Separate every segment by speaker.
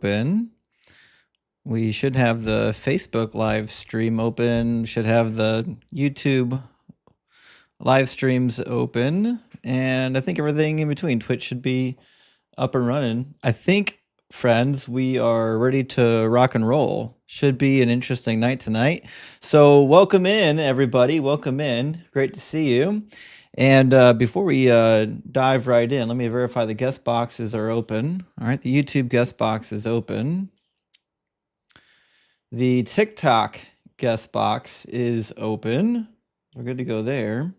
Speaker 1: open. We should have the Facebook live stream open. Should have the YouTube live streams open. And I think everything in between. Twitch should be up and running. I think, friends, we are ready to rock and roll. Should be an interesting night tonight. So welcome in, everybody. Welcome in. Great to see you. And before we dive right in, let me verify the guest boxes are open. All right, the YouTube guest box is open. The TikTok guest box is open. We're good to go there.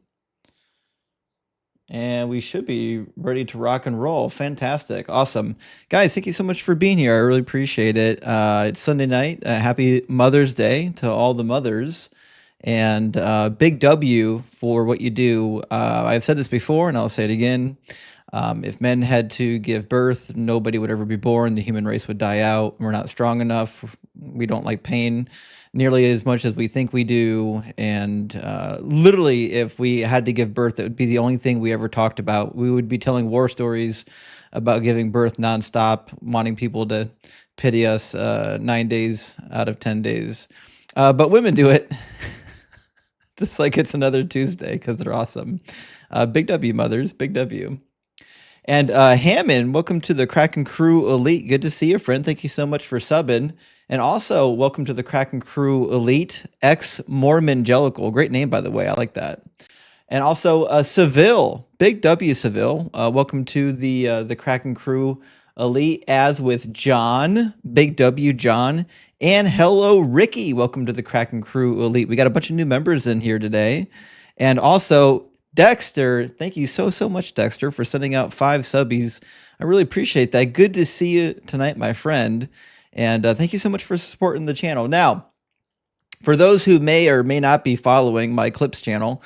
Speaker 1: And we should be ready to rock and roll. Fantastic. Awesome. Guys, thank you so much for being here. I really appreciate it. It's Sunday night. Happy Mother's Day to all the mothers. And big W for what you do. I've said this before, and I'll say it again. If men had to give birth, nobody would ever be born. The human race would die out. We're not strong enough. We don't like pain nearly as much as we think we do. And literally, if we had to give birth, that would be the only thing we ever talked about. We would be telling war stories about giving birth nonstop, wanting people to pity us 9 days out of 10 days. But women do it. Just like it's another Tuesday because they're awesome. Big W, mothers. Big W. And Hammond, welcome to the Kraken Crew Elite. Good to see you, friend. Thank you so much for subbing. And also, welcome to the Kraken Crew Elite, ex-Mormongelical. Great name, by the way. I like that. And also, Seville, Big W Seville. Welcome to the Kraken Crew Elite, as with John, Big W John. And hello, Ricky. Welcome to the Kraken Crew Elite. We got a bunch of new members in here today. And also, Dexter, thank you so much, Dexter, for sending out 5 subbies. I really appreciate that. Good to see you tonight, my friend. And thank you so much for supporting the channel. Now, for those who may or may not be following my Clips channel,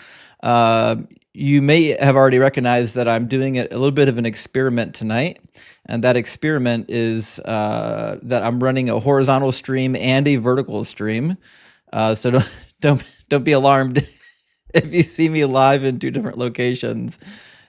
Speaker 1: you may have already recognized that I'm doing a little bit of an experiment tonight. And that experiment is that I'm running a horizontal stream and a vertical stream. So don't be alarmed if you see me live in 2 different locations,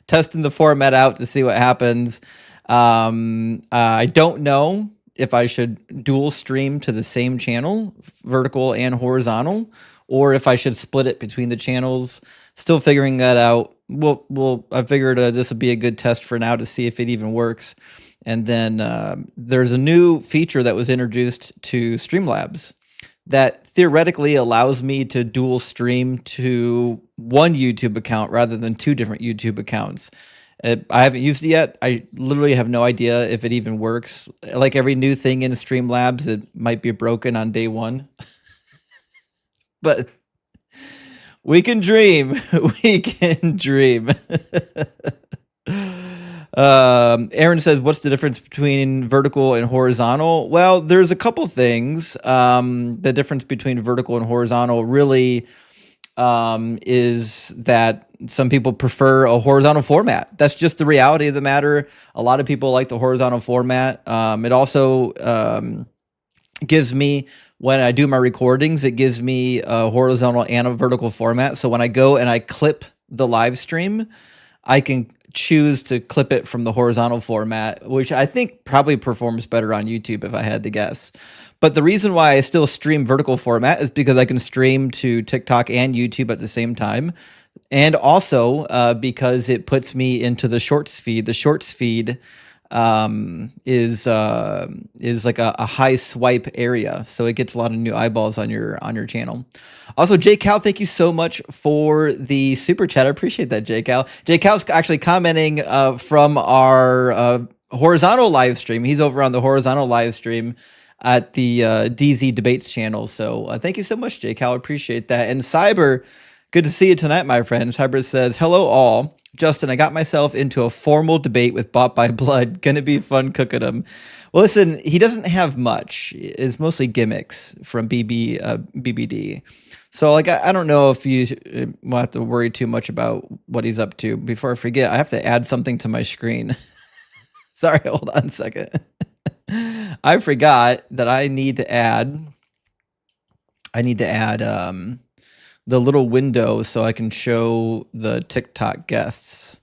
Speaker 1: testing the format out to see what happens. I don't know if I should dual stream to the same channel, vertical and horizontal, or if I should split it between the channels. Still figuring that out. I figured this would be a good test for now to see if it even works. And then there's a new feature that was introduced to Streamlabs that theoretically allows me to dual stream to one YouTube account rather than 2 different YouTube accounts. I haven't used it yet. I literally have no idea if it even works. Like every new thing in Streamlabs, it might be broken on day 1. But we can dream. We can dream. Aaron says, what's the difference between vertical and horizontal? Well, there's a couple things. The difference between vertical and horizontal really is that some people prefer a horizontal format. That's just the reality of the matter. A lot of people like the horizontal format. It also gives me, when I do my recordings, it gives me a horizontal and a vertical format. So when I go and I clip the live stream, I can choose to clip it from the horizontal format, which I think probably performs better on YouTube if I had to guess. But the reason why I still stream vertical format is because I can stream to TikTok and YouTube at the same time. And also because it puts me into the shorts feed. The shorts feed is like a high swipe area, so it gets a lot of new eyeballs on your channel. Also, J Cal, thank you so much for the super chat. I appreciate that, J Cal. J Cal's actually commenting from our horizontal live stream. He's over on the horizontal live stream at the dzdebates channel. So thank you so much, J Cal. Appreciate that. And Cyber, good to see you tonight, my friend. Cyber says, hello all. Justin, I got myself into a formal debate with Bought by Blood. Gonna be fun cooking him. Well, listen, he doesn't have much. It's mostly gimmicks from BBD. So, like, I don't know if you will have to worry too much about what he's up to. Before I forget, I have to add something to my screen. Sorry, hold on a second. I forgot that I need to add the little window so I can show the TikTok guests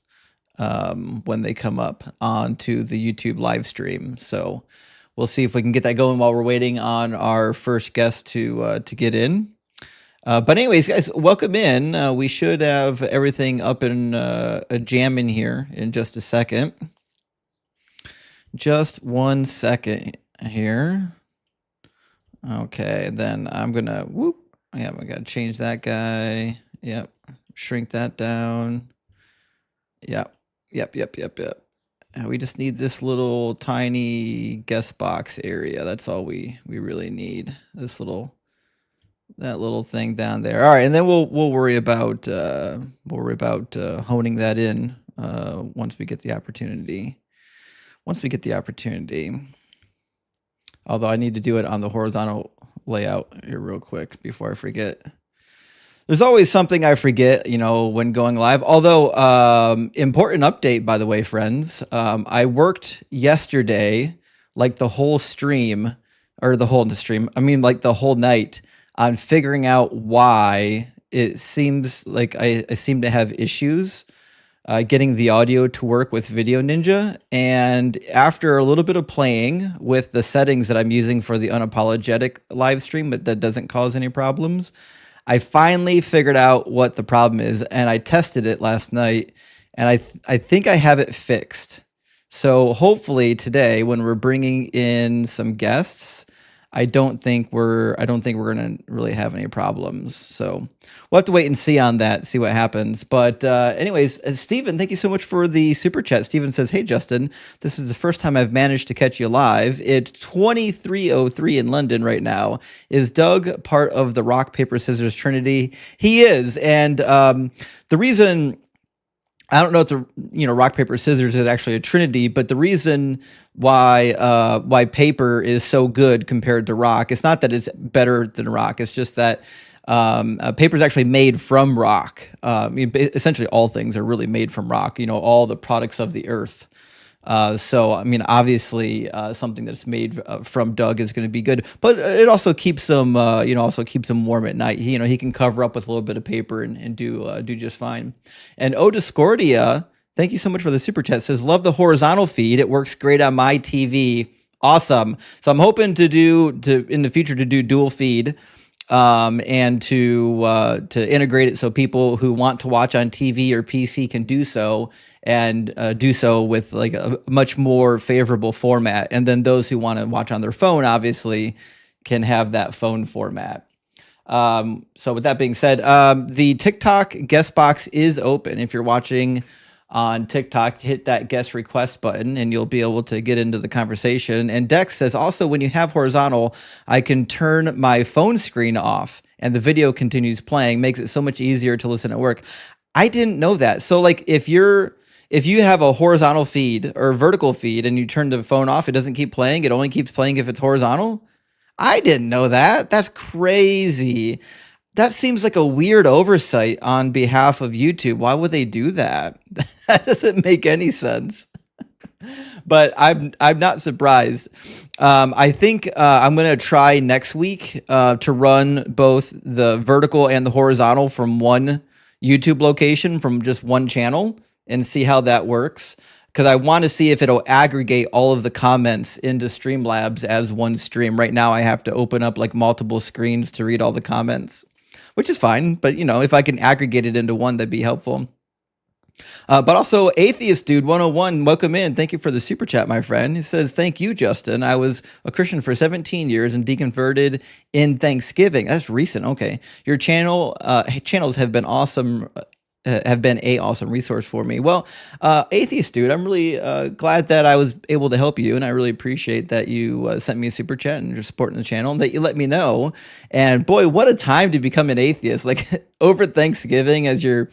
Speaker 1: when they come up onto the YouTube live stream. So we'll see if we can get that going while we're waiting on our first guest to get in. But anyways, guys, welcome in. We should have everything up in a jam in here in just a second. Just 1 second here. Okay, then I'm gonna Yeah, we gotta change that guy. Yep, shrink that down. Yep. We just need this little tiny guest box area. That's all we really need. That little thing down there. All right, and then we'll worry about honing that in once we get the opportunity. Although I need to do it on the horizontal layout here real quick before I forget. There's always something I forget, when going live. Although, important update, by the way, friends. I worked yesterday, like the whole stream, or the whole stream. I mean, like the whole night, on figuring out why it seems like I seem to have issues getting the audio to work with Video Ninja. And after a little bit of playing with the settings that I'm using for the unapologetic live stream, but that doesn't cause any problems, I finally figured out what the problem is, and I tested it last night, and I think I have it fixed. So hopefully today, when we're bringing in some guests, I don't think we're gonna really have any problems. So we'll have to wait and see on that, see what happens. But anyways, Steven, thank you so much for the super chat. Steven says, "Hey Justin, this is the first time I've managed to catch you live. It's 23:03 in London right now. Is Doug part of the rock paper scissors trinity?" He is, and the reason. I don't know if the rock paper scissors is actually a trinity, but the reason why paper is so good compared to rock, it's not that it's better than rock. It's just that paper is actually made from rock. Essentially, all things are really made from rock. All the products of the earth. So obviously, something that's made from Doug is going to be good, but it also keeps them, warm at night. He can cover up with a little bit of paper and do just fine. And Discordia, thank you so much for the super chat. Says, "Love the horizontal feed. It works great on my TV. Awesome." So I'm hoping in the future to do dual feed. And to integrate it so people who want to watch on TV or PC can do so, and do so with like a much more favorable format. And then those who want to watch on their phone, obviously, can have that phone format. So with that being said, the TikTok guest box is open. If you're watching on TikTok, hit that guest request button and you'll be able to get into the conversation. And Dex says, also, when you have horizontal, I can turn my phone screen off and the video continues playing. Makes it so much easier to listen at work. I didn't know that. So like if you have a horizontal feed or vertical feed and you turn the phone off, it doesn't keep playing. It only keeps playing if it's horizontal. I didn't know that. That's crazy. That seems like a weird oversight on behalf of YouTube. Why would they do that? That doesn't make any sense. But I'm not surprised. I think I'm going to try next week to run both the vertical and the horizontal from one YouTube location, from just one channel, and see how that works. Because I want to see if it'll aggregate all of the comments into Streamlabs as one stream. Right now I have to open up like multiple screens to read all the comments, which is fine. But, if I can aggregate it into one, that'd be helpful. But also, Atheist Dude 101, welcome in. Thank you for the super chat, my friend. He says, "Thank you, Justin. I was a Christian for 17 years and deconverted in Thanksgiving." That's recent. Okay. Your channels have been awesome. Have been a awesome resource for me. Well, Atheist Dude, I'm really glad that I was able to help you, and I really appreciate that you sent me a super chat and you're supporting the channel, and that you let me know. And boy, what a time to become an atheist! Like over Thanksgiving, as you're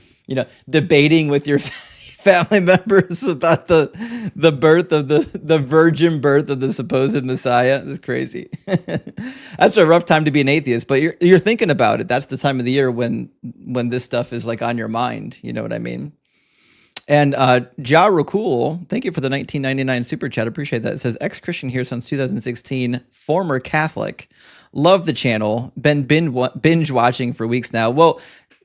Speaker 1: debating with your family members about the birth of the virgin birth of the supposed Messiah. That's crazy. That's a rough time to be an atheist, but you're thinking about it. That's the time of the year when this stuff is like on your mind. You know what I mean? And Ja Rakul, thank you for the 1999 super chat. Appreciate that. It says, "Ex-Christian here since 2016, former Catholic. Love the channel. Been binge watching for weeks now." Well,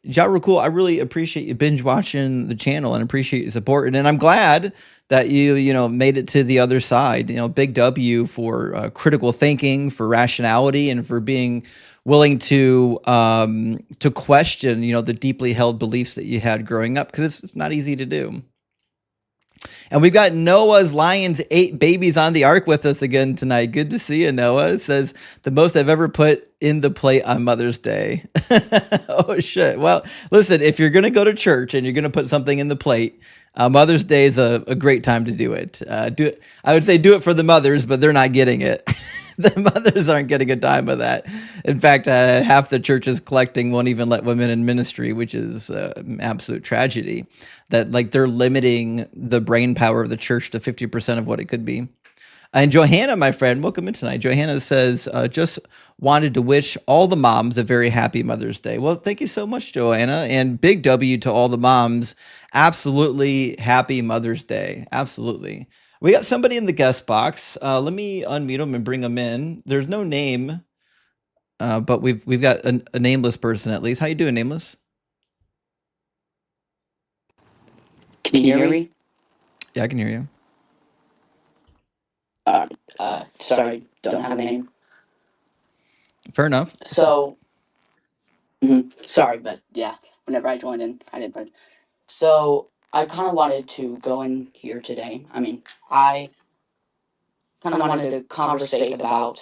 Speaker 1: Ja Rule, cool. I really appreciate you binge watching the channel and appreciate your support. And I'm glad that you made it to the other side. Big W for critical thinking, for rationality, and for being willing to question the deeply held beliefs that you had growing up, because it's not easy to do. And we've got Noah's Lions 8 babies on the ark with us again tonight. Good to see you, Noah. It says, the most I've ever put in the plate on Mother's Day. Oh, shit. Well, listen, if you're going to go to church and you're going to put something in the plate, Mother's Day is a great time to do it. I would say do it for the mothers, but they're not getting it. The mothers aren't getting a dime of that. In fact, half the churches collecting won't even let women in ministry, which is an absolute tragedy. That they're limiting the brain power of the church to 50% of what it could be. And Johanna, my friend, welcome in tonight. Johanna says, just wanted to wish all the moms a very happy Mother's Day. Well, thank you so much, Johanna. And big W to all the moms. Absolutely happy Mother's Day. Absolutely. We got somebody in the guest box. Let me unmute them and bring them in. There's no name, but we've got a nameless person at least. How you doing, nameless?
Speaker 2: Can you hear me?
Speaker 1: Yeah, I can hear you.
Speaker 2: Sorry, don't have a name.
Speaker 1: Fair enough.
Speaker 2: So, sorry, but yeah, whenever I joined in, I didn't put it. So, I kind of wanted to go in here today. I mean, I kind of wanted to conversate about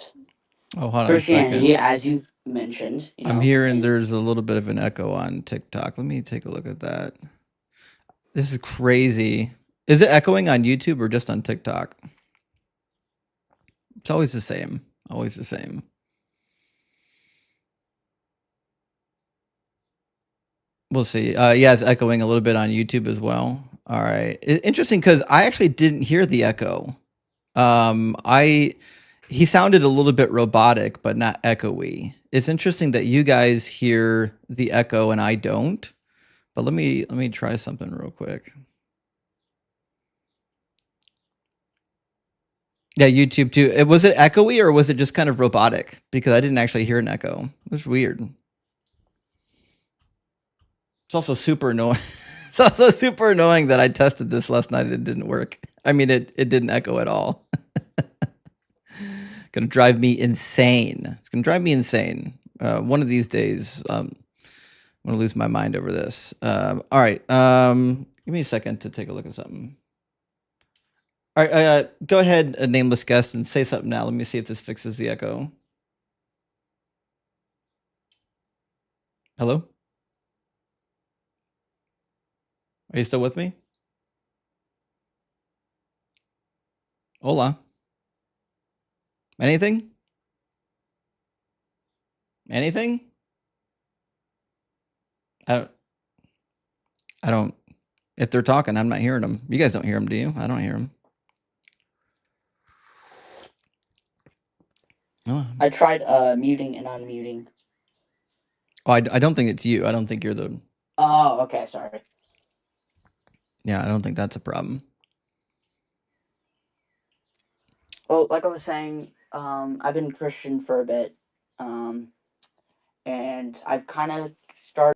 Speaker 1: Oh, hold on
Speaker 2: Christianity,
Speaker 1: a second.
Speaker 2: as you've mentioned.
Speaker 1: I'm hearing there's a little bit of an echo on TikTok. Let me take a look at that. This is crazy. Is it echoing on YouTube or just on TikTok? It's always the same. Always the same. We'll see. Yeah, it's echoing a little bit on YouTube as well. All right. Interesting, because I actually didn't hear the echo. He sounded a little bit robotic, but not echoey. It's interesting that you guys hear the echo and I don't. But let me try something real quick. Yeah, YouTube too. Was it echoey or was it just kind of robotic? Because I didn't actually hear an echo. It was weird. It's also super annoying. It's also super annoying that I tested this last night and it didn't work. I mean, it didn't echo at all. Gonna drive me insane. It's gonna drive me insane. One of these days, I'm gonna lose my mind over this. All right. Give me a second to take a look at something. All right. Go ahead, nameless guest, and say something now. Let me see if this fixes the echo. Hello? Are you still with me? Hola. Anything? Anything? I don't. If they're talking, I'm not hearing them. You guys don't hear them, do you? I don't hear them. Oh.
Speaker 2: I tried muting and unmuting.
Speaker 1: Oh, I don't think it's you. I don't think you're the.
Speaker 2: Oh, okay, sorry.
Speaker 1: Yeah, I don't think that's a problem.
Speaker 2: Well, like I was saying, I've been Christian for a bit, and I've kind of started.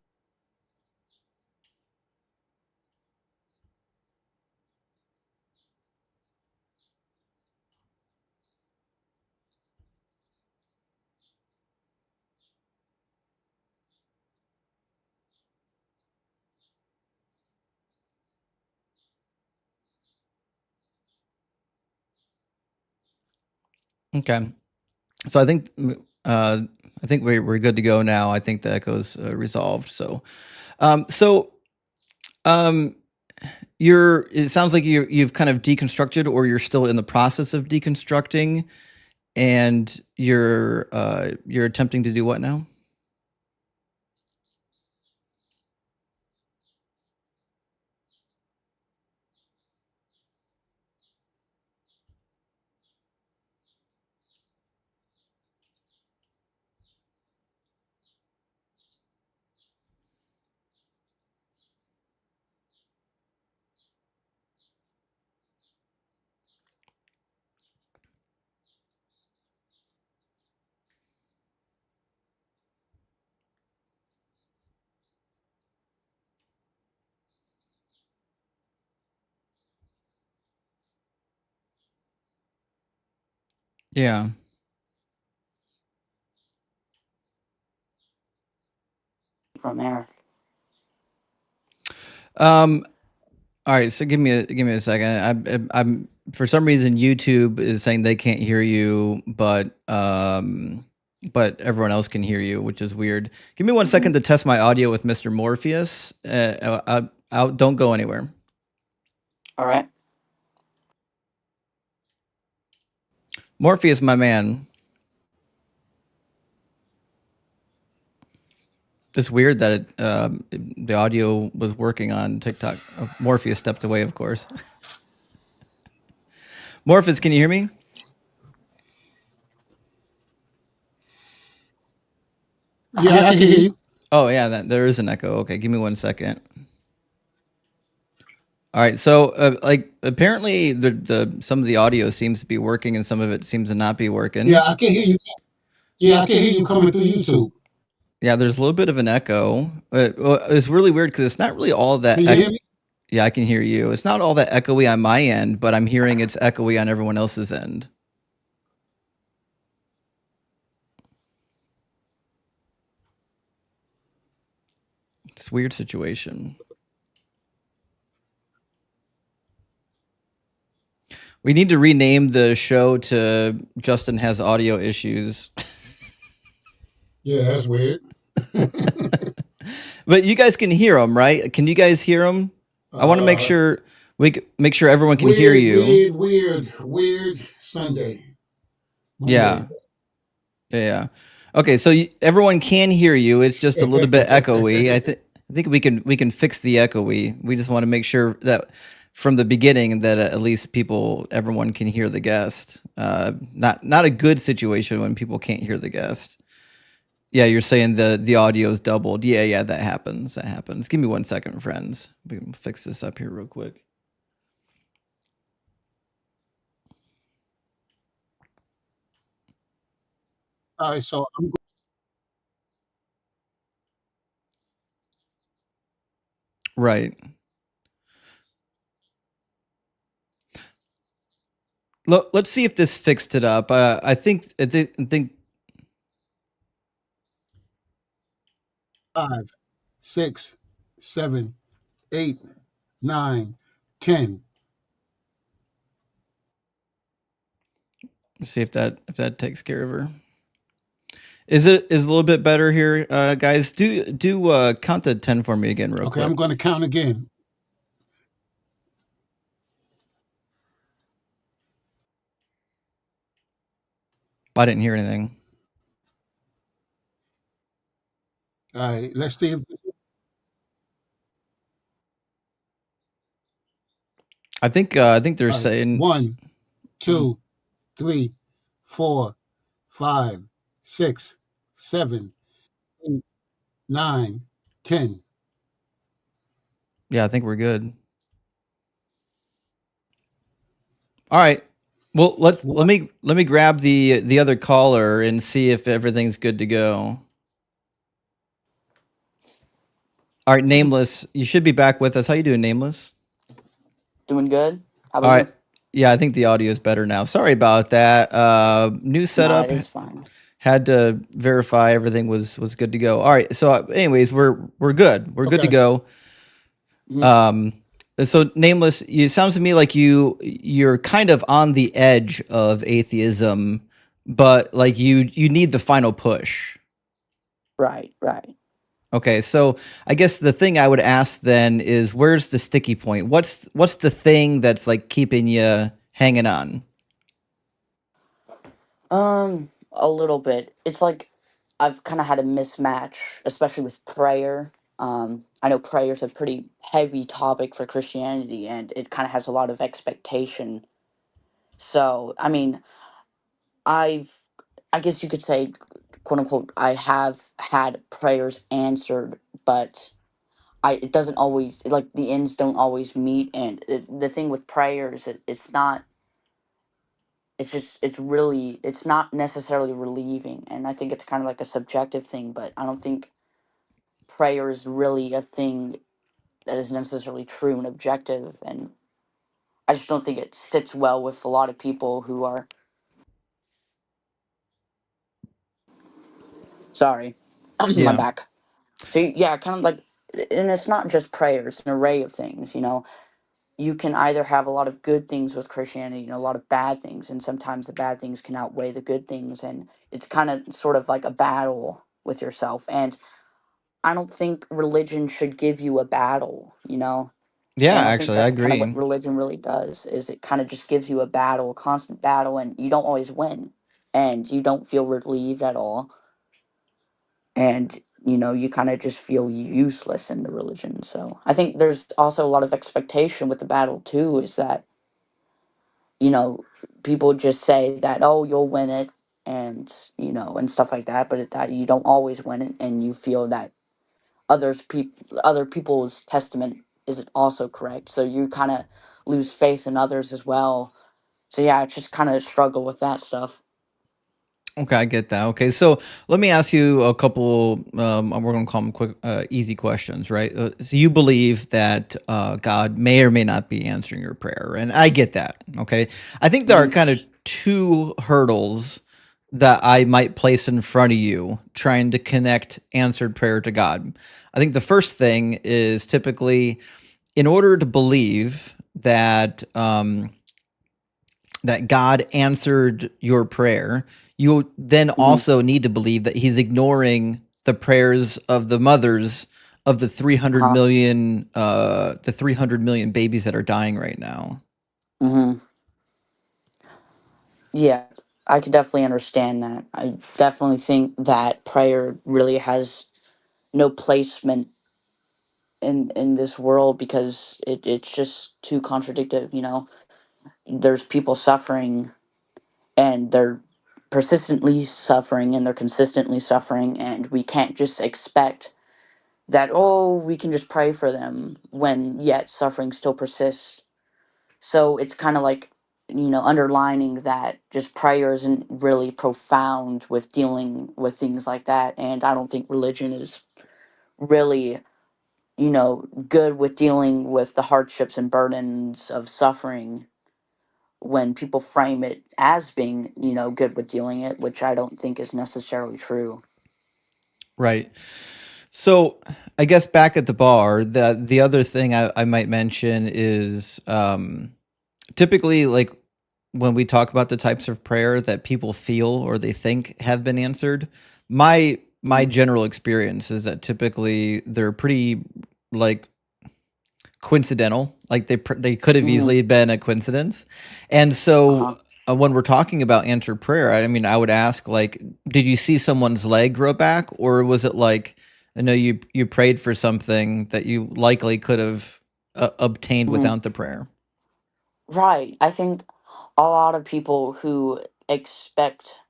Speaker 1: Okay. So I think we're good to go now. I think the echo's resolved. So, um, so um, it sounds like you've kind of deconstructed, or you're still in the process of deconstructing, and you're attempting to do what now? Yeah.
Speaker 2: from there.
Speaker 1: Um. All right. So give me a second. I'm for some reason YouTube is saying they can't hear you, but everyone else can hear you, which is weird. Give me one
Speaker 2: Hmm.
Speaker 1: second to test my audio with Mr. Morpheus. Don't go anywhere.
Speaker 2: All right.
Speaker 1: Morpheus, my man. It's weird that the audio was working on TikTok. Morpheus stepped away, of course. Morpheus, can you hear me?
Speaker 3: Yeah, I can hear you.
Speaker 1: Oh yeah, there is an echo. Okay, give me one second. All right, so like apparently the some of the audio seems to be working and some of it seems to not be
Speaker 3: Yeah,
Speaker 1: working.
Speaker 3: I can hear you. Yeah, I can hear you coming through YouTube.
Speaker 1: Yeah, there's a little bit of an echo. Well, it's really weird because it's not really all that.
Speaker 3: Can you hear me?
Speaker 1: Yeah, I can hear you. It's not all that echoey on my end, but I'm hearing it's echoey on everyone else's end. It's a weird situation. We need to rename the show to Justin has audio issues.
Speaker 3: Yeah, that's weird.
Speaker 1: But you guys can hear them, right? Can you guys hear them? I want to make
Speaker 3: uh,
Speaker 1: sure make sure everyone can hear
Speaker 3: weird,
Speaker 1: you.
Speaker 3: weird, weird, weird Sunday, Monday.
Speaker 1: Yeah. Yeah. Yeah. Okay, so everyone can hear you. It's just a little bit echoey. I think we can fix the echoey. We just want to make sure that from the beginning that at least everyone can hear the guest. Not a good situation when people can't hear the guest. Yeah, you're saying the audio is doubled. Yeah, yeah, that happens. That happens. Give me one second, friends. We can fix this up here real quick.
Speaker 3: All right, so I'm
Speaker 1: Right. Let's see if this fixed it up. I think
Speaker 3: 5, 6, 7, 8, 9, 10.
Speaker 1: see if that takes care of her. Is a little bit better here, guys? Do count to 10 for me again, real
Speaker 3: Okay,
Speaker 1: quick.
Speaker 3: I'm going to count again.
Speaker 1: I didn't hear anything.
Speaker 3: All right, let's see if
Speaker 1: I think they're
Speaker 3: all right.
Speaker 1: saying.
Speaker 3: 1,
Speaker 1: Mm.
Speaker 3: 2, 3, 4, 5, 6, 7, 8, 9, 10.
Speaker 1: Yeah, I think we're good. All right. Well, let me grab the other caller and see if everything's good to go. All right, Nameless, you should be back with us. How you doing, Nameless?
Speaker 2: Doing good. How
Speaker 1: All
Speaker 2: about
Speaker 1: right.
Speaker 2: you?
Speaker 1: Yeah, I think the audio is better now. Sorry about that. New
Speaker 2: No,
Speaker 1: setup.
Speaker 2: it is fine.
Speaker 1: Had to verify everything was good to go. All right. So, anyways, we're good. We're good to
Speaker 3: Okay.
Speaker 1: go.
Speaker 2: Hmm.
Speaker 1: Um, so Nameless, it sounds to me like you're kind of on the edge of atheism, but like you need the final push.
Speaker 2: Right, right.
Speaker 1: Okay, so I guess the thing I would ask then is where's the sticky point? What's the thing that's like keeping you hanging on?
Speaker 2: A little bit. It's like I've kind of had a mismatch, especially with prayer. I know prayer is a pretty heavy topic for Christianity, and it kind of has a lot of expectation. So, I mean, I've, I guess you could say, quote unquote, I have had prayers answered, but it doesn't always, like, the ends don't always meet. And the thing with prayers, it's not, it's just, it's not necessarily relieving. And I think it's kind of like a subjective thing, but I don't think prayer is really a thing that is necessarily true and objective. And I just don't think it sits well with a lot of people who are. Sorry, my
Speaker 1: Yeah.
Speaker 2: back. So yeah, kind of like, and it's not just prayer; it's an array of things. You can either have a lot of good things with Christianity and a lot of bad things, and sometimes the bad things can outweigh the good things, and it's kind of sort of like a battle with yourself. And I don't think religion should give you a battle.
Speaker 1: Yeah,
Speaker 2: And I think
Speaker 1: actually, I
Speaker 2: that's kind of what
Speaker 1: agree.
Speaker 2: religion really does, is it kind of just gives you a battle, a constant battle, and you don't always win, and you don't feel relieved at all, and you kind of just feel useless in the religion. So I think there's also a lot of expectation with the battle too, is that you know people just say that, oh, you'll win it, and stuff like that, but that you don't always win it, and you feel that other people's testament isn't also correct, so you kind of lose faith in others as well. So yeah, I just kind of struggle with that stuff.
Speaker 1: Okay, I get that. Okay, so let me ask you a couple. We're going to call them quick, easy questions, right? So you believe that God may or may not be answering your prayer, and I get that. Okay, I think there are
Speaker 2: Hmm.
Speaker 1: kind of two hurdles that I might place in front of you trying to connect answered prayer to God. I think the first thing is typically in order to believe that God answered your prayer, you then
Speaker 2: Hmm.
Speaker 1: also need to believe that he's ignoring the prayers of the mothers of
Speaker 2: Uh-huh.
Speaker 1: the 300 million babies that are dying right now.
Speaker 2: Hmm. Yeah, I could definitely understand that. I definitely think that prayer really has no placement in this world, because it's just too contradictory. There's people suffering, and they're persistently suffering, and they're consistently suffering, and we can't just expect that, oh, we can just pray for them when yet suffering still persists. So it's kind of like, underlining that just prayer isn't really profound with dealing with things like that. And I don't think religion is really, good with dealing with the hardships and burdens of suffering, when people frame it as being, good with dealing it, which I don't think is necessarily true.
Speaker 1: Right. So I guess back at the bar, the other thing I might mention is typically like when we talk about the types of prayer that people feel or they think have been answered, my
Speaker 2: Mhm.
Speaker 1: general experience is that typically they're pretty like coincidental. Like they could have
Speaker 2: Mhm.
Speaker 1: easily been a coincidence. And so
Speaker 2: Uh-huh.
Speaker 1: when we're talking about answered prayer, I mean, I would ask like, did you see someone's leg grow back, or was it like, I know you prayed for something that you likely could have obtained
Speaker 2: Mhm.
Speaker 1: without the prayer?
Speaker 2: Right. I think a lot of people who expect,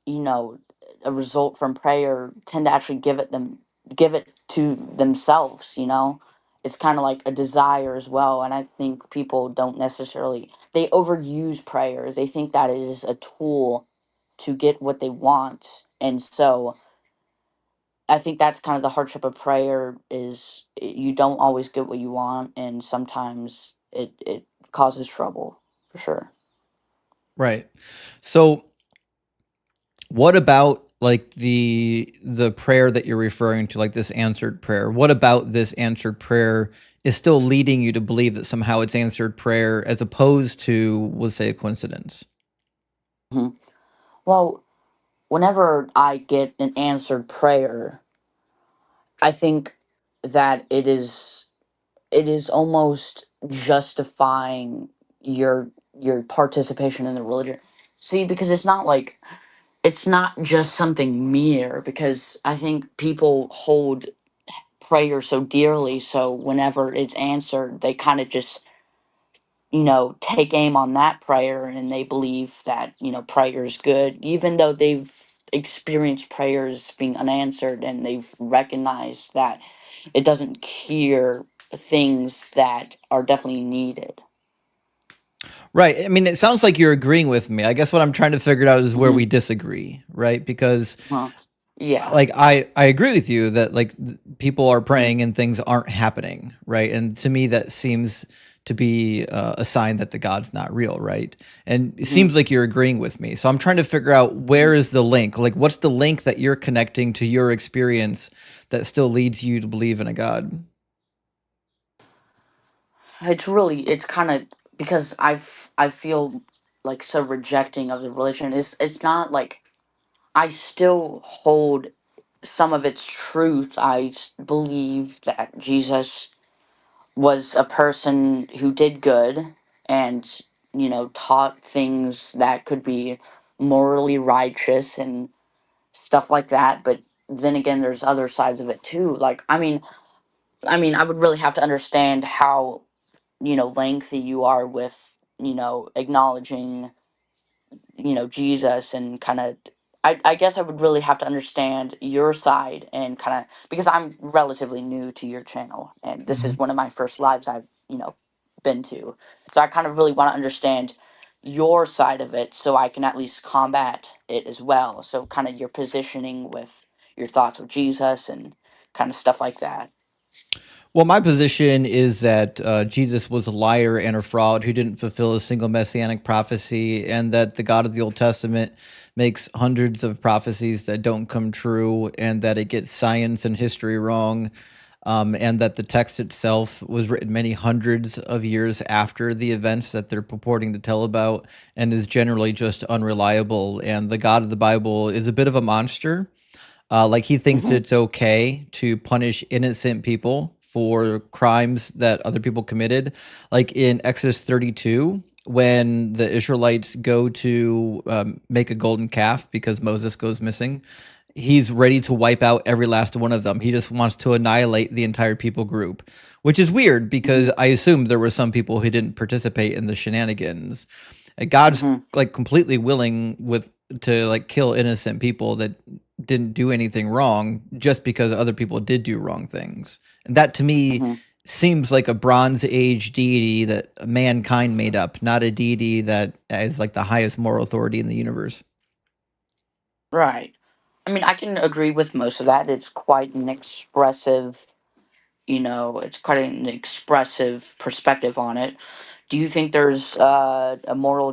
Speaker 2: you know, a result from prayer tend to actually give it to themselves. It's kind of like a desire as well, and I think people don't necessarily, they overuse prayer. They think that it is a tool to get what they want. And so I think that's kind of the hardship of prayer, is you don't always get what you want, and sometimes it causes trouble, for sure.
Speaker 1: Right. So what about like the prayer that you're referring to, like this answered prayer? What about this answered prayer is still leading you to believe that somehow it's answered prayer as opposed to, let's say, a coincidence?
Speaker 2: Mhm. Well, whenever I get an answered prayer, I think that it is almost justifying your participation in the religion. See, because it's not just something mere, because I think people hold prayer so dearly, so whenever it's answered, they kind of just, take aim on that prayer, and they believe that, prayer is good, even though they've experienced prayers being unanswered, and they've recognized that it doesn't cure things that are definitely needed.
Speaker 1: Right. I mean, it sounds like you're agreeing with me. I guess what I'm trying to figure out is where
Speaker 2: Hmm.
Speaker 1: we disagree, right? Because
Speaker 2: Huh. Yeah.
Speaker 1: like I agree with you that like people are
Speaker 2: Hmm.
Speaker 1: praying and things aren't happening, right? And to me that seems to be a sign that the God's not real, right? And it
Speaker 2: Hmm.
Speaker 1: seems like you're agreeing with me. So I'm trying to figure out where is the link? Like, what's the link that you're connecting to your experience that still leads you to believe in a God?
Speaker 2: It's kind of because I feel like so rejecting of the religion. It's not like I still hold some of its truth. Believe that Jesus was a person who did good and, taught things that could be morally righteous and stuff like that. But then again, there's other sides of it too. Like, I mean, I would really have to understand how, lengthy you are with, acknowledging, Jesus and kind of. I guess I would really have to understand your side and kind of because I'm relatively new to your channel and this is
Speaker 1: Mhm.
Speaker 2: one of my first lives I've, been to. So I kind of really want to understand your side of it so I can at least combat it as well. So kind of your positioning with your thoughts of Jesus and kind of stuff like that.
Speaker 1: Well, my position is that Jesus was a liar and a fraud who didn't fulfill a single messianic prophecy, and that the God of the Old Testament makes hundreds of prophecies that don't come true, and that it gets science and history wrong, and that the text itself was written many hundreds of years after the events that they're purporting to tell about, and is generally just unreliable. And the God of the Bible is a bit of a monster. Like he thinks
Speaker 2: Hmm.
Speaker 1: it's okay to punish innocent people for crimes that other people committed. Like in Exodus 32, when the Israelites go to make a golden calf because Moses goes missing, he's ready to wipe out every last one of them. He just wants to annihilate the entire people group, which is weird
Speaker 2: Hmm.
Speaker 1: because I assume there were some people who didn't participate in the shenanigans. God's
Speaker 2: Hmm.
Speaker 1: like completely willing with to like kill innocent people that didn't do anything wrong just because other people did do wrong things. And that to me
Speaker 2: Hmm.
Speaker 1: seems like a Bronze Age deity that mankind made up, not a deity that is like the highest moral authority in the universe.
Speaker 2: Right. I mean, I can agree with most of that. It's quite an expressive, it's quite an expressive perspective on it. Do you think there's a moral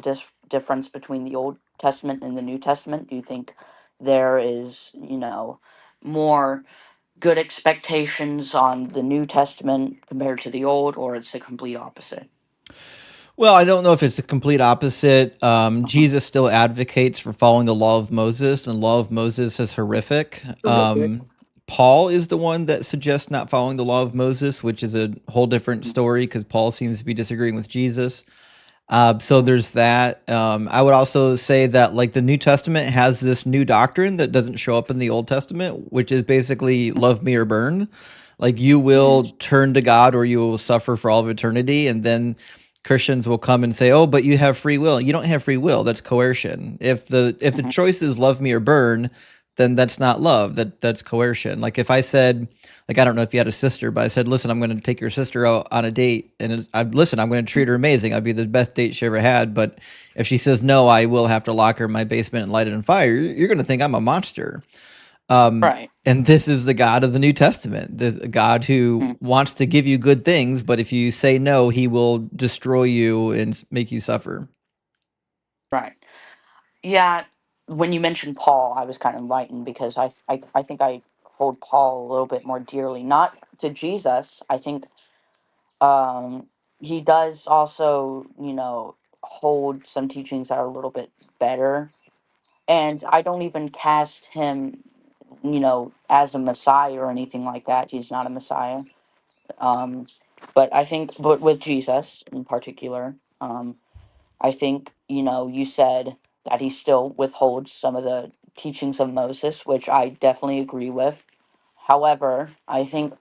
Speaker 2: difference between the Old Testament and the New Testament? Do you think there is, more good expectations on the New Testament compared to the Old, or it's the complete opposite?
Speaker 1: Well, I don't know if it's the complete opposite.
Speaker 2: Uh-huh.
Speaker 1: Jesus still advocates for following the law of Moses, and the law of Moses is horrific.
Speaker 2: Horrific.
Speaker 1: Paul is the one that suggests not following the law of Moses, which is a whole different story because Paul seems to be disagreeing with Jesus. So
Speaker 2: Mhm.
Speaker 1: there's that. I would also say that like the New Testament has this new doctrine that doesn't show up in the Old Testament, which is basically love me or burn. Like you
Speaker 2: Mhm.
Speaker 1: will turn to God or you will suffer for all of eternity. And then Christians will come and say, "Oh, but you have free will." You don't have free will. That's coercion. If the
Speaker 2: Mhm.
Speaker 1: choice is love me or burn, then that's not love. That's coercion. Like if I said, like I don't know if you had a sister, but I said, "Listen, I'm going to take your sister out on a date, and listen, I'm going to treat her amazing. I'd be the best date she ever had." But if she says no, I will have to lock her in my basement and light it on fire. You're going to think I'm a monster.
Speaker 2: Right.
Speaker 1: And this is the God of the New Testament, the God who
Speaker 2: Mhm.
Speaker 1: wants to give you good things, but if you say no, He will destroy you and make you suffer.
Speaker 2: Right. Yeah, when you mentioned Paul, I was kind of enlightened because I think I hold Paul a little bit more dearly. Not to Jesus. I think um, he does also, hold some teachings that are a little bit better. And I don't even cast him, as a Messiah or anything like that. He's not a Messiah. Um, but with Jesus in particular, I think, you said that he still withholds some of the teachings of Moses, which I definitely agree with. However, I think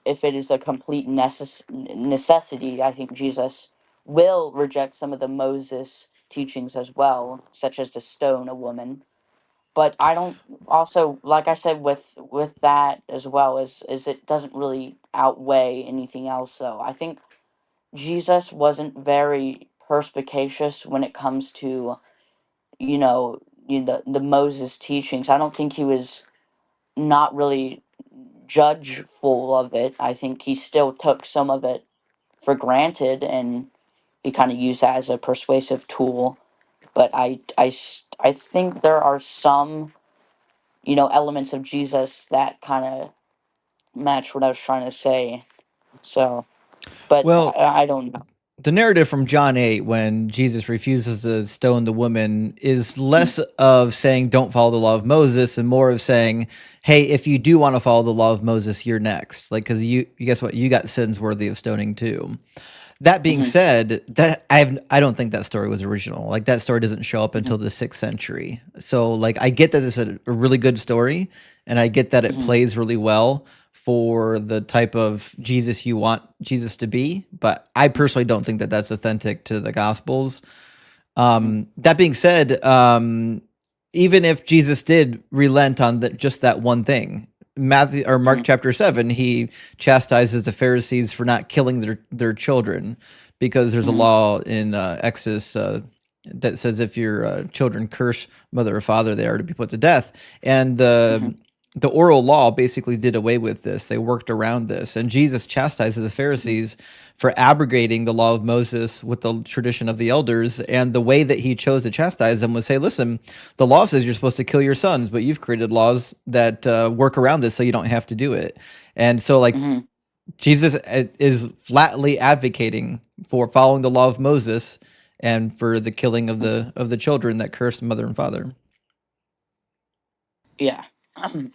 Speaker 2: if it is a complete necessity, I think Jesus will reject some of the Moses teachings as well, such as to stone a woman. But I don't also like I said with that as well is it doesn't really outweigh anything else though. I think Jesus wasn't very perspicacious when it comes to, you know, the Moses teachings. I don't think he was not really judgeful of it. I think he still took some of it for granted, and we kind of use that as a persuasive tool. But I think there are some, elements of Jesus that kind of match what I was trying to say. So, but
Speaker 1: Well,
Speaker 2: I don't know.
Speaker 1: the narrative from John 8, when Jesus refuses to stone the woman, is
Speaker 2: Mm,
Speaker 1: less of saying don't follow the law of Moses and more of saying, hey, if you do want to follow the law of Moses, you're next. Like, because you guess what? You got sins worthy of stoning too. That being
Speaker 2: mhm,
Speaker 1: said, I don't think that story was original. Like, that story doesn't show up
Speaker 2: mhm,
Speaker 1: until the 6th century. So like, I get that it's a really good story, and I get that it
Speaker 2: mhm,
Speaker 1: plays really well for the type of Jesus you want Jesus to be. But I personally don't think that that's authentic to the Gospels.
Speaker 2: mhm,
Speaker 1: That being said, even if Jesus did relent on just that one thing, Matthew or Mark
Speaker 2: mhm,
Speaker 1: chapter 7, he chastises the Pharisees for not killing their children, because there's a
Speaker 2: mhm,
Speaker 1: law in Exodus that says if your children curse mother or father, they are to be put to death. And
Speaker 2: mhm,
Speaker 1: the oral law basically did away with this. They worked around this, and Jesus chastises the
Speaker 2: mhm,
Speaker 1: Pharisees for abrogating the law of Moses with the tradition of the elders. And the way that he chose to chastise them was say, listen, the law says you're supposed to kill your sons, but you've created laws that work around this so you don't have to do it. And so, like,
Speaker 2: mhm.
Speaker 1: Jesus is flatly advocating for following the law of Moses and for the killing of the children that cursed mother and father.
Speaker 2: Yeah,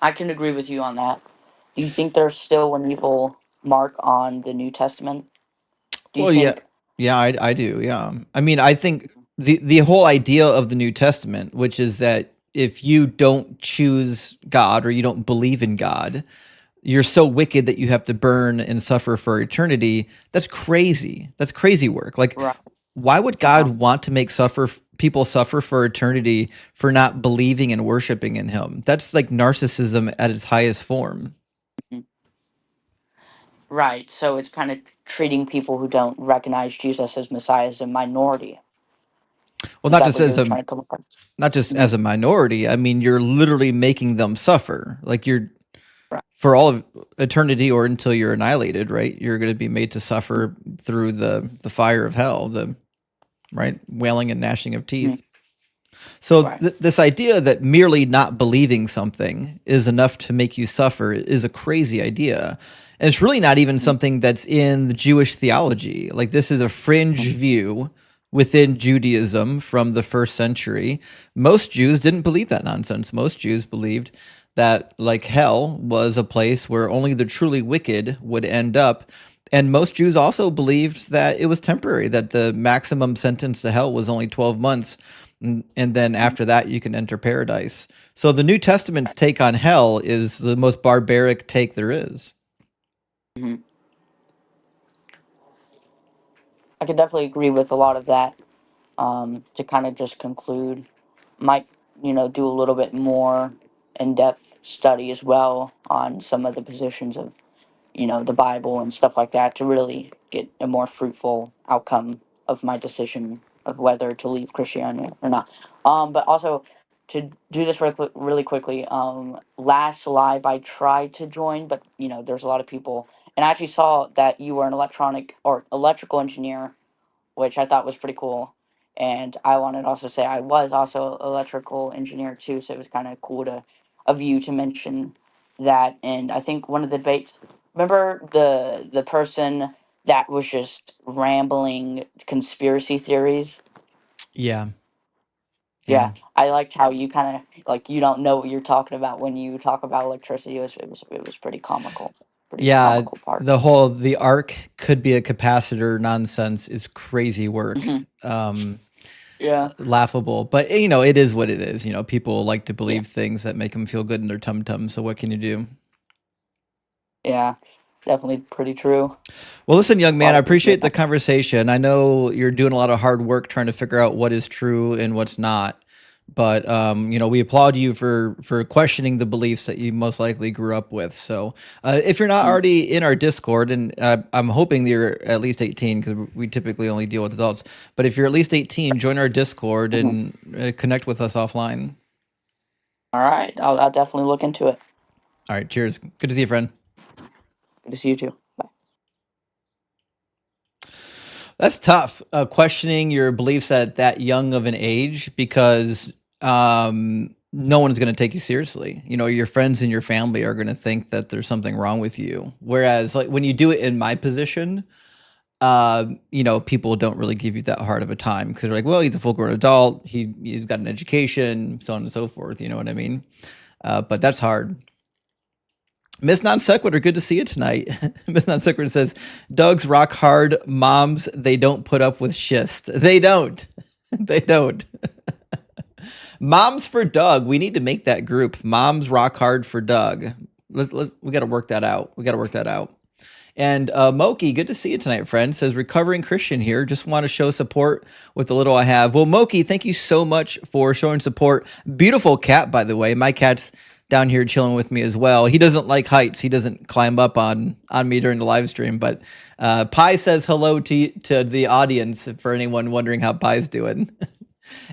Speaker 2: I can agree with you on that. Do you think there's still, when people mark on the New Testament? Do you
Speaker 1: Well, yeah,
Speaker 2: think?
Speaker 1: yeah, I do. Yeah, I mean, I think the whole idea of the New Testament, which is that if you don't choose God or you don't believe in God, you're so wicked that you have to burn and suffer for eternity. That's crazy. That's crazy work. Like,
Speaker 2: Right.
Speaker 1: why would God
Speaker 2: Uh-huh.
Speaker 1: want to make people suffer for eternity for not believing and worshiping in Him? That's like narcissism at its highest form.
Speaker 2: Mhm. Right. So it's kind of treating people who don't recognize Jesus as Messiah as a minority.
Speaker 1: Well,
Speaker 2: Is that what you're trying to come across?
Speaker 1: not just
Speaker 2: Mm-hmm.
Speaker 1: as a minority. I mean, you're literally making them suffer. Like, you're
Speaker 2: Right.
Speaker 1: for all of eternity or until you're annihilated, right? You're going to be made to suffer through the fire of hell, the right wailing and gnashing of
Speaker 2: Mm-hmm.
Speaker 1: teeth. So
Speaker 2: Right.
Speaker 1: this idea that merely not believing something is enough to make you suffer is a crazy idea. And it's really not even
Speaker 2: Mm-hmm.
Speaker 1: something that's in the Jewish theology. Like, this is a fringe view within Judaism from the 1st century. Most Jews didn't believe that nonsense. Most Jews believed that, like, hell was a place where only the truly wicked would end up. And most Jews also believed that it was temporary, that the maximum sentence to hell was only 12 months. And then after that, you can enter paradise. So the New Testament's take on hell is the most barbaric take there is.
Speaker 2: Mm-hmm. I can definitely agree with a lot of that. To kind of just conclude, might do a little bit more in-depth study as well on some of the positions of the Bible and stuff like that to really get a more fruitful outcome of my decision of whether to leave Christianity or not. But also to do this really quickly. Last live I tried to join, but there's a lot of people, and I actually saw that you were an electronic or electrical engineer, which I thought was pretty cool. And I wanted to also say I was also an electrical engineer too, so it was kind of cool of you to mention that. And I think one of the debates, remember the person that was just rambling conspiracy theories?
Speaker 1: Yeah. Yeah.
Speaker 2: Yeah, I liked how you kind of like you don't know what you're talking about when you talk about electricity. It was pretty comical, pretty
Speaker 1: Yeah.
Speaker 2: comical part.
Speaker 1: The arc could be a capacitor nonsense is crazy work.
Speaker 2: Hmm. Yeah,
Speaker 1: Laughable. But, it is what it is. People like to
Speaker 2: yeah,
Speaker 1: believe things that make them feel good in their tum tum. So what can you do?
Speaker 2: yeah. Definitely pretty true.
Speaker 1: Well, listen, young
Speaker 2: A
Speaker 1: man,
Speaker 2: lot
Speaker 1: I
Speaker 2: of people.
Speaker 1: appreciate the conversation. I know you're doing a lot of hard work trying to figure out what is true and what's not. But we applaud you for questioning the beliefs that you most likely grew up with. So, if you're not
Speaker 2: Mhm.
Speaker 1: already in our Discord, and I'm hoping that you're at least 18, because we typically only deal with adults. But if you're at least 18, join our Discord
Speaker 2: Mhm.
Speaker 1: and connect with us offline.
Speaker 2: All right, I'll definitely look into it.
Speaker 1: All right, cheers. Good to see you, friend.
Speaker 2: Good to see you too. Bye.
Speaker 1: That's tough. Questioning your beliefs at that young of an age because no one's going to take you seriously. You know, your friends and your family are going to think that there's something wrong with you. Whereas, like when you do it in my position, you know, people don't really give you that hard of a time because they're like, well, he's a full-grown adult. He's got an education, so on and so forth. You know what I mean? But that's hard. Miss Non Sequitur, good to see you tonight. Miss Non Sequitur says, Dogs rock hard. Moms, they don't put up with schist. They don't. They don't. Moms for Doug. We need to make that group. Moms rock hard for Doug. We got to work that out. We got to work that out. And Moki, good to see you tonight, friend. Says, recovering Christian here. Just want to show support with the little I have. Well, Moki, thank you so much for showing support. Beautiful cat, by the way. My cat's down here chilling with me as well. He doesn't like heights. He doesn't climb up on me during the live stream. But Pi says hello to the audience for anyone wondering how Pi's doing.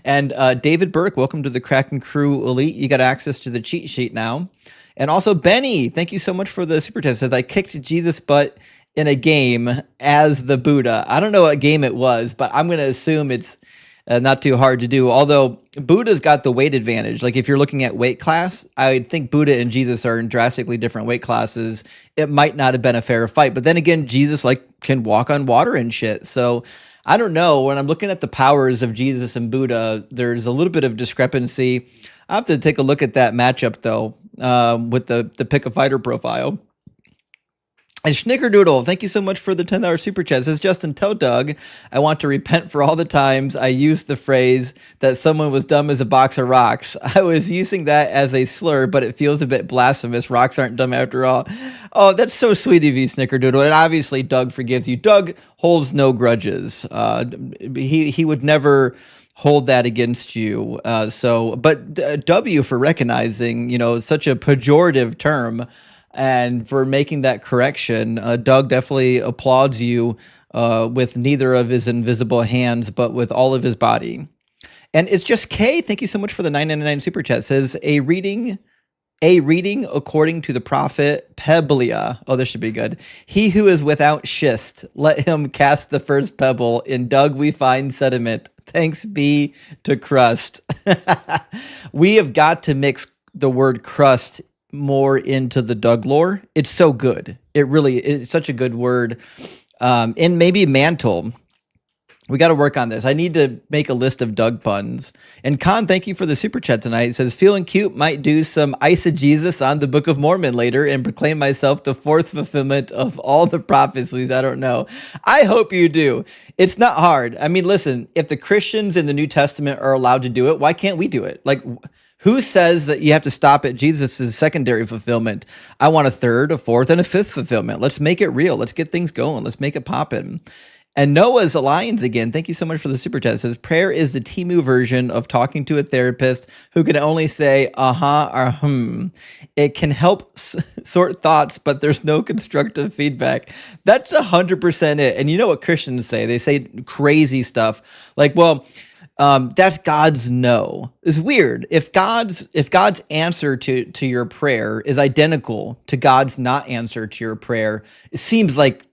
Speaker 1: And David Burke, welcome to the Kraken Crew Elite. You got access to the cheat sheet now. And also Benny, thank you so much for the super test. Says I kicked Jesus' butt in a game as the Buddha. I don't know what game it was, but I'm going to assume it's not too hard to do. Although Buddha's got the weight advantage. Like if you're looking at weight class, I think Buddha and Jesus are in drastically different weight classes. It might not have been a fair fight. But then again, Jesus like can walk on water and shit. So I don't know. When I'm looking at the powers of Jesus and Buddha, there's a little bit of discrepancy. I have to take a look at that matchup though, with the pick a fighter profile. And Schnickerdoodle, thank you so much for the $10 super chat. Says Justin, tell Doug I want to repent for all the times I used the phrase that someone was dumb as a box of rocks. I was using that as a slur, but it feels a bit blasphemous. Rocks aren't dumb after all. Oh, that's so sweet of you, Snickerdoodle. And obviously Doug forgives you. Doug holds no grudges. He would never hold that against you. But W for recognizing, you know, such a pejorative term. And for making that correction, Doug definitely applauds you with neither of his invisible hands, but with all of his body. And it's just Kay. Thank you so much for the $9.99 super chat. Says a reading according to the prophet Peblia. Oh, this should be good. He who is without schist, let him cast the first pebble. In Doug we find sediment. Thanks be to crust. We have got to mix the word crust more into the Doug lore. It's so good. It really is such a good word. And maybe mantle. We got to work on this. I need to make a list of Doug puns. And Khan, thank you for the super chat tonight. It says, feeling cute, might do some eisegesis on the Book of Mormon later and proclaim myself the fourth fulfillment of all the prophecies. I don't know. I hope you do. It's not hard. I mean, listen, if the Christians in the New Testament are allowed to do it, why can't we do it? Like, who says that you have to stop at Jesus' secondary fulfillment? I want a third, a fourth, and a fifth fulfillment. Let's make it real. Let's get things going. Let's make it poppin'. And Noah's Alliance again, thank you so much for the super chat. It says, prayer is the Timu version of talking to a therapist who can only say, uh-huh or hmm. It can help sort thoughts, but there's no constructive feedback. That's 100% it. And you know what Christians say? They say crazy stuff like, well, that's God's no. It's weird. If God's answer to your prayer is identical to God's not answer to your prayer, it seems like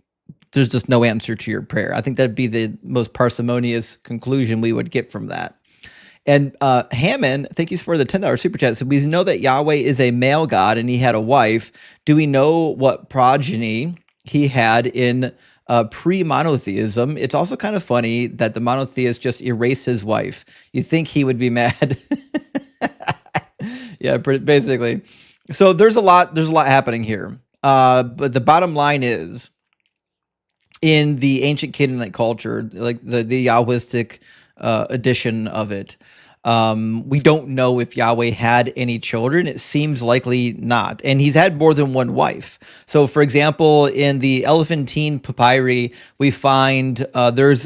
Speaker 1: there's just no answer to your prayer. I think that'd be the most parsimonious conclusion we would get from that. And Hammond, thank you for the $10 super chat. So we know that Yahweh is a male God and he had a wife. Do we know what progeny he had in pre-monotheism? It's also kind of funny that the monotheist just erased his wife. You think he would be mad? Yeah, basically. So there's a lot happening here. But the bottom line is, in the ancient Canaanite culture, like the Yahwistic edition of it, we don't know if Yahweh had any children. It seems likely not. And he's had more than one wife. So, for example, in the Elephantine Papyri, we find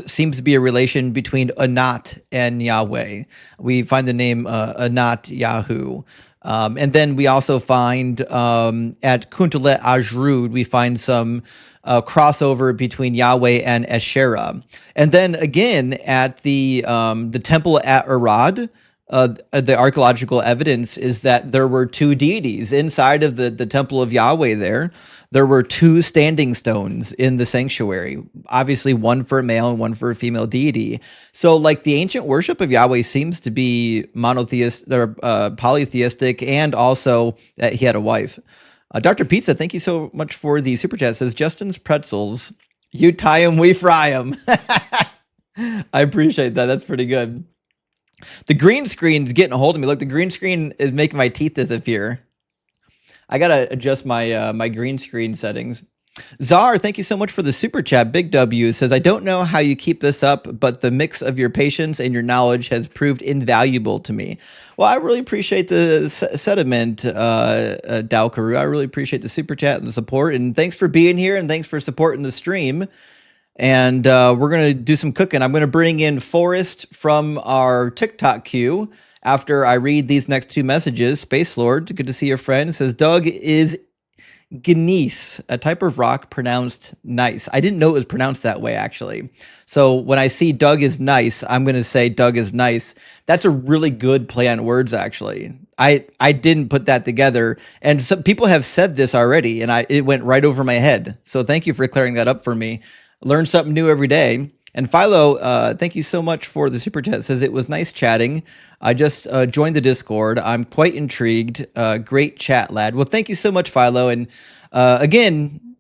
Speaker 1: seems to be a relation between Anat and Yahweh. We find the name Anat Yahu. And then we also find at Kuntalet Ajrud, we find some crossover between Yahweh and Asherah. And then again at the temple at Arad, the archaeological evidence is that there were two deities inside of the temple of Yahweh there. There were two standing stones in the sanctuary, obviously one for a male and one for a female deity. So like the ancient worship of Yahweh seems to be monotheist or polytheistic, and also that he had a wife. Dr. Pizza, thank you so much for the super chat. Says Justin's pretzels, you tie them, we fry them. I appreciate that. That's pretty good. The green screen's getting a hold of me. Look, the green screen is making my teeth disappear. I gotta adjust my my green screen settings. Czar, thank you so much for the super chat. Big W says, I don't know how you keep this up, but the mix of your patience and your knowledge has proved invaluable to me. Well, I really appreciate the sentiment, Dalkaru. I really appreciate the super chat and the support. And thanks for being here, and thanks for supporting the stream. And we're going to do some cooking. I'm going to bring in Forrest from our TikTok queue after I read these next two messages. Space Lord, good to see your friend. Says, Doug is gneiss, a type of rock pronounced nice. I didn't know it was pronounced that way, actually. So when I see Doug is nice, I'm going to say Doug is nice. That's a really good play on words, actually. I didn't put that together. And some people have said this already, and it went right over my head. So thank you for clearing that up for me. Learn something new every day. And Philo, thank you so much for the super chat. Says, it was nice chatting. I just joined the Discord. I'm quite intrigued. Great chat, lad. Well, thank you so much, Philo. And again,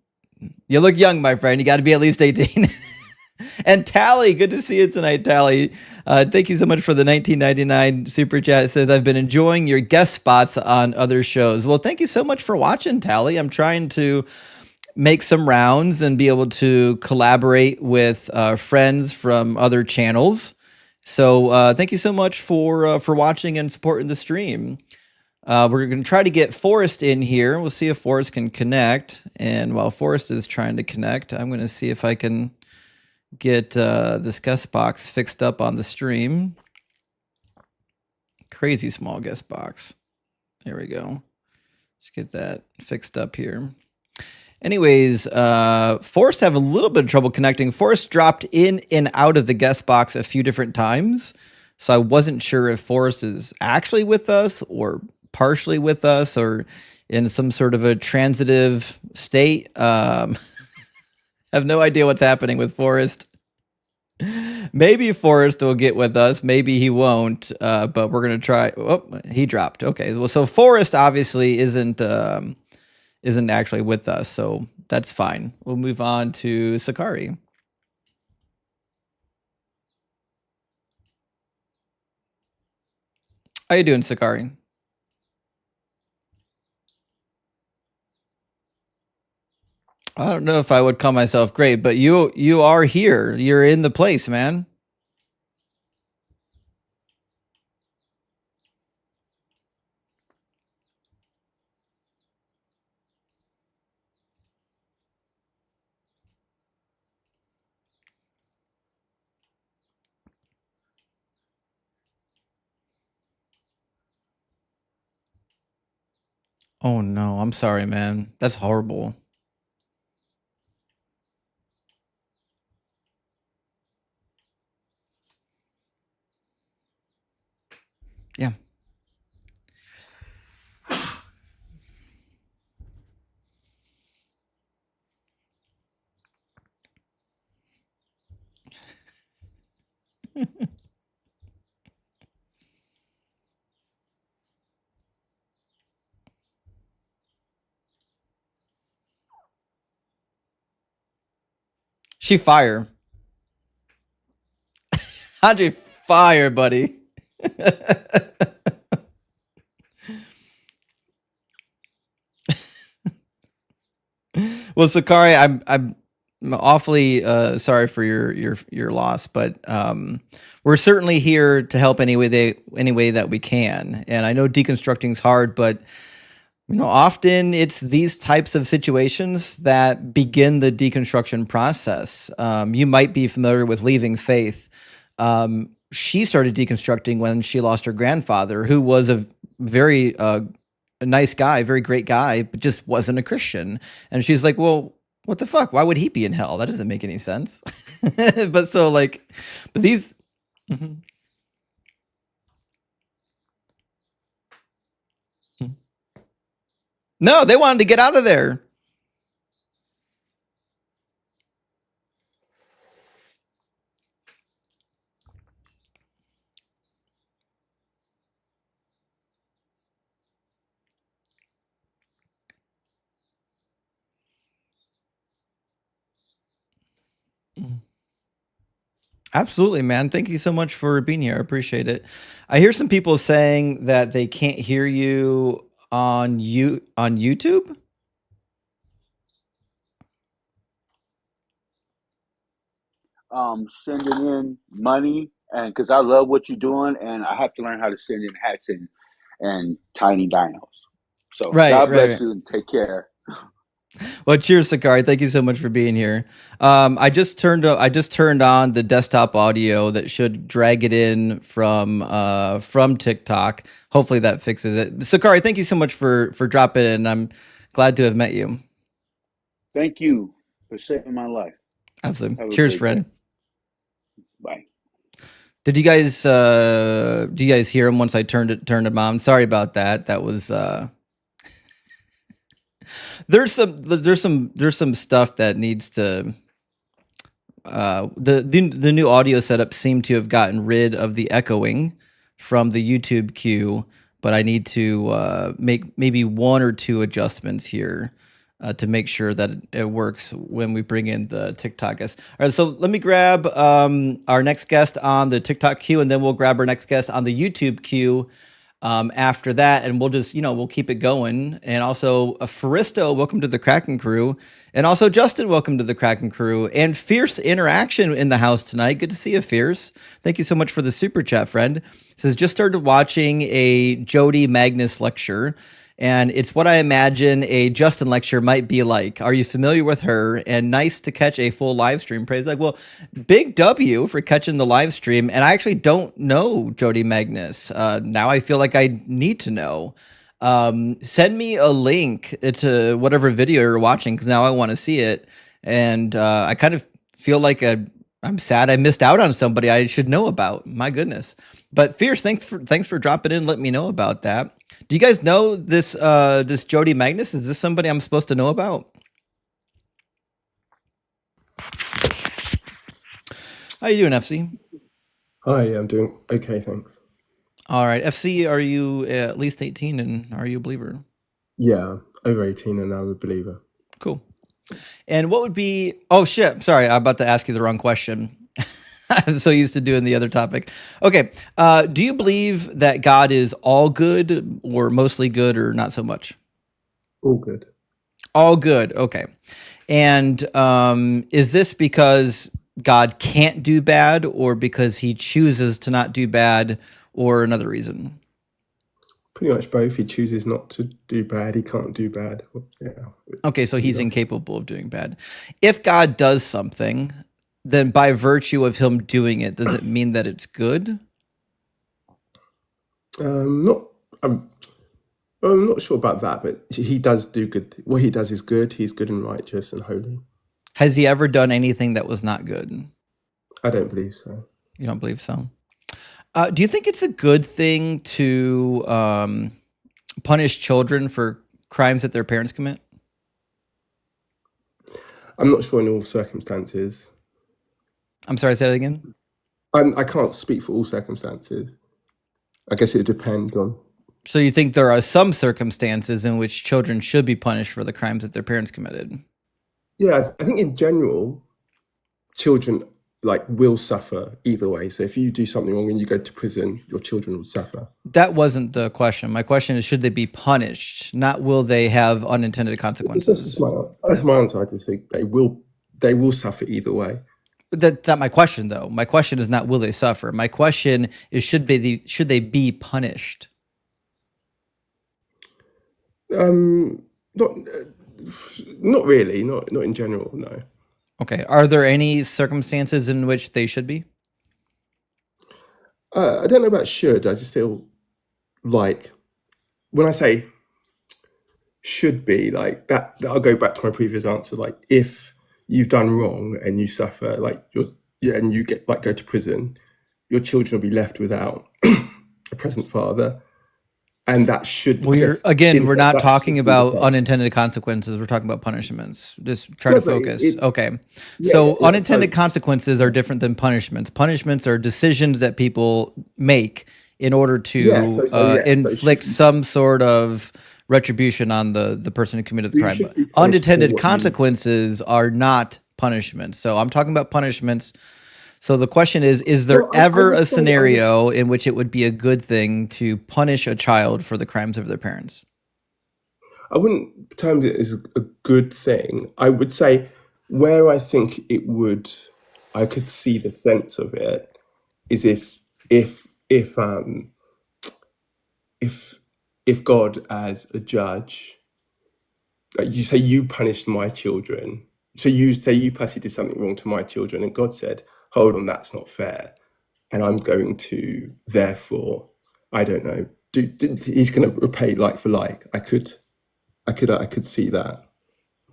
Speaker 1: you look young, my friend. You got to be at least 18. And Tally, good to see you tonight, Tally. Thank you so much for the 1999 super chat. It says, I've been enjoying your guest spots on other shows. Well, thank you so much for watching, Tally. I'm trying to make some rounds and be able to collaborate with friends from other channels. So thank you so much for watching and supporting the stream. We're going to try to get Forrest in here. We'll see if Forrest can connect. And while Forrest is trying to connect, I'm going to see if I can get this guest box fixed up on the stream. Crazy small guest box. There we go. Let's get that fixed up here. Anyways, Forrest have a little bit of trouble connecting. Forrest dropped in and out of the guest box a few different times. So I wasn't sure if Forrest is actually with us or partially with us or in some sort of a transitive state. Have no idea what's happening with Forrest. Maybe Forrest will get with us. Maybe he won't. But we're going to try. Oh, he dropped. Okay. Well, so Forrest obviously isn't actually with us, so that's fine. We'll move on to Sakari. How you doing, Sakari? I don't know if I would call myself great, but you are here. You're in the place, man. Oh no, I'm sorry, man. That's horrible. Yeah. She fire. Andre fire, buddy. Well, Sakari, I'm awfully sorry for your loss, but we're certainly here to help any way that we can. And I know deconstructing is hard, but often it's these types of situations that begin the deconstruction process. You might be familiar with Leaving Faith. She started deconstructing when she lost her grandfather, who was a very nice guy, very great guy, but just wasn't a Christian. And she's like, well, what the fuck? Why would he be in hell? That doesn't make any sense. But these. Mhm. No, they wanted to get out of there. Absolutely, man. Thank you so much for being here. I appreciate it. I hear some people saying that they can't hear you on YouTube.
Speaker 4: Sending in money, and because I love what you're doing, and I have to learn how to send in hats and tiny dinos. So
Speaker 1: Right,
Speaker 4: God
Speaker 1: right,
Speaker 4: bless
Speaker 1: right.
Speaker 4: you and take care.
Speaker 1: Well, cheers, Sakari. Thank you so much for being here. I just turned on the desktop audio that should drag it in from TikTok. Hopefully that fixes it. Sakari, thank you so much for dropping in. I'm glad to have met you.
Speaker 4: Thank you for saving my life.
Speaker 1: Absolutely.
Speaker 4: Have a
Speaker 1: Cheers,
Speaker 4: great day.
Speaker 1: friend.
Speaker 4: Bye.
Speaker 1: Did you guys do you guys hear him once I turned him on? Sorry about that. That was there's some stuff that needs to the new audio setup seemed to have gotten rid of the echoing from the YouTube queue, but I need to make maybe one or two adjustments here to make sure that it works when we bring in the TikTok guest. All right, so let me grab our next guest on the TikTok queue, and then we'll grab our next guest on the YouTube queue after that, and we'll just we'll keep it going. And also, Faristo, welcome to the Kraken crew, and also Justin, welcome to the Kraken crew, and Fierce interaction in the house tonight. Good to see you, Fierce. Thank you so much for the super chat, friend. It says just started watching a Jody Magnus lecture. And it's what I imagine a Justin lecture might be like. Are you familiar with her? And nice to catch a full live stream. Praise like, well, big W for catching the live stream. And I actually don't know Jody Magnus. Now I feel like I need to know. Send me a link to whatever video you're watching because now I want to see it. And I kind of feel like I'm sad I missed out on somebody I should know about. My goodness. But Fierce, thanks for dropping in. Let me know about that. Do you guys know this Jody Magnus? Is this somebody I'm supposed to know about? How you doing, FC?
Speaker 5: Hi, I'm doing okay, thanks.
Speaker 1: All right, FC, are you at least 18 and are you a believer?
Speaker 5: Yeah, over 18 and I'm a believer.
Speaker 1: Cool. And what would be? Oh shit! Sorry, I'm about to ask you the wrong question. I'm so used to doing the other topic. Okay. Do you believe that God is all good or mostly good or not so much?
Speaker 5: All good.
Speaker 1: All good. Okay. And is this because God can't do bad or because he chooses to not do bad or another reason?
Speaker 5: Pretty much both. He chooses not to do bad. He can't do bad. Yeah.
Speaker 1: Okay, so he's incapable of doing bad. If God does something, then by virtue of him doing it, does it mean that it's good?
Speaker 5: Not. I'm not sure about that, but he does do good. What he does is good. He's good and righteous and holy.
Speaker 1: Has he ever done anything that was not good?
Speaker 5: I don't believe so.
Speaker 1: You don't believe so? Do you think it's a good thing to punish children for crimes that their parents commit?
Speaker 5: I'm not sure in all circumstances.
Speaker 1: I'm sorry, say that again?
Speaker 5: I can't speak for all circumstances. I guess it would depend on.
Speaker 1: So you think there are some circumstances in which children should be punished for the crimes that their parents committed?
Speaker 5: Yeah, I think in general, children will suffer either way. So if you do something wrong and you go to prison, your children will suffer.
Speaker 1: That wasn't the question. My question is, should they be punished? Not will they have unintended consequences?
Speaker 5: That's my answer. I just think they will suffer either way.
Speaker 1: That's not my question, though. My question is not will they suffer. My question is should they be punished?
Speaker 5: Not really. Not in general. No.
Speaker 1: Okay. Are there any circumstances in which they should be?
Speaker 5: I don't know about should. I just feel like when I say should be, like that, I'll go back to my previous answer. Like if you've done wrong and you suffer, and you get go to prison, your children will be left without a present father, and that should
Speaker 1: We're not
Speaker 5: that
Speaker 1: talking
Speaker 5: should be the
Speaker 1: about
Speaker 5: case.
Speaker 1: unintended consequences. We're talking about punishments. Just try
Speaker 5: No,
Speaker 1: to
Speaker 5: but
Speaker 1: focus. Okay.
Speaker 5: yeah,
Speaker 1: So
Speaker 5: yeah,
Speaker 1: unintended
Speaker 5: so
Speaker 1: consequences are different than punishments. Punishments are decisions that people make in order
Speaker 5: yeah,
Speaker 1: to
Speaker 5: so it should
Speaker 1: inflict some sort of retribution on the person who committed the
Speaker 5: you
Speaker 1: crime.
Speaker 5: should be punished for
Speaker 1: Unintended
Speaker 5: what you.
Speaker 1: consequences are not punishments. So I'm talking about punishments. So the question is there
Speaker 5: Well, I
Speaker 1: ever
Speaker 5: would
Speaker 1: a
Speaker 5: say
Speaker 1: scenario in which it would be a good thing to punish a child for the crimes of their parents?
Speaker 5: I wouldn't term it as a good thing. I would say where I think I could see the sense of it is if if um if if God as a judge, you say you punished my children, so you say you personally did something wrong to my children, and God said, hold on, that's not fair, and I'm going to therefore, I don't know, he's going to repay like for like. I could see that.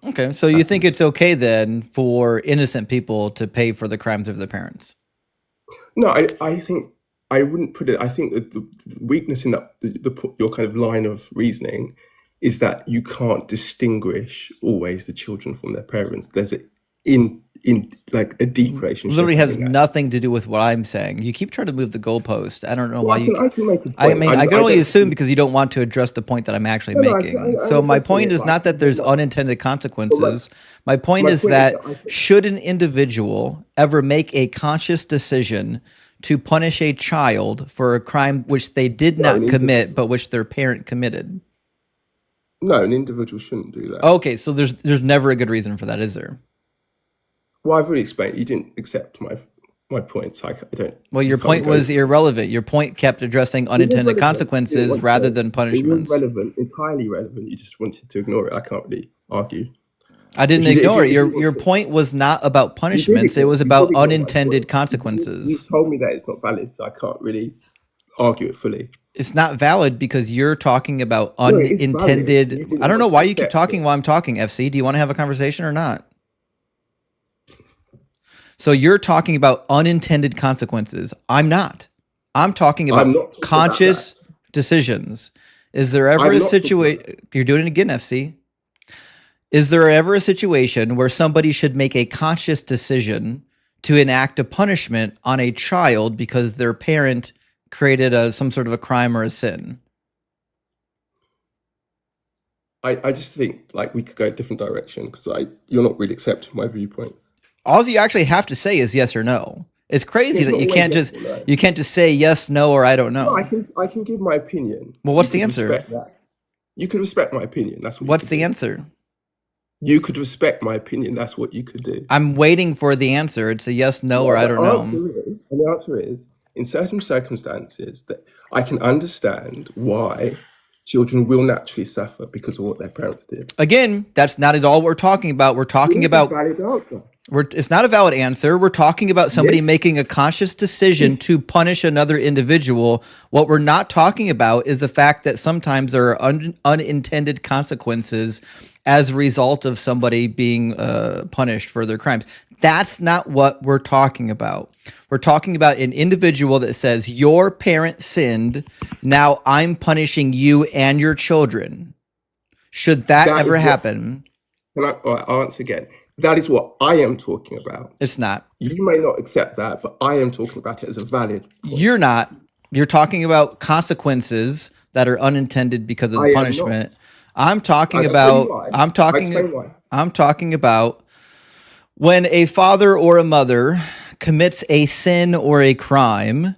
Speaker 1: Okay, so you think it's okay then for innocent people to pay for the crimes of their parents?
Speaker 5: No, I think I wouldn't put it. I think that the weakness in that your kind of line of reasoning is that you can't distinguish always the children from their parents. There's in like a deep relationship.
Speaker 1: Literally has
Speaker 5: between that.
Speaker 1: nothing to do with what I'm saying. You keep trying to move the goalpost. I don't know
Speaker 5: Well,
Speaker 1: why you.
Speaker 5: I can make a point.
Speaker 1: I mean, I can
Speaker 5: I
Speaker 1: only
Speaker 5: don't.
Speaker 1: assume because you don't want to address the point that I'm actually
Speaker 5: No,
Speaker 1: making.
Speaker 5: I'm
Speaker 1: So my
Speaker 5: addressing
Speaker 1: point
Speaker 5: it,
Speaker 1: is
Speaker 5: but
Speaker 1: not that there's
Speaker 5: but
Speaker 1: unintended
Speaker 5: my
Speaker 1: consequences. My point
Speaker 5: my
Speaker 1: is
Speaker 5: point is
Speaker 1: that
Speaker 5: that I think
Speaker 1: should an individual ever make a conscious decision to punish a child for a crime which they did
Speaker 5: no,
Speaker 1: not commit, but which their parent committed?
Speaker 5: an individual shouldn't do that.
Speaker 1: Okay, so there's never a good reason for that, is there?
Speaker 5: Well, I've already explained. You didn't accept my points. I don't.
Speaker 1: Well,
Speaker 5: You
Speaker 1: your
Speaker 5: can't
Speaker 1: point
Speaker 5: go.
Speaker 1: was irrelevant. Your point kept addressing
Speaker 5: It was
Speaker 1: unintended
Speaker 5: relevant. You didn't
Speaker 1: consequences
Speaker 5: want
Speaker 1: rather
Speaker 5: to.
Speaker 1: than
Speaker 5: It was
Speaker 1: punishments.
Speaker 5: relevant, entirely relevant. You just wanted to ignore it. I can't really argue.
Speaker 1: I didn't ignore it. Your point was not about
Speaker 5: You did
Speaker 1: punishments. It
Speaker 5: ignore.
Speaker 1: was
Speaker 5: You did
Speaker 1: about
Speaker 5: ignore my
Speaker 1: unintended
Speaker 5: point. You
Speaker 1: consequences.
Speaker 5: told me that it's not valid, so I can't really argue it fully.
Speaker 1: It's not valid because you're talking about
Speaker 5: No, it is valid. You
Speaker 1: unintended.
Speaker 5: didn't
Speaker 1: I don't know
Speaker 5: want
Speaker 1: why
Speaker 5: to
Speaker 1: you keep
Speaker 5: accept
Speaker 1: talking
Speaker 5: it.
Speaker 1: while I'm talking, FC. Do you want to have a conversation or not? So you're talking about unintended consequences. I'm not. I'm talking
Speaker 5: I'm
Speaker 1: about
Speaker 5: not talking about
Speaker 1: conscious
Speaker 5: that.
Speaker 1: decisions. Is there ever
Speaker 5: I'm
Speaker 1: a
Speaker 5: not talking about
Speaker 1: situation? You're doing it again, FC. Is there ever a situation where somebody should make a conscious decision to enact a punishment on a child because their parent created some sort of a crime or a sin?
Speaker 5: I just think like we could go a different direction because you're not really accepting my viewpoints.
Speaker 1: All you actually have to say is yes or no. It's crazy
Speaker 5: It's
Speaker 1: that
Speaker 5: not
Speaker 1: you
Speaker 5: always
Speaker 1: can't
Speaker 5: yes
Speaker 1: just
Speaker 5: or no.
Speaker 1: you can't just say yes, no, or I don't
Speaker 5: No,
Speaker 1: know.
Speaker 5: I can give my opinion.
Speaker 1: Well, what's
Speaker 5: You
Speaker 1: the
Speaker 5: could
Speaker 1: answer?
Speaker 5: respect that. You could respect my opinion. That's what you
Speaker 1: What's
Speaker 5: could
Speaker 1: the
Speaker 5: do.
Speaker 1: answer?
Speaker 5: You could respect my opinion. That's what you could do.
Speaker 1: I'm waiting for the answer. It's a yes, no, or I don't know.
Speaker 5: The answer is, in certain circumstances, that I can understand why children will naturally suffer because of what their parents did.
Speaker 1: Again, that's not at all what we're talking about. We're talking
Speaker 5: It is a
Speaker 1: about
Speaker 5: valid answer.
Speaker 1: it's not a valid answer. We're talking about somebody
Speaker 5: Yes.
Speaker 1: making a conscious decision to punish another individual. What we're not talking about is the fact that sometimes there are unintended consequences as a result of somebody being punished for their crimes. That's not what we're talking about. We're talking about an individual that says, your parent sinned, now I'm punishing you and your children. Should that ever happen?
Speaker 5: I'll answer again. That is what I am talking about.
Speaker 1: It's not.
Speaker 5: You may not accept that, but I am talking about it as a valid point.
Speaker 1: You're not. You're talking about consequences that are unintended because of the punishment. I'm talking about I'm talking about when a father or a mother commits a sin or a crime,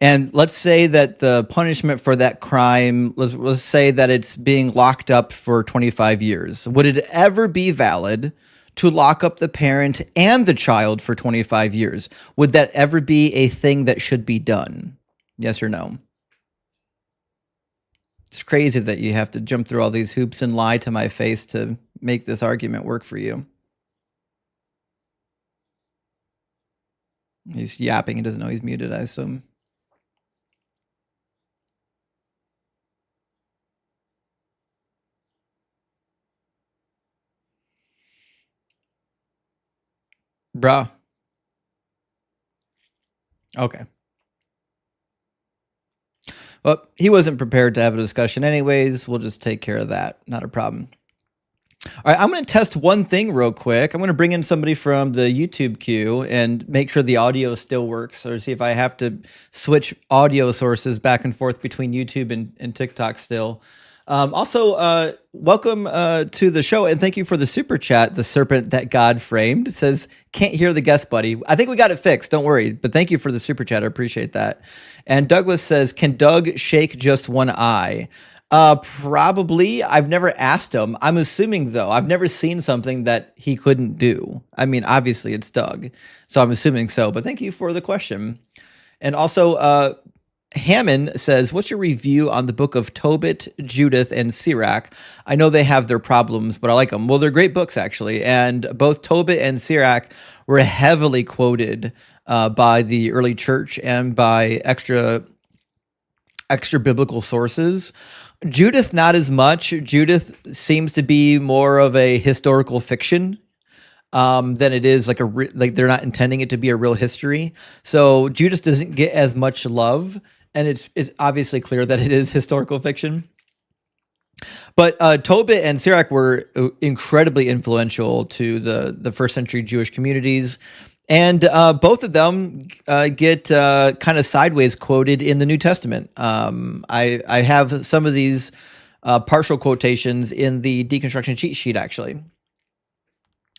Speaker 1: and let's say that the punishment for that crime, let's say that it's being locked up for 25 years. Would it ever be valid to lock up the parent and the child for 25 years? Would that ever be a thing that should be done? Yes or no? It's crazy that you have to jump through all these hoops and lie to my face to make this argument work for you. He's yapping. He doesn't know he's muted, I assume. Bruh. Okay. Well, he wasn't prepared to have a discussion anyways. We'll just take care of that. Not a problem. All right, I'm going to test one thing real quick. I'm going to bring in somebody from the YouTube queue and make sure the audio still works, or see if I have to switch audio sources back and forth between YouTube and TikTok still. Also, welcome to the show, and thank you for the super chat. The serpent that God framed, it says, "Can't hear the guest, buddy." I think we got it fixed. Don't worry. But thank you for the super chat. I appreciate that. And Douglas says, "Can Doug shake just one eye?" Probably. I've never asked him. I'm assuming though. I've never seen something that he couldn't do. I mean, obviously it's Doug, so I'm assuming so. But thank you for the question. And also, Hammond says, "What's your review on the book of Tobit, Judith, and Sirach? I know they have their problems, but I like them." Well, they're great books actually, and both Tobit and Sirach were heavily quoted by the early church and by extra biblical sources. Judith, not as much. Judith seems to be more of a historical fiction than it is like like they're not intending it to be a real history. So Judith doesn't get as much love, and it's obviously clear that it is historical fiction. But Tobit and Sirach were incredibly influential to the first century Jewish communities. And both of them get kind of sideways quoted in the New Testament. I have some of these partial quotations in the deconstruction cheat sheet, actually.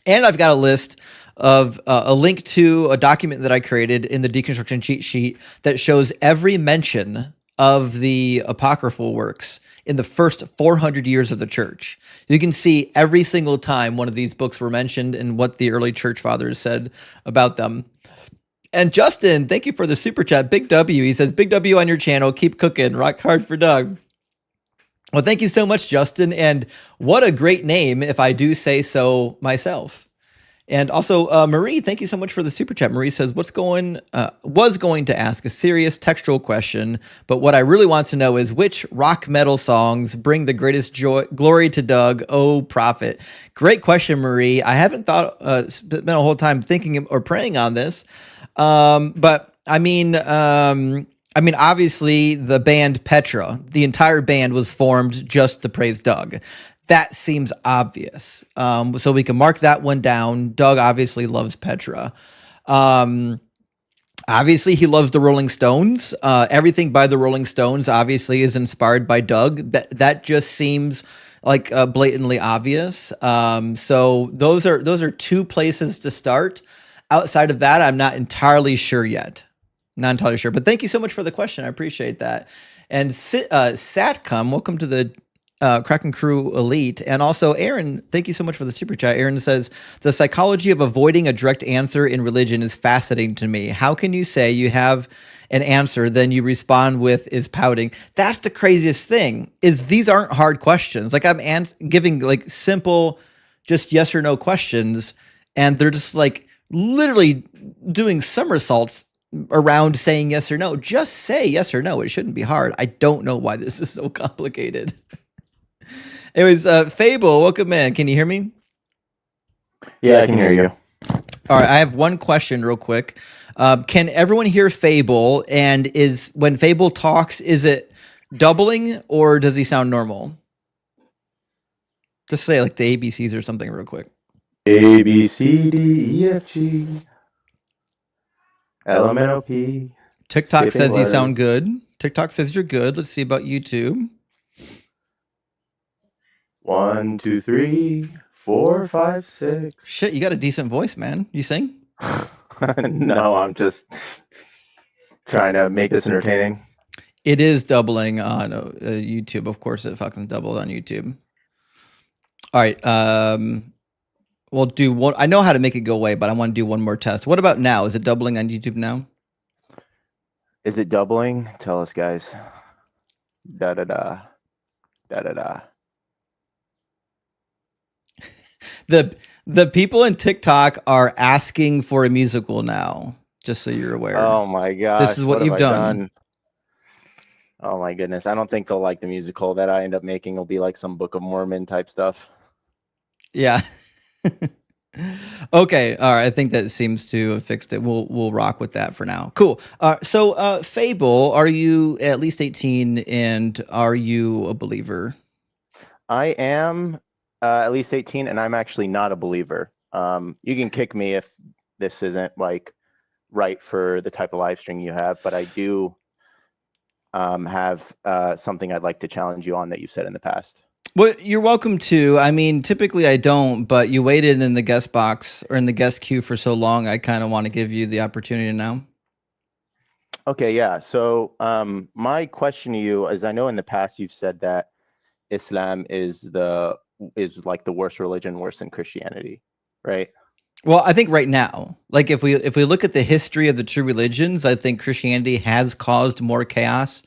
Speaker 1: And I've got a list of a link to a document that I created in the deconstruction cheat sheet that shows every mention of the apocryphal works in the first 400 years of the church. You can see every single time one of these books were mentioned and what the early church fathers said about them. And Justin, thank you for the super chat. Big W, he says, "Big W on your channel. Keep cooking. Rock hard for Doug." Well, thank you so much, Justin. And what a great name, if I do say so myself. And also, Marie, thank you so much for the super chat. Marie says, was going to ask a serious textual question, but what I really want to know is which rock metal songs bring the greatest glory to Doug, oh prophet? Great question, Marie. I haven't spent a whole time thinking or praying on this. But I mean, obviously the band Petra, the entire band was formed just to praise Doug. That seems obvious. So we can mark that one down. Doug obviously loves Petra. Obviously, he loves the Rolling Stones. Everything by the Rolling Stones obviously is inspired by Doug. That just seems like blatantly obvious. So those are two places to start. Outside of that, I'm not entirely sure yet. Not entirely sure. But thank you so much for the question. I appreciate that. And Satcom, welcome to the Kraken Crew Elite. And also, Aaron, thank you so much for the super chat. Aaron says, "The psychology of avoiding a direct answer in religion is fascinating to me. How can you say you have an answer, then you respond with is pouting?" That's the craziest thing, is these aren't hard questions. Like I'm giving like simple, just yes or no questions, and they're just like literally doing somersaults around saying yes or no. Just say yes or no. It shouldn't be hard. I don't know why this is so complicated. Anyways, Fable, welcome in. Can you hear me?
Speaker 6: Yeah, I can hear you.
Speaker 1: All right, I have one question real quick. Can everyone hear Fable? And when Fable talks, is it doubling or does he sound normal? Just say like the ABCs or something real quick.
Speaker 6: A, B, C, D, E, F, G, L, M, N, O, P.
Speaker 1: TikTok says you sound good. TikTok says you're good. Let's see about YouTube.
Speaker 6: 1, 2, 3, 4, 5, 6.
Speaker 1: Shit, you got a decent voice, man. You sing?
Speaker 6: No, I'm just trying to make this entertaining.
Speaker 1: It is doubling on YouTube. Of course, it fucking doubled on YouTube. All right. We'll do one. I know how to make it go away, but I want to do one more test. What about now? Is it doubling on YouTube now?
Speaker 6: Is it doubling? Tell us, guys. Da da da. Da da da.
Speaker 1: The people in TikTok are asking for a musical now, just so you're aware.
Speaker 6: Oh my gosh.
Speaker 1: This is what you've done.
Speaker 6: Oh my goodness. I don't think they'll like the musical that I end up making. Will be like some Book of Mormon type stuff.
Speaker 1: Yeah. Okay, all right. I think that seems to have fixed it. We'll rock with that for now. Cool. So, Fable, are you at least 18, and are you a believer?
Speaker 6: I am at least 18, and I'm actually not a believer. You can kick me if this isn't like right for the type of live stream you have, but I do have something I'd like to challenge you on that you've said in the past.
Speaker 1: Well, you're welcome to. I mean, typically I don't, but you waited in the guest box or in the guest queue for so long. I kind of want to give you the opportunity now.
Speaker 6: Okay, yeah. So my question to you is, I know in the past you've said that Islam is like the worst religion, worse than Christianity, right?
Speaker 1: Well, I think right now, like if we look at the history of the two religions, I think Christianity has caused more chaos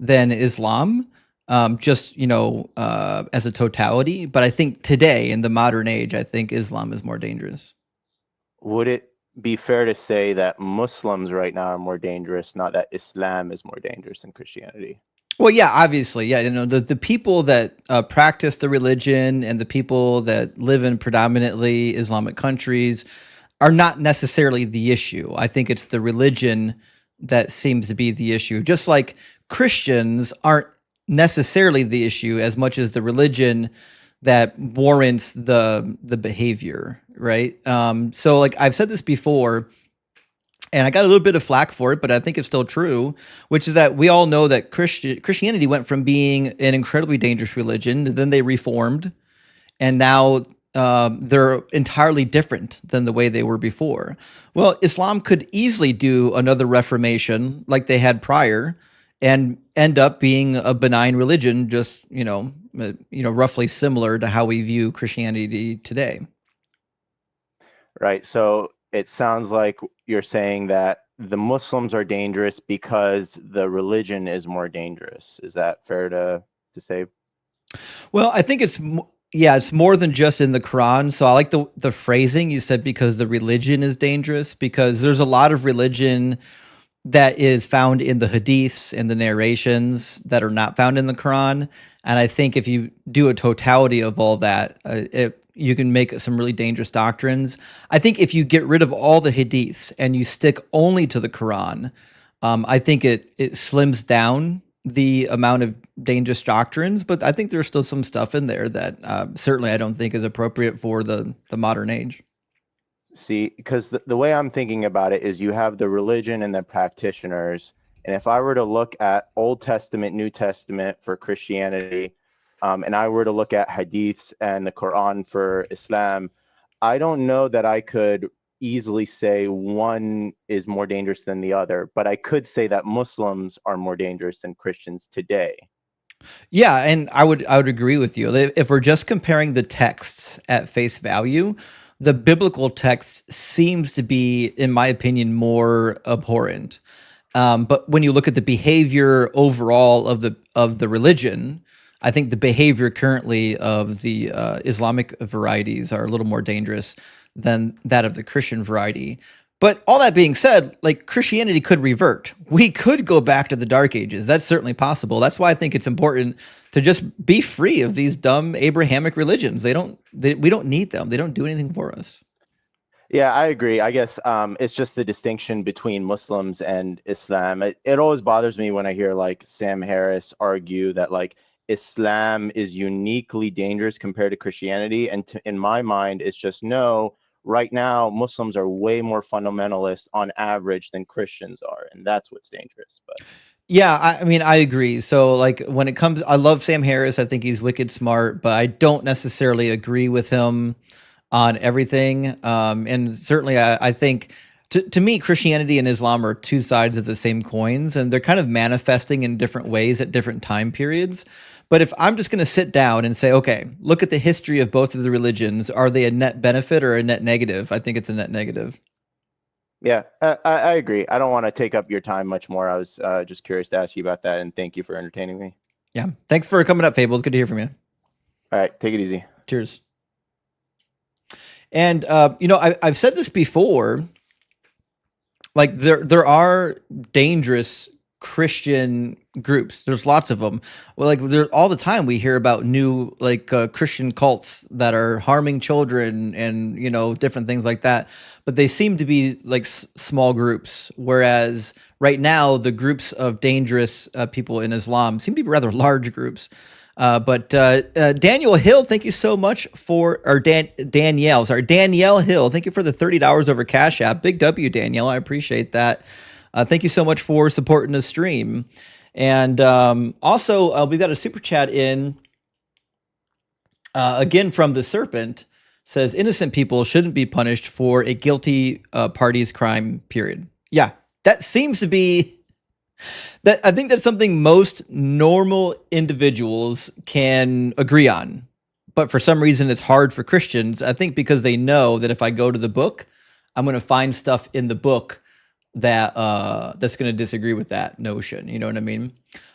Speaker 1: than Islam, just as a totality. But I think today in the modern age, I think Islam is more dangerous.
Speaker 6: Would it be fair to say that Muslims right now are more dangerous, not that Islam is more dangerous than Christianity?
Speaker 1: Well, yeah, obviously, yeah. The people that practice the religion and the people that live in predominantly Islamic countries are not necessarily the issue. I think it's the religion that seems to be the issue. Just like Christians aren't necessarily the issue as much as the religion that warrants the behavior, right? So, like I've said this before, and I got a little bit of flack for it, but I think it's still true, which is that we all know that Christianity went from being an incredibly dangerous religion, then they reformed, and now they're entirely different than the way they were before. Well, Islam could easily do another reformation like they had prior, and end up being a benign religion, just roughly similar to how we view Christianity today.
Speaker 6: Right. So it sounds like you're saying that the Muslims are dangerous because the religion is more dangerous. Is that fair to say?
Speaker 1: Well, I think it's more than just in the Quran. So I like the phrasing you said, because the religion is dangerous, because there's a lot of religion that is found in the hadiths and the narrations that are not found in the Quran. And I think if you do a totality of all that, you can make some really dangerous doctrines. I think if you get rid of all the hadiths and you stick only to the Quran, I think it slims down the amount of dangerous doctrines. But I think there's still some stuff in there that certainly I don't think is appropriate for the modern age.
Speaker 6: See, because the way I'm thinking about it is you have the religion and the practitioners. And if I were to look at Old Testament, New Testament for Christianity, and I were to look at hadiths and the Quran for Islam, I don't know that I could easily say one is more dangerous than the other, but I could say that Muslims are more dangerous than Christians today.
Speaker 1: Yeah, and I would agree with you. If we're just comparing the texts at face value, the biblical text seems to be, in my opinion, more abhorrent. But when you look at the behavior overall of the religion, I think the behavior currently of the Islamic varieties are a little more dangerous than that of the Christian variety. But all that being said, like Christianity could revert. We could go back to the Dark Ages. That's certainly possible. That's why I think it's important to just be free of these dumb Abrahamic religions. We don't need them. They don't do anything for us.
Speaker 6: Yeah, I agree. I guess it's just the distinction between Muslims and Islam. It always bothers me when I hear like Sam Harris argue that like Islam is uniquely dangerous compared to Christianity. And in my mind, it's just no. Right now, Muslims are way more fundamentalist on average than Christians are, and that's what's dangerous. But
Speaker 1: yeah, I mean, I agree. So, like, when it comes, I love Sam Harris. I think he's wicked smart, but I don't necessarily agree with him on everything. And certainly, I think to me, Christianity and Islam are two sides of the same coins, and they're kind of manifesting in different ways at different time periods. But if I'm just going to sit down and say, okay, look at the history of both of the religions, are they a net benefit or a net negative? I think it's a net negative.
Speaker 6: yeah, I agree. I don't want to take up your time much more. I was just curious to ask you about that, and thank you for entertaining me.
Speaker 1: Yeah. Thanks for coming up, Fable. It's good to hear from you.
Speaker 6: All right, take it easy.
Speaker 1: Cheers. And I've said this before. Like there are dangerous Christian groups. There's lots of them. Well, like all the time we hear about new like Christian cults that are harming children and different things like that. But they seem to be like small groups, whereas right now the groups of dangerous people in Islam seem to be rather large groups. But Daniel Hill, thank you so much Danielle Hill, thank you for the $30 over Cash App. Big W, Danielle. I appreciate that. Thank you so much for supporting the stream. And also, we've got a super chat in again from the Serpent. Says innocent people shouldn't be punished for a guilty party's crime, period. Yeah, that seems to be that. I think that's something most normal individuals can agree on. But for some reason, it's hard for Christians. I think because they know that if I go to the book, I'm going to find stuff in the book that that's going to disagree with that notion. You know what I mean?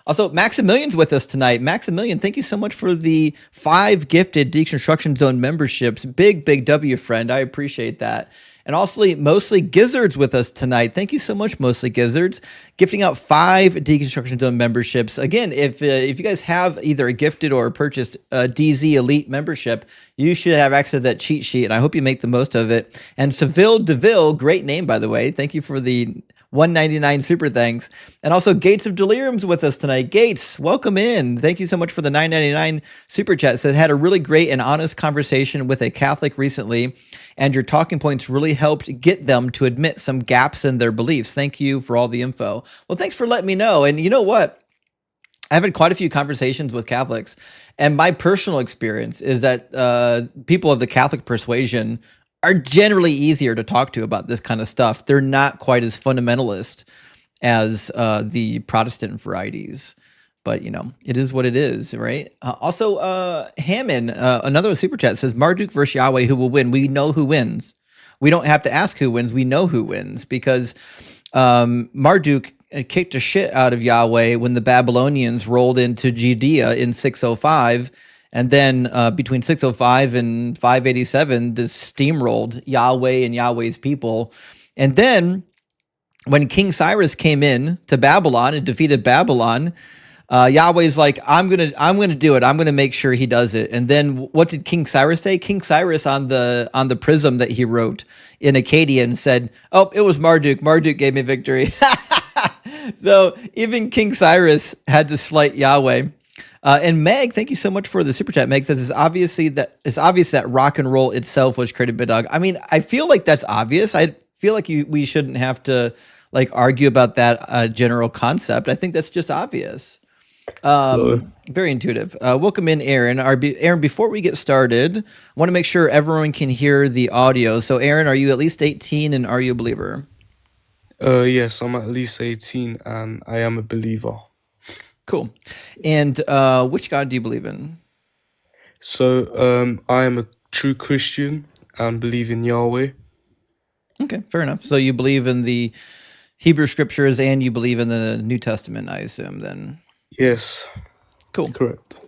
Speaker 1: Also, Maximilian's with us tonight. Maximilian, thank you so much for the 5 gifted Deconstruction Zone memberships. Big W, friend. I appreciate that. And also, Mostly Gizzards with us tonight. Thank you so much, Mostly Gizzards, gifting out 5 Deconstruction Zone memberships. Again, if you guys have either a gifted or purchased DZ Elite membership, you should have access to that cheat sheet, and I hope you make the most of it. And Seville DeVille, great name, by the way. Thank you for the $1.99 super thanks. And also Gates of Delirium's with us tonight. Gates, welcome in. Thank you so much for the $9.99 super chat. Said had a really great and honest conversation with a Catholic recently, and your talking points really helped get them to admit some gaps in their beliefs. Thank you for all the info. Well, thanks for letting me know. And you know what? I've had quite a few conversations with Catholics, and my personal experience is that people of the Catholic persuasion are generally easier to talk to about this kind of stuff. They're not quite as fundamentalist as the Protestant varieties, but it is what it is, right? Also, Hammond, another super chat says Marduk versus Yahweh, who will win? We know who wins. We don't have to ask who wins. We know who wins because Marduk kicked the shit out of Yahweh when the Babylonians rolled into Judea in 605. And then between 605 and 587, just steamrolled Yahweh and Yahweh's people. And then when King Cyrus came in to Babylon and defeated Babylon, Yahweh's like, I'm gonna do it. I'm gonna make sure he does it. And then what did King Cyrus say? King Cyrus on the prism that he wrote in Akkadian said, "Oh, it was Marduk. Marduk gave me victory." So even King Cyrus had to slight Yahweh. And Meg, thank you so much for the super chat. Meg says it's obvious that rock and roll itself was created by dog. I mean, I feel like that's obvious. I feel like we shouldn't have to like argue about that general concept. I think that's just obvious. Very intuitive. Welcome in, Aaron. Aaron, before we get started, I want to make sure everyone can hear the audio. So, Aaron, are you at least 18 and are you a believer?
Speaker 7: Yes, I'm at least 18 and I am a believer.
Speaker 1: Cool. And which God do you believe in?
Speaker 7: So I am a true Christian and believe in Yahweh.
Speaker 1: Okay, fair enough. So you believe in the Hebrew scriptures and you believe in the New Testament, I assume, then?
Speaker 7: Yes.
Speaker 1: Cool.
Speaker 7: Correct.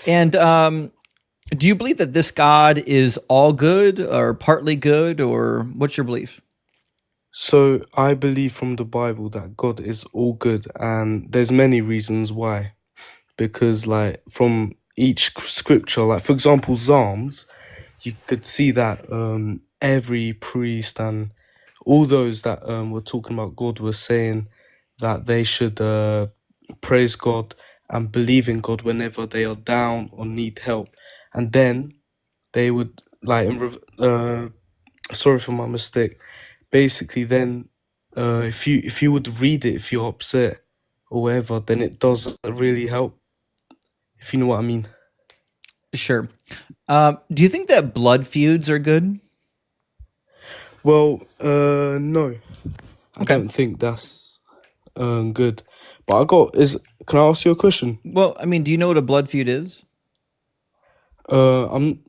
Speaker 1: And do you believe that this God is all good or partly good, or what's your belief?
Speaker 7: So I believe from the Bible that God is all good, and there's many reasons why. Because like from each scripture, like for example, Psalms, you could see that every priest and all those that were talking about God were saying that they should praise God and believe in God whenever they are down or need help. And then they would like, sorry for my mistake, basically then if you would read it if you're upset or whatever, then it does really help, if you know what I mean.
Speaker 1: Sure. Do you think that blood feuds are good?
Speaker 7: Well, no, I
Speaker 1: Okay.
Speaker 7: don't think that's good. But can I ask you a question?
Speaker 1: Well, I mean, do you know what a blood feud is?
Speaker 7: I'm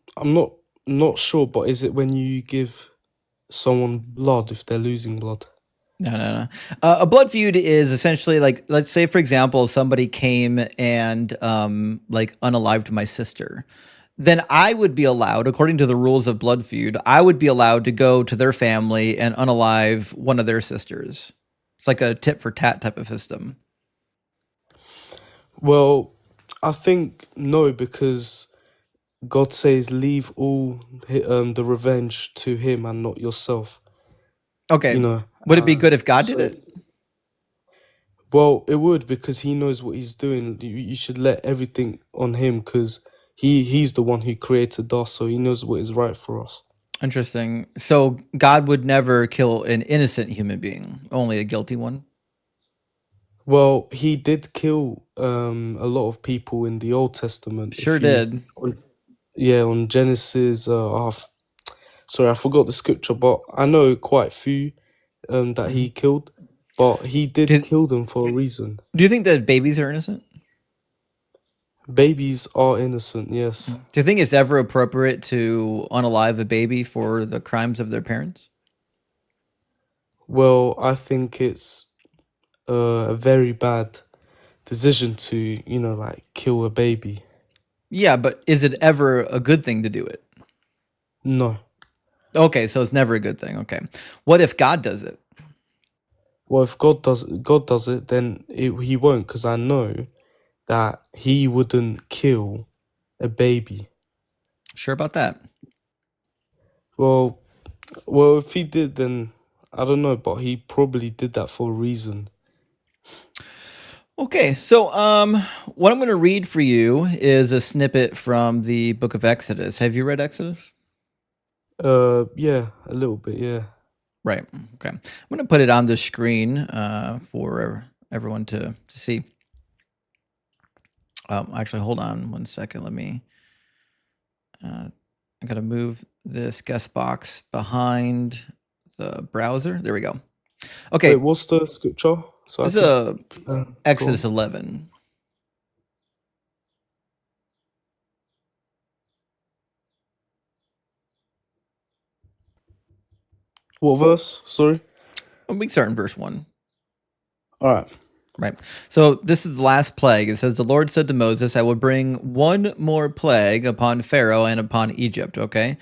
Speaker 7: not sure, but is it when you give someone blood if they're losing blood?
Speaker 1: No. A blood feud is essentially like, let's say, for example, somebody came and like unalived my sister. Then I would be allowed, according to the rules of blood feud, I would be allowed to go to their family and unalive one of their sisters. It's like a tit for tat type of system.
Speaker 7: Well, I think no, because God says leave all the revenge to him and not yourself.
Speaker 1: Okay.
Speaker 7: You know.
Speaker 1: Would it be good if God did
Speaker 7: So,
Speaker 1: it?
Speaker 7: well, it would, because he knows what he's doing. You should let everything on him, because he's the one who created us, so he knows what is right for us.
Speaker 1: Interesting. So God would never kill an innocent human being, only a guilty one?
Speaker 7: Well, he did kill a lot of people in the Old Testament.
Speaker 1: Sure did.
Speaker 7: On Genesis. Sorry, I forgot the scripture, but I know quite a few that he killed, but he did kill them for a reason.
Speaker 1: Do you think that babies are innocent?
Speaker 7: Babies are innocent, yes.
Speaker 1: Do you think it's ever appropriate to unalive a baby for the crimes of their parents?
Speaker 7: Well, I think it's a very bad decision to, like kill a baby.
Speaker 1: Yeah, but is it ever a good thing to do it?
Speaker 7: No.
Speaker 1: Okay, so it's never a good thing. Okay. What if God does it?
Speaker 7: Well, if God does it, then he won't, because I know that he wouldn't kill a baby.
Speaker 1: Sure about that?
Speaker 7: Well, if he did, then I don't know, but he probably did that for a reason.
Speaker 1: Okay, so what I'm going to read for you is a snippet from the book of Exodus. Have you read Exodus?
Speaker 7: Yeah, a little bit, yeah.
Speaker 1: Right. Okay. I'm going to put it on the screen for everyone to see. Actually, hold on one second. Let me. I got to move this guest box behind the browser. There we go. Okay.
Speaker 7: Wait, what's the scripture? So
Speaker 1: this is Exodus 11.
Speaker 7: What verse? Sorry.
Speaker 1: We can start in verse 1.
Speaker 7: All right.
Speaker 1: Right. So this is the last plague. It says, the Lord said to Moses, I will bring one more plague upon Pharaoh and upon Egypt. Okay.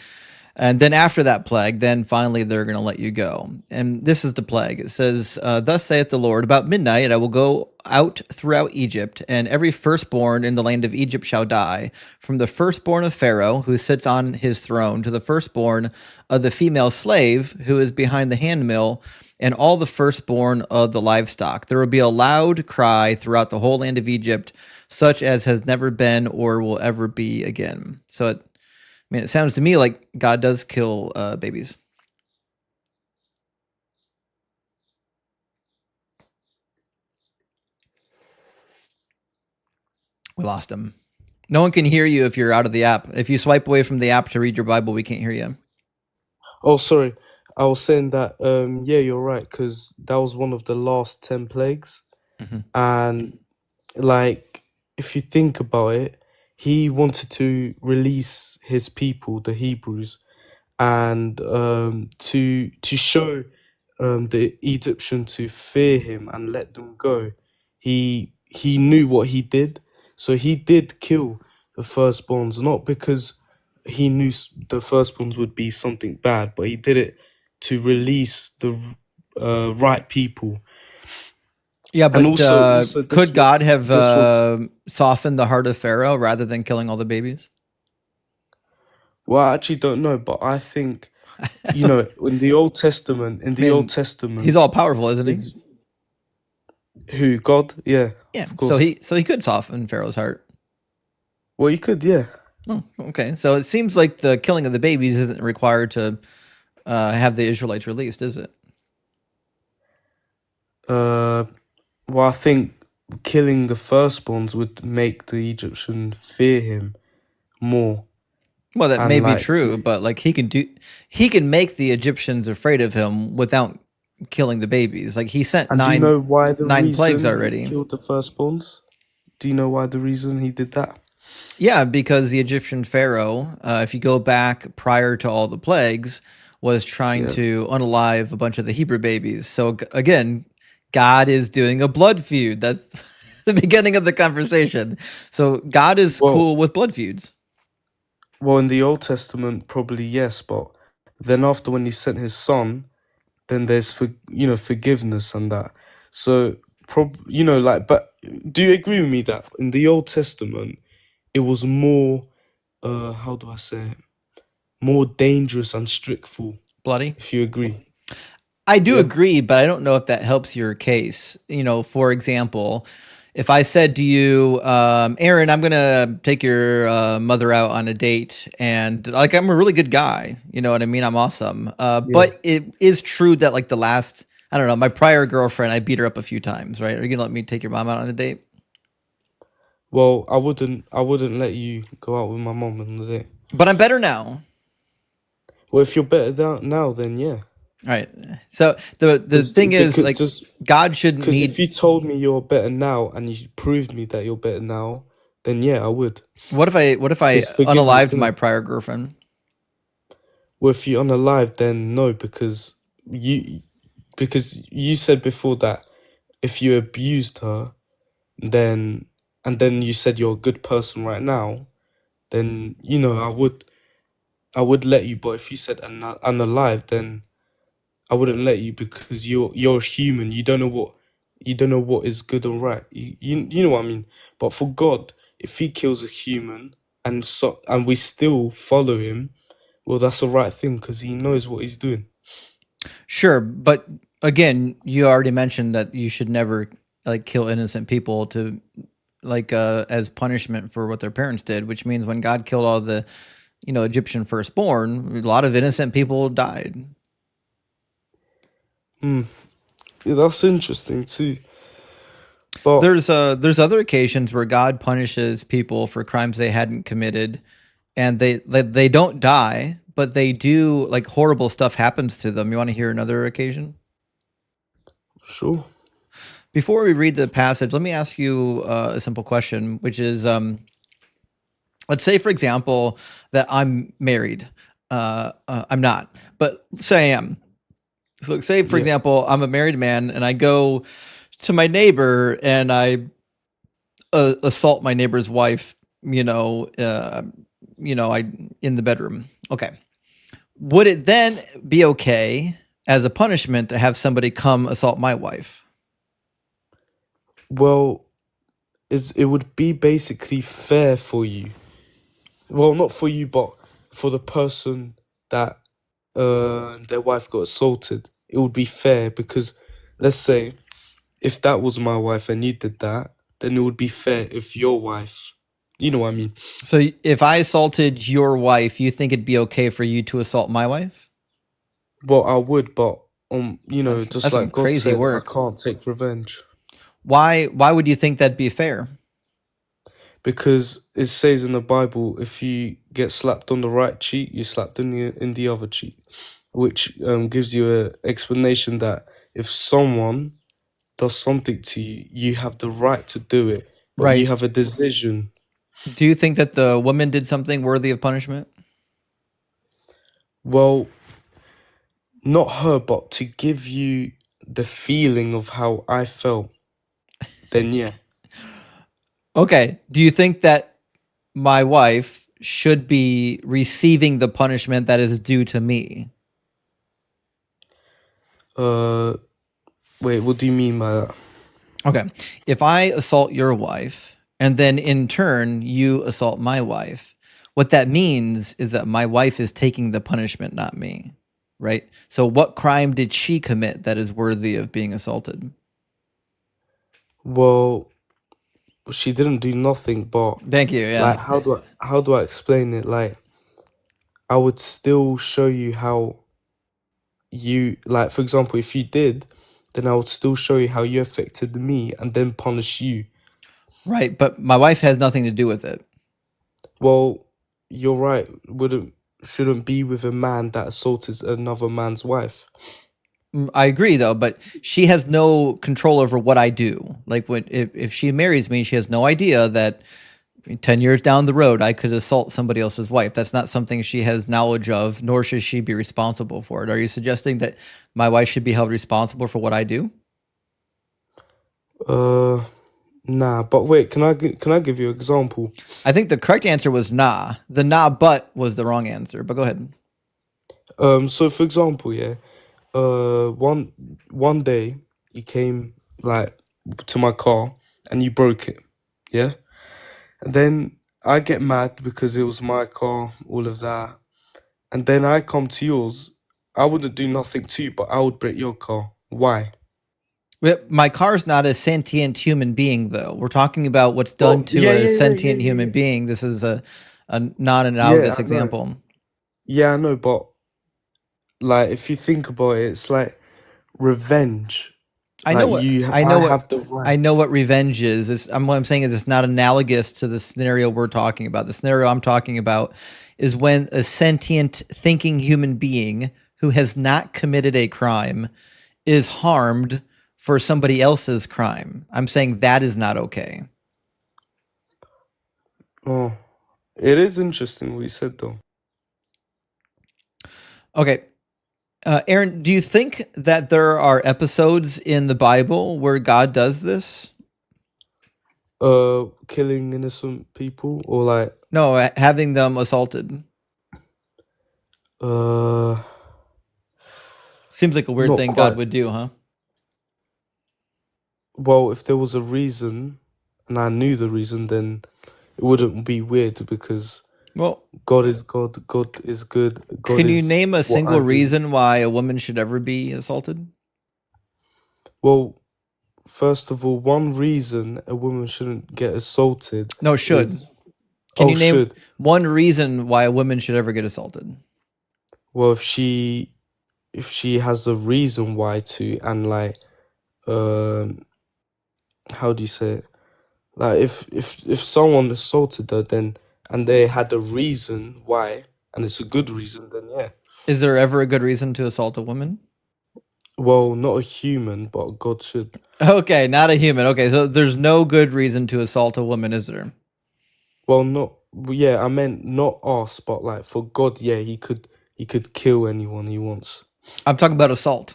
Speaker 1: And then after that plague, then finally they're going to let you go. And this is the plague. It says, thus saith the Lord, about midnight I will go out throughout Egypt, and every firstborn in the land of Egypt shall die, from the firstborn of Pharaoh, who sits on his throne, to the firstborn of the female slave, who is behind the handmill, and all the firstborn of the livestock. There will be a loud cry throughout the whole land of Egypt, such as has never been or will ever be again. So it sounds to me like God does kill babies. We lost him. No one can hear you if you're out of the app. If you swipe away from the app to read your Bible, we can't hear you.
Speaker 7: Oh, sorry. I was saying that, yeah, you're right, because that was one of the last 10 plagues. And, like, if you think about it, he wanted to release his people, the Hebrews, and to show the Egyptian to fear him and let them go. He knew what he did, so he did kill the firstborns, not because he knew the firstborns would be something bad, but he did it to release the right people.
Speaker 1: Yeah, but
Speaker 7: And also
Speaker 1: could God have softened the heart of Pharaoh rather than killing all the babies?
Speaker 7: Well, I actually don't know, but I think, in the Old Testament,
Speaker 1: he's all powerful, isn't he?
Speaker 7: Who, God? Yeah.
Speaker 1: Yeah.
Speaker 7: Of course.
Speaker 1: So he could soften Pharaoh's heart.
Speaker 7: Well, he could, yeah.
Speaker 1: Oh, okay. So it seems like the killing of the babies isn't required to have the Israelites released, is it?
Speaker 7: Well, I think killing the firstborns would make the Egyptian fear him more.
Speaker 1: Well, that may be true, but like he can make the Egyptians afraid of him without killing the babies. Like he sent nine plagues already.
Speaker 7: He killed the firstborns? Do you know why the reason he did that?
Speaker 1: Yeah, because the Egyptian pharaoh, if you go back prior to all the plagues, was trying to unalive a bunch of the Hebrew babies. So again, God is doing a blood feud. That's the beginning of the conversation. So God is cool with blood feuds.
Speaker 7: Well, in the Old Testament, probably yes, but then after when he sent his son, then there's forgiveness and that. So but do you agree with me that in the Old Testament it was more, how do I say it, more dangerous and strictful?
Speaker 1: Bloody.
Speaker 7: If you agree,
Speaker 1: I do
Speaker 7: yeah.
Speaker 1: agree, but I don't know if that helps your case. For example, if I said to you, Aaron, I'm gonna take your mother out on a date, and like I'm a really good guy, you know what I mean? I'm awesome.
Speaker 7: Yeah.
Speaker 1: But it is true that like the last, I don't know, my prior girlfriend, I beat her up a few times, right? Are you gonna let me take your mom out on a date?
Speaker 7: Well, I wouldn't let you go out with my mom on the day.
Speaker 1: But I'm better now.
Speaker 7: Well, if you're better now, then yeah.
Speaker 1: All right. So the thing is,
Speaker 7: Because
Speaker 1: like,
Speaker 7: just
Speaker 1: God shouldn't
Speaker 7: because if
Speaker 1: need.
Speaker 7: you told me you're better now and you proved me that you're better now, then yeah, I would.
Speaker 1: What if I
Speaker 7: Because forgiveness,
Speaker 1: unalived my
Speaker 7: innit?
Speaker 1: prior girlfriend?
Speaker 7: Well, if you're unalive, then no, because you said before that if you abused her, then and then you said you're a good person right now, then I would let you. But if you said unalive, then I wouldn't let you because you're human. You don't know what is good or right. You know what I mean. But for God, if He kills a human and we still follow Him, well, that's the right thing because He knows what He's doing.
Speaker 1: Sure, but again, you already mentioned that you should never like kill innocent people to like as punishment for what their parents did, which means when God killed all the, Egyptian firstborn, a lot of innocent people died.
Speaker 7: Hmm. Yeah, that's interesting too. But
Speaker 1: There's other occasions where God punishes people for crimes they hadn't committed, and they don't die, but they do, like, horrible stuff happens to them. You want to hear another occasion?
Speaker 7: sure.
Speaker 1: Before we read the passage, let me ask you a simple question, which is, let's say, for example, that I'm married. I'm not, but say I am. So, say, for
Speaker 7: Yeah.
Speaker 1: example, I'm a married man, and I go to my neighbor and I assault my neighbor's wife. I in the bedroom. Okay. Would it then be okay as a punishment to have somebody come assault my wife?
Speaker 7: Well, it would be basically fair for you. Well, not for you, but for the person that their wife got assaulted. It would be fair because, let's say, if that was my wife and you did that, then it would be fair if your wife, you know what I mean?
Speaker 1: So if I assaulted your wife, you think it'd be okay for you to assault my wife?
Speaker 7: Well, I would, but just
Speaker 1: That's some
Speaker 7: like God
Speaker 1: crazy
Speaker 7: said, I
Speaker 1: work.
Speaker 7: can't take revenge
Speaker 1: Why would you think that'd be fair?
Speaker 7: because it says in the Bible, if you get slapped on the right cheek, you slapped in the other cheek, which gives you a explanation that if someone does something to you, you have the right to do it, but you
Speaker 1: Right.
Speaker 7: have a decision.
Speaker 1: Do you think that the woman did something worthy of punishment?
Speaker 7: Well, not her, but to give you the feeling of how I felt, then yeah.
Speaker 1: Okay. Do you think that my wife should be receiving the punishment that is due to me?
Speaker 7: Uh, Wait, what do you mean by that?
Speaker 1: Okay. If I assault your wife and then in turn you assault my wife, what that means is that my wife is taking the punishment, not me. Right? So what crime did she commit that is worthy of being assaulted?
Speaker 7: Well, she didn't do nothing, but
Speaker 1: Thank you. Yeah.
Speaker 7: like, how do I explain it? Like, I would still show you how you like. For example, if you did, then I would still show you how you affected me, and then punish you.
Speaker 1: Right. But my wife has nothing to do with it.
Speaker 7: Well, you're right. Shouldn't be with a man that assaulted another man's wife.
Speaker 1: I agree though, but she has no control over what I do. Like if she marries me, she has no idea that 10 years down the road I could assault somebody else's wife. That's not something she has knowledge of, nor should she be responsible for it. Are you suggesting that my wife should be held responsible for what I do?
Speaker 7: Uh, nah. But wait, can I give you an example?
Speaker 1: I think the correct answer was nah. The nah but was the wrong answer, but go ahead.
Speaker 7: So for example, yeah. One day he came like to my car and you broke it, yeah? And then I get mad because it was my car, all of that. And then I come to yours. I wouldn't do nothing to you, but I would break your car. Why?
Speaker 1: My car's not a sentient human being, though. We're talking about what's done
Speaker 7: Well,
Speaker 1: to
Speaker 7: yeah,
Speaker 1: a
Speaker 7: yeah, yeah, yeah,
Speaker 1: sentient
Speaker 7: yeah,
Speaker 1: human
Speaker 7: yeah.
Speaker 1: being. This is a
Speaker 7: Yeah,
Speaker 1: non-analogous
Speaker 7: I know.
Speaker 1: example.
Speaker 7: Yeah, I know, but like if you think about it, it's like revenge.
Speaker 1: I know
Speaker 7: Like
Speaker 1: what
Speaker 7: you,
Speaker 1: I
Speaker 7: I
Speaker 1: know what
Speaker 7: have the
Speaker 1: I
Speaker 7: right.
Speaker 1: know what revenge is. What I'm saying is it's not analogous to the scenario we're talking about. The scenario I'm talking about is when a sentient thinking human being who has not committed a crime is harmed for somebody else's crime. I'm saying that is not okay.
Speaker 7: Oh, it is interesting what you said though.
Speaker 1: Okay. Aaron, do you think that there are episodes in the Bible where God does this?
Speaker 7: Killing innocent people or like
Speaker 1: No, having them assaulted.
Speaker 7: uh,
Speaker 1: Seems like a weird
Speaker 7: not
Speaker 1: thing God
Speaker 7: quite.
Speaker 1: would do, huh?
Speaker 7: Well, if there was a reason and I knew the reason, then it wouldn't be weird because
Speaker 1: Well,
Speaker 7: God is God, God is good, God
Speaker 1: can you
Speaker 7: is
Speaker 1: name a
Speaker 7: what
Speaker 1: single
Speaker 7: I believe.
Speaker 1: reason why a woman should ever be assaulted?
Speaker 7: Well, first of all, one reason a woman shouldn't get assaulted
Speaker 1: No, should.
Speaker 7: is
Speaker 1: Can
Speaker 7: oh
Speaker 1: you name
Speaker 7: should.
Speaker 1: one reason why a woman should ever get assaulted?
Speaker 7: Well, if she has a reason why to and like um how do you say it? Like if someone assaulted her then and they had a reason why and it's a good reason, then yeah.
Speaker 1: Is there ever a good reason to assault a woman?
Speaker 7: Well, not a human, but God should.
Speaker 1: Okay, not a human. Okay, so there's no good reason to assault a woman, is there?
Speaker 7: Well, not yeah, I meant not us, but like for God, yeah, he could kill anyone he wants.
Speaker 1: I'm talking about assault.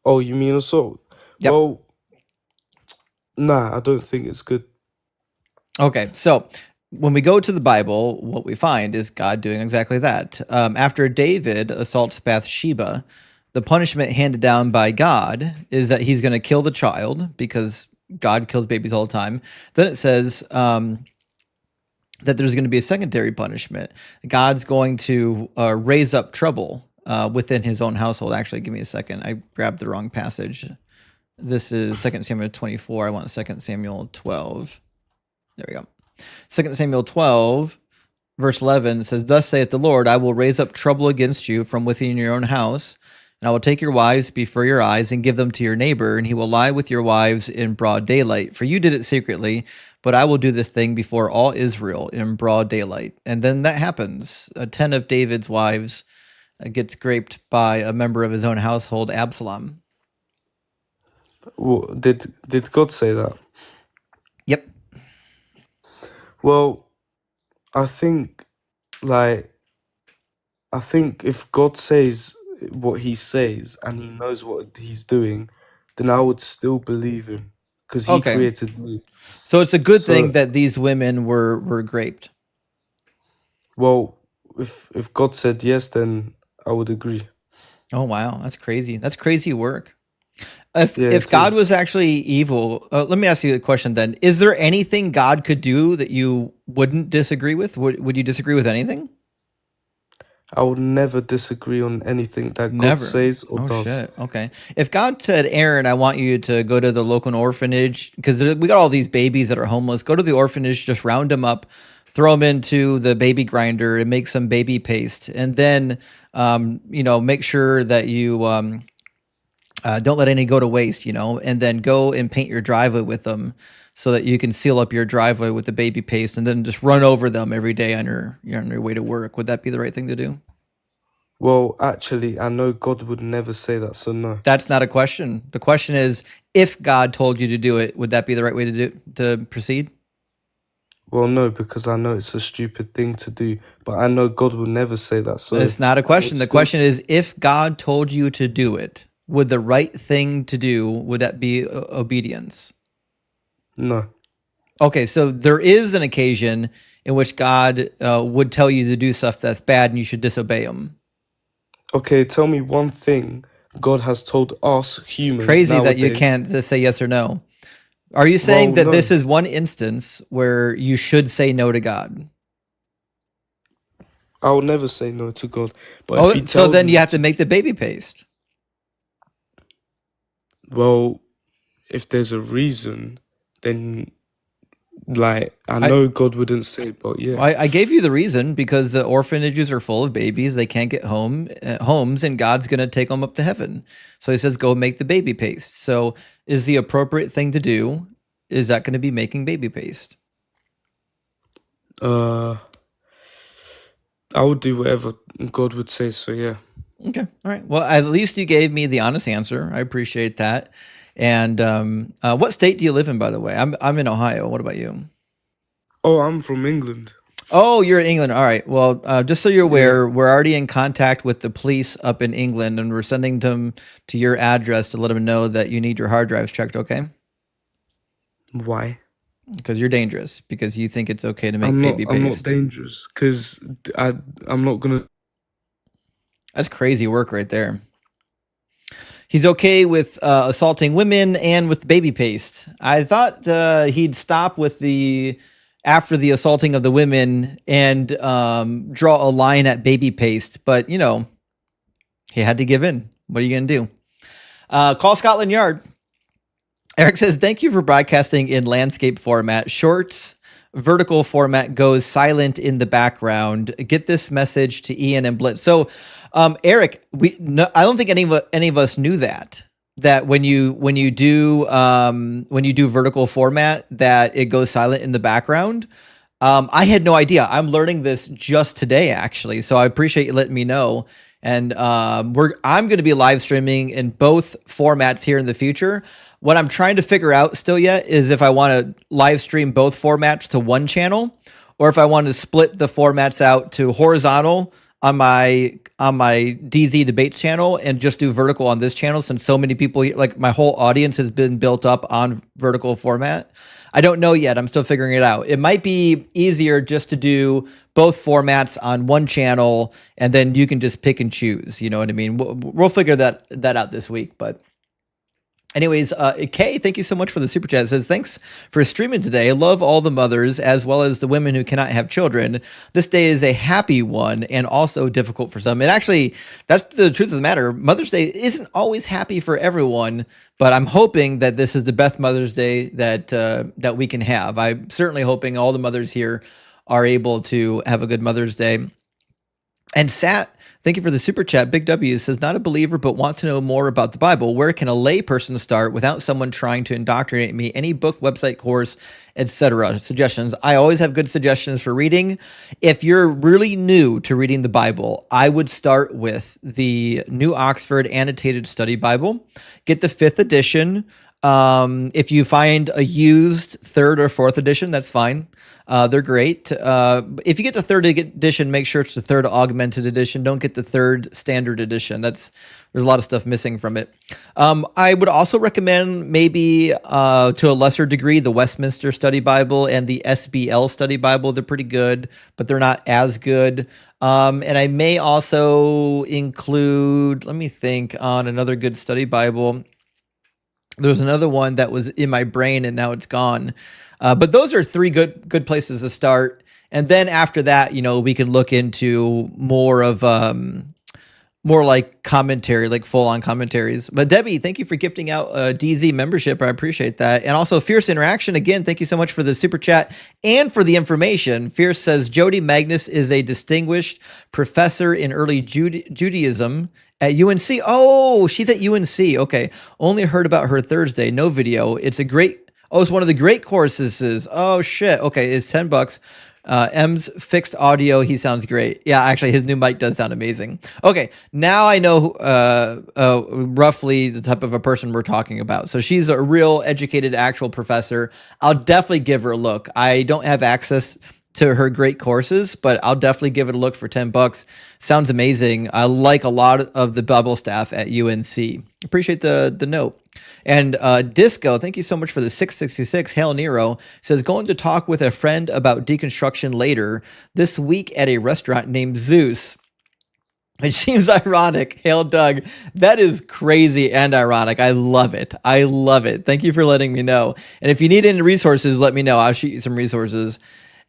Speaker 7: Oh, you mean assault?
Speaker 1: Yep.
Speaker 7: Well, nah, I don't think it's good.
Speaker 1: Okay, so when we go to the Bible, what we find is God doing exactly that. After David assaults Bathsheba, the punishment handed down by God is that he's going to kill the child because God kills babies all the time. Then it says that there's going to be a secondary punishment. God's going to raise up trouble within his own household. Actually, give me a second. I grabbed the wrong passage. This is 2 Samuel 24. I want 2 Samuel 12. There we go. 2 Samuel 12, verse 11 says, "Thus saith the Lord, I will raise up trouble against you from within your own house, and I will take your wives before your eyes and give them to your neighbor, and he will lie with your wives in broad daylight. For you did it secretly, but I will do this thing before all Israel in broad daylight." And then that happens. 10 of David's wives gets raped by a member of his own household, Absalom.
Speaker 7: Well, did God say that?
Speaker 1: Yep.
Speaker 7: Well, I think like I think if God says what he says and he knows what he's doing, then I would still believe him because he
Speaker 1: Okay.
Speaker 7: created me.
Speaker 1: So it's a good thing
Speaker 7: So,
Speaker 1: that these women were raped.
Speaker 7: well, if God said yes, then I would agree.
Speaker 1: Oh wow, that's crazy. That's crazy work. If
Speaker 7: Yeah,
Speaker 1: if
Speaker 7: it
Speaker 1: God
Speaker 7: is.
Speaker 1: was actually evil, let me ask you a question then. Is there anything God could do that you wouldn't disagree with? Would you disagree with anything?
Speaker 7: I would never disagree on anything that God
Speaker 1: Never.
Speaker 7: says or
Speaker 1: Oh
Speaker 7: does.
Speaker 1: shit. Okay. If God said, "Aaron, I want you to go to the local orphanage because we got all these babies that are homeless. Go to the orphanage, just round them up, throw them into the baby grinder, and make some baby paste, and then, make sure that you don't let any go to waste, and then go and paint your driveway with them so that you can seal up your driveway with the baby paste, and then just run over them every day on your way to work." Would that be the right thing to do?
Speaker 7: Well, actually, I know God would never say that, so no.
Speaker 1: That's not a question. The question is, if God told you to do it, would that be the right way to proceed?
Speaker 7: Well, no, because I know it's a stupid thing to do, but I know God will never say that, so
Speaker 1: It's not a
Speaker 7: I would
Speaker 1: question. The
Speaker 7: still.
Speaker 1: question is, if God told you to do it, would the right thing to do, would that be obedience?
Speaker 7: No.
Speaker 1: Okay, so there is an occasion in which God would tell you to do stuff that's bad and you should disobey him.
Speaker 7: Okay, tell me one thing God has told us
Speaker 1: It's
Speaker 7: humans
Speaker 1: crazy that you
Speaker 7: nowadays.
Speaker 1: can't just say yes or no. Are you saying
Speaker 7: Well,
Speaker 1: that this
Speaker 7: no.
Speaker 1: is one instance where you should say no to God?
Speaker 7: I will never say no to God. But if
Speaker 1: Oh,
Speaker 7: He
Speaker 1: so
Speaker 7: tells
Speaker 1: then you
Speaker 7: me
Speaker 1: have to
Speaker 7: to,
Speaker 1: make the baby paste.
Speaker 7: well, if there's a reason, then like I
Speaker 1: I
Speaker 7: know God wouldn't say, but yeah.
Speaker 1: I gave you the reason because the orphanages are full of babies. They can't get homes, and God's going to take them up to heaven. So he says, go make the baby paste. So is the appropriate thing to do, is that going to be making baby paste?
Speaker 7: Uh, I would do whatever God would say. So yeah.
Speaker 1: Okay. All right. Well, at least you gave me the honest answer. I appreciate that. And what state do you live in, by the way? I'm in Ohio. What about you?
Speaker 7: Oh, I'm from England.
Speaker 1: Oh, you're in England. All right. Well, just so you're
Speaker 7: Yeah.
Speaker 1: aware, we're already in contact with the police up in England, and we're sending them to your address to let them know that you need your hard drives checked. Okay?
Speaker 7: Why?
Speaker 1: Because you're dangerous. Because you think it's okay to make
Speaker 7: I'm not.
Speaker 1: baby
Speaker 7: I'm not
Speaker 1: paste.
Speaker 7: dangerous because I'm not gonna.
Speaker 1: That's crazy work right there. He's okay with assaulting women and with baby paste. I thought he'd stop with the after the assaulting of the women and draw a line at baby paste, but you know he had to give in. What are you gonna do? Call Scotland Yard. Eric says, "Thank you for broadcasting in landscape format. Shorts vertical format goes silent in the background. Get this message to Ian and Blitz." So, Eric, I don't think any of us knew that when you do vertical format that it goes silent in the background. I had no idea. I'm learning this just today, actually. So I appreciate you letting me know. And I'm going to be live streaming in both formats here in the future. What I'm trying to figure out still yet is if I want to live stream both formats to one channel, or if I want to split the formats out to horizontal on my dzdebates channel and just do vertical on this channel, since so many people, like my whole audience has been built up on vertical format. I don't know yet. I'm still figuring it out. It might be easier just to do both formats on one channel, and then you can just pick and choose. You know what I mean? We'll figure that out this week. But anyways, Kay, thank you so much for the super chat. It says, thanks for streaming today. I love all the mothers as well as the women who cannot have children. This day is a happy one and also difficult for some. And actually, that's the truth of the matter. Mother's Day isn't always happy for everyone, but I'm hoping that this is the best Mother's Day that we can have. I'm certainly hoping all the mothers here are able to have a good Mother's Day. And Sat, thank you for the super chat. Big W says, not a believer, but want to know more about the Bible. Where can a lay person start without someone trying to indoctrinate me? Any book, website, course, etc. Suggestions. I always have good suggestions for reading. If you're really new to reading the Bible, I would start with the New Oxford Annotated Study Bible. Get the 5th edition. If you find a used 3rd or 4th edition, that's fine. They're great. If you get the 3rd edition, make sure it's the 3rd augmented edition. Don't get the 3rd standard edition. There's a lot of stuff missing from it. I would also recommend maybe to a lesser degree the Westminster Study Bible and the SBL Study Bible. They're pretty good, but they're not as good. And I may also include, let me think on another good study Bible. There's another one that was in my brain and now it's gone. But those are 3 good places to start. And then after that, we can look into more of more like commentary, like full on commentaries. But Debbie, thank you for gifting out a DZ membership. I appreciate that. And also Fierce Interaction. Again, thank you so much for the super chat and for the information. Fierce says Jody Magnus is a distinguished professor in early Judaism at UNC. Oh, she's at UNC. Okay. Only heard about her Thursday. No video. It's one of the great courses. Oh shit. Okay. It's $10. M's fixed audio. He sounds great. Yeah, actually, his new mic does sound amazing. Okay, now I know roughly the type of a person we're talking about. So she's a real educated, actual professor. I'll definitely give her a look. I don't have access to her great courses, but I'll definitely give it a look for $10. Sounds amazing. I like a lot of the Bible staff at UNC. Appreciate the note. And Disco, thank you so much for the 666. Hail Nero says, going to talk with a friend about deconstruction later this week at a restaurant named Zeus. It seems ironic. Hail Doug. That is crazy and ironic. I love it. I love it. Thank you for letting me know. And if you need any resources, let me know. I'll shoot you some resources.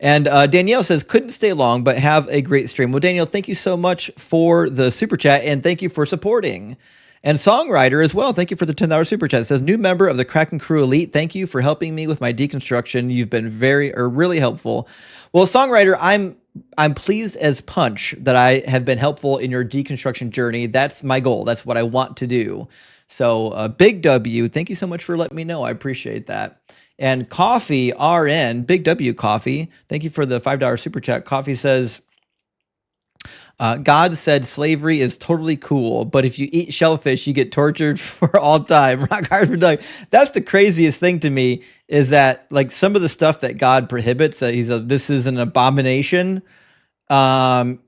Speaker 1: And Danielle says, couldn't stay long, but have a great stream. Well, Danielle, thank you so much for the super chat, and thank you for supporting. And Songwriter as well, thank you for the $10 super chat. It says, new member of the Kraken Crew Elite. Thank you for helping me with my deconstruction. You've been really helpful. Well, Songwriter, I'm pleased as punch that I have been helpful in your deconstruction journey. That's my goal. That's what I want to do. So big W, thank you so much for letting me know. I appreciate that. And Coffee RN, big W Coffee, thank you for the $5 super chat. Coffee says, God said slavery is totally cool, but if you eat shellfish, you get tortured for all time. Rock hard for Doug. That's the craziest thing to me, is that like some of the stuff that God prohibits, this is an abomination,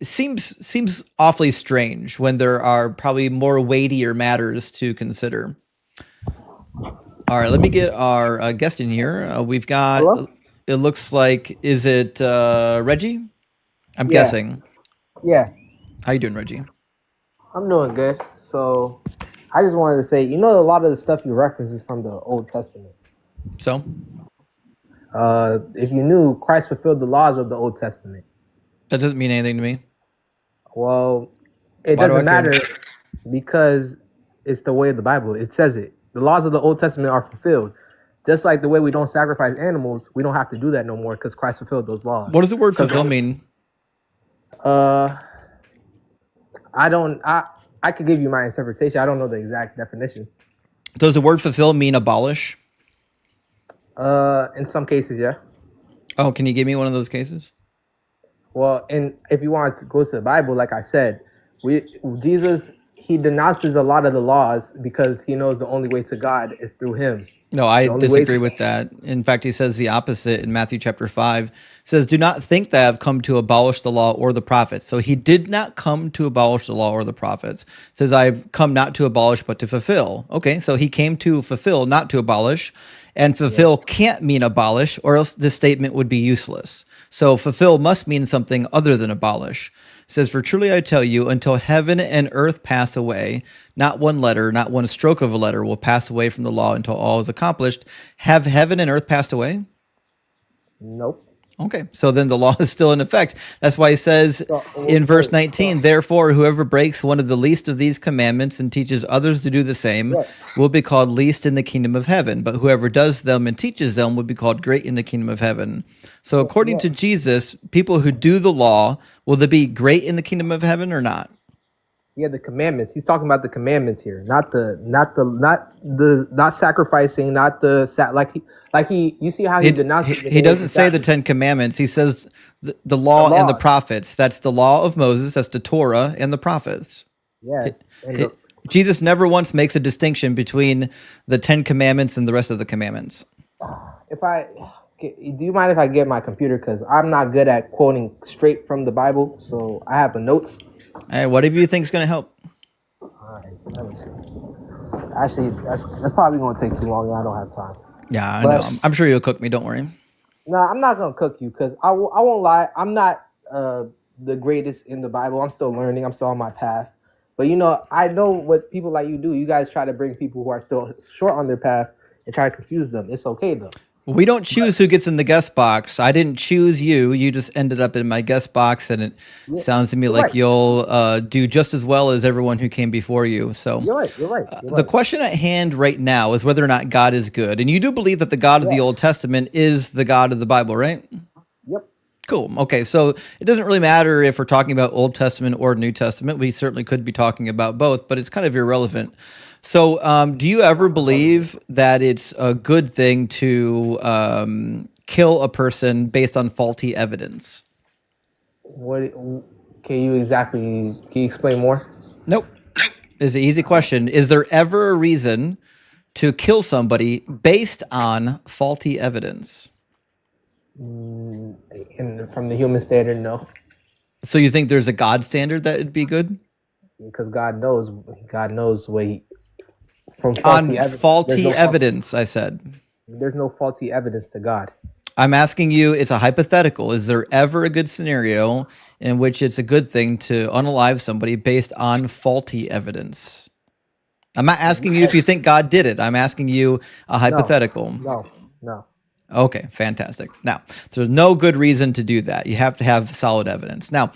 Speaker 1: seems awfully strange when there are probably more weightier matters to consider. All right, let me get our guest in here. We've got,
Speaker 8: Hello?
Speaker 1: it looks like, is it Reggie? I'm
Speaker 8: Yeah.
Speaker 1: guessing.
Speaker 8: Yeah,
Speaker 1: How you doing, Reggie?
Speaker 8: I'm doing good. So, I just wanted to say, a lot of the stuff you reference is from the Old Testament.
Speaker 1: So,
Speaker 8: If you knew, Christ fulfilled the laws of the Old Testament.
Speaker 1: that doesn't mean anything to me.
Speaker 8: Well, it
Speaker 1: Why do I
Speaker 8: doesn't
Speaker 1: care?
Speaker 8: matter because it's the way of the Bible. It says it. The laws of the Old Testament are fulfilled. Just like the way we don't sacrifice animals, we don't have to do that no more because Christ fulfilled those laws.
Speaker 1: What does the word fulfill mean?
Speaker 8: I could give you my interpretation. I don't know the exact definition.
Speaker 1: Does the word fulfill mean abolish?
Speaker 8: In some cases, yeah.
Speaker 1: Oh, can you give me one of those cases?
Speaker 8: Well, and if you want to go to the Bible, like I said, Jesus, he denounces a lot of the laws because he knows the only way to God is through him.
Speaker 1: No, I
Speaker 8: The only way
Speaker 1: disagree
Speaker 8: to-
Speaker 1: with that. In fact, he says the opposite in Matthew chapter 5. It says, do not think that I have come to abolish the law or the prophets. So he did not come to abolish the law or the prophets. It says, I've come not to abolish, but to fulfill. Okay, so he came to fulfill, not to abolish. And fulfill can't mean abolish, or else this statement would be useless. So fulfill must mean something other than abolish. It says, for truly I tell you, until heaven and earth pass away, not one letter, not one stroke of a letter will pass away from the law until all is accomplished. Have heaven and earth passed away?
Speaker 8: Nope.
Speaker 1: Okay, so then the law is still in effect. That's why he says in verse 19, therefore, whoever breaks one of the least of these commandments and teaches others to do the same will be called least in the kingdom of heaven. But whoever does them and teaches them will be called great in the kingdom of heaven. So according to Jesus, people who do the law, will they be great in the kingdom of heaven or not?
Speaker 8: Yeah, the commandments. He's talking about the commandments here, not sacrificing, you see how he denounces.
Speaker 1: He doesn't say the 10 commandments. He says the law and the prophets. That's the law of Moses. That's the Torah and the prophets.
Speaker 8: Yeah.
Speaker 1: Jesus never once makes a distinction between the 10 commandments and the rest of the commandments.
Speaker 8: Do you mind if I get my computer? Because I'm not good at quoting straight from the Bible, so I have the notes.
Speaker 1: Hey, whatever you think is going to help.
Speaker 8: All right, let me see. Actually, that's probably going to take too long. I don't have time.
Speaker 1: Yeah, I know. I'm sure you'll cook me. Don't worry.
Speaker 8: No, I'm not going to cook you because I won't lie. I'm not the greatest in the Bible. I'm still learning. I'm still on my path. But, I know what people like you do. You guys try to bring people who are still short on their path and try to confuse them. It's okay, though.
Speaker 1: We don't choose who gets in the guest box. I didn't choose you. You just ended up in my guest box, and it sounds to me like you'll do just as well as everyone who came before you. So
Speaker 8: You're right.
Speaker 1: The question at hand right now is whether or not God is good. And you do believe that the God of the Old Testament is the God of the Bible, right?
Speaker 8: Yep.
Speaker 1: Cool. Okay, so it doesn't really matter if we're talking about Old Testament or New Testament. We certainly could be talking about both, but it's kind of irrelevant. So do you ever believe that it's a good thing to kill a person based on faulty evidence?
Speaker 8: Can you explain more?
Speaker 1: Nope. It's an easy question. Is there ever a reason to kill somebody based on faulty evidence?
Speaker 8: From the human standard, no.
Speaker 1: So you think there's a God standard that it'd be good?
Speaker 8: Because God knows what from
Speaker 1: On faulty evidence, I said.
Speaker 8: There's no faulty evidence to God.
Speaker 1: I'm asking you, it's a hypothetical. Is there ever a good scenario in which it's a good thing to unalive somebody based on faulty evidence? I'm not asking you if you think God did it. I'm asking you a hypothetical.
Speaker 8: No.
Speaker 1: Okay, fantastic. Now, there's no good reason to do that. You have to have solid evidence. Now,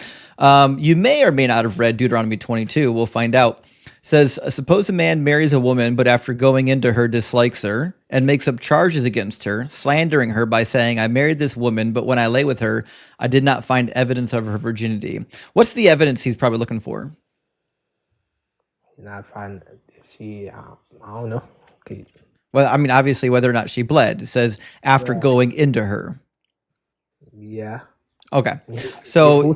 Speaker 1: you may or may not have read Deuteronomy 22. We'll find out. It says, suppose a man marries a woman, but after going into her dislikes her and makes up charges against her, slandering her by saying, I married this woman, but when I lay with her, I did not find evidence of her virginity. What's the evidence he's probably looking for?
Speaker 8: Not find if she. I don't know. Okay.
Speaker 1: Well, I mean, obviously, whether or not she bled. It says after going into her.
Speaker 8: Yeah.
Speaker 1: Okay. So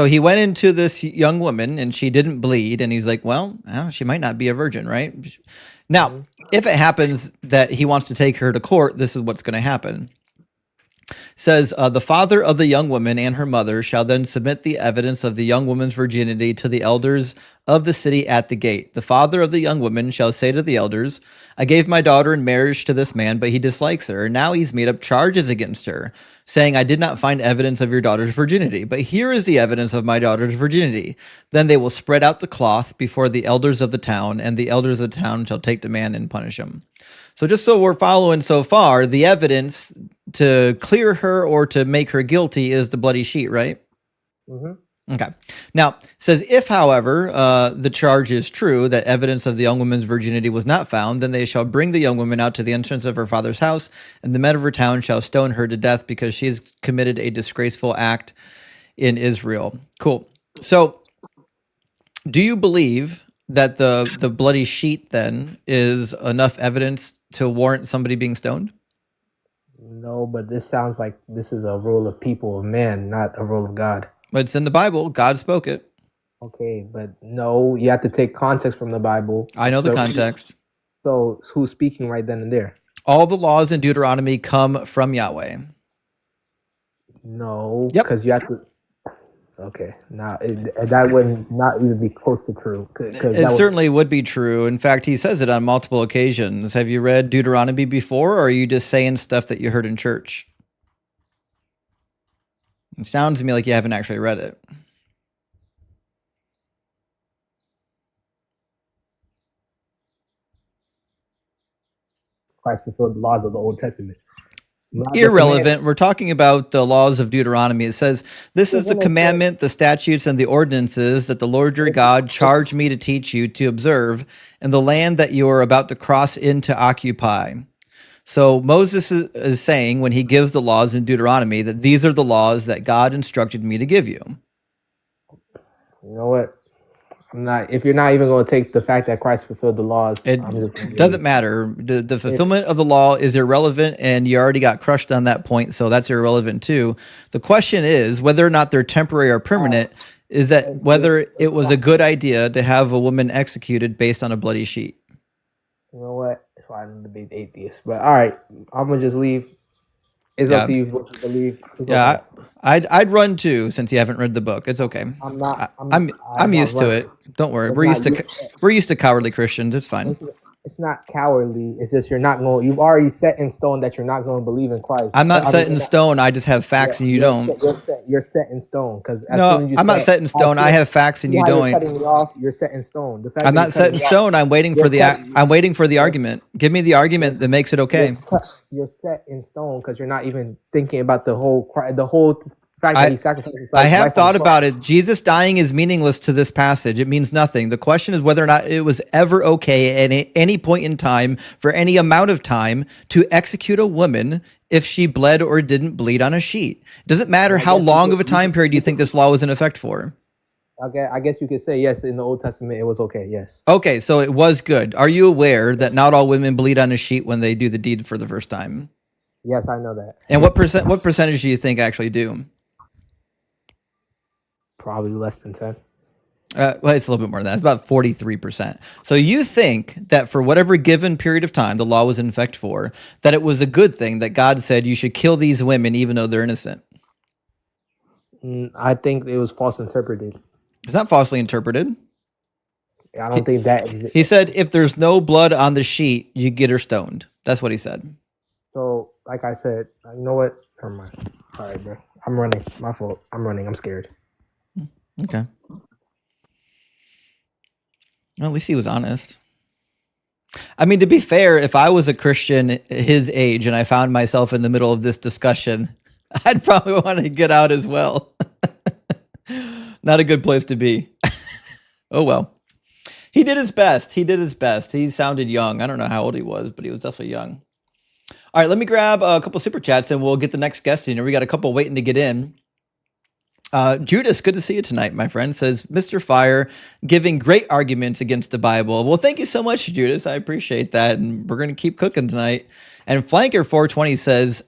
Speaker 1: he went into this young woman and she didn't bleed. And he's like, well, she might not be a virgin, right? Now, if it happens that he wants to take her to court, this is what's going to happen. Says, the father of the young woman and her mother shall then submit the evidence of the young woman's virginity to the elders of the city at the gate. The father of the young woman shall say to the elders, I gave my daughter in marriage to this man, but he dislikes her. And now he's made up charges against her, saying, I did not find evidence of your daughter's virginity, but here is the evidence of my daughter's virginity. Then they will spread out the cloth before the elders of the town, and the elders of the town shall take the man and punish him. So just so we're following so far, the evidence to clear her or to make her guilty is the bloody sheet, right?
Speaker 8: Mm-hmm.
Speaker 1: Okay. Now, it says, if, however, the charge is true, that evidence of the young woman's virginity was not found, then they shall bring the young woman out to the entrance of her father's house, and the men of her town shall stone her to death because she has committed a disgraceful act in Israel. Cool. So, do you believe that the bloody sheet then is enough evidence to warrant somebody being stoned?
Speaker 8: No, but this sounds like this is a rule of people of man, not a rule of God.
Speaker 1: But it's in the Bible. God spoke it.
Speaker 8: Okay, but no, you have to take context from the Bible.
Speaker 1: I know the context.
Speaker 8: So who's speaking right then and there?
Speaker 1: All the laws in Deuteronomy come from Yahweh.
Speaker 8: No,
Speaker 1: Yep.
Speaker 8: because you have to. Okay, now that would not even be close to true.
Speaker 1: It certainly would be true. In fact, he says it on multiple occasions. Have you read Deuteronomy before, or are you just saying stuff that you heard in church? It sounds to me like you haven't actually read it.
Speaker 8: Christ fulfilled the laws of the Old Testament.
Speaker 1: Irrelevant. We're talking about the laws of Deuteronomy. It says, this is the commandment, the statutes, and the ordinances that the Lord your God charged me to teach you to observe in the land that you are about to cross in to occupy. So Moses is saying, when he gives the laws in Deuteronomy, that these are the laws that God instructed me to give you.
Speaker 8: You know what? I'm not. If you're not even going to take the fact that Christ fulfilled the laws,
Speaker 1: it doesn't matter. The fulfillment of the law is irrelevant, and you already got crushed on that point, so that's irrelevant too. The question is whether or not they're temporary or permanent. Is that whether it was a good idea to have a woman executed based on a bloody sheet?
Speaker 8: You know what? It's why I don't debate atheists. But all right, I'm gonna just leave. It's up to you what you believe.
Speaker 1: Yeah, I'd run too, since you haven't read the book. It's okay.
Speaker 8: I'm not.
Speaker 1: I'm used to it. Don't worry. We're used to cowardly Christians. It's fine.
Speaker 8: It's not cowardly. It's just you're not going. You've already set in stone that you're not going to believe in Christ.
Speaker 1: I'm not set in stone. I just have facts, and you don't.
Speaker 8: You're set in stone because
Speaker 1: no, I'm not set in stone. I have facts, and you don't.
Speaker 8: You're cutting me off. You're set in stone. The fact
Speaker 1: I'm not set in stone. I'm waiting for the. I'm waiting for the argument. Give me the argument that makes it okay.
Speaker 8: You're set in stone because you're not even thinking about the whole fact that he sacrificed his life.
Speaker 1: I have thought about it. Jesus dying is meaningless to this passage. It means nothing. The question is whether or not it was ever okay at any point in time for any amount of time to execute a woman if she bled or didn't bleed on a sheet. Does it matter how long of a time period you think this law was in effect for?
Speaker 8: Okay, I guess you could say yes. In the Old Testament, it was okay. Yes.
Speaker 1: Okay, so it was good. Are you aware that not all women bleed on a sheet when they do the deed for the first time?
Speaker 8: Yes, I know that.
Speaker 1: And what percentage do you think actually do?
Speaker 8: Probably less than 10.
Speaker 1: Well, it's a little bit more than that. It's about 43%. So you think that for whatever given period of time the law was in effect for, that it was a good thing that God said you should kill these women even though they're innocent?
Speaker 8: I think it was false interpreted.
Speaker 1: It's not falsely interpreted.
Speaker 8: I don't think that.
Speaker 1: He said if there's no blood on the sheet, you get her stoned. That's what he said.
Speaker 8: So like I said, you know what? Never mind. All right, bro. I'm running. My fault. I'm running. I'm scared.
Speaker 1: Okay. Well, at least he was honest. I mean, to be fair, if I was a Christian his age and I found myself in the middle of this discussion, I'd probably want to get out as well. Not a good place to be. Oh, well. He did his best. He did his best. He sounded young. I don't know how old he was, but he was definitely young. All right, let me grab a couple super chats and we'll get the next guest in. We got a couple waiting to get in. Judas, good to see you tonight, my friend, says, Mr. Fire, giving great arguments against the Bible. Well, thank you so much, Judas. I appreciate that. And we're going to keep cooking tonight. And Flanker420 says,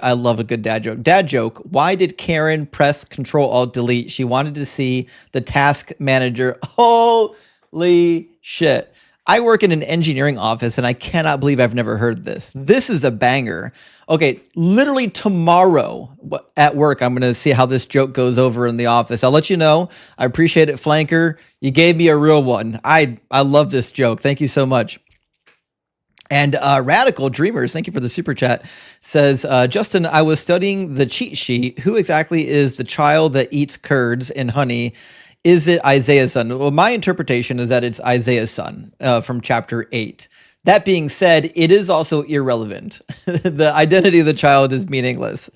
Speaker 1: I love a good dad joke. Dad joke, why did Karen press Control-Alt-Delete? She wanted to see the task manager. Holy shit. I work in an engineering office and I cannot believe I've never heard this. This is a banger. Okay, literally tomorrow at work, I'm going to see how this joke goes over in the office. I'll let you know. I appreciate it, Flanker. You gave me a real one. I love this joke. Thank you so much. And Radical Dreamers, thank you for the super chat, says, Justin, I was studying the cheat sheet. Who exactly is the child that eats curds and honey? Is it Isaiah's son? Well, my interpretation is that it's Isaiah's son from chapter 8. That being said, it is also irrelevant. The identity of the child is meaningless.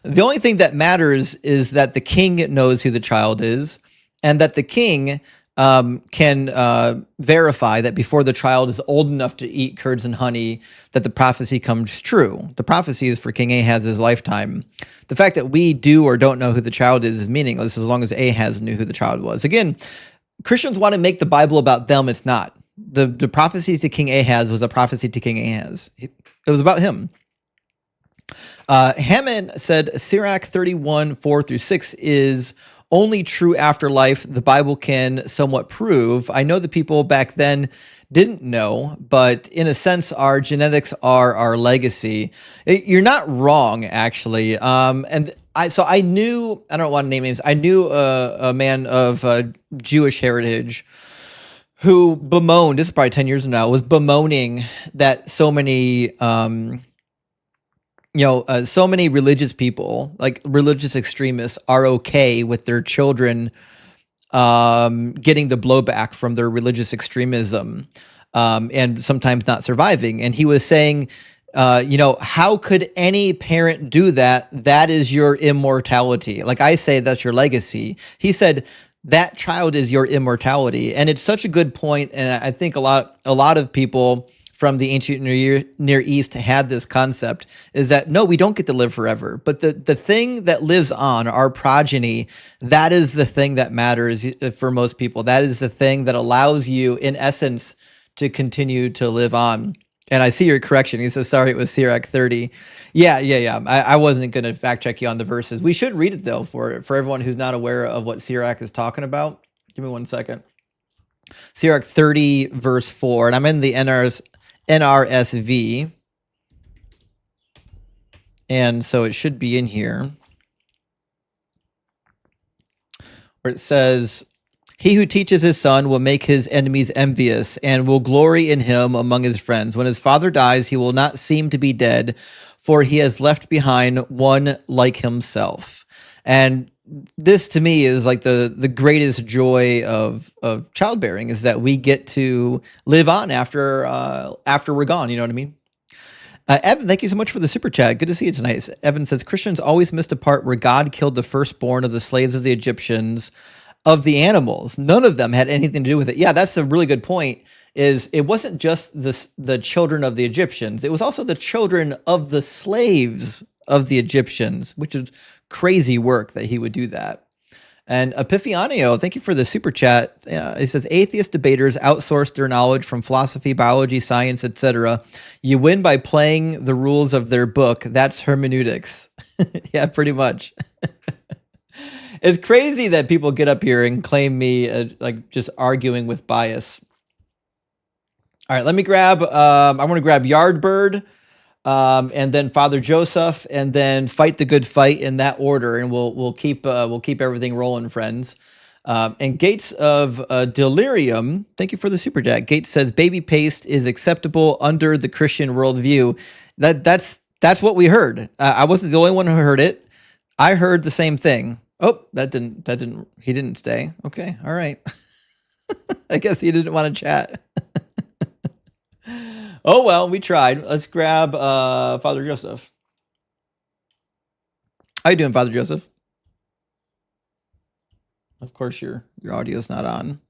Speaker 1: The only thing that matters is that the king knows who the child is, and that the king can verify that before the child is old enough to eat curds and honey, that the prophecy comes true. The prophecy is for King Ahaz's lifetime. The fact that we do or don't know who the child is meaningless as long as Ahaz knew who the child was. Again, Christians want to make the Bible about them. It's not. The prophecy to King Ahaz was a prophecy to King Ahaz. It was about him. Hammond said Sirach 31, 4-6 is only true afterlife. The Bible can somewhat prove. I know the people back then didn't know, but in a sense, our genetics are our legacy. You're not wrong, actually. I knew, I don't want to name names. I knew a man of Jewish heritage who bemoaned, this is probably 10 years ago now, was bemoaning that so many, so many religious people, like religious extremists, are okay with their children getting the blowback from their religious extremism and sometimes not surviving. And he was saying, how could any parent do that? That is your immortality. Like I say, that's your legacy. He said, that child is your immortality. And it's such a good point. And I think a lot of people from the ancient Near East had this concept, is that, no, we don't get to live forever. But the thing that lives on, our progeny, that is the thing that matters for most people. That is the thing that allows you, in essence, to continue to live on. And I see your correction. He says, sorry, it was Sirach 30. Yeah. I wasn't going to fact check you on the verses. We should read it, though, for everyone who's not aware of what Sirach is talking about. Give me 1 second. Sirach 30, verse 4. And I'm in the NRSV. And so it should be in here, where it says, he who teaches his son will make his enemies envious and will glory in him among his friends. When his father dies, he will not seem to be dead, for he has left behind one like himself. And this to me is like the greatest joy of childbearing, is that we get to live on after we're gone. You know what I mean? Evan, thank you so much for the super chat. Good to see you tonight. Evan says, Christians always missed a part where God killed the firstborn of the slaves of the Egyptians, of the animals. None of them had anything to do with it. Yeah, that's a really good point. Is it wasn't just the children of the Egyptians. It was also the children of the slaves of the Egyptians, which is crazy work that he would do that. And Epifanio, thank you for the super chat. It says, atheist debaters outsource their knowledge from philosophy, biology, science, etc. You win by playing the rules of their book. That's hermeneutics. Yeah, pretty much. It's crazy that people get up here and claim me like just arguing with bias. All right, let me grab, I want to grab Yardbird, and then Father Joseph, and then Fight the Good Fight in that order, and we'll keep everything rolling, friends. And Gates of Delirium, thank you for the super chat. Gates says baby paste is acceptable under the Christian worldview. That's That's what we heard. I wasn't the only one who heard it. I heard the same thing. Oh, he didn't stay. Okay. All right. I guess he didn't want to chat. Oh, well, we tried. Let's grab Father Joseph. How you doing, Father Joseph? Of course, your audio is not on.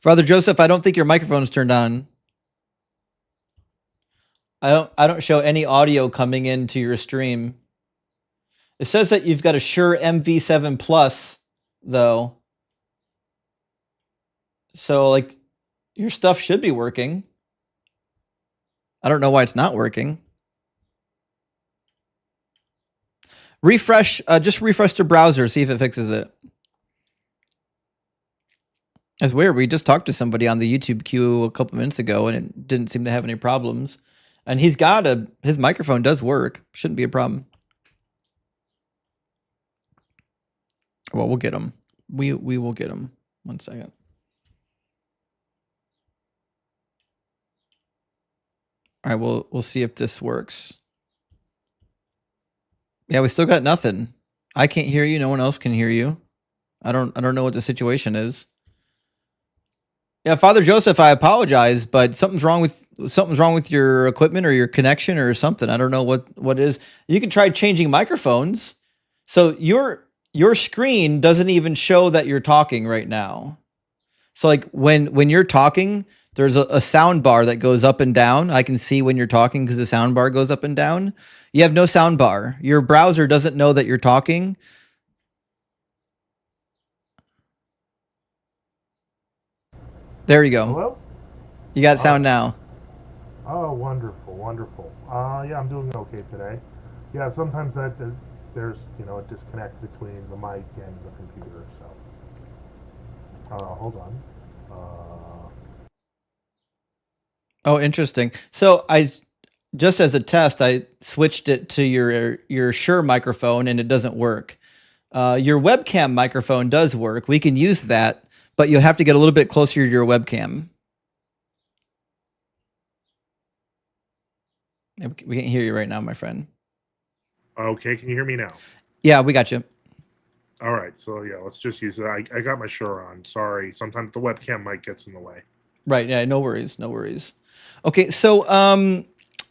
Speaker 1: Father Joseph, I don't think your microphone is turned on. I don't show any audio coming into your stream. It says that you've got a Shure MV7 Plus, though. So, like, your stuff should be working. I don't know why it's not working. Refresh, just refresh your browser, see if it fixes it. That's weird. We just talked to somebody on the YouTube queue a couple minutes ago, and it didn't seem to have any problems. And his microphone does work. Shouldn't be a problem. Well, we'll get him. We will get him. 1 second. All right, we'll see if this works. Yeah, we still got nothing. I can't hear you. No one else can hear you. I don't know what the situation is. Yeah, Father Joseph, I apologize, but something's wrong with your equipment or your connection or something. I don't know what it is. You can try changing microphones. So your screen doesn't even show that you're talking right now. So like when you're talking, there's a sound bar that goes up and down. I can see when you're talking because the sound bar goes up and down. You have no sound bar. Your browser doesn't know that you're talking. There you go.
Speaker 9: Hello?
Speaker 1: You got sound now.
Speaker 9: Oh, wonderful, wonderful. Yeah, I'm doing okay today. Yeah, sometimes there's a disconnect between the mic and the computer. So, hold on.
Speaker 1: Oh, interesting. So I just as a test, I switched it to your Shure microphone, and it doesn't work. Your webcam microphone does work. We can use that, but you'll have to get a little bit closer to your webcam. We can't hear you right now, my friend.
Speaker 9: Okay, can you hear me now?
Speaker 1: Yeah, we got you.
Speaker 9: All right, so yeah, let's just use it. I got my Shure on. Sorry, sometimes the webcam mic gets in the way.
Speaker 1: Right. Yeah. No worries. No worries. Okay. So,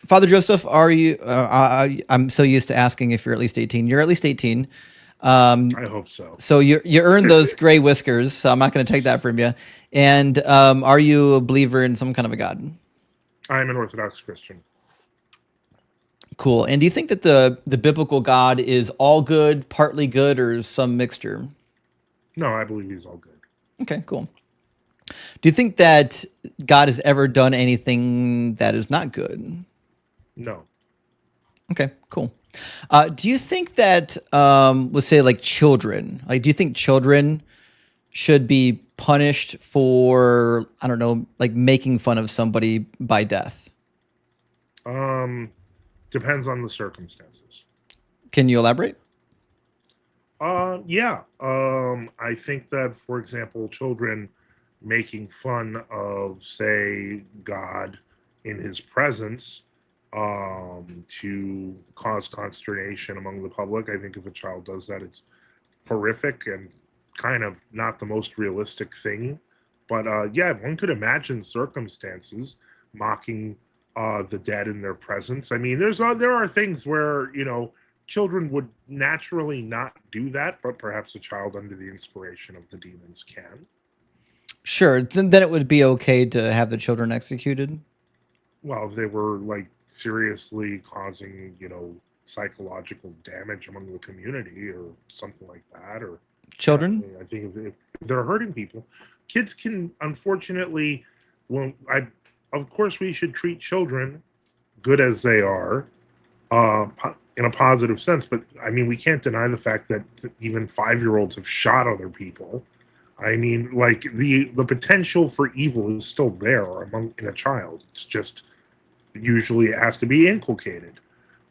Speaker 1: Father Joseph, are you? I'm so used to asking if you're at least 18. You're at least 18.
Speaker 9: I hope so.
Speaker 1: So you earned those gray whiskers. So I'm not going to take that from you. And are you a believer in some kind of a God?
Speaker 9: I'm an Orthodox Christian.
Speaker 1: Cool. And do you think that the biblical God is all good, partly good, or some mixture?
Speaker 9: No, I believe he's all good.
Speaker 1: Okay. Cool. Do you think that God has ever done anything that is not good?
Speaker 9: No.
Speaker 1: Okay, cool. Do you think that, let's say, like children, do you think children should be punished for, I don't know, like making fun of somebody by death?
Speaker 9: Depends on the circumstances.
Speaker 1: Can you elaborate?
Speaker 9: Yeah. I think that, for example, children making fun of, say, God in his presence, to cause consternation among the public. I think if a child does that, it's horrific and kind of not the most realistic thing. But yeah, one could imagine circumstances mocking the dead in their presence. I mean, there are things where children would naturally not do that, but perhaps a child under the inspiration of the demons can.
Speaker 1: Sure. Then it would be okay to have the children executed.
Speaker 9: Well, if they were like seriously causing, psychological damage among the community or something like that, or
Speaker 1: Children?
Speaker 9: I think if they're hurting people, kids can unfortunately. Well, of course we should treat children good as they are, in a positive sense. But I mean, we can't deny the fact that even 5-year-olds have shot other people. I mean, like the potential for evil is still there in a child. It's just usually it has to be inculcated.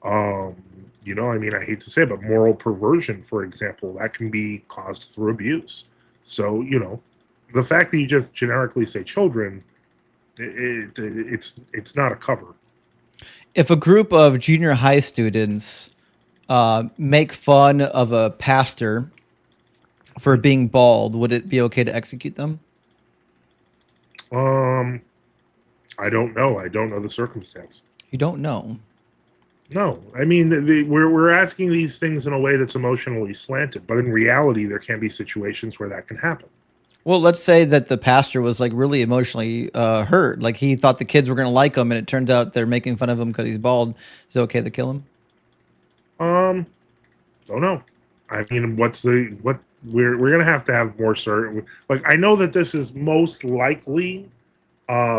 Speaker 9: I mean, I hate to say it, but moral perversion, for example, that can be caused through abuse. So, the fact that you just generically say children, it's not a cover.
Speaker 1: If a group of junior high students make fun of a pastor for being bald, would it be okay to execute them?
Speaker 9: I don't know. I don't know the circumstance.
Speaker 1: You don't know.
Speaker 9: No, I mean we're asking these things in a way that's emotionally slanted, but in reality, there can be situations where that can happen.
Speaker 1: Well, let's say that the pastor was like really emotionally hurt. Like he thought the kids were going to like him, and it turns out they're making fun of him because he's bald. Is it okay to kill him?
Speaker 9: Don't know. I mean, what we're gonna have to have more certain. Like I know that this is most likely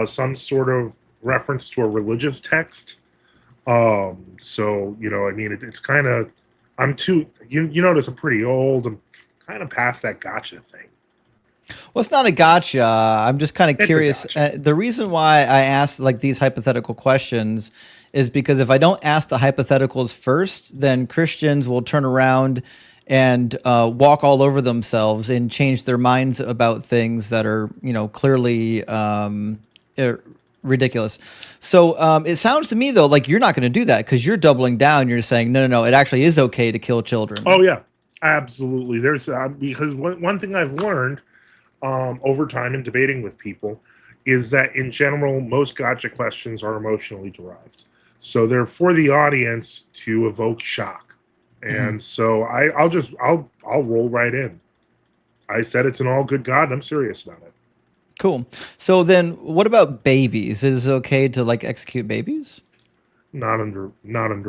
Speaker 9: some sort of reference to a religious text. So I mean, it's kind of I'm too. You notice I'm pretty old. I'm kind of past that gotcha thing.
Speaker 1: Well, it's not a gotcha. I'm just kind of
Speaker 9: It's a
Speaker 1: curious.
Speaker 9: gotcha.
Speaker 1: The reason why I ask like these hypothetical questions is because if I don't ask the hypotheticals first, then Christians will turn around and walk all over themselves and change their minds about things that are, clearly ridiculous. So it sounds to me though like you're not going to do that because you're doubling down. You're saying no, no, no. It actually is okay to kill children.
Speaker 9: Oh yeah, absolutely. There's because one thing I've learned over time in debating with people is that in general most gotcha questions are emotionally derived, so they're for the audience to evoke shock, and so I'll roll right in. I said it's an all good God, and I'm serious about it.
Speaker 1: Cool. So then, what about babies? Is it okay to like execute babies?
Speaker 9: Not under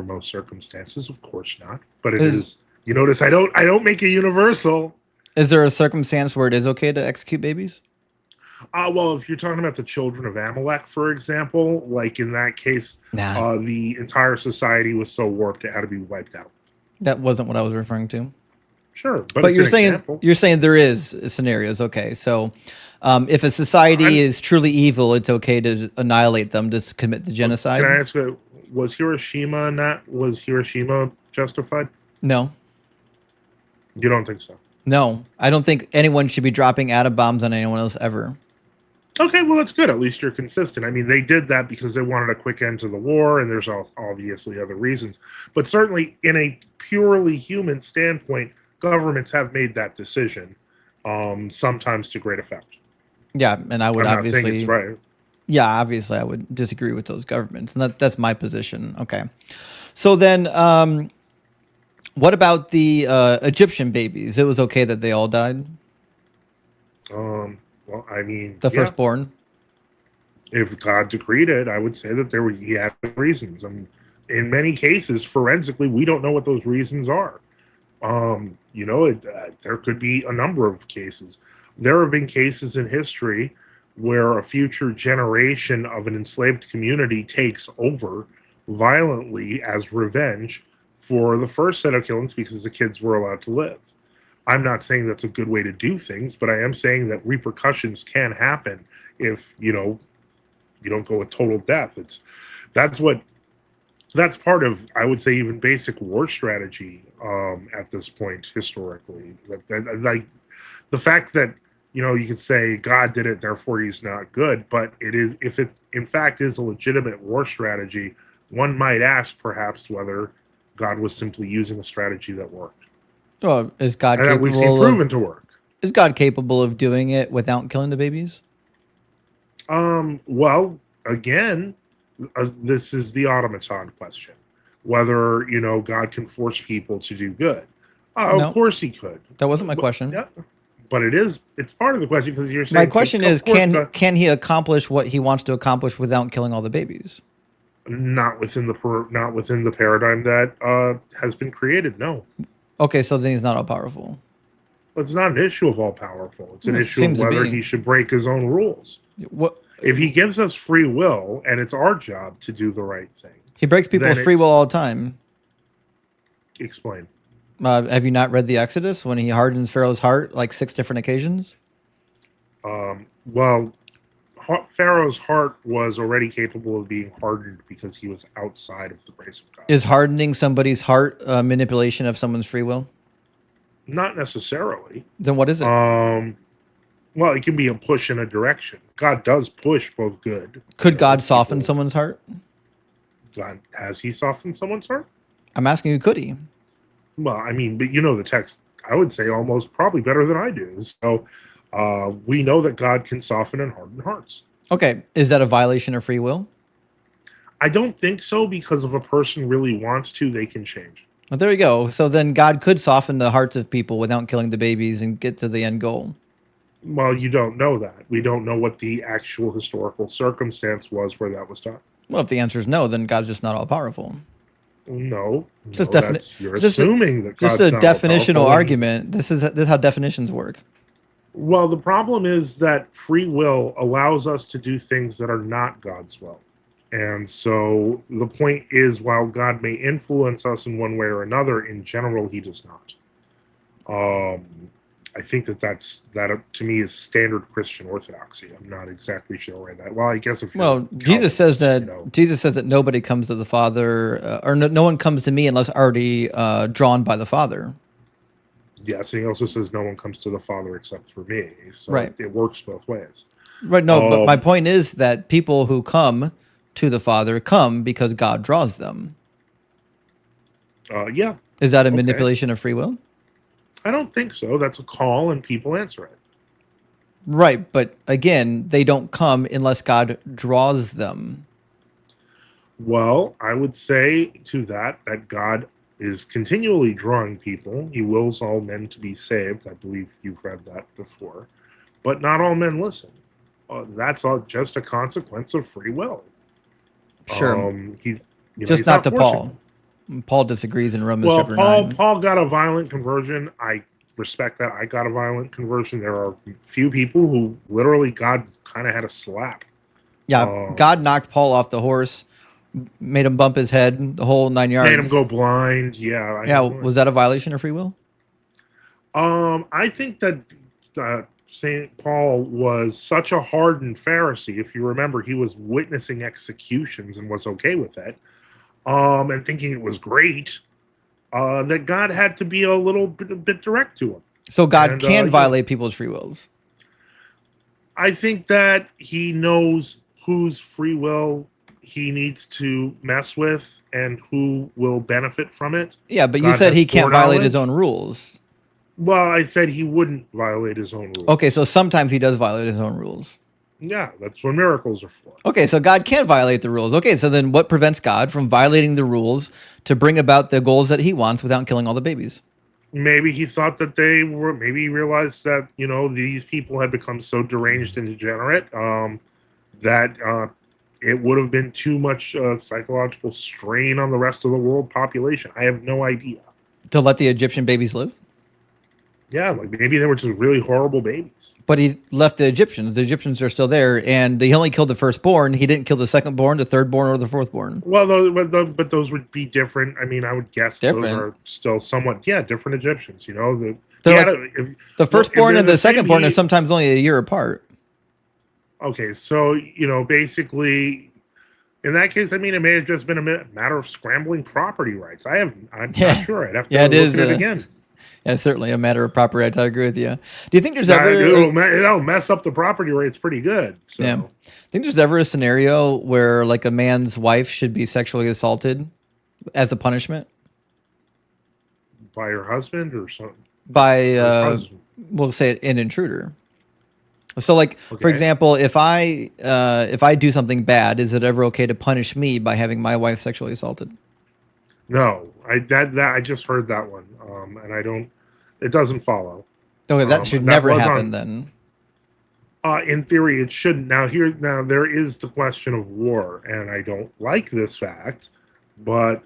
Speaker 9: most circumstances, of course not. But it
Speaker 1: Is
Speaker 9: is. You notice I don't make it universal.
Speaker 1: is there a circumstance where it is okay to execute babies?
Speaker 9: Well, if you're talking about the children of Amalek, for example, like in that case,
Speaker 1: Nah,
Speaker 9: the entire society was so warped it had to be wiped out.
Speaker 1: that wasn't what I was referring to.
Speaker 9: Sure, but
Speaker 1: But
Speaker 9: it's
Speaker 1: you're
Speaker 9: an
Speaker 1: saying
Speaker 9: example.
Speaker 1: there is scenarios. Okay, so if a society is truly evil, it's okay to annihilate them, to commit the genocide.
Speaker 9: Can I ask you, was Hiroshima justified?
Speaker 1: No,
Speaker 9: You don't think so?
Speaker 1: no, I don't think anyone should be dropping atom bombs on anyone else ever.
Speaker 9: Okay, well, that's good. At least you're consistent. I mean, they did that because they wanted a quick end to the war, and there's obviously other reasons. But certainly, in a purely human standpoint, governments have made that decision, sometimes to great effect.
Speaker 1: Yeah, and I would
Speaker 9: I'm not saying
Speaker 1: obviously,
Speaker 9: it's right.
Speaker 1: yeah, obviously, I would disagree with those governments, and that's my position. Okay, so then, what about the Egyptian babies? It was okay that they all died,
Speaker 9: Well, I mean,
Speaker 1: the
Speaker 9: yeah,
Speaker 1: firstborn.
Speaker 9: if God decreed it, I would say that he had reasons. I mean, in many cases, forensically, we don't know what those reasons are. There could be a number of cases. There have been cases in history where a future generation of an enslaved community takes over violently as revenge for the first set of killings because the kids were allowed to live. I'm not saying that's a good way to do things, but I am saying that repercussions can happen if you don't go with total death. That's part of, I would say, even basic war strategy at this point historically. Like the fact that you could say God did it, therefore he's not good, but it is, if it in fact is a legitimate war strategy, one might ask perhaps whether God was simply using a strategy that worked
Speaker 1: Well, is God
Speaker 9: and that we've seen
Speaker 1: capable of
Speaker 9: proven to work.
Speaker 1: is God capable of doing it without killing the babies?
Speaker 9: Well, again, this is the automaton question: whether God can force people to do good. Of
Speaker 1: No,
Speaker 9: course, he could.
Speaker 1: that wasn't my question.
Speaker 9: Yeah, but it's part of the question because you're saying.
Speaker 1: My question
Speaker 9: of
Speaker 1: is,
Speaker 9: course,
Speaker 1: can he accomplish what he wants to accomplish without killing all the babies?
Speaker 9: not within the paradigm that has been created. No,
Speaker 1: Okay, so then he's not all powerful.
Speaker 9: it's not an issue of all powerful. It's an
Speaker 1: Well, it
Speaker 9: issue of
Speaker 1: seems to
Speaker 9: whether
Speaker 1: be.
Speaker 9: he should break his own rules.
Speaker 1: What
Speaker 9: If he gives us free will, and it's our job to do the right thing,
Speaker 1: he breaks people's
Speaker 9: then
Speaker 1: free
Speaker 9: it's-
Speaker 1: will all the time.
Speaker 9: explain.
Speaker 1: Have you not read the Exodus when he hardens Pharaoh's heart like 6 different occasions?
Speaker 9: Well, Pharaoh's heart was already capable of being hardened because he was outside of the grace of God.
Speaker 1: Is hardening somebody's heart a manipulation of someone's free will?
Speaker 9: Not necessarily.
Speaker 1: Then what is it?
Speaker 9: Well, it can be a push in a direction. God does push both good.
Speaker 1: Could God
Speaker 9: people.
Speaker 1: soften someone's heart?
Speaker 9: God, has he softened someone's heart?
Speaker 1: I'm asking you, could he?
Speaker 9: Well, I mean, but you know the text, I would say almost probably better than I do. So we know that God can soften and harden hearts.
Speaker 1: Okay, is that a violation of free will?
Speaker 9: I don't think so, because if a person really wants to, they can change.
Speaker 1: Well, there you go. So then God could soften the hearts of people without killing the babies and get to the end goal.
Speaker 9: Well, you don't know that. We don't know what the actual historical circumstance was where that was done.
Speaker 1: Well, if the answer is no, then God's just not all powerful.
Speaker 9: No,
Speaker 1: It's just
Speaker 9: you're
Speaker 1: just
Speaker 9: assuming that
Speaker 1: just
Speaker 9: God's
Speaker 1: a
Speaker 9: not all
Speaker 1: definitional
Speaker 9: powerful.
Speaker 1: argument. This is how definitions work.
Speaker 9: Well, the problem is that free will allows us to do things that are not God's will. And so the point is, while God may influence us in one way or another, in general, he does not. I think that to me is standard Christian orthodoxy. I'm not exactly sure why that. Well, I guess if
Speaker 1: Well, Jesus says that nobody comes to the Father, or no one comes to me unless already drawn by the Father.
Speaker 9: Yes, and he also says no one comes to the Father except through me. So
Speaker 1: right.
Speaker 9: It works both ways.
Speaker 1: Right. No, but my point is that people who come to the Father come because God draws them.
Speaker 9: Yeah.
Speaker 1: Is that a manipulation of free will?
Speaker 9: I don't think so. That's a call and people answer it.
Speaker 1: Right. But again, they don't come unless God draws them.
Speaker 9: Well, I would say to that God is continually drawing people. He wills all men to be saved. I believe you've read that before. But not all men listen. That's just a consequence of free will.
Speaker 1: Sure.
Speaker 9: Just
Speaker 1: he's not to Paul. Paul disagrees in Romans chapter 9.
Speaker 9: Paul got a violent conversion. I respect that. I got a violent conversion. There are few people who literally God kind of had a slap.
Speaker 1: Yeah, God knocked Paul off the horse, made him bump his head, the whole 9 yards.
Speaker 9: Made him go blind. Yeah.
Speaker 1: Was that a violation of free will?
Speaker 9: I think that St. Paul was such a hardened Pharisee. If you remember, he was witnessing executions and was okay with it. And thinking it was great, that God had to be a bit direct to him.
Speaker 1: So God can violate people's free wills.
Speaker 9: I think that he knows whose free will he needs to mess with and who will benefit from it.
Speaker 1: Yeah, but you said he can't violate his own rules.
Speaker 9: Well, I said he wouldn't violate his own rules.
Speaker 1: Okay, so sometimes he does violate his own rules.
Speaker 9: Yeah, that's what miracles are for.
Speaker 1: Okay, so God can violate the rules. Okay, so then what prevents God from violating the rules to bring about the goals that he wants without killing all the babies?
Speaker 9: Maybe he thought that maybe he realized that, these people had become so deranged and degenerate that it would have been too much psychological strain on the rest of the world population. I have no idea.
Speaker 1: To let the Egyptian babies live?
Speaker 9: Yeah, like maybe they were just really horrible babies. But
Speaker 1: he left the Egyptians. The Egyptians are still there, and he only killed the firstborn. He didn't kill the secondborn, the thirdborn, or the fourthborn.
Speaker 9: Well, but those would be different. I mean, I would guess those are still somewhat, different Egyptians.
Speaker 1: The firstborn and the secondborn are sometimes only a year apart.
Speaker 9: Okay, so basically, in that case, I mean, it may have just been a matter of scrambling property rights. I'm not sure. I'd have to look at it again.
Speaker 1: Yeah, certainly a matter of proper rights. I agree with you. Do you think there's ever...
Speaker 9: It'll mess up the property rights pretty good. So.
Speaker 1: Yeah. Think there's ever a scenario where like a man's wife should be sexually assaulted as a punishment?
Speaker 9: By her husband or something?
Speaker 1: By, we'll say an intruder. So like, for example, if I do something bad, is it ever okay to punish me by having my wife sexually assaulted?
Speaker 9: No, I just heard that one. And it doesn't follow.
Speaker 1: Okay, that should never happen then.
Speaker 9: In theory, it shouldn't. Now there is the question of war, and I don't like this fact, but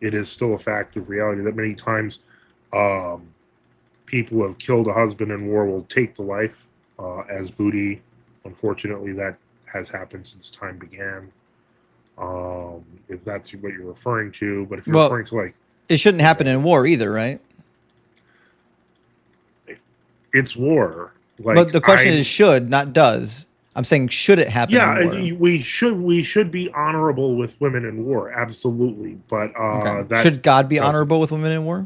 Speaker 9: it is still a fact of reality that many times people who have killed a husband in war will take the wife as booty. Unfortunately, that has happened since time began. If that's what you're referring to, but if you're referring to like...
Speaker 1: It shouldn't happen in war either, right?
Speaker 9: It's war.
Speaker 1: But the question is should, not does. I'm saying should it happen in war?
Speaker 9: Yeah, we should be honorable with women in war, absolutely. But
Speaker 1: should God be honorable with women in war?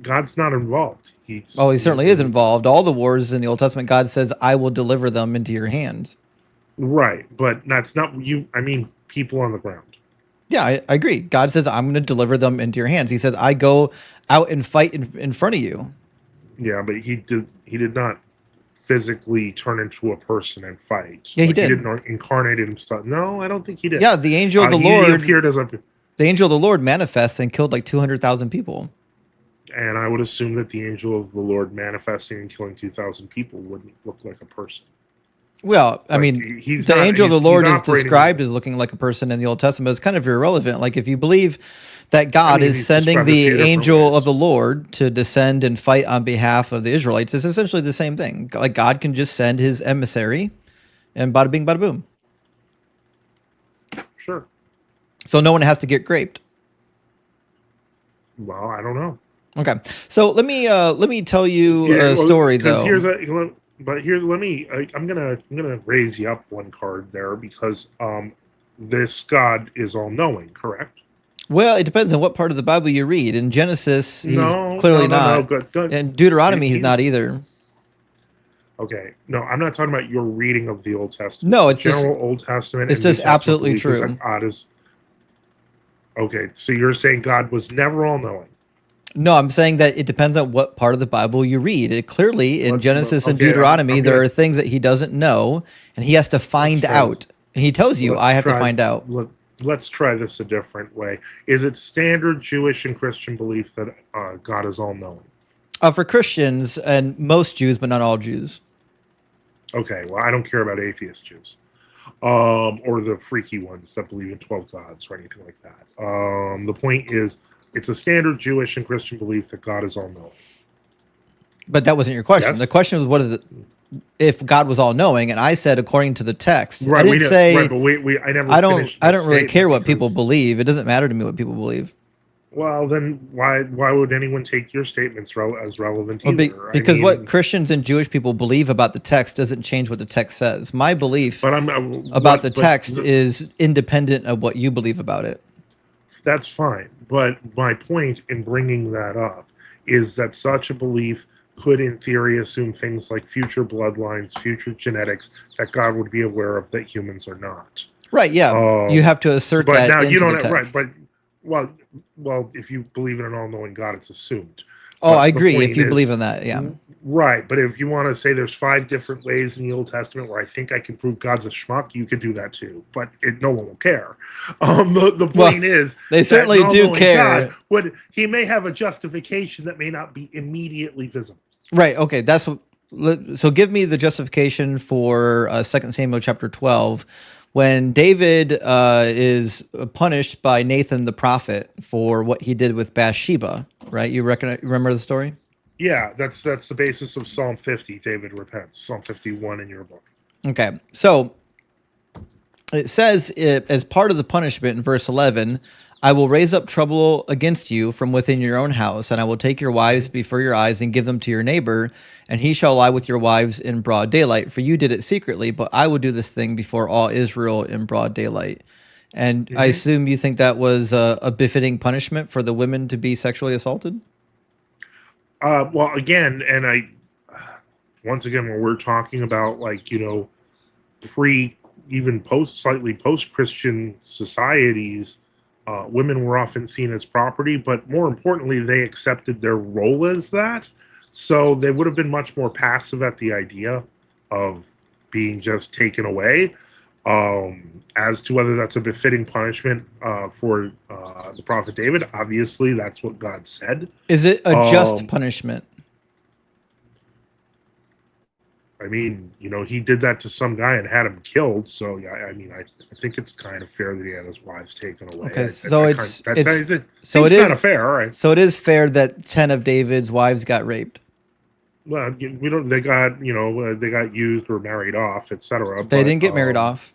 Speaker 9: God's not involved.
Speaker 1: He certainly is involved. All the wars in the Old Testament, God says, I will deliver them into your hand.
Speaker 9: Right, but that's not you. I mean, people on the ground.
Speaker 1: Yeah, I agree. God says, I'm going to deliver them into your hands. He says, I go out and fight in front of you.
Speaker 9: Yeah, but he did not physically turn into a person and fight.
Speaker 1: Yeah, he
Speaker 9: Like, he
Speaker 1: did.
Speaker 9: didn't incarnate himself. No, I don't think he did.
Speaker 1: Yeah, the angel of the
Speaker 9: He
Speaker 1: Lord,
Speaker 9: appeared as a,
Speaker 1: the angel of the Lord manifests and killed like 200,000 people.
Speaker 9: and I would assume that the angel of the Lord manifesting and killing 2,000 people wouldn't look like a person.
Speaker 1: Well, I
Speaker 9: Like,
Speaker 1: mean,
Speaker 9: he's
Speaker 1: the
Speaker 9: not-
Speaker 1: angel of the
Speaker 9: he's
Speaker 1: Lord is
Speaker 9: operating-
Speaker 1: described as looking like a person in the Old Testament. It's kind of irrelevant. Like, if you believe that God
Speaker 9: mean,
Speaker 1: is
Speaker 9: he's
Speaker 1: sending
Speaker 9: described a
Speaker 1: the
Speaker 9: few different
Speaker 1: angel
Speaker 9: ways.
Speaker 1: of the Lord to descend and fight on behalf of the Israelites, it's essentially the same thing. Like, God can just send his emissary and bada bing, bada boom.
Speaker 9: Sure.
Speaker 1: So no one has to get graped.
Speaker 9: Well, I don't know.
Speaker 1: Okay, so let me tell you a
Speaker 9: well,
Speaker 1: story
Speaker 9: 'cause
Speaker 1: though.
Speaker 9: let me. I'm gonna raise you up one card there, because this God is all knowing, correct?
Speaker 1: Well, it depends on what part of the Bible you read. In Genesis, he's
Speaker 9: No,
Speaker 1: clearly
Speaker 9: no,
Speaker 1: not.
Speaker 9: Good.
Speaker 1: In Deuteronomy, he's
Speaker 9: He's-
Speaker 1: not either.
Speaker 9: Okay, no, I'm not talking about your reading of the Old Testament.
Speaker 1: No, it's just-
Speaker 9: general Old Testament.
Speaker 1: it's
Speaker 9: and New
Speaker 1: just
Speaker 9: Testament
Speaker 1: absolutely
Speaker 9: belief is
Speaker 1: true.
Speaker 9: that God is. Okay, so you're saying God was never all knowing.
Speaker 1: No, I'm saying that it depends on what part of the Bible you read. It clearly in Genesis and
Speaker 9: okay,
Speaker 1: Deuteronomy,
Speaker 9: I'm
Speaker 1: there
Speaker 9: gonna-
Speaker 1: are things that he doesn't know, and he has to find
Speaker 9: try
Speaker 1: out. And he tells you,
Speaker 9: Let's
Speaker 1: I have to
Speaker 9: try-
Speaker 1: find out.
Speaker 9: Let's try this a different way. Is it standard Jewish and Christian belief that God is all knowing?
Speaker 1: For Christians and most Jews, but not all Jews.
Speaker 9: Okay, well, I don't care about atheist Jews, or the freaky ones that believe in 12 gods or anything like that. The point is, it's a standard Jewish and Christian belief that God is all knowing.
Speaker 1: But that wasn't your question.
Speaker 9: Yes?
Speaker 1: The question was, what is it? If God was all knowing, and I said according to the text.
Speaker 9: Right,
Speaker 1: I didn't say.
Speaker 9: Right, but I never.
Speaker 1: I don't
Speaker 9: finished my
Speaker 1: really
Speaker 9: statement
Speaker 1: care what
Speaker 9: because-
Speaker 1: people believe. It doesn't matter to me what people believe.
Speaker 9: Well, then why would anyone take your statements as relevant
Speaker 1: Well,
Speaker 9: either?
Speaker 1: because what Christians and Jewish people believe about the text doesn't change what the text says. My belief
Speaker 9: but
Speaker 1: about the text is independent of what you believe about it.
Speaker 9: That's fine. But my point in bringing that up is that such a belief could, in theory, assume things like future bloodlines, future genetics that God would be aware of that humans are not.
Speaker 1: Right? Yeah, you have to assert
Speaker 9: But
Speaker 1: that
Speaker 9: now
Speaker 1: into
Speaker 9: you don't
Speaker 1: the text.
Speaker 9: right. But well, if you believe in an all-knowing God, it's assumed.
Speaker 1: Oh,
Speaker 9: But
Speaker 1: I
Speaker 9: the
Speaker 1: agree.
Speaker 9: point
Speaker 1: If you
Speaker 9: is-
Speaker 1: believe in that, yeah.
Speaker 9: Right, but if you want to say there's 5 different ways in the Old Testament where I think I can prove God's a schmuck, you could do that too. But no one will care. The point is,
Speaker 1: they
Speaker 9: that
Speaker 1: certainly
Speaker 9: an
Speaker 1: do
Speaker 9: all-knowing
Speaker 1: care.
Speaker 9: God he may have a justification that may not be immediately visible.
Speaker 1: Right. Okay. That's so. Give me the justification for 2 Samuel chapter 12, when David is punished by Nathan the prophet for what he did with Bathsheba. Right. You remember the story?
Speaker 9: Yeah, that's the basis of Psalm 50. David repents. Psalm 51 in your book.
Speaker 1: Okay. So it says, as part of the punishment in verse 11, I will raise up trouble against you from within your own house, and I will take your wives before your eyes and give them to your neighbor, and he shall lie with your wives in broad daylight. For you did it secretly, but I will do this thing before all Israel in broad daylight. And I assume you think that was a befitting punishment for the women to be sexually assaulted?
Speaker 9: Well, again, and once again, when we're talking about, like, slightly post-Christian societies, women were often seen as property, but more importantly, they accepted their role as that. So they would have been much more passive at the idea of being just taken away. As to whether that's a befitting punishment for the prophet David, obviously that's what God said.
Speaker 1: Is it a just punishment?
Speaker 9: I mean, he did that to some guy and had him killed. So yeah, I mean, I think it's kind of fair that he had his wives taken away.
Speaker 1: Okay,
Speaker 9: it
Speaker 1: is
Speaker 9: kind of fair, right?
Speaker 1: So it is fair that 10 of David's wives got raped.
Speaker 9: Well, we don't. They got they got used or married off, etc.
Speaker 1: They didn't get married off.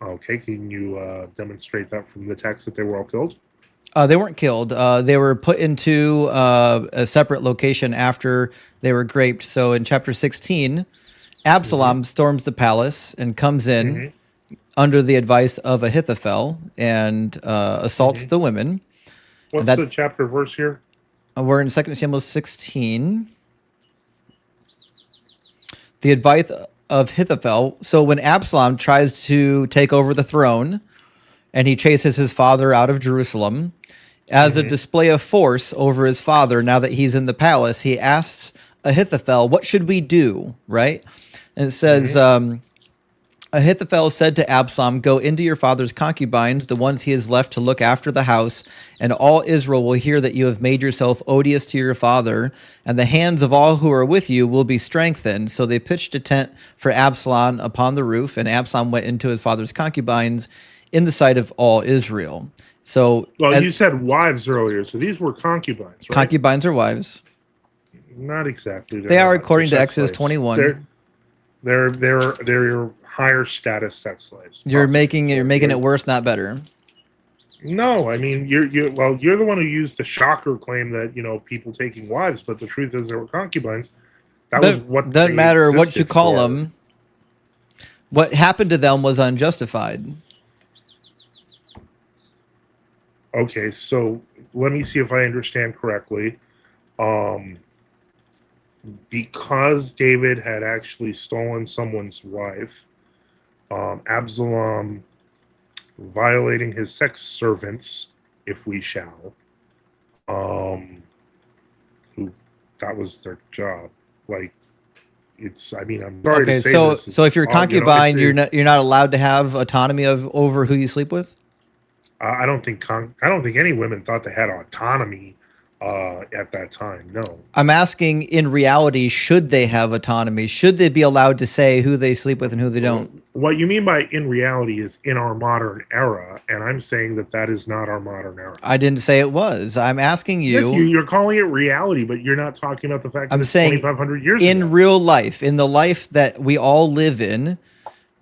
Speaker 9: Okay, can you demonstrate that from the text that they were all killed?
Speaker 1: They weren't killed. They were put into a separate location after they were raped. So in chapter 16, Absalom storms the palace and comes in under the advice of Ahithophel and assaults the women.
Speaker 9: What's the chapter verse here?
Speaker 1: We're in 2 Samuel 16. The advice of Ahithophel. So when Absalom tries to take over the throne, and he chases his father out of Jerusalem. As a display of force over his father, now that he's in the palace, he asks Ahithophel, "What should we do?" Right? And it says, Ahithophel said to Absalom, "Go into your father's concubines, the ones he has left to look after the house, and all Israel will hear that you have made yourself odious to your father, and the hands of all who are with you will be strengthened." So they pitched a tent for Absalom upon the roof, and Absalom went into his father's concubines in the sight of all Israel. So,
Speaker 9: Well, you said wives earlier, so these were concubines, right?
Speaker 1: concubines are wives.
Speaker 9: Not exactly.
Speaker 1: They are
Speaker 9: not.
Speaker 1: according to
Speaker 9: They're
Speaker 1: Exodus
Speaker 9: sex slaves.
Speaker 1: 21.
Speaker 9: They're your higher status sex slaves.
Speaker 1: You're making it worse, not better.
Speaker 9: No, I mean you're the one who used the shocker claim that people taking wives, but the truth is they were concubines. That was what
Speaker 1: doesn't
Speaker 9: they
Speaker 1: matter what you
Speaker 9: existed
Speaker 1: call
Speaker 9: for.
Speaker 1: them. What happened to them was unjustified.
Speaker 9: Okay, so let me see if I understand correctly. Because David had actually stolen someone's wife, Absalom violating his sex servants, if we shall, who that was their job. Like, it's. I mean, I'm sorry to say this.
Speaker 1: So if you're a concubine, you're not allowed to have autonomy over who you sleep with.
Speaker 9: I don't think any women thought they had autonomy at that time. No.
Speaker 1: I'm asking, in reality, should they have autonomy? Should they be allowed to say who they sleep with and who they don't?
Speaker 9: What you mean by in reality is in our modern era, and I'm saying that is not our modern era.
Speaker 1: I didn't say it was. I'm asking you.
Speaker 9: Yes, you're calling it reality, but you're not talking about the fact that it's 2,500 years ago.
Speaker 1: In real life, in the life that we all live in,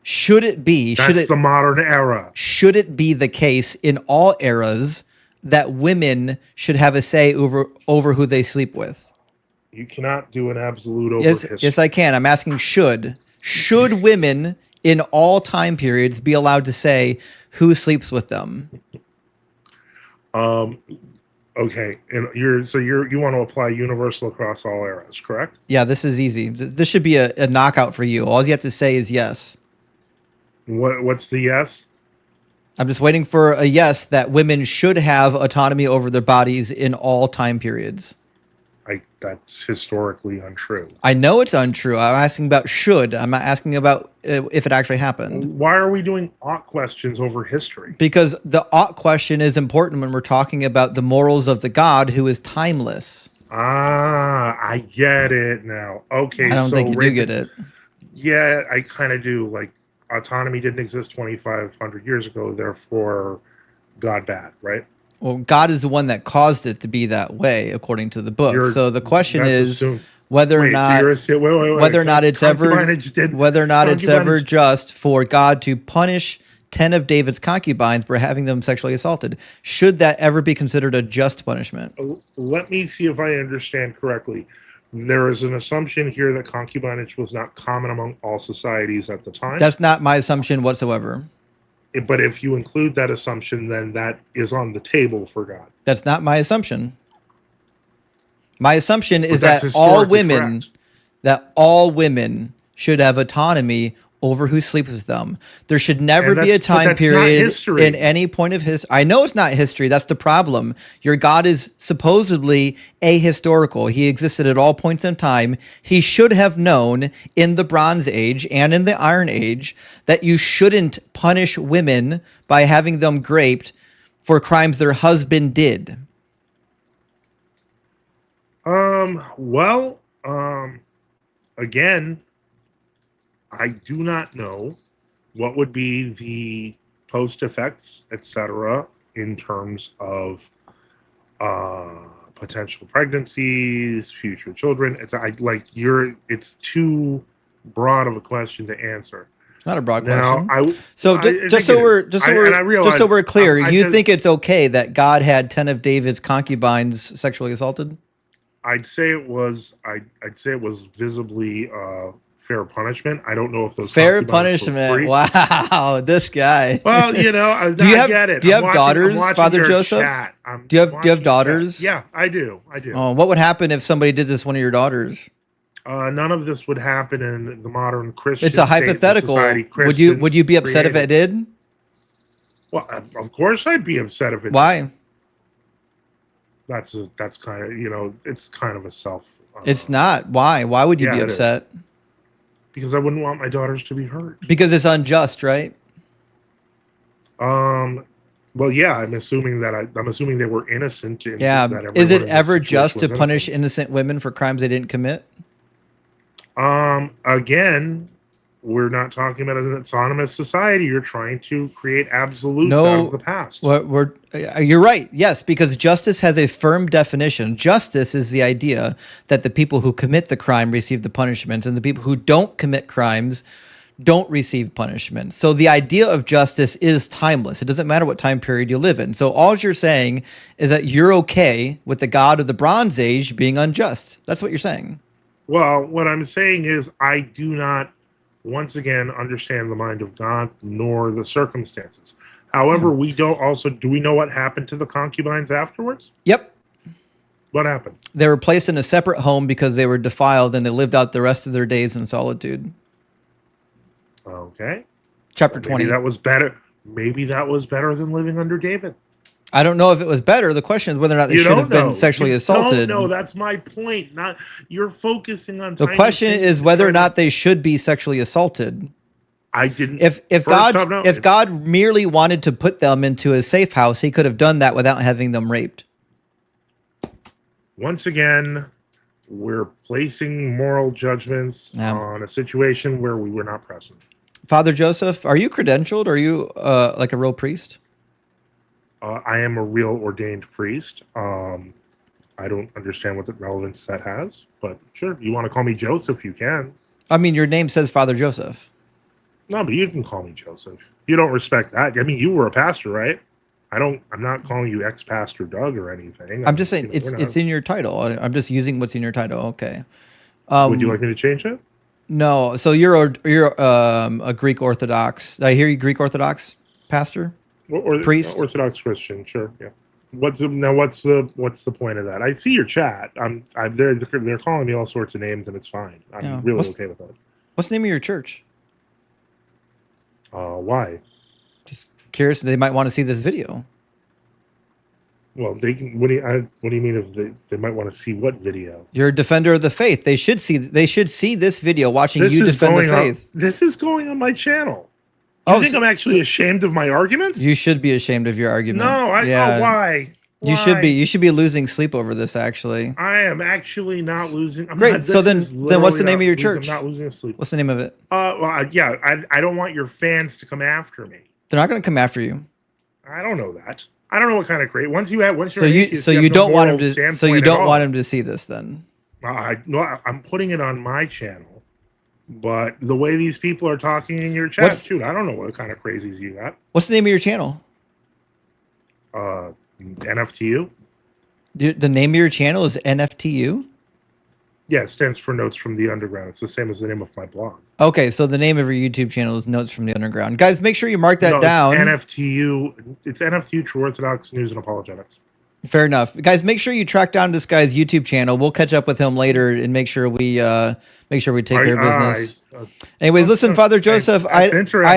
Speaker 1: should it be?
Speaker 9: That's the modern era.
Speaker 1: Should it be the case in all eras that women should have a say over who they sleep with?
Speaker 9: You cannot do an absolute over history.
Speaker 1: Yes, I can. I'm asking should women in all time periods be allowed to say who sleeps with them?
Speaker 9: Okay, and you want to apply universal across all eras, correct?
Speaker 1: Yeah, this is easy. This should be a knockout for you. All you have to say is yes.
Speaker 9: What's the yes?
Speaker 1: I'm just waiting for a yes that women should have autonomy over their bodies in all time periods.
Speaker 9: That's historically untrue.
Speaker 1: I know it's untrue. I'm asking about should. I'm not asking about if it actually happened.
Speaker 9: Why are we doing ought questions over history?
Speaker 1: Because the ought question is important when we're talking about the morals of the God who is timeless.
Speaker 9: Ah, I get it now. Okay.
Speaker 1: I don't think you do get it.
Speaker 9: Yeah, I kind of do. Like, autonomy didn't exist 2,500 years ago, therefore God bad, right?
Speaker 1: Well, God is the one that caused it to be that way, according to the book. So the question is whether or not it's ever just for God to punish 10 of David's concubines for having them sexually assaulted. Should that ever be considered a just punishment?
Speaker 9: Let me see if I understand correctly. There is an assumption here that concubinage was not common among all societies at the time.
Speaker 1: That's not my assumption whatsoever.
Speaker 9: But if you include that assumption, then that is on the table for God.
Speaker 1: That's not my assumption. My assumption is that all women should have autonomy over who sleeps with them. There should never be a time period in any point of history. I know it's not history. That's the problem. Your God is supposedly ahistorical. He existed at all points in time. He should have known in the Bronze Age and in the Iron Age that you shouldn't punish women by having them raped for crimes their husband did.
Speaker 9: Again, I do not know what would be the post effects, etc., in terms of potential pregnancies, future children. It's too broad of a question to answer.
Speaker 1: Not a broad question. Just so we're clear, you think it's okay that God had 10 of David's concubines sexually assaulted?
Speaker 9: I'd say it was visibly fair punishment. I don't know if those
Speaker 1: fair punishment. Wow, this guy.
Speaker 9: Well, do you have
Speaker 1: daughters, Father Joseph? Do you have daughters?
Speaker 9: Yeah, I do.
Speaker 1: Oh, what would happen if somebody did this to one of your daughters?
Speaker 9: None of this would happen in the modern Christian.
Speaker 1: It's a hypothetical. Would you be upset if it did?
Speaker 9: Well, of course I'd be upset if it.
Speaker 1: Why?
Speaker 9: That's kind of, it's kind of a self.
Speaker 1: It's not. Why? Why would you be
Speaker 9: Yeah, it is.
Speaker 1: upset?
Speaker 9: Because I wouldn't want my daughters to be hurt.
Speaker 1: Because it's unjust, right?
Speaker 9: Well, yeah, I'm assuming they were innocent.
Speaker 1: Yeah.
Speaker 9: That
Speaker 1: Is it
Speaker 9: everyone in this
Speaker 1: ever
Speaker 9: situation
Speaker 1: just to
Speaker 9: was
Speaker 1: punish
Speaker 9: innocent.
Speaker 1: innocent women for crimes they didn't commit?
Speaker 9: Again, we're not talking about an autonomous society. You're trying to create absolutes out
Speaker 1: No,
Speaker 9: of the past.
Speaker 1: you're right. Yes, because justice has a firm definition. Justice is the idea that the people who commit the crime receive the punishment, and the people who don't commit crimes don't receive punishment. So the idea of justice is timeless. It doesn't matter what time period you live in. So all you're saying is that you're okay with the God of the Bronze Age being unjust. That's what you're saying.
Speaker 9: Well, what I'm saying is I do not, once again, understand the mind of God nor the circumstances. However,
Speaker 1: Yeah.
Speaker 9: do we know what happened to the concubines afterwards?
Speaker 1: Yep.
Speaker 9: What happened?
Speaker 1: They were placed in a separate home because they were defiled, and they lived out the rest of their days in solitude.
Speaker 9: Okay.
Speaker 1: Chapter
Speaker 9: Well,
Speaker 1: 20.
Speaker 9: maybe that was better. Maybe that was better than living under David.
Speaker 1: I don't know if it was better. The question is whether or not they should have been sexually assaulted.
Speaker 9: No, that's my point. Not you're focusing on.
Speaker 1: The
Speaker 9: tiny
Speaker 1: question
Speaker 9: things
Speaker 1: is
Speaker 9: and
Speaker 1: whether or
Speaker 9: trying to-
Speaker 1: not they should be sexually assaulted.
Speaker 9: I didn't.
Speaker 1: If
Speaker 9: First
Speaker 1: God
Speaker 9: off, no,
Speaker 1: if God merely wanted to put them into a safe house, he could have done that without having them raped.
Speaker 9: Once again, we're placing moral judgments on a situation where we were not present.
Speaker 1: Father Joseph, are you credentialed? Are you like a real priest?
Speaker 9: I am a real ordained priest. I don't understand what the relevance that has, but sure, if you want to call me Joseph, you can.
Speaker 1: I mean, your name says Father Joseph.
Speaker 9: No, but you can call me Joseph. You don't respect that. I mean, you were a pastor, right? I'm not calling you ex-pastor Doug or anything.
Speaker 1: I'm just saying it's in your title. I'm just using what's in your title. Okay.
Speaker 9: Would you like me to change it?
Speaker 1: No. So you're a Greek Orthodox. Did I hear you Greek Orthodox pastor?
Speaker 9: Or
Speaker 1: priest?
Speaker 9: Orthodox Christian, sure, yeah. What's the point of that? I see your chat. They're calling me all sorts of names, and it's fine. I'm really okay with that.
Speaker 1: What's the name of your church?
Speaker 9: Why?
Speaker 1: Just curious. They might want to see this video.
Speaker 9: Well, they can. What do you mean if they might want to see what video?
Speaker 1: You're a defender of the faith. They should see this video watching you defend the faith.
Speaker 9: This is going on my channel. You think I'm actually ashamed of my arguments?
Speaker 1: You should be ashamed of your argument.
Speaker 9: No, why?
Speaker 1: You should be. You should be losing sleep over this. Actually,
Speaker 9: I am actually not losing.
Speaker 1: Great. So then what's the name of your church?
Speaker 9: I'm not losing sleep.
Speaker 1: What's the name of it?
Speaker 9: Yeah. I don't want your fans to come after me.
Speaker 1: They're not going to come after you.
Speaker 9: I don't know that. I don't know what kind of great. Once you're
Speaker 1: you don't want him to. So you don't want him to see this then.
Speaker 9: I'm putting it on my channel. But the way these people are talking in your chat, dude, I don't know what kind of crazies you got.
Speaker 1: What's the name of your channel?
Speaker 9: NFTU.
Speaker 1: The name of your channel is NFTU?
Speaker 9: Yeah, it stands for Notes from the Underground. It's the same as the name of my blog.
Speaker 1: Okay, so the name of your YouTube channel is Notes from the Underground. Guys, make sure you mark that down.
Speaker 9: NFTU. It's NFTU, True Orthodox News and Apologetics.
Speaker 1: Fair enough. Guys, make sure you track down this guy's YouTube channel. We'll catch up with him later and make sure we take care of business. Anyways, listen, Father Joseph,
Speaker 9: I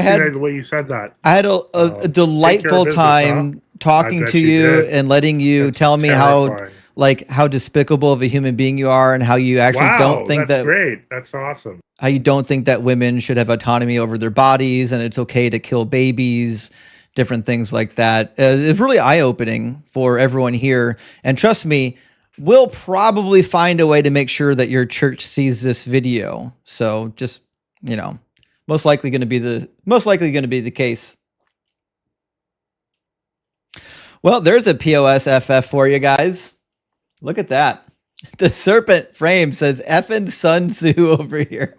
Speaker 9: had the way you said that.
Speaker 1: I had a delightful time talking to you and letting you tell me how despicable of a human being you are and how you actually don't think
Speaker 9: that's great. That's awesome.
Speaker 1: How you don't think that women should have autonomy over their bodies and it's okay to kill babies. Different things like that. It's really eye-opening for everyone here. And trust me, we'll probably find a way to make sure that your church sees this video. So just, most likely going to be the case. Well, there's a POSFF for you guys. Look at that. The serpent frame says effing Sun Tzu over here.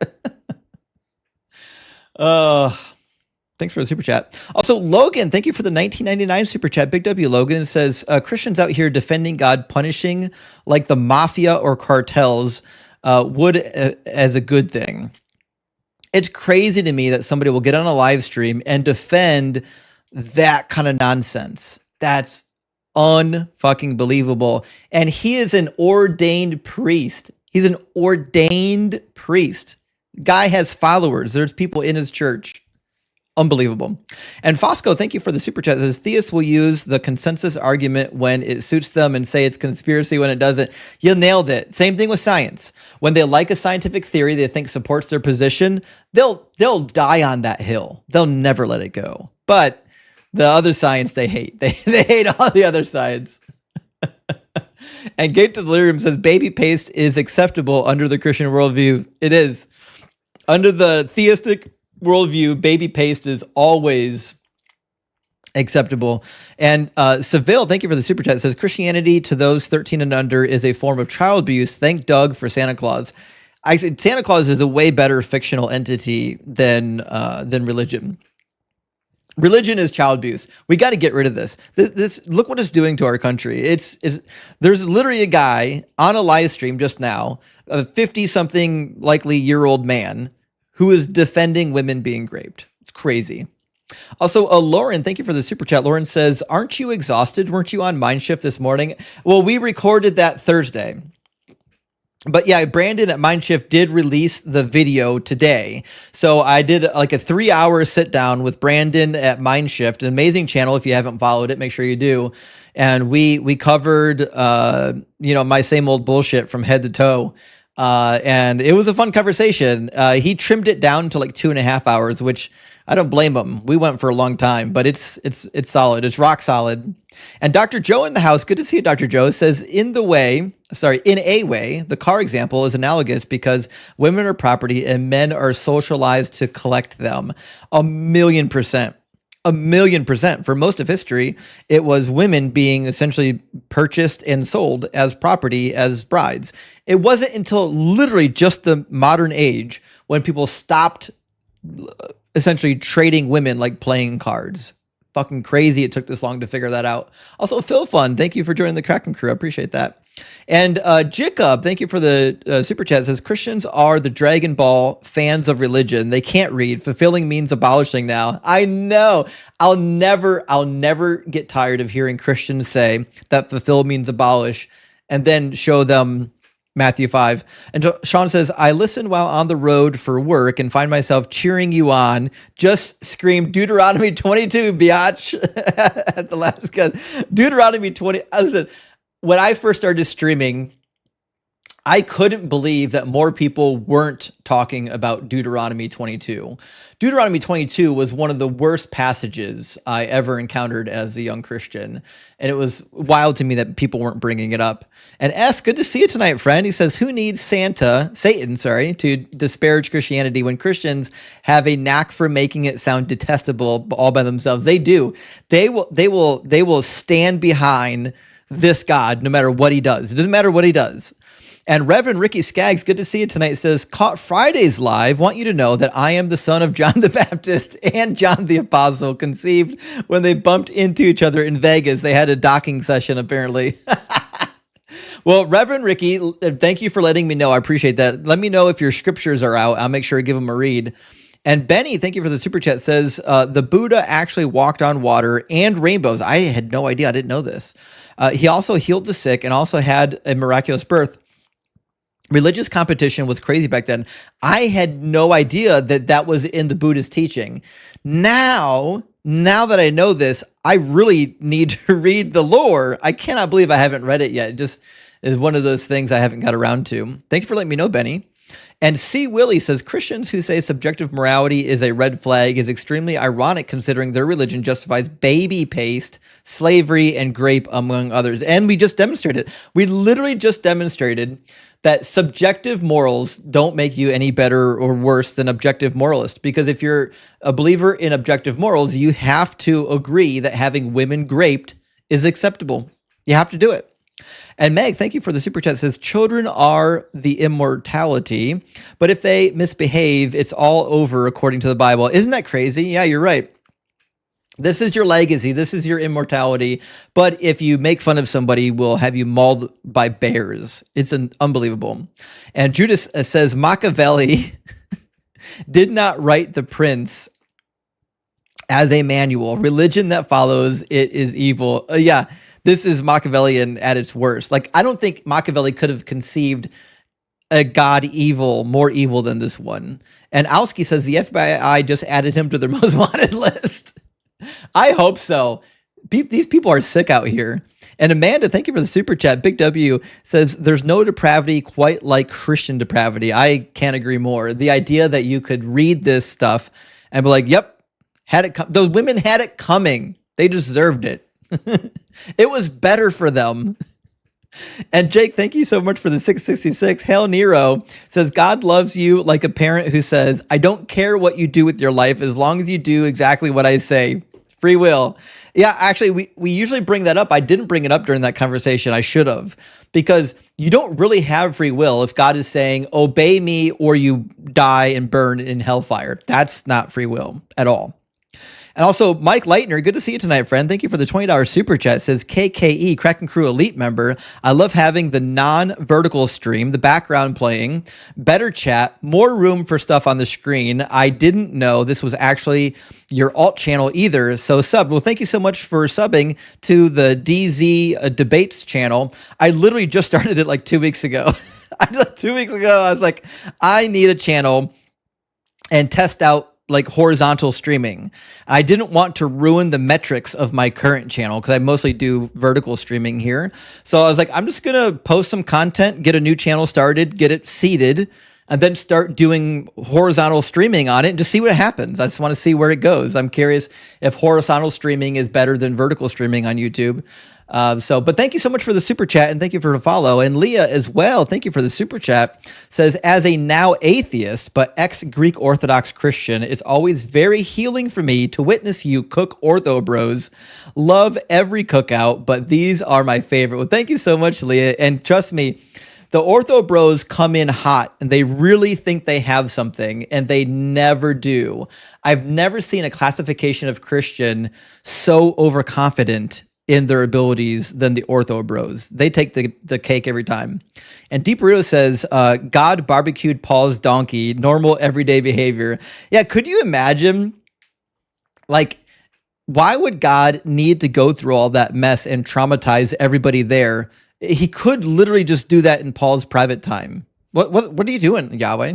Speaker 1: Thanks for the super chat. Also, Logan, thank you for the 1999 super chat. Big W Logan says, Christians out here defending God, punishing like the mafia or cartels would as a good thing. It's crazy to me that somebody will get on a live stream and defend that kind of nonsense. That's unfucking believable. And he is an ordained priest. He's an ordained priest. Guy has followers. There's people in his church. Unbelievable. And Fosco, thank you for the super chat. It says theists will use the consensus argument when it suits them and say it's conspiracy when it doesn't. You nailed it. Same thing with science. When they like a scientific theory they think supports their position, they'll die on that hill. They'll never let it go. But the other science they hate. They hate all the other science. And Gate to Delirium says baby paste is acceptable under the Christian worldview. It is. Under the theistic worldview, baby paste is always acceptable. And Seville, thank you for the super chat. It says Christianity to those 13 and under is a form of child abuse. Thank Doug for Santa Claus. Actually, Santa Claus is a way better fictional entity than religion. Religion is child abuse. We got to get rid of this. This look what it's doing to our country. There's literally a guy on a live stream just now, a 50-something likely year-old man who is defending women being raped. It's crazy. Also, Lauren, thank you for the super chat. Lauren says, aren't you exhausted? Weren't you on Mindshift this morning? Well, we recorded that Thursday. But yeah, Brandon at Mindshift did release the video today. So I did like a 3-hour sit down with Brandon at Mindshift, an amazing channel. If you haven't followed it, make sure you do. And we covered, my same old bullshit from head to toe. And it was a fun conversation. He trimmed it down to like 2.5 hours, which I don't blame him. We went for a long time, but it's solid. It's rock solid. And Dr. Joe in the house, good to see you, Dr. Joe, says in a way, the car example is analogous because women are property and men are socialized to collect them. 1,000,000%. 1,000,000%. For most of history, it was women being essentially purchased and sold as property, as brides. It wasn't until literally just the modern age when people stopped essentially trading women like playing cards. Fucking crazy it took this long to figure that out. Also, Phil Fun, thank you for joining the Kraken crew. I appreciate that. And Jacob, thank you for the super chat. Says Christians are the Dragon Ball fans of religion. They can't read. Fulfilling means abolishing now. I know. I'll never get tired of hearing Christians say that fulfill means abolish and then show them Matthew 5. And Sean says, I listen while on the road for work and find myself cheering you on. Just scream Deuteronomy 22, biatch. At the last cut. Deuteronomy 20. Listen, when I first started streaming, I couldn't believe that more people weren't talking about Deuteronomy 22. Deuteronomy 22 was one of the worst passages I ever encountered as a young Christian. And it was wild to me that people weren't bringing it up. And S, good to see you tonight, friend. He says, who needs Satan, to disparage Christianity when Christians have a knack for making it sound detestable all by themselves? They do. They will stand behind this God no matter what he does. It doesn't matter what he does. And Reverend Ricky Skaggs, good to see you tonight, says, caught Friday's live. Want you to know that I am the son of John the Baptist and John the Apostle, conceived when they bumped into each other in Vegas. They had a docking session, apparently. Well, Reverend Ricky, thank you for letting me know. I appreciate that. Let me know if your scriptures are out. I'll make sure to give them a read. And Benny, thank you for the super chat, says, the Buddha actually walked on water and rainbows. I had no idea. I didn't know this. He also healed the sick and also had a miraculous birth. Religious competition was crazy back then. I had no idea that was in the Buddhist teaching. Now that I know this, I really need to read the lore. I cannot believe I haven't read it yet. It just is one of those things I haven't got around to. Thank you for letting me know, Benny. And C. Willie says, Christians who say subjective morality is a red flag is extremely ironic considering their religion justifies baby paste, slavery, and grape, among others. And we just demonstrated. We literally just demonstrated that subjective morals don't make you any better or worse than objective moralist. Because if you're a believer in objective morals, you have to agree that having women graped is acceptable. You have to do it. And Meg, thank you for the super chat, says, children are the immortality, but if they misbehave, it's all over according to the Bible. Isn't that crazy? Yeah, you're right. This is your legacy. This is your immortality. But if you make fun of somebody, we'll have you mauled by bears. It's unbelievable. And Judas says, Machiavelli did not write The Prince as a manual. Religion that follows it is evil. Yeah, this is Machiavellian at its worst. Like, I don't think Machiavelli could have conceived a god evil, more evil than this one. And Alski says the FBI just added him to their most wanted list. I hope so. These people are sick out here. And Amanda, thank you for the super chat. Big W says there's no depravity quite like Christian depravity. I can't agree more. The idea that you could read this stuff and be like, yep, had it those women had it coming. They deserved it. It was better for them. And Jake, thank you so much for the 666. Hail Nero says, God loves you like a parent who says, I don't care what you do with your life as long as you do exactly what I say. Free will. Yeah, actually, we usually bring that up. I didn't bring it up during that conversation. I should have, because you don't really have free will if God is saying, obey me or you die and burn in hellfire. That's not free will at all. And also, Mike Leitner, good to see you tonight, friend. Thank you for the $20 super chat. Says KKE, Kraken Crew Elite member. I love having the non-vertical stream, the background playing, better chat, more room for stuff on the screen. I didn't know this was actually your alt channel either, so sub. Well, thank you so much for subbing to the DZ Debates channel. I literally just started it like 2 weeks ago. 2 weeks ago, I was like, I need a channel and test out like horizontal streaming. I didn't want to ruin the metrics of my current channel because I mostly do vertical streaming here. So I was like, I'm just going to post some content, get a new channel started, get it seeded, and then start doing horizontal streaming on it and just see what happens. I just want to see where it goes. I'm curious if horizontal streaming is better than vertical streaming on YouTube. But thank you so much for the super chat, and thank you for the follow. And Leah as well, thank you for the super chat. Says, as a now atheist but ex-Greek Orthodox Christian, it's always very healing for me to witness you cook Ortho Bros. Love every cookout, but these are my favorite. Well, thank you so much, Leah. And trust me, the Ortho Bros come in hot and they really think they have something, and they never do. I've never seen a classification of Christian so overconfident in their abilities than the Ortho Bros. They take the cake every time. And Deep Burrito says, God barbecued Paul's donkey, normal everyday behavior. Yeah, could you imagine, like, why would God need to go through all that mess and traumatize everybody there? He could literally just do that in Paul's private time. What are you doing, Yahweh?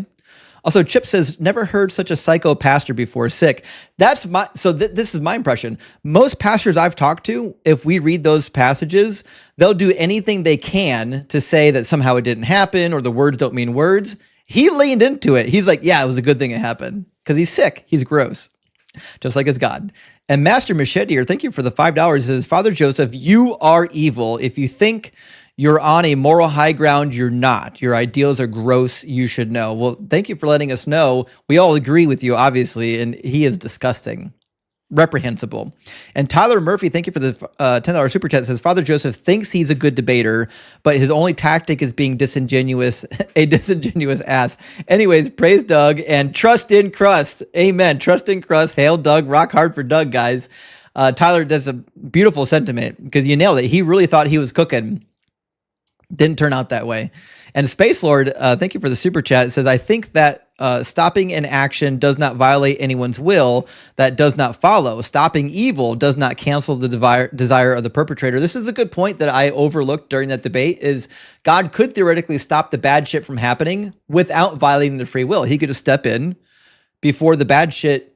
Speaker 1: Also, Chip says, never heard such a psycho pastor before. Sick. That's my, this is my impression. Most pastors I've talked to, if we read those passages, they'll do anything they can to say that somehow it didn't happen or the words don't mean words. He leaned into it. He's like, yeah, it was a good thing it happened because he's sick. He's gross, just like his God. And Master Machete here, thank you for the $5. Says, Father Joseph, you are evil. If you think you're on a moral high ground, you're not. Your ideals are gross. You should know. Well, thank you for letting us know. We all agree with you, obviously, and he is disgusting. Reprehensible. And Tyler Murphy, thank you for the $10 super chat. Says, Father Joseph thinks he's a good debater, but his only tactic is being disingenuous, a disingenuous ass. Anyways, praise Doug and trust in crust. Amen. Trust in crust. Hail Doug. Rock hard for Doug, guys. Tyler, that's a beautiful sentiment because you nailed it. He really thought he was cooking. Didn't turn out that way. And Space Lord, thank you for the super chat. It says, I think that stopping an action does not violate anyone's will. That does not follow. Stopping evil does not cancel the desire of the perpetrator. This is a good point that I overlooked during that debate is God could theoretically stop the bad shit from happening without violating the free will. He could just step in before the bad shit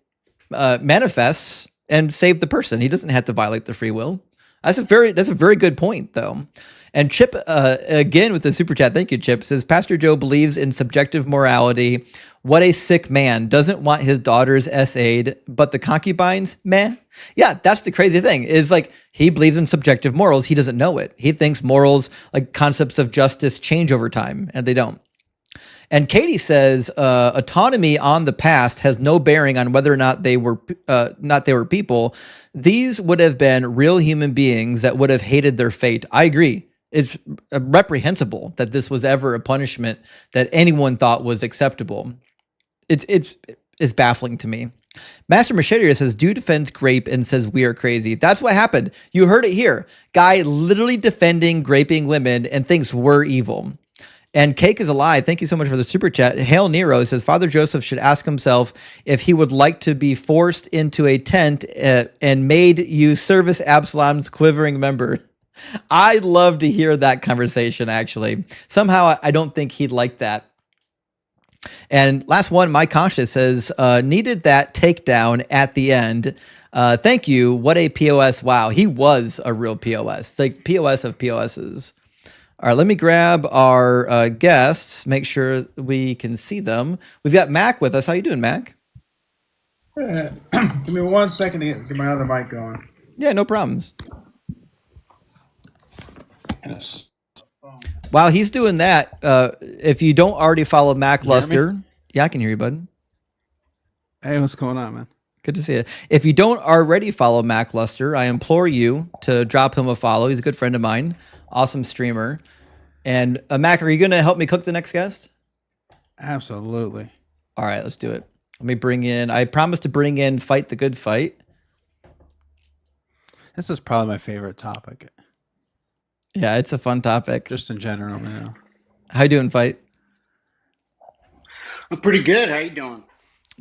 Speaker 1: manifests and save the person. He doesn't have to violate the free will. That's a very good point, though. And Chip, again with the super chat, thank you, Chip, says, Pastor Joe believes in subjective morality. What a sick man. Doesn't want his daughters essayed, but the concubines, meh. Yeah, that's the crazy thing, is like, he believes in subjective morals. He doesn't know it. He thinks morals, like concepts of justice, change over time, and they don't. And Katie says, autonomy on the past has no bearing on whether or not they were people. These would have been real human beings that would have hated their fate. I agree. It's reprehensible that this was ever a punishment that anyone thought was acceptable. It's baffling to me. Master Machete says, dude defends grape and says we are crazy. That's what happened. You heard it here. Guy literally defending graping women and thinks we're evil. And Cake is a lie. Thank you so much for the super chat. Hail Nero says, Father Joseph should ask himself if he would like to be forced into a tent and made you service Absalom's quivering member. I'd love to hear that conversation, actually. Somehow, I don't think he'd like that. And last one, my conscience says, needed that takedown at the end. Thank you. What a POS. Wow. He was a real POS, like POS of POSs. All right, let me grab our guests, make sure we can see them. We've got Mac with us. How you doing, Mac?
Speaker 10: Give me 1 second to get my other mic going.
Speaker 1: Yeah, no problems. While he's doing that, if you don't already follow Mac
Speaker 10: You hear me?
Speaker 1: Luster, yeah, I can hear you, bud.
Speaker 10: Hey, what's going on, man?
Speaker 1: Good to see you. If you don't already follow Mac Luster, I implore you to drop him a follow. He's a good friend of mine, awesome streamer. And Mac, are you going to help me cook the next guest?
Speaker 10: Absolutely.
Speaker 1: All right, let's do it. Let me bring in, I promised to bring in Fight the Good Fight.
Speaker 10: This is probably my favorite topic,
Speaker 1: Yeah, it's a fun topic.
Speaker 10: just in general, man.
Speaker 1: How you doing, Fight?
Speaker 11: I'm pretty good. How you doing?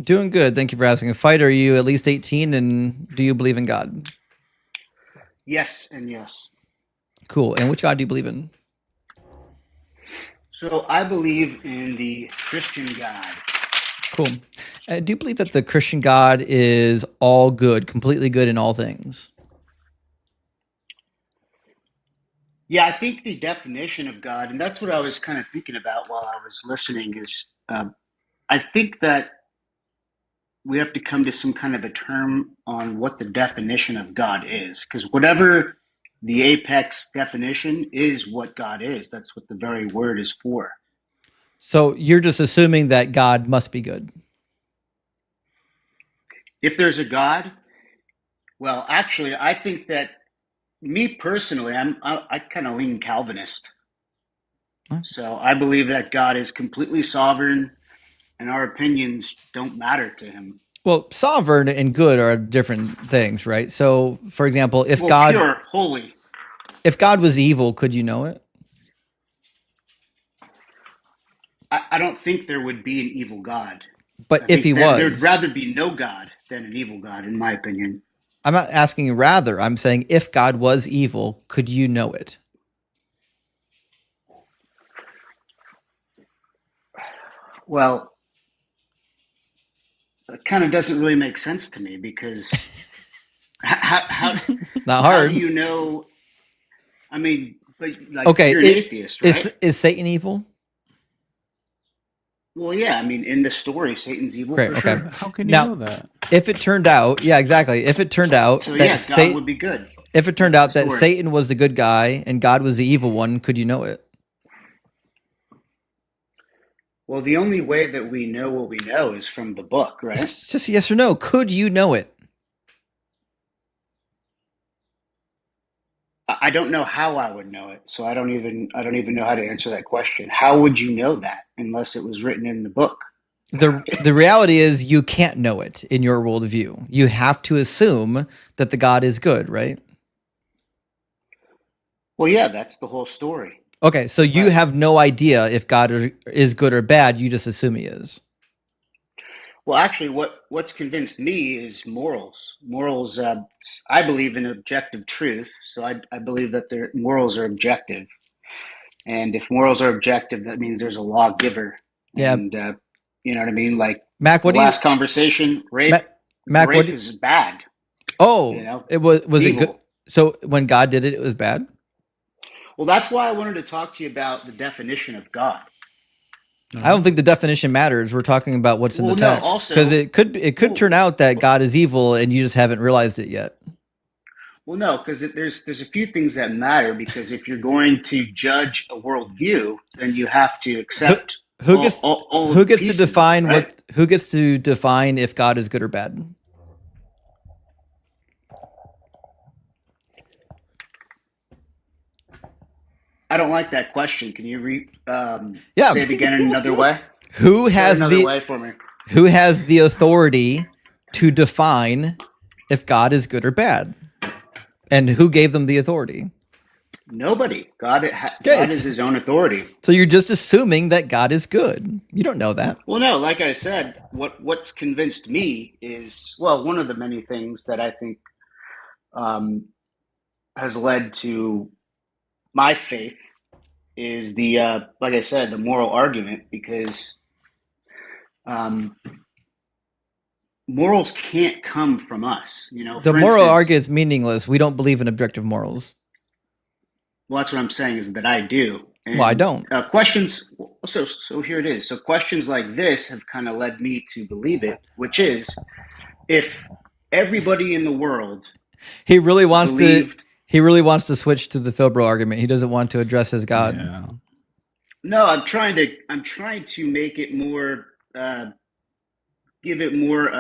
Speaker 1: Doing good. Thank you for asking. Fight, are you at least 18 and do you believe in God?
Speaker 11: Yes and yes.
Speaker 1: Cool. And which God do you believe in?
Speaker 11: So I believe in the Christian God.
Speaker 1: Cool. Do you believe that the Christian God is all good, completely good in all things?
Speaker 11: Yeah, I think the definition of God, and that's what I was kind of thinking about while I was listening, is I think that we have to come to some kind of a term on what the definition of God is. Because whatever the apex definition is what God is. That's what the very word is for.
Speaker 1: So you're just assuming that God must be good.
Speaker 11: If there's a God, well, actually, I think that me personally, I kind of lean Calvinist.
Speaker 1: Huh?
Speaker 11: So I believe that God is completely sovereign and our opinions don't matter to him.
Speaker 1: Well, sovereign and good are different things, right? So, for example, if
Speaker 11: Well,
Speaker 1: God
Speaker 11: pure, holy.
Speaker 1: if God was evil, could you know it?
Speaker 11: I don't think there would be an evil God.
Speaker 1: But
Speaker 11: I
Speaker 1: if he
Speaker 11: think that there'd
Speaker 1: was,
Speaker 11: rather be no God than an evil God, in my opinion.
Speaker 1: I'm not asking rather, I'm saying if God was evil, could you know it?
Speaker 11: Well, it kind of doesn't really make sense to me because how
Speaker 1: Not
Speaker 11: how
Speaker 1: hard.
Speaker 11: do you know? I mean, but like
Speaker 1: Okay,
Speaker 11: you're an atheist, right?
Speaker 1: is Satan evil?
Speaker 11: Well, yeah. I mean, in the story, Satan's evil
Speaker 1: Great.
Speaker 11: for
Speaker 1: Okay.
Speaker 11: sure.
Speaker 10: How can you
Speaker 1: Now,
Speaker 10: know that?
Speaker 1: if it turned out, yeah, exactly. If it turned out
Speaker 11: So
Speaker 1: that
Speaker 11: yeah, God would be good.
Speaker 1: if it turned
Speaker 11: That's
Speaker 1: out
Speaker 11: the
Speaker 1: that
Speaker 11: story.
Speaker 1: Satan was the good guy and God was the evil one, could you know it?
Speaker 11: Well, the only way that we know what we know is from the book, right?
Speaker 1: It's just yes or no. Could you know it?
Speaker 11: I don't know how I would know it, so I don't even know how to answer that question. How would you know that unless it was written in the book?
Speaker 1: The reality is you can't know it in your worldview. You have to assume that the God is good, right?
Speaker 11: Well, yeah, that's the whole story.
Speaker 1: Okay, so you
Speaker 11: Right.
Speaker 1: have no idea if God is good or bad. You just assume he is.
Speaker 11: Well, actually, what's convinced me is morals. Morals, I believe in objective truth, so I believe that their morals are objective. And if morals are objective, that means there's a lawgiver.
Speaker 1: Yeah,
Speaker 11: And you know what I mean? Like
Speaker 1: Mac,
Speaker 11: the
Speaker 1: what do you
Speaker 11: last conversation,
Speaker 1: Mac, what
Speaker 11: rape
Speaker 1: do
Speaker 11: is bad. You
Speaker 1: Oh,
Speaker 11: know,
Speaker 1: it was it good?
Speaker 11: evil.
Speaker 1: So when God did it, it was bad?
Speaker 11: Well, that's why I wanted to talk to you about the definition of God.
Speaker 1: I don't think the definition matters. We're talking about what's in the
Speaker 11: Well, no,
Speaker 1: text because
Speaker 11: also,
Speaker 1: it could turn out that God is evil and you just haven't realized it yet.
Speaker 11: well, no, because there's a few things that matter. Because if you're going to judge a worldview, then you have to
Speaker 1: Who,
Speaker 11: accept
Speaker 1: who gets
Speaker 11: all of
Speaker 1: who
Speaker 11: the
Speaker 1: gets to
Speaker 11: pieces of it,
Speaker 1: define
Speaker 11: right?
Speaker 1: who gets to define if God is good or bad?
Speaker 11: I don't like that question. Can you
Speaker 1: Yeah,
Speaker 11: say it again in another way?
Speaker 1: who
Speaker 11: Say it
Speaker 1: has
Speaker 11: another way for me.
Speaker 1: the authority to define if God is good or bad? And who gave them the authority?
Speaker 11: Nobody. God
Speaker 1: Okay,
Speaker 11: is His own authority.
Speaker 1: so you're just assuming that God is good. You don't know that.
Speaker 11: Well, no, like I said, what's convinced me is, well, one of the many things that I think has led to my faith is the like I said, the moral argument, because morals can't come from us.
Speaker 1: The
Speaker 11: For
Speaker 1: moral
Speaker 11: instance,
Speaker 1: argument is meaningless. We don't believe in objective morals.
Speaker 11: well, that's what I'm saying is that I do.
Speaker 1: Well, I
Speaker 11: And
Speaker 1: don't.
Speaker 11: questions. So here it is. So questions like this have kind of led me to believe it, which is if everybody in the world
Speaker 1: He really wants to.
Speaker 11: believed.
Speaker 1: He really wants to switch to the Fable argument. He doesn't want to address his God.
Speaker 10: Yeah.
Speaker 11: No, I'm trying to make it more, give it more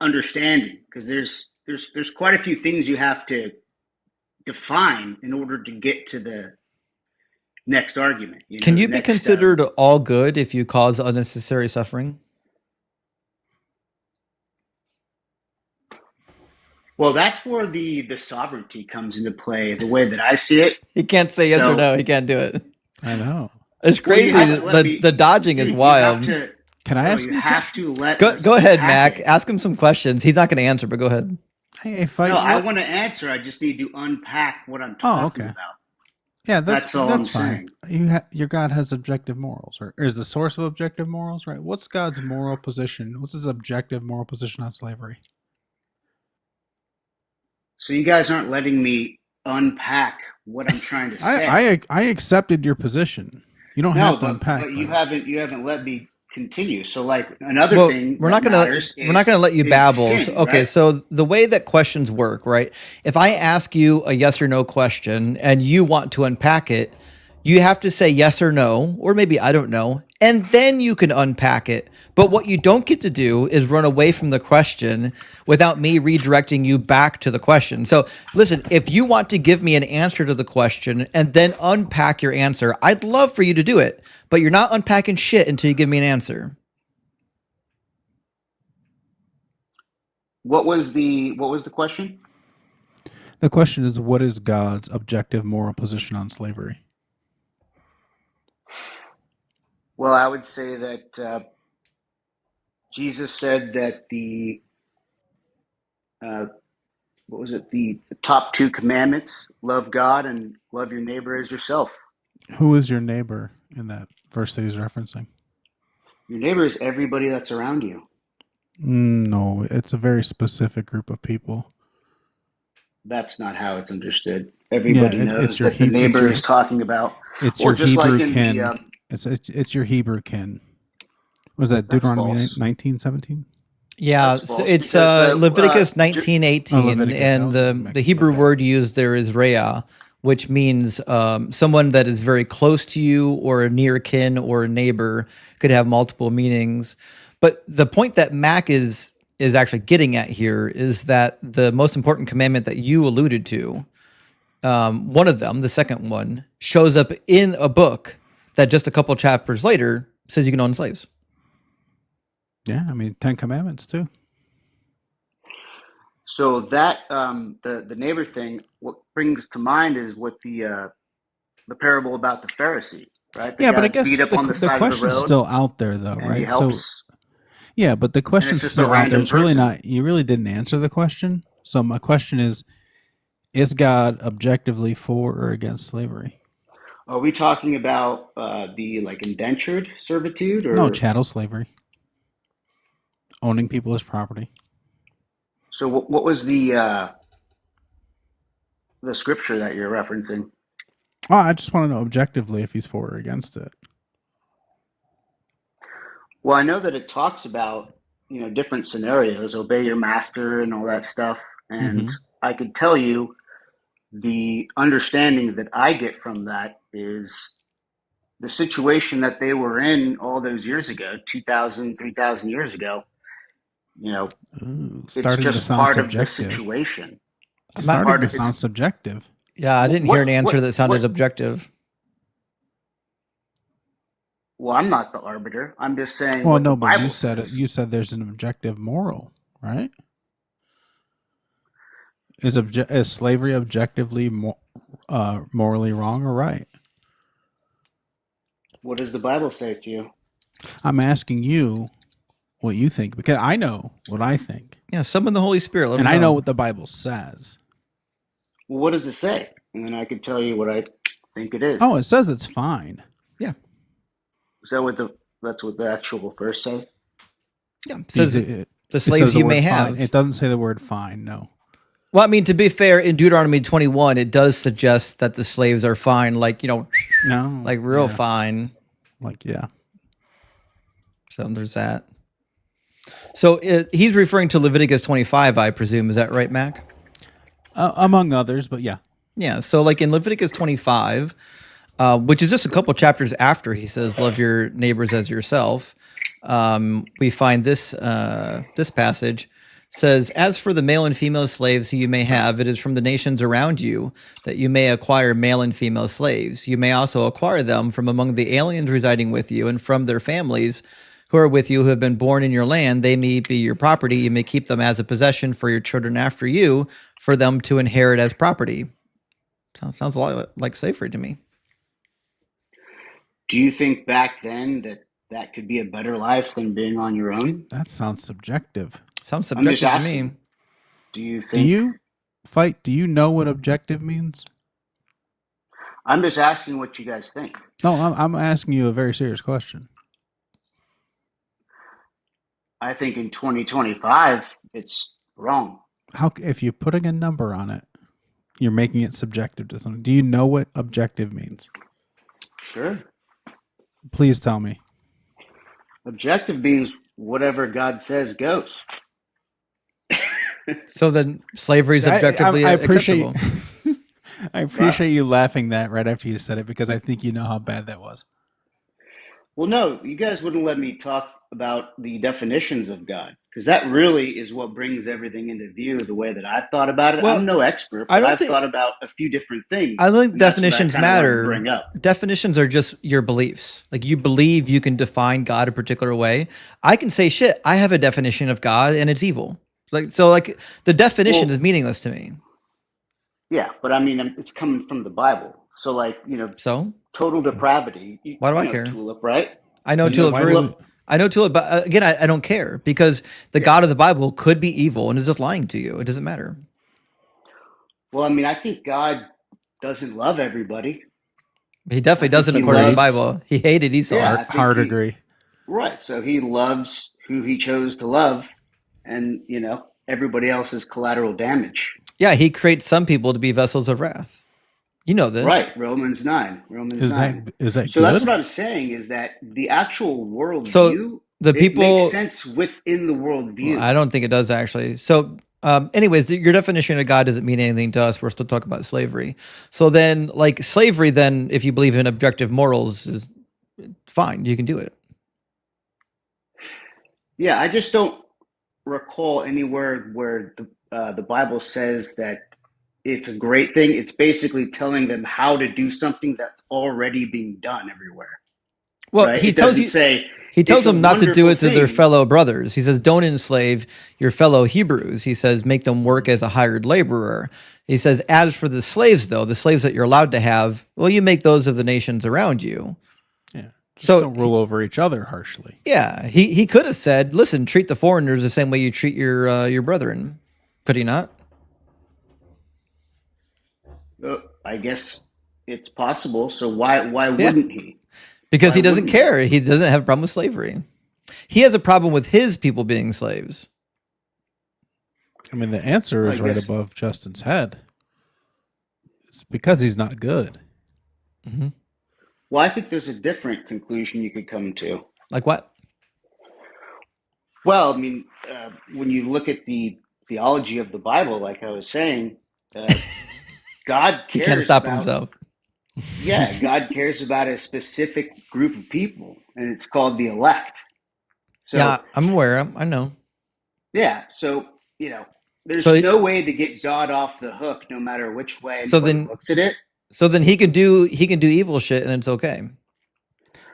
Speaker 11: understanding, because there's quite a few things you have to define in order to get to the next argument.
Speaker 1: Can
Speaker 11: The
Speaker 1: you be
Speaker 11: next
Speaker 1: considered all good if you cause unnecessary suffering?
Speaker 11: well, that's where the sovereignty comes into play, the way that I see it.
Speaker 1: He can't say yes or
Speaker 11: So-
Speaker 1: no. He can't do it.
Speaker 10: I know.
Speaker 1: It's
Speaker 11: Well, you
Speaker 1: crazy.
Speaker 11: haven't let me-
Speaker 1: The dodging is
Speaker 11: you
Speaker 1: wild.
Speaker 11: have to,
Speaker 10: Can I
Speaker 11: no,
Speaker 10: ask
Speaker 11: you
Speaker 10: you a
Speaker 11: have
Speaker 10: question?
Speaker 11: to let
Speaker 1: Go
Speaker 11: us
Speaker 1: ahead,
Speaker 11: unpack
Speaker 1: Mac.
Speaker 11: it.
Speaker 1: Ask him some questions. He's not going to answer, but go ahead.
Speaker 10: Hey, if I,
Speaker 11: No, I want to answer. I just need to unpack what I'm talking
Speaker 10: okay.
Speaker 11: about.
Speaker 10: Yeah,
Speaker 11: That's all I'm
Speaker 10: fine. Your God has objective morals, or is the source of objective morals, right? What's God's moral position? What's his objective moral position on slavery?
Speaker 11: So you guys aren't letting me unpack what I'm trying to say.
Speaker 10: I accepted your position. You don't have to unpack.
Speaker 11: But you haven't let me continue. So like another
Speaker 1: Well,
Speaker 11: thing
Speaker 1: we're not going to let you babble.
Speaker 11: Sin,
Speaker 1: Okay,
Speaker 11: right?
Speaker 1: so the way that questions work, right? If I ask you a yes or no question and you want to unpack it, you have to say yes or no, or maybe I don't know, and then you can unpack it. But what you don't get to do is run away from the question without me redirecting you back to the question. So listen, if you want to give me an answer to the question and then unpack your answer, I'd love for you to do it, but you're not unpacking shit until you give me an answer.
Speaker 11: What was the question?
Speaker 10: The question is, what is God's objective moral position on slavery?
Speaker 11: Well, I would say that Jesus said that what was it? The top two commandments: love God and love your neighbor as yourself.
Speaker 10: Who is your neighbor in that verse that he's referencing?
Speaker 11: Your neighbor is everybody that's around you.
Speaker 10: No, it's a very specific group of people.
Speaker 11: That's not how it's understood. Everybody knows
Speaker 10: it's your
Speaker 11: that the neighbor is talking about.
Speaker 10: It's
Speaker 11: or
Speaker 10: your
Speaker 11: just
Speaker 10: Hebrew
Speaker 11: like in
Speaker 10: kin.
Speaker 11: the,
Speaker 10: it's your Hebrew kin. Was that
Speaker 11: That's
Speaker 10: Deuteronomy
Speaker 11: false.
Speaker 1: Yeah,
Speaker 10: 19:17?
Speaker 11: That's
Speaker 1: so
Speaker 11: false,
Speaker 1: it's
Speaker 11: because,
Speaker 1: Leviticus 19:18,
Speaker 10: Leviticus.
Speaker 1: and the Hebrew
Speaker 10: Okay.
Speaker 1: word used there is reah, which means someone that is very close to you, or a near kin, or a neighbor. Could have multiple meanings. But the point that Mac is actually getting at here is that the most important commandment that you alluded to, one of them, the second one, shows up in a book that just a couple chapters later says you can own slaves.
Speaker 10: Yeah, I mean, 10 Commandments too.
Speaker 11: So that the neighbor thing, what brings to mind is what the parable about the Pharisee, right? The
Speaker 10: Yeah, but I
Speaker 11: guy's
Speaker 10: guess
Speaker 11: beat up on the side of the
Speaker 10: question's
Speaker 11: road,
Speaker 10: still out there though,
Speaker 11: and he
Speaker 10: right? So
Speaker 11: helps.
Speaker 10: yeah, but the question's
Speaker 11: just
Speaker 10: still
Speaker 11: a
Speaker 10: out there.
Speaker 11: random
Speaker 10: It's really
Speaker 11: person.
Speaker 10: not. You really didn't answer the question. So my question is God objectively for or against slavery?
Speaker 11: Are we talking about the like indentured servitude,
Speaker 10: No,
Speaker 11: or
Speaker 10: chattel slavery, owning people as property.
Speaker 11: so? What was the scripture that you're referencing?
Speaker 10: Well, I just want to know objectively if he's for or against it.
Speaker 11: Well, I know that it talks about different scenarios, obey your master and all that stuff, and I could tell you the understanding that I get from that is the situation that they were in all those years ago, 2,000, 3,000 years ago. It's
Speaker 10: Starting to
Speaker 11: just
Speaker 10: sound
Speaker 11: part of the
Speaker 10: subjective.
Speaker 11: situation.
Speaker 10: Starting to sound subjective.
Speaker 1: Yeah, I didn't hear an answer that sounded objective.
Speaker 11: Well, I'm not the arbiter. I'm just saying.
Speaker 10: Well,
Speaker 11: what
Speaker 10: no,
Speaker 11: the
Speaker 10: but
Speaker 11: Bible
Speaker 10: you said
Speaker 11: says.
Speaker 10: You said there's an objective moral, right? Is slavery objectively morally wrong or right?
Speaker 11: What does the Bible say to you?
Speaker 10: I'm asking you what you think, because I know what I think.
Speaker 1: Yeah, summon the Holy Spirit. Let
Speaker 10: and
Speaker 1: him
Speaker 10: I know
Speaker 1: know
Speaker 10: what the Bible says.
Speaker 11: Well, what does it say? And then I can tell you what I think it is.
Speaker 10: Oh, it says it's fine.
Speaker 11: Is that what that's what the actual verse says?
Speaker 1: Yeah, it says
Speaker 10: It
Speaker 1: the
Speaker 10: says
Speaker 1: slaves
Speaker 10: the
Speaker 1: you may
Speaker 10: word fine.
Speaker 1: have.
Speaker 10: It doesn't say the word fine. No.
Speaker 1: Well, I mean, to be fair, in Deuteronomy 21, it does suggest that the slaves are fine, like,
Speaker 10: No.
Speaker 1: like real
Speaker 10: Yeah.
Speaker 1: fine.
Speaker 10: Like, yeah.
Speaker 1: So there's that. So he's referring to Leviticus 25, I presume. Is that right, Mac?
Speaker 10: Among others, but yeah.
Speaker 1: Yeah. So like in Leviticus 25, which is just a couple chapters after he says, love your neighbors as yourself, we find this this passage says, as for the male and female slaves who you may have, it is from the nations around you that you may acquire male and female slaves. You may also acquire them from among the aliens residing with you and from their families who are with you, who have been born in your land. They may be your property. You may keep them as a possession for your children after you, for them to inherit as property. Sounds a lot like slavery to me.
Speaker 11: Do you think back then that could be a better life than being on your own?
Speaker 10: That sounds subjective.
Speaker 1: Sounds
Speaker 11: I'm just
Speaker 1: subjective to me.
Speaker 11: asking. Do you
Speaker 10: Do
Speaker 11: think?
Speaker 10: you know what objective means?
Speaker 11: I'm just asking what you guys think.
Speaker 10: No, I'm asking you a very serious question.
Speaker 11: I think in 2025 it's wrong.
Speaker 10: If you're putting a number on it, you're making it subjective to something. Do you know what objective means?
Speaker 11: Sure.
Speaker 10: Please tell me.
Speaker 11: Objective means whatever God says goes.
Speaker 1: So then slavery is objectively
Speaker 10: I appreciate
Speaker 1: acceptable.
Speaker 10: I appreciate you laughing that right after you said it, because I think you know how bad that was.
Speaker 11: Well, no, you guys wouldn't let me talk about the definitions of God, because that really is what brings everything into view the way that I've thought about it.
Speaker 1: Well,
Speaker 11: I'm no expert,
Speaker 1: I
Speaker 11: but
Speaker 1: don't
Speaker 11: I've
Speaker 1: think-
Speaker 11: thought about a few different things.
Speaker 1: I think
Speaker 11: and that's what I
Speaker 1: definitions
Speaker 11: kinda wanted to
Speaker 1: matter.
Speaker 11: bring up.
Speaker 1: Definitions are just your beliefs. Like you believe you can define God a particular way. I can say, shit, I have a definition of God and it's evil. Like the definition is meaningless to me.
Speaker 11: Yeah, but I mean, it's coming from the Bible. So, like,
Speaker 1: So
Speaker 11: total depravity.
Speaker 1: why do I
Speaker 11: know
Speaker 1: care?
Speaker 11: Tulip, right?
Speaker 1: I know
Speaker 11: You know
Speaker 1: Tulip. I know Tulip, but again, I don't care because the God of the Bible could be evil and is just lying to you. It doesn't matter.
Speaker 11: Well, I mean, I think God doesn't love everybody.
Speaker 1: He definitely
Speaker 11: I think
Speaker 1: doesn't
Speaker 11: he
Speaker 1: according to the
Speaker 11: loves-
Speaker 1: Bible. He hated Esau.
Speaker 11: Yeah, I think
Speaker 10: Hard
Speaker 11: he-
Speaker 10: agree.
Speaker 11: Right. So he loves who he chose to love, and everybody else is collateral damage.
Speaker 1: Yeah, he creates some people to be vessels of wrath. You know this.
Speaker 11: Right. Romans 9. Romans
Speaker 10: Is
Speaker 11: 9.
Speaker 10: that
Speaker 11: So
Speaker 10: good?
Speaker 11: that's what I'm saying, is that the actual worldview,
Speaker 1: So the
Speaker 11: it
Speaker 1: people-
Speaker 11: makes sense within the worldview.
Speaker 1: Well, I don't think it does actually. So, anyways, your definition of God doesn't mean anything to us. We're still talking about slavery. So then, like slavery, then if you believe in objective morals, is fine. You can do it.
Speaker 11: Yeah, I just don't recall anywhere where the Bible says that it's a great thing. It's basically telling them how to do something that's already being done everywhere.
Speaker 1: Well,
Speaker 11: right?
Speaker 1: he
Speaker 11: It
Speaker 1: tells
Speaker 11: doesn't
Speaker 1: you.
Speaker 11: say
Speaker 1: He tells
Speaker 11: it's a
Speaker 1: them not to do
Speaker 11: wonderful
Speaker 1: it to their
Speaker 11: thing.
Speaker 1: fellow brothers. He says, don't enslave your fellow Hebrews. He says, make them work as a hired laborer. He says, as for the slaves, though, the slaves that you're allowed to have, well, you make those of the nations around you.
Speaker 10: Yeah. Just
Speaker 1: So
Speaker 10: don't rule over each other harshly.
Speaker 1: yeah, he could have said, listen, treat the foreigners the same way you treat your brethren. Could he not?
Speaker 11: I guess it's possible. So why wouldn't he?
Speaker 1: Because
Speaker 11: Why
Speaker 1: he doesn't
Speaker 11: wouldn't
Speaker 1: care. He doesn't have a problem with slavery. He has a problem with his people being slaves.
Speaker 10: I mean, the answer is
Speaker 11: I
Speaker 10: right
Speaker 11: guess-
Speaker 10: above Justin's head. It's because he's not good.
Speaker 1: Mm-hmm.
Speaker 11: Well, I think there's a different conclusion you could come to.
Speaker 1: Like what?
Speaker 11: Well, I mean, when you look at the theology of the Bible, like I was saying, God cares
Speaker 1: He can't stop
Speaker 11: about,
Speaker 1: himself.
Speaker 11: Yeah, God cares about a specific group of people, and it's called the elect. So,
Speaker 1: Yeah, I'm aware. I know.
Speaker 11: yeah, so, there's
Speaker 1: So-
Speaker 11: no way to get God off the hook, no matter which way
Speaker 1: So
Speaker 11: anybody
Speaker 1: then-
Speaker 11: looks at it.
Speaker 1: So then he can do evil shit and it's okay.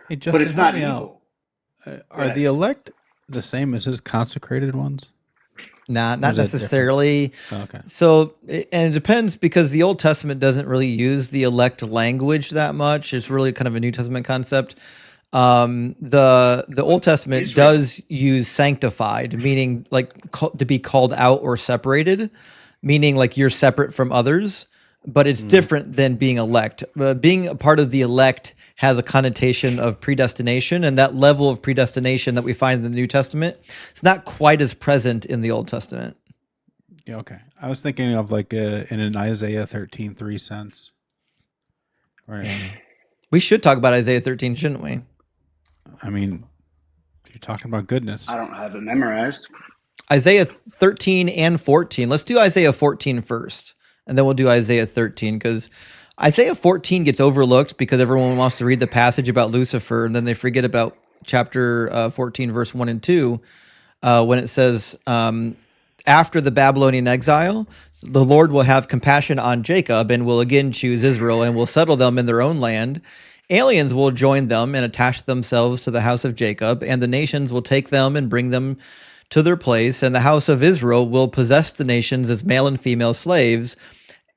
Speaker 10: Hey, Justin,
Speaker 11: But it's
Speaker 10: help
Speaker 11: not
Speaker 10: me
Speaker 11: evil.
Speaker 10: out. Are
Speaker 11: ahead.
Speaker 10: the elect the same as his consecrated ones?
Speaker 1: Nah,
Speaker 10: Or
Speaker 1: not
Speaker 10: is that different?
Speaker 1: necessarily.
Speaker 10: Oh, okay.
Speaker 1: So, and it depends because the Old Testament doesn't really use the elect language that much. It's really kind of a New Testament concept. The Old Testament
Speaker 11: Israel.
Speaker 1: does use sanctified, meaning like to be called out or separated, meaning like you're separate from others. but it's different than being elect. Being a part of the elect has a connotation of predestination, and that level of predestination that we find in the New Testament, it's not quite as present in the Old Testament.
Speaker 10: Yeah, okay. I was thinking of like in an Isaiah 13:3 sense. Right.
Speaker 1: Yeah. We should talk about Isaiah 13, shouldn't we?
Speaker 10: I mean, you're talking about goodness.
Speaker 11: I don't have it memorized.
Speaker 1: Isaiah 13 and 14. Let's do Isaiah 14 first, and then we'll do Isaiah 13, because Isaiah 14 gets overlooked because everyone wants to read the passage about Lucifer, and then they forget about chapter 14, verse 1 and 2, when it says, after the Babylonian exile, the Lord will have compassion on Jacob and will again choose Israel and will settle them in their own land. Aliens will join them and attach themselves to the house of Jacob, and the nations will take them and bring them to their place, and the house of Israel will possess the nations as male and female slaves.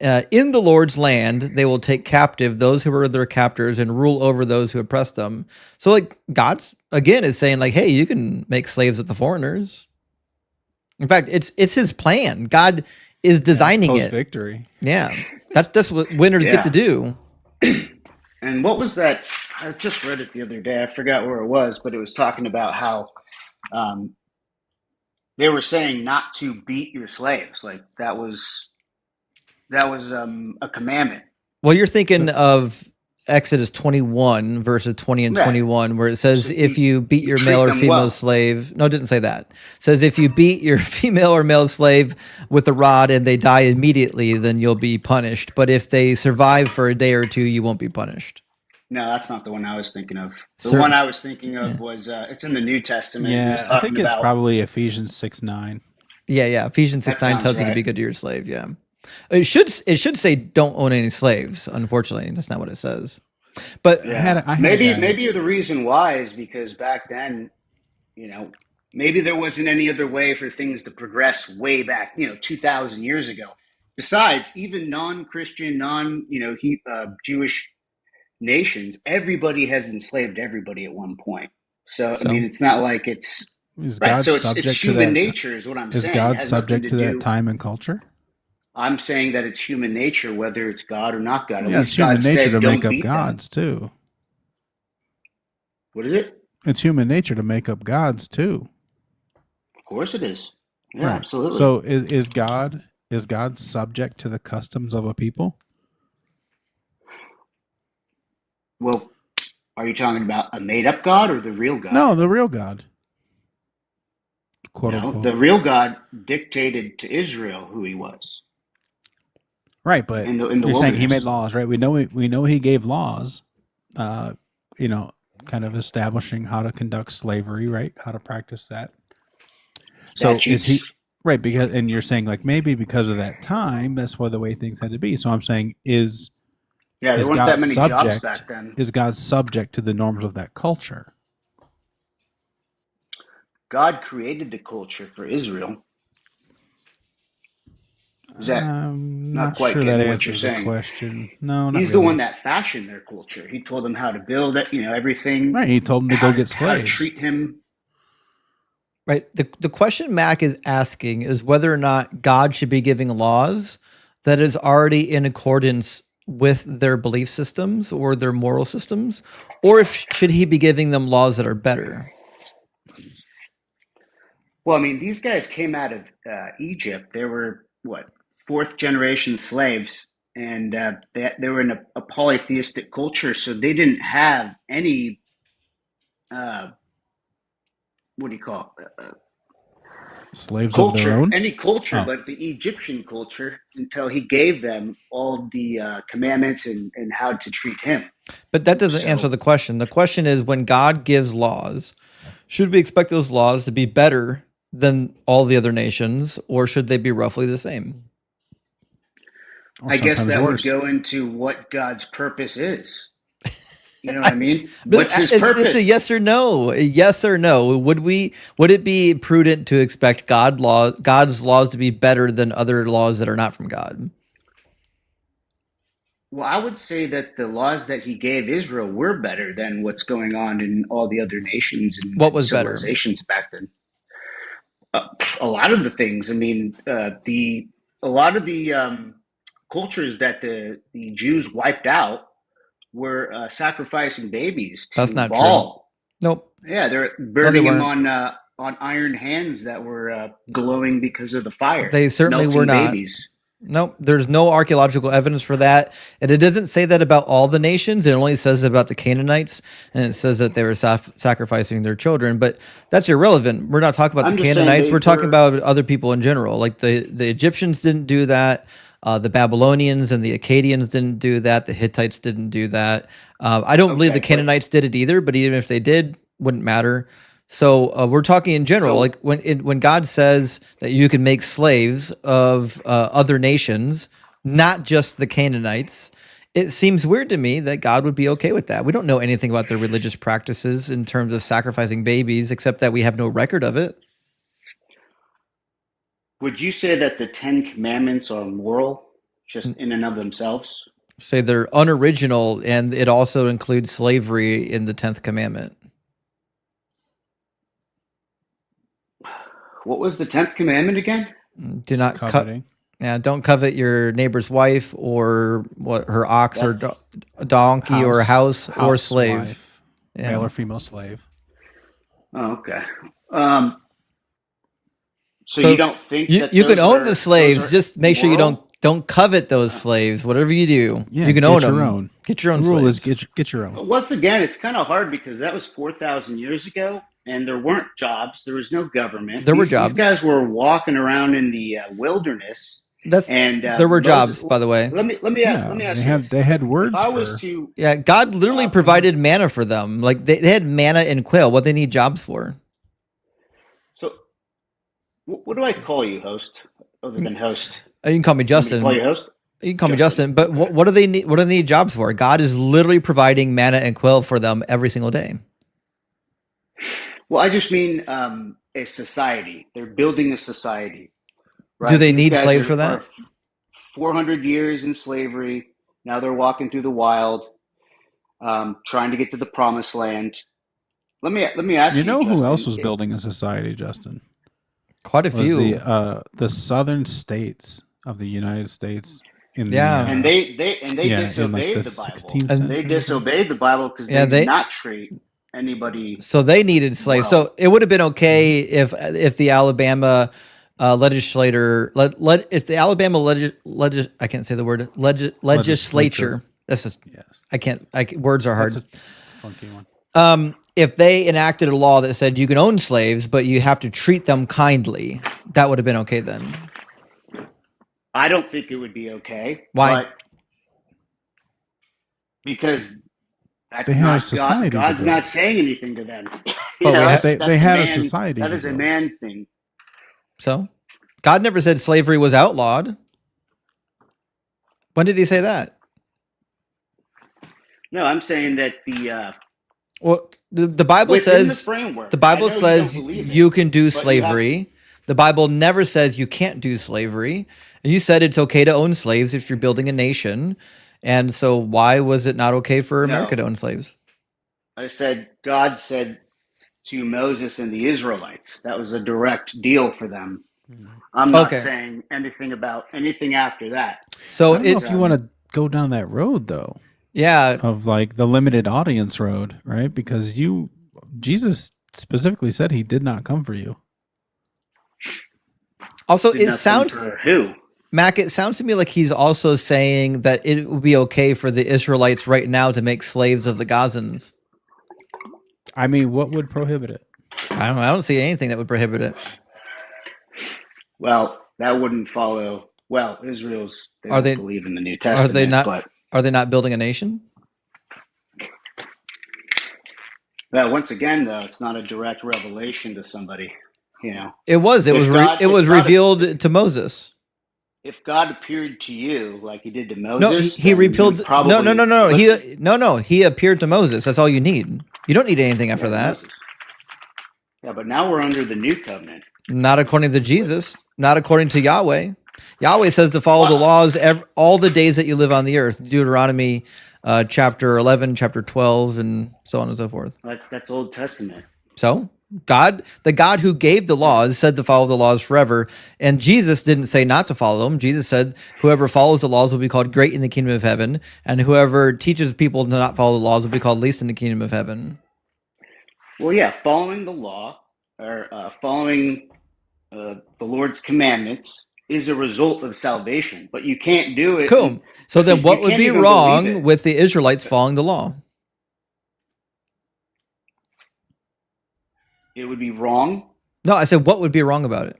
Speaker 1: In the Lord's land, they will take captive those who are their captors and rule over those who oppress them. So, like, God's, again, is saying, like, hey, you can make slaves of the foreigners. In fact, it's his plan. God is designing it.
Speaker 10: Post-victory.
Speaker 1: Yeah. That's what winners get to do.
Speaker 11: And what was that? I just read it the other day. I forgot where it was, but it was talking about how they were saying not to beat your slaves. Like that was a commandment.
Speaker 1: Well, you're thinking of Exodus 21, verses 20 and 21, where it says,
Speaker 11: So
Speaker 1: if you beat your
Speaker 11: treat
Speaker 1: male or
Speaker 11: them
Speaker 1: female
Speaker 11: well.
Speaker 1: slave, no, it didn't say that. It says, if you beat your female or male slave with a rod and they die immediately, then you'll be punished. But if they survive for a day or two, you won't be punished.
Speaker 11: No, that's not the one I was thinking of. The
Speaker 1: Sir-
Speaker 11: one I was thinking of was it's in the New Testament. It was
Speaker 10: Yeah, I
Speaker 11: talking
Speaker 10: think it's
Speaker 11: about
Speaker 10: probably Ephesians 6:9.
Speaker 1: Yeah. Ephesians 6:9
Speaker 11: sounds
Speaker 1: tells you to
Speaker 11: right.
Speaker 1: be good to your slave. Yeah. It should say don't own any slaves. Unfortunately, that's not what it says. But
Speaker 11: Yeah.
Speaker 10: I had a
Speaker 11: maybe
Speaker 10: guy-
Speaker 11: the reason why is because back then, maybe there wasn't any other way for things to progress way back, 2,000 years ago. Besides, even non-Christian, Jewish nations, everybody has enslaved everybody at one point. So, I mean, it's not like it's
Speaker 10: Is
Speaker 11: right.
Speaker 10: God
Speaker 11: So it's
Speaker 10: subject to
Speaker 11: human
Speaker 10: that?
Speaker 11: nature is what I'm
Speaker 10: Is
Speaker 11: saying. It
Speaker 10: God
Speaker 11: has
Speaker 10: subject
Speaker 11: nothing
Speaker 10: to
Speaker 11: do.
Speaker 10: that time and culture?
Speaker 11: I'm saying that it's human nature, whether it's God or not God. At
Speaker 10: Yeah, it's
Speaker 11: least
Speaker 10: human
Speaker 11: God
Speaker 10: nature
Speaker 11: said,
Speaker 10: to
Speaker 11: "Don't
Speaker 10: make up
Speaker 11: beat them."
Speaker 10: gods too.
Speaker 11: What is it?
Speaker 10: It's human nature to make up gods too.
Speaker 11: Of course it is. Yeah,
Speaker 10: Right.
Speaker 11: absolutely.
Speaker 10: So is God subject to the customs of a people?
Speaker 11: Well, are you talking about a made-up God or the real God?
Speaker 10: No, the real God. Quote
Speaker 11: No,
Speaker 10: unquote.
Speaker 11: the real God dictated to Israel who he was.
Speaker 10: Right, but
Speaker 11: in the
Speaker 10: you're saying he
Speaker 11: wilderness.
Speaker 10: made laws, right? We know he gave laws, kind of establishing how to conduct slavery, right? How to practice that. So is he
Speaker 11: Statutes.
Speaker 10: right? Because and you're saying like maybe because of that time, that's why the way things had to be. So I'm saying
Speaker 11: Yeah, there
Speaker 10: is
Speaker 11: weren't
Speaker 10: God
Speaker 11: that many jobs
Speaker 10: subject?
Speaker 11: back then.
Speaker 10: Is God subject to the norms of that culture?
Speaker 11: God created the culture for Israel. Is that
Speaker 10: I'm
Speaker 11: not
Speaker 10: not
Speaker 11: quite
Speaker 10: sure that
Speaker 11: getting what you're
Speaker 10: answers the
Speaker 11: saying?
Speaker 10: question. No, not
Speaker 11: He's
Speaker 10: really.
Speaker 11: the one that fashioned their culture. He told them how to build it, everything.
Speaker 10: Right, he told them to go get
Speaker 11: How to
Speaker 10: slaves.
Speaker 11: treat him.
Speaker 1: right, the question Mac is asking is whether or not God should be giving laws that is already in accordance with their belief systems or their moral systems, or if should he be giving them laws that are better?
Speaker 11: Well, I mean, these guys came out of Egypt. They were, fourth generation slaves, and they were in a polytheistic culture, so they didn't have any, what do you call it?
Speaker 10: Slaves of their own?
Speaker 11: Any culture,
Speaker 10: Oh.
Speaker 11: but the Egyptian culture, until he gave them all the commandments and how to treat him.
Speaker 1: But that doesn't
Speaker 11: So-
Speaker 1: answer the question. The question is, when God gives laws, should we expect those laws to be better than all the other nations, or should they be roughly the same?
Speaker 10: Or
Speaker 11: I guess
Speaker 10: sometimes
Speaker 11: that
Speaker 10: worse.
Speaker 11: would go into what God's purpose is. You know what I mean?
Speaker 1: But
Speaker 11: What's his
Speaker 1: it's
Speaker 11: purpose?
Speaker 1: a yes or no. A yes or no. Would it be prudent to expect God's laws to be better than other laws that are not from God?
Speaker 11: Well, I would say that the laws that he gave Israel were better than what's going on in all the other nations and
Speaker 1: What was better?
Speaker 11: civilizations back then. A lot of the things. I mean, a lot of the cultures that the Jews wiped out were sacrificing babies to
Speaker 1: That's not true.
Speaker 11: Baal.
Speaker 1: Nope.
Speaker 11: Yeah, they're
Speaker 1: No, they
Speaker 11: burning them
Speaker 1: weren't.
Speaker 11: on iron hands that were glowing because of the fire.
Speaker 1: They certainly were
Speaker 11: melting
Speaker 1: not.
Speaker 11: babies.
Speaker 1: Nope, there's no archaeological evidence for that. And it doesn't say that about all the nations. It only says about the Canaanites, and it says that they were sacrificing their children. But that's irrelevant. We're not talking about
Speaker 11: I'm
Speaker 1: the
Speaker 11: just saying
Speaker 1: Canaanites.
Speaker 11: they
Speaker 1: We're talking
Speaker 11: were-
Speaker 1: about other people in general. Like the Egyptians didn't do that. The Babylonians and the Akkadians didn't do that. The Hittites didn't do that. I don't believe the
Speaker 11: Okay, but-
Speaker 1: Canaanites did it either, but even if they did, wouldn't matter. So we're talking in general,
Speaker 11: So-
Speaker 1: like when God says that you can make slaves of other nations, not just the Canaanites, it seems weird to me that God would be okay with that. We don't know anything about their religious practices in terms of sacrificing babies, except that we have no record of it.
Speaker 11: Would you say that the 10 Commandments are moral, just in and of themselves?
Speaker 1: Say they're unoriginal, and it also includes slavery in the 10th commandment.
Speaker 11: What was the 10th commandment again?
Speaker 1: Do not covet.
Speaker 10: Coveting.
Speaker 1: Yeah, don't covet your neighbor's wife or what her ox or
Speaker 11: That's-
Speaker 1: donkey or house or slave.
Speaker 10: wife,
Speaker 1: Yeah.
Speaker 10: male or female slave.
Speaker 11: Oh, okay. So
Speaker 1: So
Speaker 11: you don't think that
Speaker 1: You can
Speaker 11: those
Speaker 1: own
Speaker 11: are-
Speaker 1: the slaves.
Speaker 11: those are
Speaker 1: Just make sure you
Speaker 11: moral?
Speaker 1: don't covet those slaves. Whatever you do,
Speaker 10: Yeah,
Speaker 1: you can
Speaker 10: get
Speaker 1: own
Speaker 10: your
Speaker 1: them.
Speaker 10: own.
Speaker 1: Get your own
Speaker 10: The rule
Speaker 1: slaves.
Speaker 10: is get your own.
Speaker 11: Once again, it's kind of hard because that was 4,000 years ago, and there weren't jobs. There was no government.
Speaker 1: There were
Speaker 11: These
Speaker 1: jobs.
Speaker 11: guys were walking around in the wilderness. And
Speaker 1: there were
Speaker 11: Moses-
Speaker 1: jobs, by the way.
Speaker 11: Let me
Speaker 10: Yeah,
Speaker 11: ask
Speaker 10: they
Speaker 11: you
Speaker 10: had
Speaker 11: this.
Speaker 10: they had words
Speaker 11: If I was
Speaker 10: for.
Speaker 11: to
Speaker 1: Yeah, God literally provided manna for them. Like they had manna and quail. What they need jobs for?
Speaker 11: so, what do I call you, host, other than host?
Speaker 1: You can call me
Speaker 11: Want me to
Speaker 1: Justin.
Speaker 11: call you host?
Speaker 1: You can call me Justin. But what do they need? What do they need jobs for? God is literally providing manna and quail for them every single day.
Speaker 11: Well, I just mean a society. They're building a society. Right?
Speaker 1: Do they
Speaker 11: These
Speaker 1: need
Speaker 11: guys
Speaker 1: slaves
Speaker 11: are-
Speaker 1: for that?
Speaker 11: are 400 years in slavery. Now they're walking through the wild, trying to get to the promised land. Let me ask you.
Speaker 10: You know who
Speaker 11: Justin,
Speaker 10: else was building a society, Justin?
Speaker 1: Quite a
Speaker 10: Was
Speaker 1: few.
Speaker 10: the southern states of the United States in
Speaker 1: Yeah.
Speaker 10: the,
Speaker 11: And they
Speaker 10: yeah,
Speaker 11: disobeyed
Speaker 10: in like the
Speaker 11: the Bible.
Speaker 10: 16th
Speaker 1: And-
Speaker 10: century.
Speaker 11: They disobeyed the Bible because
Speaker 1: Yeah,
Speaker 11: they
Speaker 1: they-
Speaker 11: did not treat anybody.
Speaker 1: So they needed slaves.
Speaker 11: Well-
Speaker 1: So it would have been okay if the Alabama legislator if the Alabama I can't say the word legislature. This is
Speaker 10: Yes,
Speaker 1: I can't words are hard.
Speaker 10: that's a funky one.
Speaker 1: If they enacted a law that said you can own slaves, but you have to treat them kindly, that would have been okay then.
Speaker 11: I don't think it would be okay.
Speaker 1: Why?
Speaker 11: But because that's
Speaker 10: They had a
Speaker 11: not
Speaker 10: society to
Speaker 11: God. God's
Speaker 10: build.
Speaker 11: not saying anything to them.
Speaker 1: But we
Speaker 11: that's-
Speaker 10: they
Speaker 11: that's
Speaker 10: had a
Speaker 11: man-
Speaker 10: society
Speaker 11: That
Speaker 10: to
Speaker 11: is a
Speaker 10: build.
Speaker 11: man thing.
Speaker 1: So God never said slavery was outlawed. When did he say that?
Speaker 11: No, I'm saying that the
Speaker 1: Well, the Bible
Speaker 11: within the
Speaker 1: says
Speaker 11: framework.
Speaker 1: the Bible
Speaker 11: I know
Speaker 1: says
Speaker 11: don't believe it,
Speaker 1: you can do
Speaker 11: but you have-
Speaker 1: slavery. The Bible never says you can't do slavery. And you said it's okay to own slaves if you're building a nation. And so why was it not okay for
Speaker 11: No.
Speaker 1: America to own slaves?
Speaker 11: I said God said to Moses and the Israelites. That was a direct deal for them. I'm not
Speaker 1: Okay.
Speaker 11: saying anything about anything after that.
Speaker 1: So
Speaker 10: I don't know
Speaker 1: it
Speaker 10: if you want to go down that road though,
Speaker 1: yeah,
Speaker 10: of like the limited audience road, right? Because Jesus specifically said he did not come for you.
Speaker 1: also
Speaker 11: Did
Speaker 1: it
Speaker 11: not come
Speaker 1: sounds
Speaker 11: for who?
Speaker 1: Mac, it sounds to me like he's also saying that it would be okay for the Israelites right now to make slaves of the Gazans.
Speaker 10: I mean, what would prohibit it?
Speaker 1: I don't see anything that would prohibit it.
Speaker 11: Well, that wouldn't follow. Well, Israel's they
Speaker 1: Are
Speaker 11: don't
Speaker 1: they-
Speaker 11: believe in the New
Speaker 1: Are
Speaker 11: Testament,
Speaker 1: they not
Speaker 11: but
Speaker 1: are they not building a nation?
Speaker 11: once again, though, it's not a direct revelation to somebody. You know,
Speaker 1: It was
Speaker 11: If God-
Speaker 1: it was
Speaker 11: if God-
Speaker 1: revealed to Moses.
Speaker 11: if God appeared to you like He did to Moses,
Speaker 1: No, he
Speaker 11: then
Speaker 1: repealed.
Speaker 11: was probably
Speaker 1: No.
Speaker 11: listen,
Speaker 1: He appeared to Moses. That's all you need. You don't need anything after
Speaker 11: yeah,
Speaker 1: that.
Speaker 11: Moses. Yeah, but now we're under the new covenant.
Speaker 1: Not according to Jesus. Not according to Yahweh. Yahweh says to follow the laws all the days that you live on the earth. Deuteronomy chapter 11, chapter 12, and so on and so forth.
Speaker 11: That's Old Testament.
Speaker 1: So The God who gave the laws said to follow the laws forever. And Jesus didn't say not to follow them. Jesus said, whoever follows the laws will be called great in the kingdom of heaven. And whoever teaches people to not follow the laws will be called least in the kingdom of heaven.
Speaker 11: Well, yeah, following the law or following the Lord's commandments is a result of salvation, but you can't do it.
Speaker 1: Cool. So then what would be
Speaker 11: even believe
Speaker 1: wrong
Speaker 11: it.
Speaker 1: with the Israelites following the law?
Speaker 11: It would be wrong.
Speaker 1: No, I said, what would be wrong about it?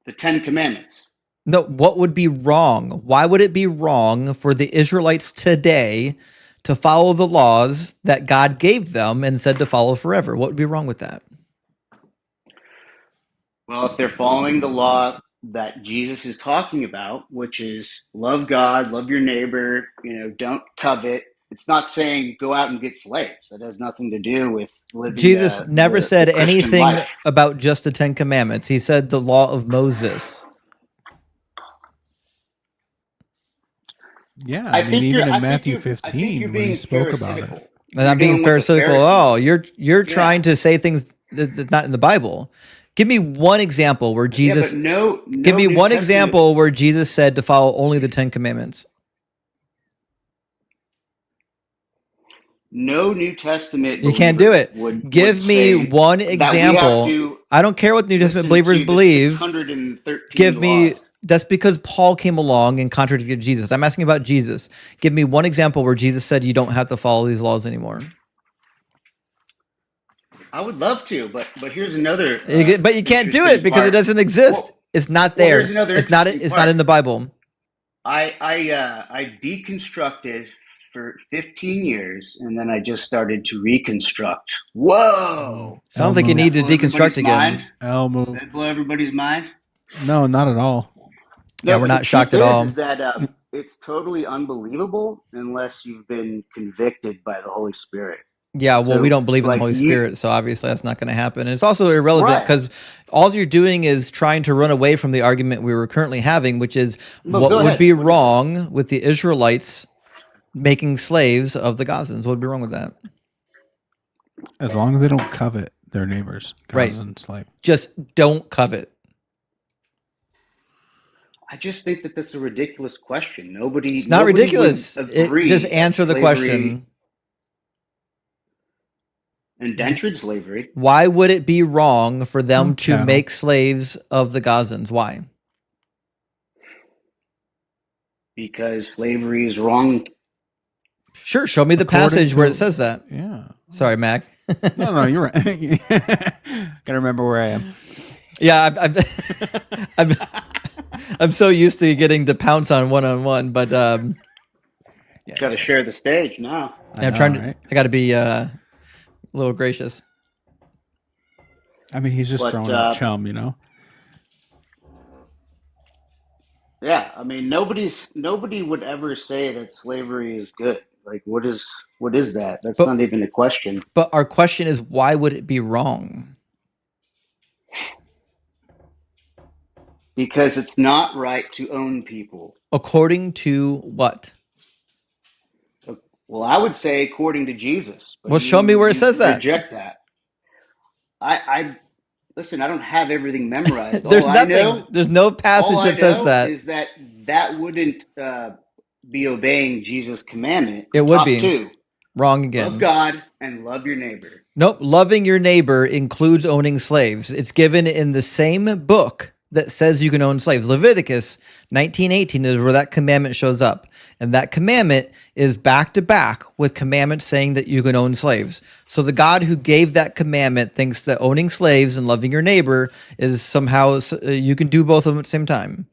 Speaker 11: The 10 Commandments.
Speaker 1: No, what would be wrong? Why would it be wrong for the Israelites today to follow the laws that God gave them and said to follow forever? What would be wrong with that?
Speaker 11: Well, if they're following the law that Jesus is talking about, which is love God, love your neighbor, don't covet. It's not saying go out and get slaves. That has nothing to do with living.
Speaker 1: Jesus never said
Speaker 11: the Christian
Speaker 1: anything
Speaker 11: life.
Speaker 1: about just the 10 Commandments. He said the law of Moses.
Speaker 10: Yeah,
Speaker 11: I think
Speaker 10: even
Speaker 11: you're- I
Speaker 10: in
Speaker 11: think
Speaker 10: Matthew
Speaker 11: you're- I think
Speaker 10: 15
Speaker 11: you're
Speaker 10: when he
Speaker 11: being
Speaker 10: spoke about it.
Speaker 11: pharisaical.
Speaker 1: And I'm being
Speaker 11: doing what the
Speaker 1: pharisaical.
Speaker 11: Pharisees-
Speaker 1: Oh, you're trying to say things that's not in the Bible. Give me one example where Jesus.
Speaker 11: Yeah, but no
Speaker 1: give me
Speaker 11: New
Speaker 1: one
Speaker 11: Testament-
Speaker 1: example where Jesus said to follow only the 10 Commandments.
Speaker 11: No New Testament.
Speaker 1: You can't do it. Give me one
Speaker 11: that we have
Speaker 1: example.
Speaker 11: to
Speaker 1: I don't care what New Testament
Speaker 11: listen
Speaker 1: believers
Speaker 11: to the
Speaker 1: believe.
Speaker 11: 613
Speaker 1: Give me.
Speaker 11: laws.
Speaker 1: That's because Paul came along and contradicted Jesus. I'm asking about Jesus. Give me one example where Jesus said you don't have to follow these laws anymore.
Speaker 11: I would love to, but here's another.
Speaker 1: But you can't do
Speaker 11: interesting
Speaker 1: it because
Speaker 11: part.
Speaker 1: it doesn't exist.
Speaker 11: Well,
Speaker 1: it's not
Speaker 11: well,
Speaker 1: there.
Speaker 11: here's another
Speaker 1: It's not.
Speaker 11: interesting
Speaker 1: It's
Speaker 11: part.
Speaker 1: not in the Bible.
Speaker 11: I deconstructed for 15 years, and then I just started to reconstruct. Whoa!
Speaker 1: Sounds like you need to
Speaker 11: Blow
Speaker 1: deconstruct
Speaker 11: everybody's
Speaker 1: again.
Speaker 11: mind?
Speaker 10: Elmo.
Speaker 11: Did that blow everybody's mind?
Speaker 10: No, not at all.
Speaker 1: Yeah,
Speaker 11: No,
Speaker 1: we're
Speaker 11: but
Speaker 1: not
Speaker 11: the
Speaker 1: shocked
Speaker 11: truth
Speaker 1: at all.
Speaker 11: Is that it's totally unbelievable unless you've been convicted by the Holy Spirit.
Speaker 1: Yeah, well,
Speaker 11: So,
Speaker 1: we don't believe in the
Speaker 11: like,
Speaker 1: Holy
Speaker 11: you-
Speaker 1: Spirit, so obviously that's not going to happen. And it's also irrelevant
Speaker 11: Right.
Speaker 1: because all you're doing is trying to run away from the argument we were currently having, which is
Speaker 11: No,
Speaker 1: what
Speaker 11: go
Speaker 1: would
Speaker 11: ahead.
Speaker 1: be wrong with the Israelites making slaves of the Gazans? What would be wrong with that?
Speaker 10: As long as they don't covet their neighbors.
Speaker 1: Right.
Speaker 10: Cousins, like
Speaker 1: Just don't covet.
Speaker 11: I just think that that's a ridiculous question. Nobody.
Speaker 1: It's not
Speaker 11: nobody
Speaker 1: ridiculous.
Speaker 11: would agree
Speaker 1: Just
Speaker 11: that
Speaker 1: answer the
Speaker 11: slavery-
Speaker 1: question.
Speaker 11: Indentured slavery.
Speaker 1: Why would it be wrong for them
Speaker 10: Oh,
Speaker 1: to
Speaker 10: chattel.
Speaker 1: make slaves of the Gazans? Why?
Speaker 11: Because slavery is wrong.
Speaker 1: Sure, show me the
Speaker 10: According
Speaker 1: passage where
Speaker 10: to-
Speaker 1: it says that.
Speaker 10: yeah.
Speaker 1: Sorry, Mac.
Speaker 10: No, you're right. Gotta remember where I am.
Speaker 1: Yeah, I'm so used to getting to pounce on one, but
Speaker 10: Yeah.
Speaker 11: Got to share the stage now.
Speaker 10: I
Speaker 1: I'm
Speaker 10: know,
Speaker 1: trying to.
Speaker 10: right?
Speaker 1: I got to be a little gracious.
Speaker 10: I mean, he's just
Speaker 11: But,
Speaker 10: throwing out chum, you know.
Speaker 11: Yeah, I mean, nobody would ever say that slavery is good. Like, what is that? That's
Speaker 1: But-
Speaker 11: not even a question.
Speaker 1: But our question is, why would it be wrong?
Speaker 11: Because it's not right to own people.
Speaker 1: According to what?
Speaker 11: Well, I would say according to Jesus. But
Speaker 1: Well, show me where it says that.
Speaker 11: Reject that. I listen. I don't have everything memorized.
Speaker 1: There's
Speaker 11: All I
Speaker 1: nothing.
Speaker 11: know-
Speaker 1: There's no passage
Speaker 11: all I
Speaker 1: that says
Speaker 11: know
Speaker 1: that.
Speaker 11: is that wouldn't be obeying Jesus' commandment.
Speaker 1: It would
Speaker 11: Top
Speaker 1: be.
Speaker 11: two:
Speaker 1: Wrong again.
Speaker 11: love God and love your neighbor.
Speaker 1: Nope. Loving your neighbor includes owning slaves. It's given in the same book that says you can own slaves. Leviticus 19:18 is where that commandment shows up. And that commandment is back to back with commandments saying that you can own slaves. So the God who gave that commandment thinks that owning slaves and loving your neighbor is somehow you can do both of them at the same time.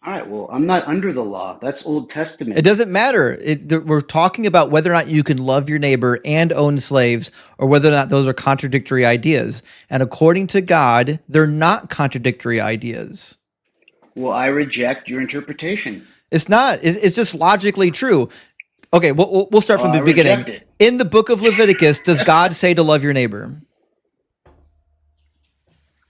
Speaker 11: All right. Well, I'm not under the law. That's Old Testament.
Speaker 1: It doesn't matter. We're talking about whether or not you can love your neighbor and own slaves, or whether or not those are contradictory ideas. And according to God, they're not contradictory ideas.
Speaker 11: Well, I reject your interpretation.
Speaker 1: It's not. It's just logically true. Okay, we'll start from
Speaker 11: Well,
Speaker 1: the
Speaker 11: I
Speaker 1: beginning.
Speaker 11: reject it.
Speaker 1: In the book of Leviticus, does God say to love your neighbor?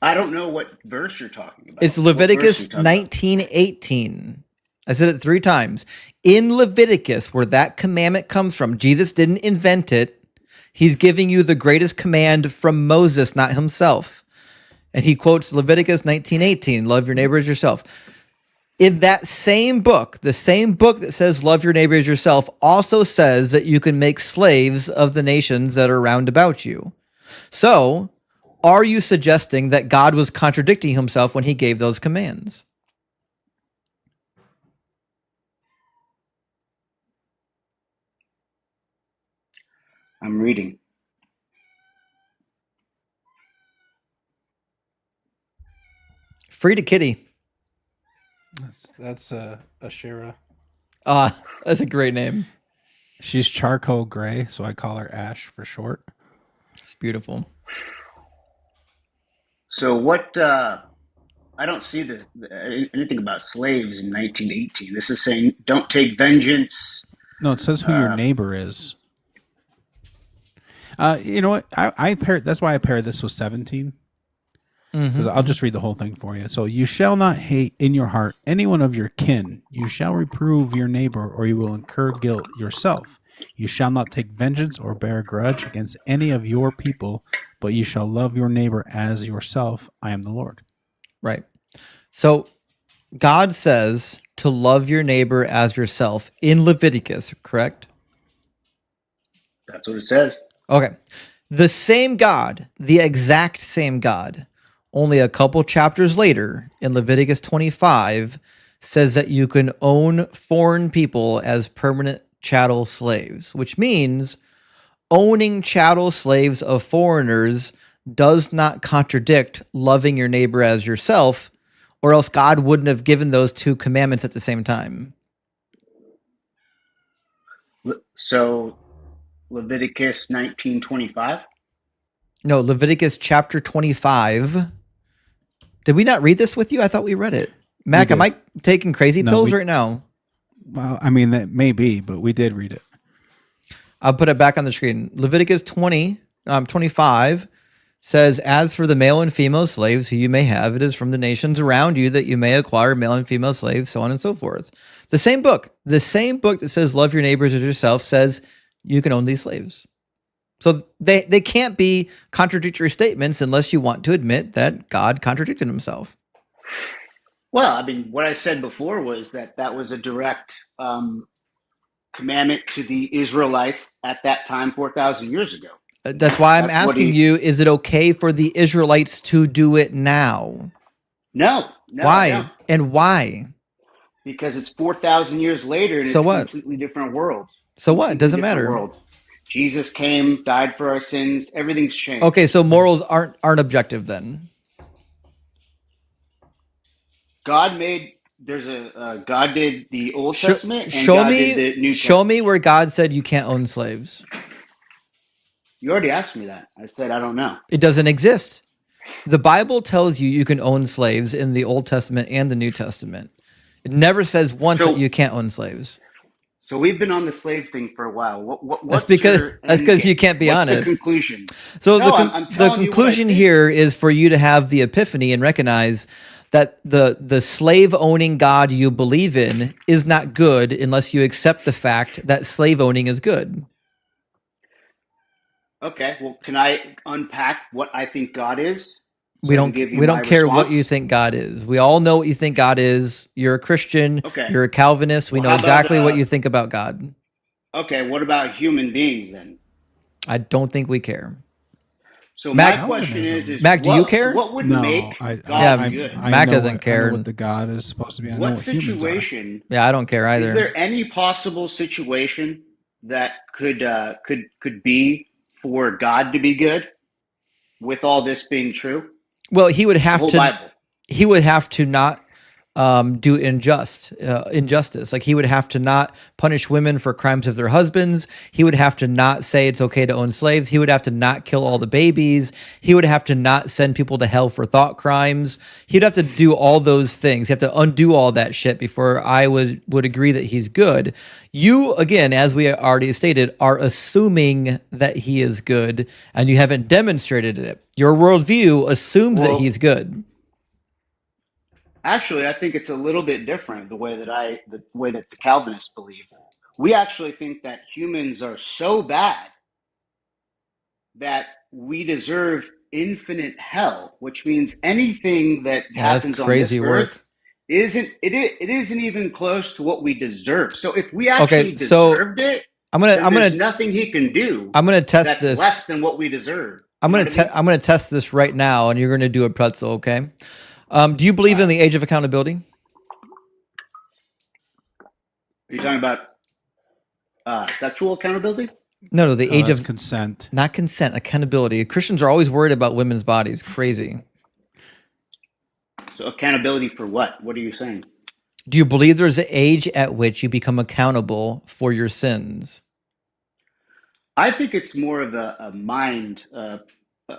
Speaker 11: I don't know what verse you're talking about.
Speaker 1: It's
Speaker 11: What verse
Speaker 1: Leviticus
Speaker 11: you're talking about.
Speaker 1: 19:18. I said it 3 times. In Leviticus, where that commandment comes from, Jesus didn't invent it. He's giving you the greatest command from Moses, not himself. And he quotes Leviticus 19:18, love your neighbor as yourself. In that same book, the same book that says love your neighbor as yourself also says that you can make slaves of the nations that are round about you. So, are you suggesting that God was contradicting himself when he gave those commands?
Speaker 11: I'm reading.
Speaker 1: Free to Kitty.
Speaker 10: That's Ashera.
Speaker 1: That's a great name.
Speaker 10: She's charcoal gray, so I call her Ash for short.
Speaker 1: It's beautiful.
Speaker 11: So what? I don't see anything about slaves in 1918. This is saying don't take vengeance.
Speaker 10: No, it says who your neighbor is. You know what? I paired. That's why I paired this with 17. Because I'll just read the whole thing for you. So, you shall not hate in your heart anyone of your kin. You shall reprove your neighbor, or you will incur guilt yourself. You shall not take vengeance or bear a grudge against any of your people, but you shall love your neighbor as yourself. I am the Lord.
Speaker 1: Right. So God says to love your neighbor as yourself in Leviticus, correct?
Speaker 11: That's what it says.
Speaker 1: Okay. The same God, the exact same God, only a couple chapters later in Leviticus 25 says that you can own foreign people as permanent chattel slaves, which means owning chattel slaves of foreigners does not contradict loving your neighbor as yourself, or else God wouldn't have given those 2 commandments at the same time.
Speaker 11: So Leviticus 19:25.
Speaker 1: No, Leviticus chapter 25. Did we not read this with you? I thought we read it. Mac, am I taking crazy pills right now?
Speaker 10: Well, I mean, that may be, but we did read it.
Speaker 1: I'll put it back on the screen. Leviticus 25 says, as for the male and female slaves who you may have, it is from the nations around you that you may acquire male and female slaves, so on and so forth. The same book that says love your neighbors as yourself says you can own these slaves. So they can't be contradictory statements unless you want to admit that God contradicted himself.
Speaker 11: Well, I mean, what I said before was that was a direct commandment to the Israelites at that time 4,000 years ago.
Speaker 1: That's why I'm asking you, is it okay for the Israelites to do it now?
Speaker 11: No.
Speaker 1: Why?
Speaker 11: No.
Speaker 1: And why?
Speaker 11: Because it's 4,000 years later and
Speaker 1: so
Speaker 11: it's
Speaker 1: what?
Speaker 11: a completely different world.
Speaker 1: So what? It doesn't matter.
Speaker 11: World. Jesus came, died for our sins. Everything's changed.
Speaker 1: Okay, so morals aren't objective then.
Speaker 11: God did the Old Testament and God did the New Testament.
Speaker 1: Show me where God said you can't own slaves.
Speaker 11: You already asked me that. I said I don't know.
Speaker 1: It doesn't exist. The Bible tells you can own slaves in the Old Testament and the New Testament. It never says once that you can't own slaves.
Speaker 11: So we've been on the slave thing for a while.
Speaker 1: That's because you can't be honest.
Speaker 11: The conclusion?
Speaker 1: So the conclusion here is for you to have the epiphany and recognize that the slave owning God you believe in is not good unless you accept the fact that slave owning is good.
Speaker 11: Okay, well, can I unpack what I think God is?
Speaker 1: We don't care what you think God is. We all know what you think God is. You're a Christian.
Speaker 11: Okay.
Speaker 1: You're a Calvinist. We know exactly what you think about God.
Speaker 11: Okay, what about human beings then?
Speaker 1: I don't think we care.
Speaker 11: So my question is
Speaker 1: Mac, do you care?
Speaker 11: What would make God good?
Speaker 1: Mac doesn't care.
Speaker 10: I know what the God is supposed to be. I know
Speaker 11: What
Speaker 10: what humans are.
Speaker 11: situation?
Speaker 1: Yeah, I don't care either.
Speaker 11: Is there any possible situation that could be for God to be good with all this being true?
Speaker 1: Well, he would have to.
Speaker 11: Bible.
Speaker 1: He would have to not do injustice. Like he would have to not punish women for crimes of their husbands. He would have to not say it's okay to own slaves. He would have to not kill all the babies. He would have to not send people to hell for thought crimes. He'd have to do all those things. You have to undo all that shit before I would agree that he's good. You, again, as we already stated, are assuming that he is good, and you haven't demonstrated it. Your worldview assumes that he's good.
Speaker 11: Actually, I think it's a little bit different the way that the Calvinists believe. We actually think that humans are so bad that we deserve infinite hell, which means anything that
Speaker 1: Yeah, that's
Speaker 11: happens on this
Speaker 1: crazy
Speaker 11: earth
Speaker 1: work.
Speaker 11: it isn't even close to what we deserve. So if we
Speaker 1: Okay,
Speaker 11: actually
Speaker 1: so
Speaker 11: deserved it,
Speaker 1: I'm
Speaker 11: then there's
Speaker 1: gonna
Speaker 11: nothing he can do
Speaker 1: test
Speaker 11: that's
Speaker 1: this.
Speaker 11: less than what we deserve.
Speaker 1: I'm
Speaker 11: You know
Speaker 1: gonna
Speaker 11: what I mean?
Speaker 1: I'm gonna test this right now, and you're gonna do a pretzel, okay? Do you believe in the age of accountability?
Speaker 11: Are you talking about sexual accountability?
Speaker 1: No, the age
Speaker 10: that's
Speaker 1: of
Speaker 10: consent.
Speaker 1: not consent, accountability. Christians are always worried about women's bodies. Crazy.
Speaker 11: So accountability for what? What are you saying?
Speaker 1: Do you believe there's an age at which you become accountable for your sins?
Speaker 11: I think it's more of a mind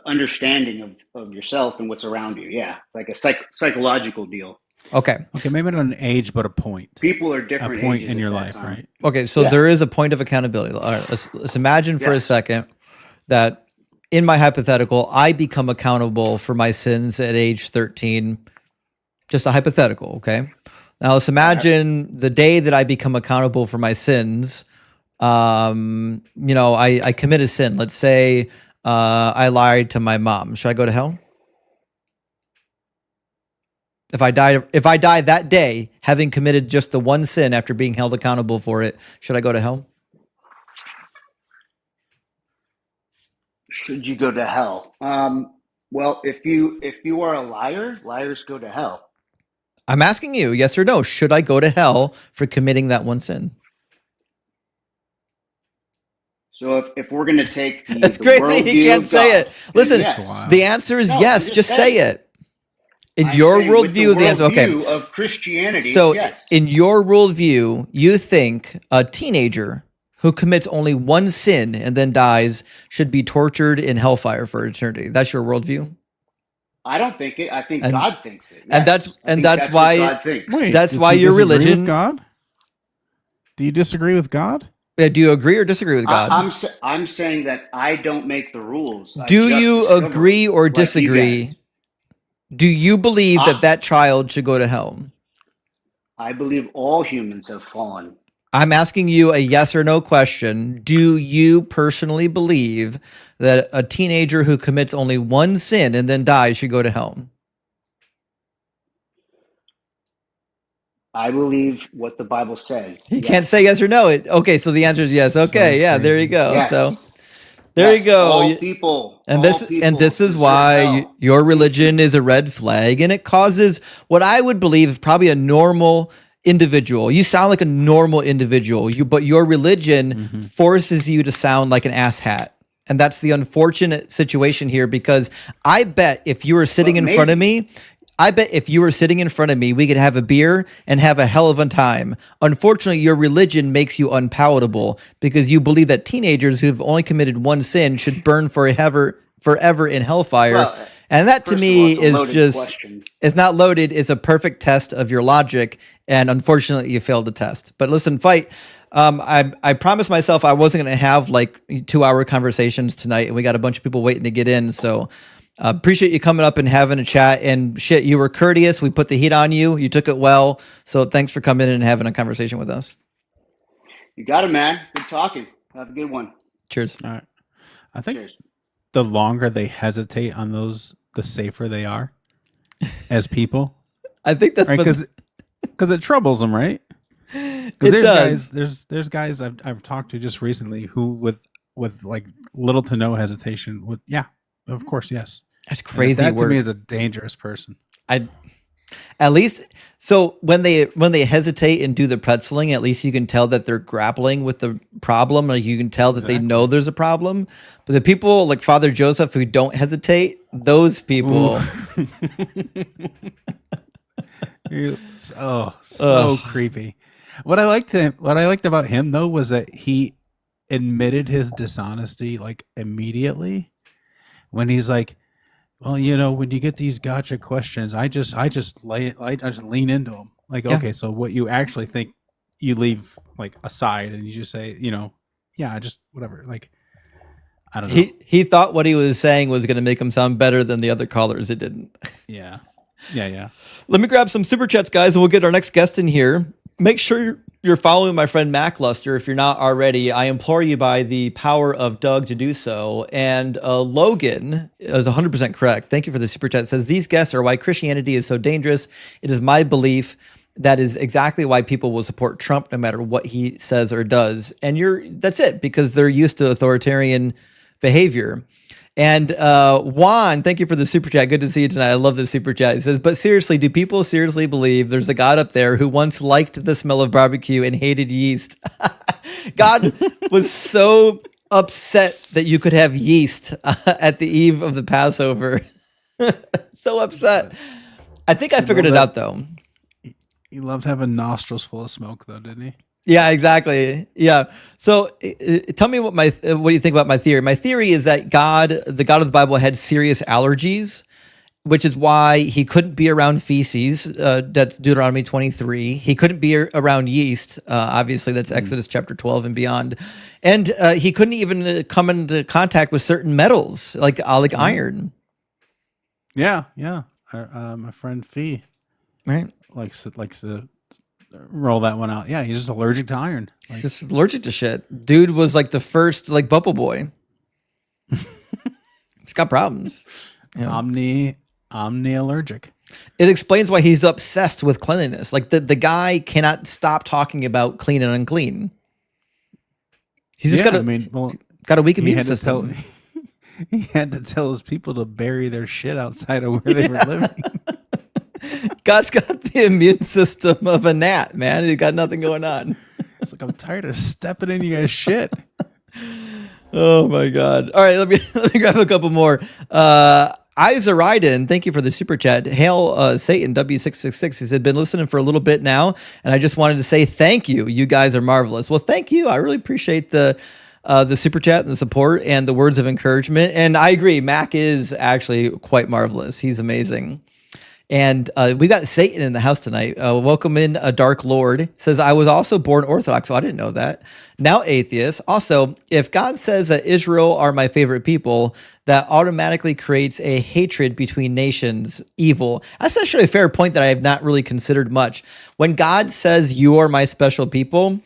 Speaker 11: understanding of yourself and what's around you. Yeah, like a psychological deal.
Speaker 1: Okay.
Speaker 10: Okay, maybe not an age, but a point.
Speaker 11: People are
Speaker 10: A
Speaker 11: different
Speaker 10: point
Speaker 11: ages
Speaker 10: in
Speaker 11: at
Speaker 10: your
Speaker 11: that
Speaker 10: life,
Speaker 11: time.
Speaker 10: right?
Speaker 1: Okay, so
Speaker 11: Yeah.
Speaker 1: there is a point of accountability. All right, let's imagine for a
Speaker 11: Yes.
Speaker 1: second that in my hypothetical, I become accountable for my sins at age 13. Just a hypothetical, okay? Now let's imagine the day that I become accountable for my sins. I commit a sin. Let's say I lied to my mom. Should I go to hell? If I die that day, having committed just the one sin after being held accountable for it, should I go to hell?
Speaker 11: Should you go to hell? Well, if you are a liar, liars go to hell.
Speaker 1: I'm asking you, yes or no. Should I go to hell for committing that one sin?
Speaker 11: So if we're going to take
Speaker 1: It's
Speaker 11: the
Speaker 1: crazy.
Speaker 11: worldview
Speaker 1: He can't
Speaker 11: of
Speaker 1: say
Speaker 11: God,
Speaker 1: it. Listen,
Speaker 11: yes.
Speaker 10: Wow.
Speaker 1: the answer is
Speaker 11: No,
Speaker 1: yes.
Speaker 11: I'm
Speaker 1: Just say
Speaker 11: saying.
Speaker 1: it. In
Speaker 11: I'm
Speaker 1: your
Speaker 11: saying with
Speaker 1: worldview, the answer. Okay.
Speaker 11: worldview of Christianity,
Speaker 1: So,
Speaker 11: yes.
Speaker 1: in your worldview, you think a teenager who commits only one sin and then dies should be tortured in hellfire for eternity. That's your worldview.
Speaker 11: I don't think it. I think
Speaker 1: And-
Speaker 11: God thinks it.
Speaker 1: and
Speaker 11: Yes.
Speaker 1: that's-
Speaker 11: I
Speaker 1: and
Speaker 11: think
Speaker 1: that's
Speaker 11: what
Speaker 1: why-
Speaker 11: God thinks.
Speaker 10: Wait,
Speaker 1: That's
Speaker 10: does
Speaker 1: why
Speaker 10: he
Speaker 1: your
Speaker 10: disagree with
Speaker 1: religion-
Speaker 10: God? Do you disagree with God?
Speaker 1: Do you agree or disagree with God?
Speaker 11: I'm saying that I don't make the rules. I
Speaker 1: Do
Speaker 11: just
Speaker 1: you
Speaker 11: discover
Speaker 1: agree
Speaker 11: them,
Speaker 1: or
Speaker 11: like you
Speaker 1: disagree?
Speaker 11: guys.
Speaker 1: Do you believe
Speaker 11: I-
Speaker 1: that child should go to hell?
Speaker 11: I believe all humans have fallen.
Speaker 1: I'm asking you a yes or no question. Do you personally believe that a teenager who commits only one sin and then dies should go to hell?
Speaker 11: I believe what the Bible says.
Speaker 1: You can't say yes or no. Okay, so the answer is yes. Okay,
Speaker 10: So
Speaker 1: yeah, there you go.
Speaker 11: Yes.
Speaker 1: So there
Speaker 11: Yes,
Speaker 1: you go.
Speaker 11: All people.
Speaker 1: And
Speaker 11: all
Speaker 1: this
Speaker 11: people
Speaker 1: is
Speaker 11: deserve
Speaker 1: why
Speaker 11: hell.
Speaker 1: your religion is a red flag, and it causes what I would believe probably a normal individual. You sound like a normal individual. But your religion forces you to sound like an asshat. And that's the unfortunate situation here, because I bet if you were sitting
Speaker 11: But
Speaker 1: in front of me, we could have a beer and have a hell of a time. Unfortunately, your religion makes you unpalatable because you believe that teenagers who've only committed one sin should burn forever in hellfire.
Speaker 11: Well,
Speaker 1: and that to
Speaker 11: first of
Speaker 1: me
Speaker 11: all, it's a
Speaker 1: is
Speaker 11: loaded
Speaker 1: just,
Speaker 11: question.
Speaker 1: it's not loaded. It's a perfect test of your logic. And unfortunately, you failed the test. But listen, Fight. I promised myself I wasn't going to have like 2-hour conversations tonight, and we got a bunch of people waiting to get in. So appreciate you coming up and having a chat. And shit, you were courteous. We put the heat on you. You took it well. So thanks for coming in and having a conversation with us.
Speaker 11: You got it, man. Good talking. Have a good one.
Speaker 1: Cheers.
Speaker 10: All right. I think
Speaker 11: Cheers.
Speaker 10: the longer they hesitate on those, the safer they are as people.
Speaker 1: I think that's
Speaker 10: Right?
Speaker 1: what-
Speaker 10: Because it troubles them, right?
Speaker 1: it
Speaker 10: There's
Speaker 1: does.
Speaker 10: guys, there's guys I've talked to just recently who with like little to no hesitation would, yeah, of course, yes.
Speaker 1: That's
Speaker 10: And
Speaker 1: crazy
Speaker 10: that
Speaker 1: work.
Speaker 10: to me is a dangerous person.
Speaker 1: At least, so when they hesitate and do the pretzeling, at least you can tell that they're grappling with the problem. Like you can tell that they know there's a problem. But the people like Father Joseph who don't hesitate, those people.
Speaker 10: So creepy. What I liked about him though was that he admitted his dishonesty like immediately when he's like, well, when you get these gotcha questions, I just lean into them. Like,
Speaker 1: Yeah.
Speaker 10: okay, so what you actually think you leave like aside and you just say, yeah, just whatever. Like, I don't know.
Speaker 1: He thought what he was saying was going to make him sound better than the other callers. It didn't.
Speaker 10: Yeah. Yeah.
Speaker 1: Let me grab some super chats, guys, and we'll get our next guest in here. Make sure you're following my friend Mac Luster if you're not already. I implore you by the power of Doug to do so. And Logan is 100% correct. Thank you for the super chat. It says, these guests are why Christianity is so dangerous. It is my belief that is exactly why people will support Trump no matter what he says or does. And that's it, because they're used to authoritarian behavior. And Juan, thank you for the super chat. Good to see you tonight. I love the super chat. He says, but seriously, do people seriously believe there's a God up there who once liked the smell of barbecue and hated yeast? God was so upset that you could have yeast at the eve of the Passover. So upset. I think I figured it out, though.
Speaker 10: He loved having nostrils full of smoke, though, didn't he?
Speaker 1: Yeah, exactly. Yeah. So tell me what do you think about my theory? My theory is that the God of the Bible had serious allergies, which is why he couldn't be around feces. That's Deuteronomy 23. He couldn't be around yeast. Obviously, that's Exodus chapter 12 and beyond. And he couldn't even come into contact with certain metals like iron.
Speaker 10: Yeah. My friend Fee,
Speaker 1: right,
Speaker 10: likes to roll that one out. Yeah, he's just allergic to iron.
Speaker 1: He's just allergic to shit. Dude was like the first bubble boy. He's got problems.
Speaker 10: Yeah. Omni allergic.
Speaker 1: It explains why he's obsessed with cleanliness. Like the guy cannot stop talking about clean and unclean. He's just got a weak immune system.
Speaker 10: He had to tell his people to bury their shit outside of where they were living.
Speaker 1: God's got the immune system of a gnat, man. He's got nothing going on.
Speaker 10: It's like, I'm tired of stepping in you guys' shit.
Speaker 1: Oh my God. All right, let me grab a couple more. Isa Ryden, thank you for the super chat. Hail Satan W666. He said, been listening for a little bit now, and I just wanted to say thank you. You guys are marvelous. Well, thank you. I really appreciate the super chat and the support and the words of encouragement. And I agree, Mac is actually quite marvelous. He's amazing. And we got Satan in the house tonight. Welcome in, Dark Lord. Says, I was also born Orthodox. So I didn't know that. Now atheist. Also, if God says that Israel are my favorite people, that automatically creates a hatred between nations, evil. That's actually a fair point that I have not really considered much. When God says you are my special people,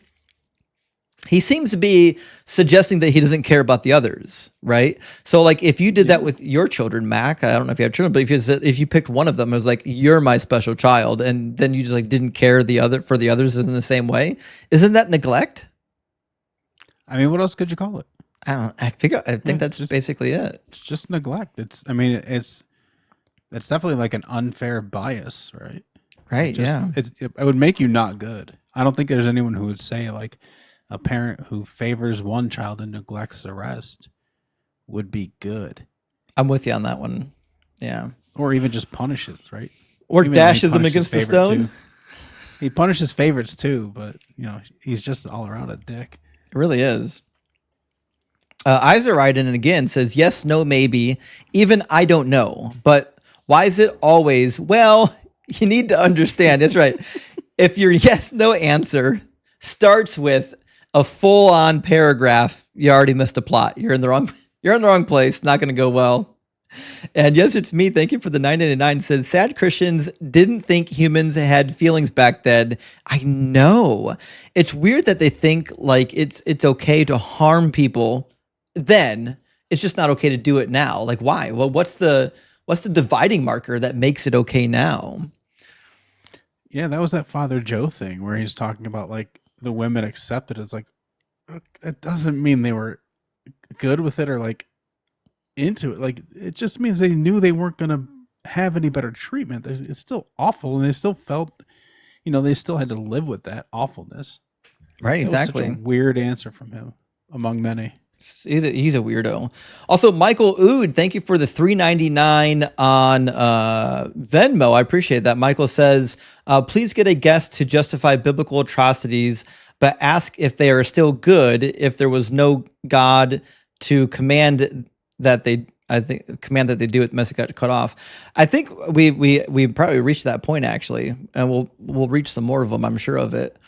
Speaker 1: he seems to be suggesting that he doesn't care about the others, right? So, like, if you did that with your children, Mac, I don't know if you have children, but if you picked one of them, it was like, you're my special child, and then you just like didn't care for the others in the same way, isn't that neglect?
Speaker 10: I mean, what else could you call it?
Speaker 1: I think that's basically it.
Speaker 10: It's just neglect. It's definitely like an unfair bias, right?
Speaker 1: Right.
Speaker 10: It would make you not good. I don't think there's anyone who would say like, a parent who favors one child and neglects the rest would be good.
Speaker 1: I'm with you on that one. Yeah.
Speaker 10: Or even just punishes, right?
Speaker 1: Or dashes them against the stone.
Speaker 10: Too. He punishes favorites too, but he's just all around a dick.
Speaker 1: It really is. Isa Ryden again says, yes, no, maybe. Even I don't know. But why is it always, well, you need to understand. That's right. If your yes, no answer starts with a full-on paragraph, you already missed a plot. You're in the wrong place. Not going to go well. And yes, it's me. Thank you for the 999. Says, sad Christians didn't think humans had feelings back then. I know. It's weird that they think like it's okay to harm people then. It's just not okay to do it now. Like, why? Well, what's the dividing marker that makes it okay now?
Speaker 10: Yeah, that was that Father Joe thing where he's talking about like the women accepted. It's like, that doesn't mean they were good with it or like into it. Like, it just means they knew they weren't going to have any better treatment. It's still awful, and they still felt, they still had to live with that awfulness.
Speaker 1: Right, exactly.
Speaker 10: Was such a weird answer from him, among many.
Speaker 1: He's a weirdo. Also, Michael Ood, thank you for the $3.99 on Venmo. I appreciate that. Michael says, please get a guest to justify biblical atrocities, but ask if they are still good if there was no God to command that they do it. The message got cut off. I think we probably reached that point actually, and we'll reach some more of them. I'm sure of it.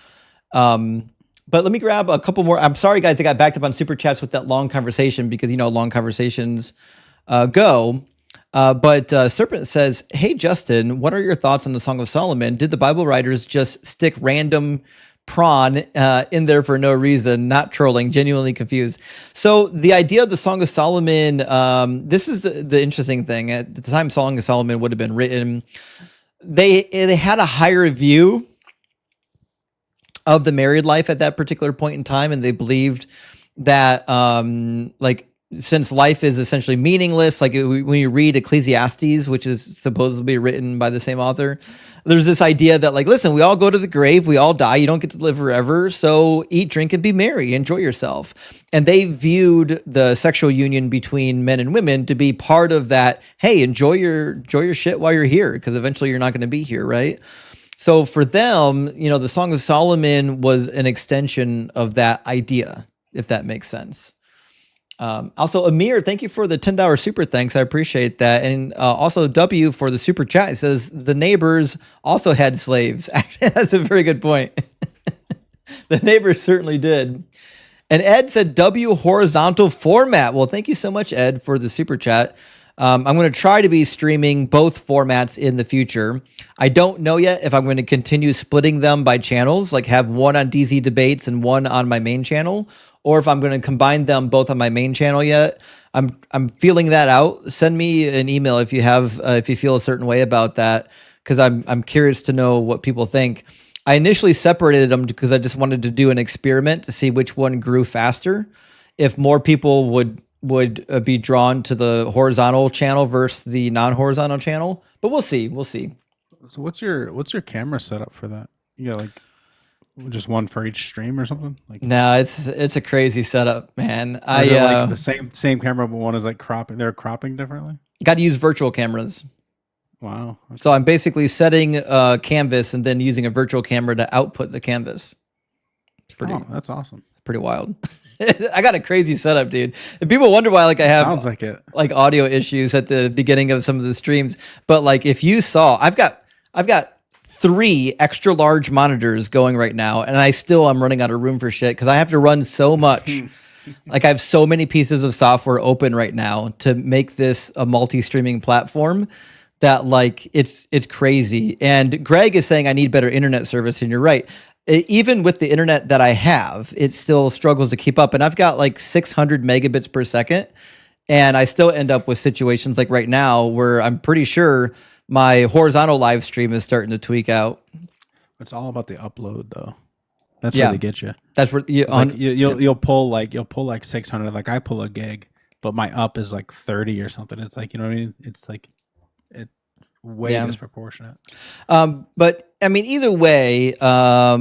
Speaker 1: But let me grab a couple more. I'm sorry, guys, I got backed up on super chats with that long conversation because long conversations go. But Serpent says, "Hey Justin, what are your thoughts on the Song of Solomon? Did the Bible writers just stick random prawn in there for no reason? Not trolling, genuinely confused." So the idea of the Song of Solomon, this is the interesting thing. At the time Song of Solomon would have been written, they had a higher view of the married life at that particular point in time, and they believed that like, since life is essentially meaningless, like when you read Ecclesiastes, which is supposedly written by the same author, there's this idea that, like, listen, we all go to the grave, we all die, you don't get to live forever, so eat, drink, and be merry, enjoy yourself. And they viewed the sexual union between men and women to be part of that. Hey, enjoy your shit while you're here, because eventually you're not going to be here, right? So for them, the Song of Solomon was an extension of that idea, if that makes sense. Also, Amir, thank you for the $10 super thanks. I appreciate that. And also W for the super chat. It says the neighbors also had slaves. Actually, that's a very good point. The neighbors certainly did. And Ed said W horizontal format. Well, thank you so much, Ed, for the super chat. I'm going to try to be streaming both formats in the future. I don't know yet if I'm going to continue splitting them by channels, like have one on DZ Debates and one on my main channel, or if I'm going to combine them both on my main channel yet. I'm feeling that out. Send me an email if you feel a certain way about that, because I'm curious to know what people think. I initially separated them because I just wanted to do an experiment to see which one grew faster, if more people would be drawn to the horizontal channel versus the non-horizontal channel. But we'll see.
Speaker 10: So what's your camera setup for that? You got like just one for each stream or something? Like,
Speaker 1: no, it's a crazy setup, man.
Speaker 10: Like the same camera, but one is like cropping. They're cropping differently.
Speaker 1: Got to use virtual cameras.
Speaker 10: Wow. Okay.
Speaker 1: So I'm basically setting a canvas and then using a virtual camera to output the canvas. It's pretty.
Speaker 10: Oh, that's awesome.
Speaker 1: Pretty wild. I got a crazy setup, dude. And people wonder why, like, I have
Speaker 10: sounds like it,
Speaker 1: like audio issues at the beginning of some of the streams. But like, if you saw, I've got 3 extra large monitors going right now, and I'm running out of room for shit because I have to run so much. Like, I have so many pieces of software open right now to make this a multi-streaming platform that, like, it's crazy. And Greg is saying I need better internet service, and you're right. Even with the internet that I have, it still struggles to keep up. And I've got like 600 megabits per second. And I still end up with situations like right now where I'm pretty sure my horizontal live stream is starting to tweak out.
Speaker 10: It's all about the upload, though. That's where they get you.
Speaker 1: That's where
Speaker 10: you'll pull like 600. Like, I pull a gig, but my up is like 30 or something. It's like, you know what I mean? It's like way disproportionate.
Speaker 1: But I mean, either way, I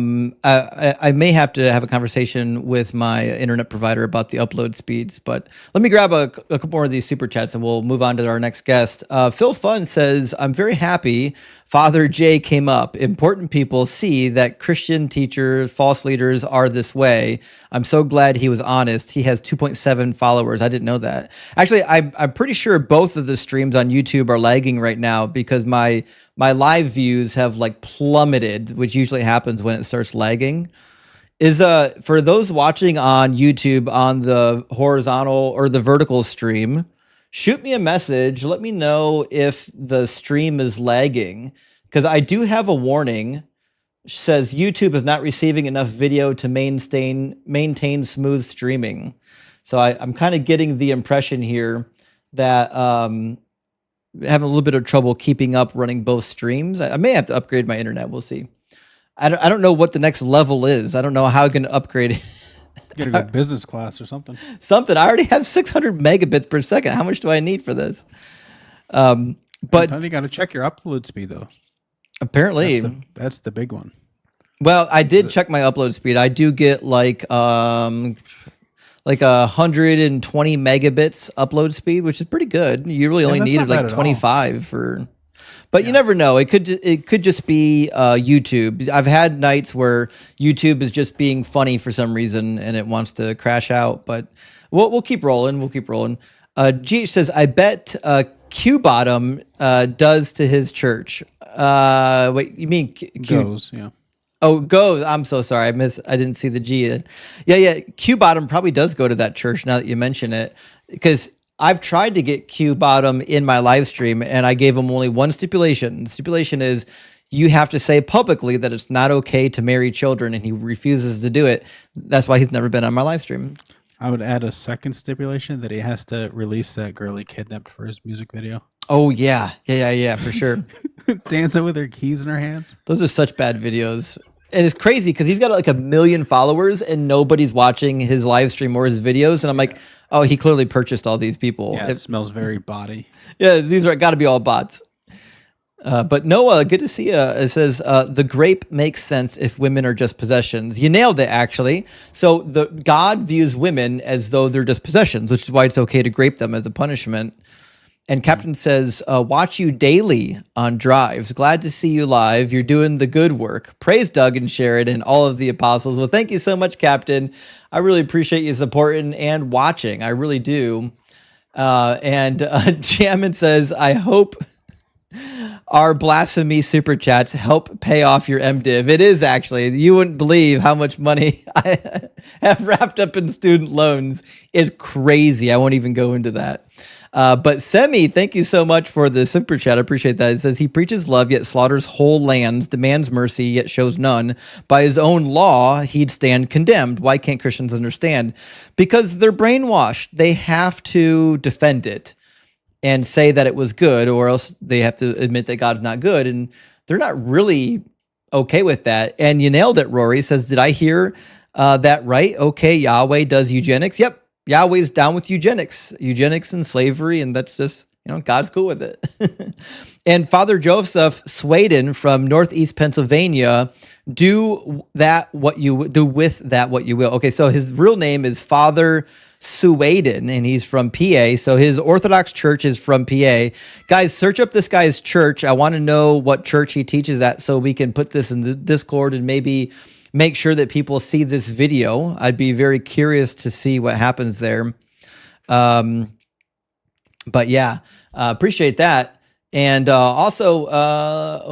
Speaker 1: may have to have a conversation with my internet provider about the upload speeds. But let me grab a couple more of these super chats and we'll move on to our next guest. Phil Fun says, "I'm very happy Father J came up. Important people see that Christian teachers, false leaders are this way. I'm so glad he was honest. He has 2.7 followers. I didn't know that. Actually, I'm pretty sure both of the streams on YouTube are lagging right now because my live views have like plummeted, which usually happens when it starts lagging. Is for those watching on YouTube on the horizontal or the vertical stream, shoot me a message. Let me know if the stream is lagging, because I do have a warning. It says YouTube is not receiving enough video to maintain smooth streaming. So I'm kind of getting the impression here that having a little bit of trouble keeping up running both streams. I may have to upgrade my internet. We'll see. I don't know what the next level is. I don't know how I can upgrade it.
Speaker 10: Get a good business class or something.
Speaker 1: I already have 600 megabits per second. How much do I need for this? But
Speaker 10: you got to check your upload speed, though.
Speaker 1: Apparently,
Speaker 10: that's the big one.
Speaker 1: Well, I did check my upload speed. I do get like 120 megabits upload speed, which is pretty good. You really only needed like 25 for. But you never know. It could just be YouTube. I've had nights where YouTube is just being funny for some reason and it wants to crash out. But we'll keep rolling. GH says, "I bet Q Bottom does to his church." Wait, you mean
Speaker 10: goes? Yeah.
Speaker 1: Oh, goes. I'm so sorry. I didn't see the G. Yeah. Q Bottom probably does go to that church now that you mention it, because I've tried to get Q Bottom in my live stream, and I gave him only one stipulation. The stipulation is you have to say publicly that it's not okay to marry children, and he refuses to do it. That's why he's never been on my live stream.
Speaker 10: I would add a second stipulation that he has to release that girl he kidnapped for his music video.
Speaker 1: Oh, yeah, for sure.
Speaker 10: Dancing with her keys in her hands.
Speaker 1: Those are such bad videos. And it's crazy because he's got like 1 million followers and nobody's watching his live stream or his videos. And I'm like, oh, he clearly purchased all these people.
Speaker 10: Yeah, it smells very body.
Speaker 1: Yeah, these are got to be all bots. But Noah, good to see you. It says, the grape makes sense if women are just possessions. You nailed it, actually. So God views women as though they're just possessions, which is why it's okay to grape them as a punishment. And Captain says, watch you daily on drives. Glad to see you live. You're doing the good work. Praise Doug and Sharon and all of the apostles. Well, thank you so much, Captain. I really appreciate you supporting and watching. I really do. And Jammin says, I hope our blasphemy super chats help pay off your MDiv. It is actually. You wouldn't believe how much money I have wrapped up in student loans. It's crazy. I won't even go into that. But Semi, thank you so much for the super chat. I appreciate that. It says, he preaches love, yet slaughters whole lands, demands mercy, yet shows none. By his own law, he'd stand condemned. Why can't Christians understand? Because they're brainwashed. They have to defend it and say that it was good, or else they have to admit that God's not good. And they're not really okay with that. And you nailed it, Rory. Says, did I hear that right? Okay, Yahweh does eugenics. Yep. Yahweh's down with eugenics and slavery, and that's just, God's cool with it. And Father Joseph Swaden from Northeast Pennsylvania, do with that what you will. Okay, so his real name is Father Swaden, and he's from PA. So his Orthodox church is from PA. Guys, search up this guy's church. I want to know what church he teaches at so we can put this in the Discord and maybe make sure that people see this video. I'd be very curious to see what happens there. But yeah, appreciate that. And also,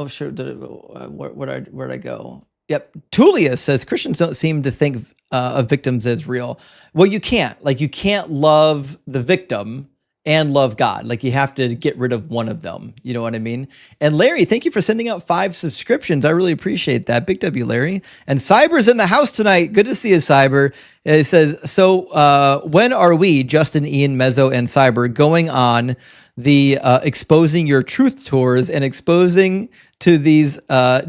Speaker 1: where'd I go? Yep. Tullius says Christians don't seem to think of victims as real. Well, you can't. You can't love the victim and love God. You have to get rid of one of them. You know what I mean? And Larry, thank you for sending out 5 subscriptions. I really appreciate that. Big W, Larry. And Cyber's in the house tonight. Good to see you, Cyber. It says, so when are we, Justin, Ian, Mezzo, and Cyber, going on the exposing your truth tours and exposing to these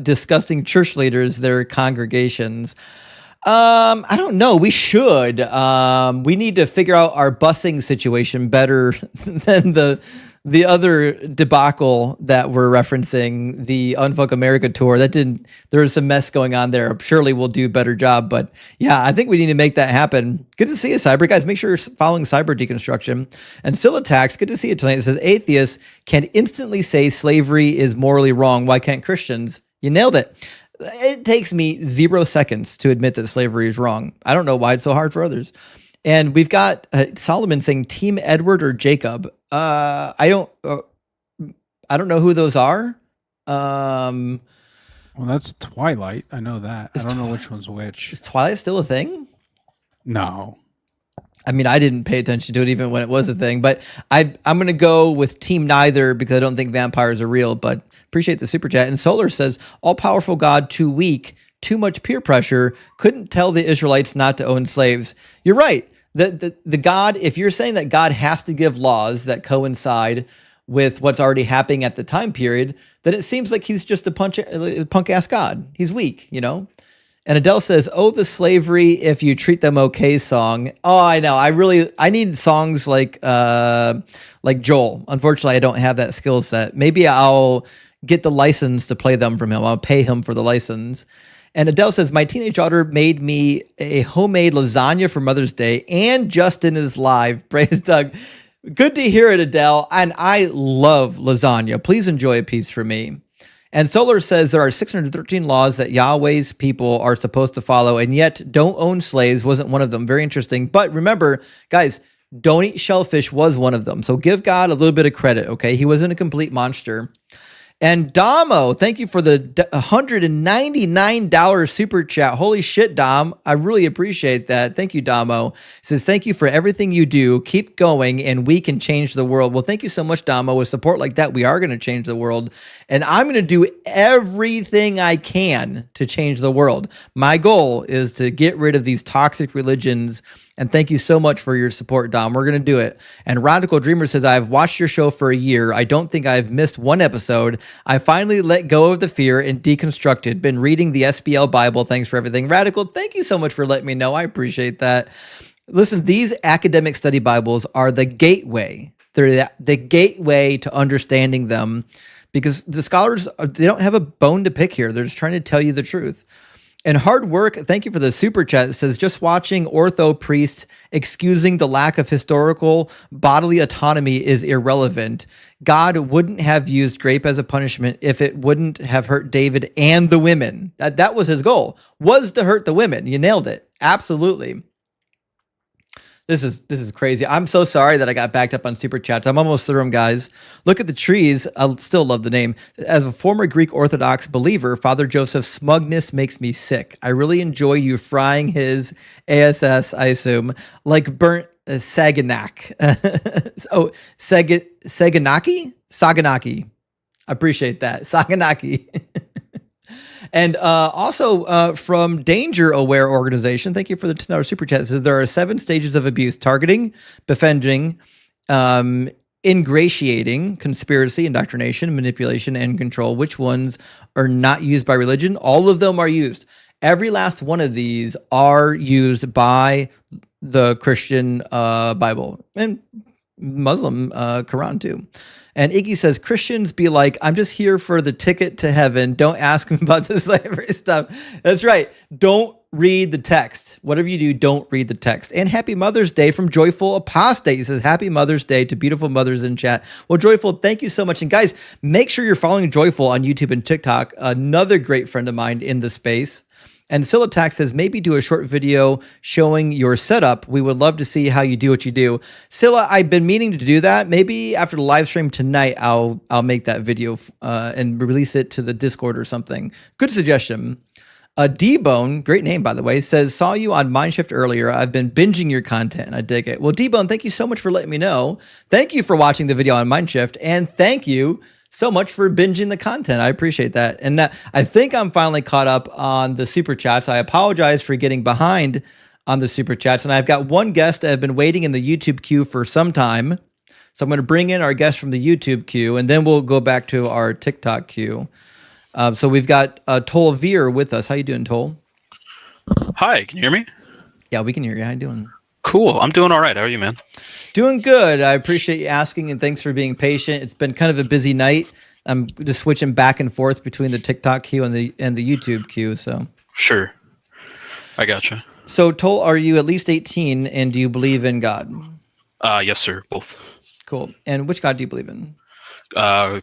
Speaker 1: disgusting church leaders their congregations? I don't know. We should. We need to figure out our busing situation better than the other debacle that we're referencing, the Unfuck America tour. There was some mess going on there. Surely we'll do a better job. But yeah, I think we need to make that happen. Good to see you, Cyber. Guys, make sure you're following Cyber Deconstruction. And Silattax, good to see you tonight. It says, atheists can instantly say slavery is morally wrong. Why can't Christians? You nailed it. It takes me 0 seconds to admit that slavery is wrong. I don't know why it's so hard for others. And we've got Solomon saying Team Edward or Jacob. I don't know who those are.
Speaker 10: Well, that's Twilight. I know that. I don't know which one's which.
Speaker 1: Is Twilight still a thing?
Speaker 10: No.
Speaker 1: I mean, I didn't pay attention to it even when it was a thing, but I'm going to go with Team Neither because I don't think vampires are real, but appreciate the super chat. And Solar says, all-powerful God, too weak, too much peer pressure, couldn't tell the Israelites not to own slaves. You're right. The God, if you're saying that God has to give laws that coincide with what's already happening at the time period, then it seems like he's just a punk-ass God. He's weak, And Adele says, oh, the slavery if you treat them okay song. Oh, I know. I need songs like Joel. Unfortunately, I don't have that skill set. Maybe I'll get the license to play them from him. I'll pay him for the license. And Adele says, my teenage daughter made me a homemade lasagna for Mother's Day, and Justin is live. Praise Doug. Good to hear it, Adele. And I love lasagna. Please enjoy a piece for me. And Solar says there are 613 laws that Yahweh's people are supposed to follow, and yet don't own slaves wasn't one of them. Very interesting. But remember, guys, don't eat shellfish was one of them. So give God a little bit of credit, okay? He wasn't a complete monster. And Damo, thank you for the $199 super chat. Holy shit, Dom. I really appreciate that. Thank you, Damo. It says, thank you for everything you do. Keep going and we can change the world. Well, thank you so much, Damo. With support like that, we are going to change the world. And I'm going to do everything I can to change the world. My goal is to get rid of these toxic religions. And thank you so much for your support, Dom. We're going to do it. And Radical Dreamer says, I've watched your show for a year. I don't think I've missed one episode. I finally let go of the fear and deconstructed. Been reading the SBL Bible. Thanks for everything. Radical, thank you so much for letting me know. I appreciate that. Listen, these academic study Bibles are the gateway. They're the gateway to understanding them because the scholars, they don't have a bone to pick here. They're just trying to tell you the truth. And hard work, thank you for the super chat. It says, just watching ortho priests excusing the lack of historical bodily autonomy is irrelevant. God wouldn't have used grape as a punishment if it wouldn't have hurt David and the women. That was his goal, was to hurt the women. You nailed it. Absolutely. This is crazy. I'm so sorry that I got backed up on super chats. I'm almost through them, guys. Look at the trees. I still love the name. As a former Greek Orthodox believer, Father Joseph's smugness makes me sick. I really enjoy you frying his ASS, I assume, like burnt Saganak. Oh, Saganaki? Saganaki. I appreciate that. Saganaki. And also from Danger Aware Organization, thank you for the $10 super chat. It says there are 7 stages of abuse: targeting, befriending, ingratiating, conspiracy, indoctrination, manipulation, and control. Which ones are not used by religion? All of them are used. Every last one of these are used by the Christian Bible and Muslim Quran too. And Iggy says, Christians be like, I'm just here for the ticket to heaven. Don't ask me about the slavery stuff. That's right. Don't read the text. Whatever you do, don't read the text. And happy Mother's Day from Joyful Apostate. He says, happy Mother's Day to beautiful mothers in chat. Well, Joyful, thank you so much. And guys, make sure you're following Joyful on YouTube and TikTok. Another great friend of mine in the space. And Silatax says, maybe do a short video showing your setup. We would love to see how you do what you do. Scylla, I've been meaning to do that. Maybe after the live stream tonight, I'll make that video and release it to the Discord or something. Good suggestion. D-Bone, great name, by the way, says, saw you on Mindshift earlier. I've been binging your content. I dig it. Well, D-Bone, thank you so much for letting me know. Thank you for watching the video on Mindshift. And thank you so much for binging the content. I appreciate that. And I think I'm finally caught up on the super chats. I apologize for getting behind on the super chats. And I've got one guest that have been waiting in the YouTube queue for some time. So I'm going to bring in our guest from the YouTube queue, and then we'll go back to our TikTok queue. So we've got Tol Veer with us. How you doing, Tol?
Speaker 12: Hi, can you hear me?
Speaker 1: Yeah, we can hear you. How you doing?
Speaker 12: Cool. I'm doing all right. How are you, man?
Speaker 1: Doing good. I appreciate you asking, and thanks for being patient. It's been kind of a busy night. I'm just switching back and forth between the TikTok queue and the YouTube queue. So
Speaker 12: sure, I gotcha.
Speaker 1: So, Tol, are you at least 18, and do you believe in God?
Speaker 12: Yes, sir. Both.
Speaker 1: Cool. And which God do you believe in?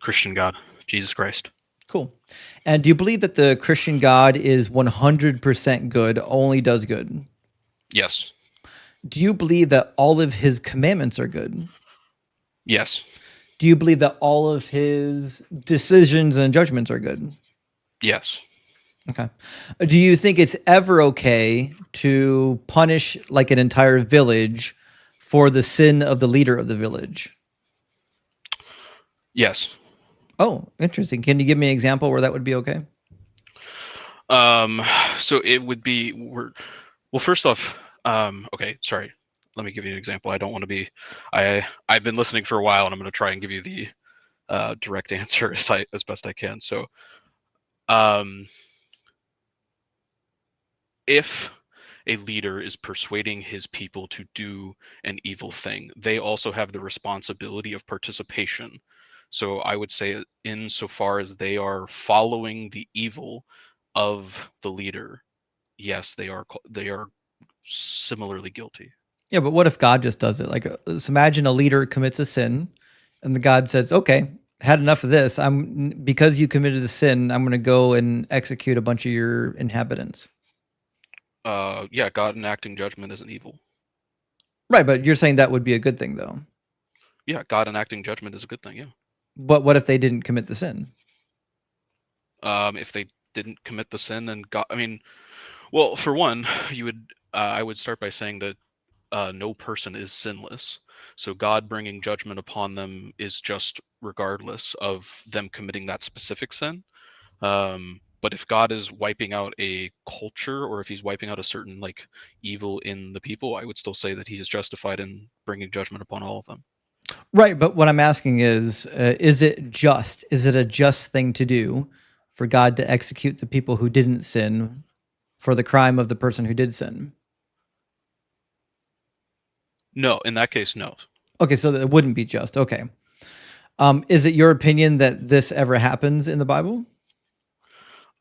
Speaker 12: Christian God, Jesus Christ.
Speaker 1: Cool. And do you believe that the Christian God is 100% good, only does good?
Speaker 12: Yes.
Speaker 1: Do you believe that all of his commandments are good?
Speaker 12: Yes.
Speaker 1: Do you believe that all of his decisions and judgments are good?
Speaker 12: Yes.
Speaker 1: Okay. Do you think it's ever okay to punish like an entire village for the sin of the leader of the village?
Speaker 12: Yes.
Speaker 1: Oh, interesting. Can you give me an example where that would be okay?
Speaker 12: So it would be, well, first off, okay, sorry. Let me give you an example. I don't want to be, I've been listening for a while, and I'm going to try and give you the direct answer as best I can. So, if a leader is persuading his people to do an evil thing, they also have the responsibility of participation. So I would say, insofar as they are following the evil of the leader, yes, they are similarly guilty.
Speaker 1: Yeah, but what if God just does it? Like, let's imagine a leader commits a sin, and the God says, "Okay, had enough of this. Because you committed the sin, I'm going to go and execute a bunch of your inhabitants."
Speaker 12: Yeah, God enacting judgment isn't evil.
Speaker 1: Right, but you're saying that would be a good thing, though.
Speaker 12: Yeah, God enacting judgment is a good thing. Yeah.
Speaker 1: But what if they didn't commit the sin?
Speaker 12: if they didn't commit the sin, and God, I mean, well, for one, I would start by saying that no person is sinless. So God bringing judgment upon them is just regardless of them committing that specific sin. But if God is wiping out a culture, or if he's wiping out a certain like evil in the people, I would still say that he is justified in bringing judgment upon all of them.
Speaker 1: Right, but what I'm asking is it just? Is it a just thing to do for God to execute the people who didn't sin for the crime of the person who did sin?
Speaker 12: No, in that case, no.
Speaker 1: Okay, so that wouldn't be just. Okay. Is it your opinion that this ever happens in the Bible?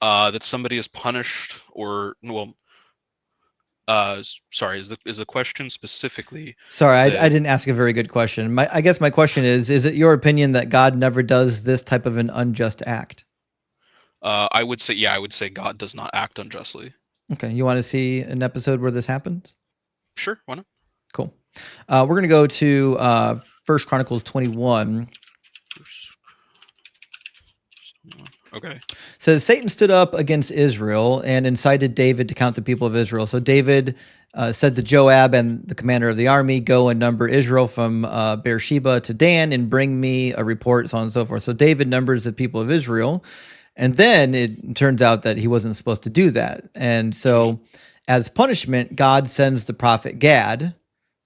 Speaker 12: That somebody is punished, or well, sorry, is the question specifically?
Speaker 1: Sorry, I
Speaker 12: that-
Speaker 1: didn't ask a very good question. I guess my question is it your opinion that God never does this type of an unjust act?
Speaker 12: I would say God does not act unjustly.
Speaker 1: Okay, you want to see an episode where this happens?
Speaker 12: Sure, why not?
Speaker 1: Cool. We're going to go to 1 Chronicles 21.
Speaker 12: Okay.
Speaker 1: Says Satan stood up against Israel and incited David to count the people of Israel. So David said to Joab and the commander of the army, "Go and number Israel from Beersheba to Dan and bring me a report," so on and so forth. So David numbers the people of Israel. And then it turns out that he wasn't supposed to do that. And so as punishment, God sends the prophet Gad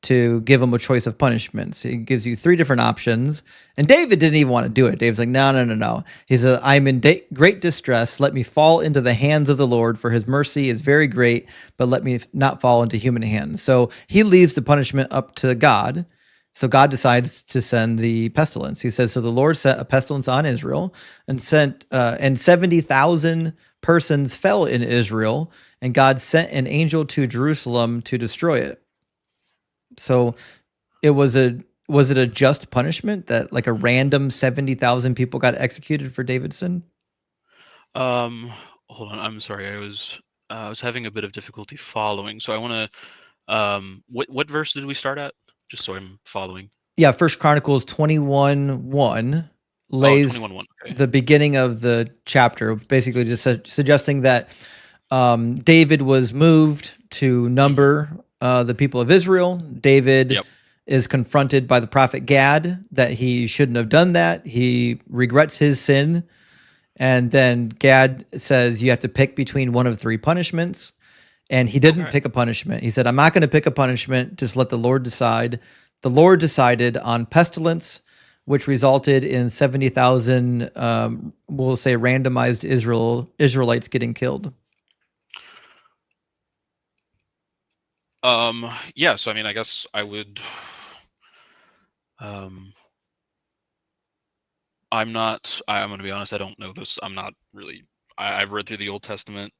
Speaker 1: to give him a choice of punishments. He gives you 3 different options. And David didn't even want to do it. David's like, no. He said, "I'm in great distress. Let me fall into the hands of the Lord, for his mercy is very great, but let me not fall into human hands." So he leaves the punishment up to God. So God decides to send the pestilence. He says, "So the Lord set a pestilence on Israel and and 70,000 persons fell in Israel, and God sent an angel to Jerusalem to destroy it." So was it a just punishment that like a random 70,000 people got executed for David's sin?
Speaker 12: Hold on, I'm sorry. I was having a bit of difficulty following. So I want to what verse did we start at? Just so I'm following.
Speaker 1: Yeah, 1 Chronicles 21:1 lays
Speaker 12: 21:1. Okay.
Speaker 1: the beginning of the chapter, basically just suggesting that David was moved to number the people of Israel. David is confronted by the prophet Gad that he shouldn't have done that. He regrets his sin. And then Gad says you have to pick between one of 3 punishments. And he didn't pick a punishment. He said, "I'm not going to pick a punishment. Just let the Lord decide." The Lord decided on pestilence, which resulted in 70,000, we'll say, randomized Israelites getting killed.
Speaker 12: Yeah, so I mean, I guess I would I'm going to be honest, I don't know this. I'm not really I've read through the Old Testament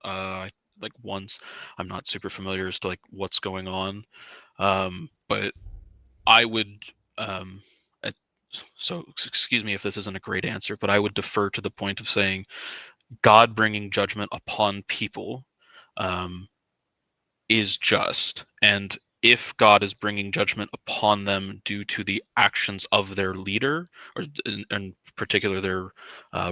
Speaker 12: like once. I'm not super familiar as to like what's going on. But I would so excuse me if this isn't a great answer, but I would defer to the point of saying God bringing judgment upon people is just, and if God is bringing judgment upon them due to the actions of their leader, or in particular their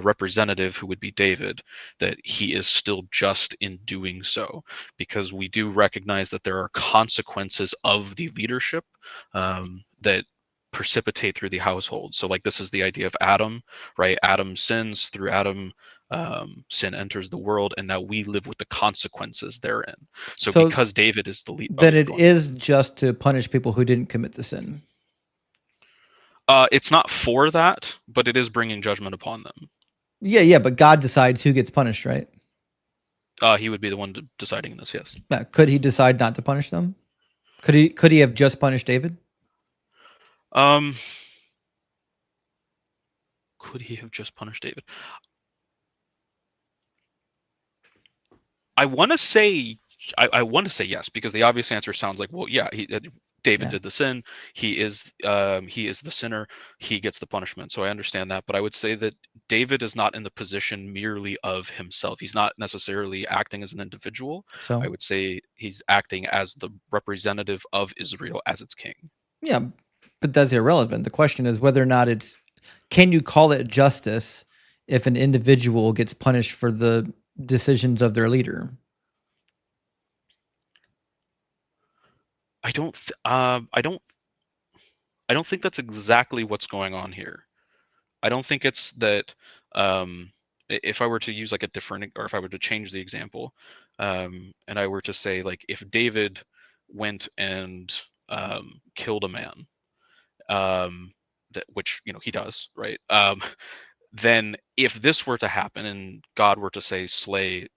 Speaker 12: representative, who would be David, that he is still just in doing so, because we do recognize that there are consequences of the leadership that precipitate through the household. So like this is the idea of Adam, right? Adam sins. Through Adam, sin enters the world, and now we live with the consequences therein. So because David is the lead,
Speaker 1: then it is just to punish people who didn't commit the sin.
Speaker 12: It's not for that, but it is bringing judgment upon them.
Speaker 1: Yeah, but God decides who gets punished, right?
Speaker 12: He would be the one deciding this. Yes.
Speaker 1: Now, could he decide not to punish them? Could he have just punished David?
Speaker 12: Could he have just punished David? I want to say yes, because the obvious answer sounds like, well, yeah, David did the sin. He is the sinner. He gets the punishment. So I understand that, but I would say that David is not in the position merely of himself. He's not necessarily acting as an individual.
Speaker 1: So
Speaker 12: I would say he's acting as the representative of Israel as its king.
Speaker 1: Yeah, but that's irrelevant. The question is whether or not can you call it justice if an individual gets punished for the decisions of their leader?
Speaker 12: I don't think that's exactly what's going on here. I don't think it's that if I were to use like a different, or if I were to change the example, and I were to say like if David went and killed a man, that which he does, right? Then if this were to happen and God were to say slay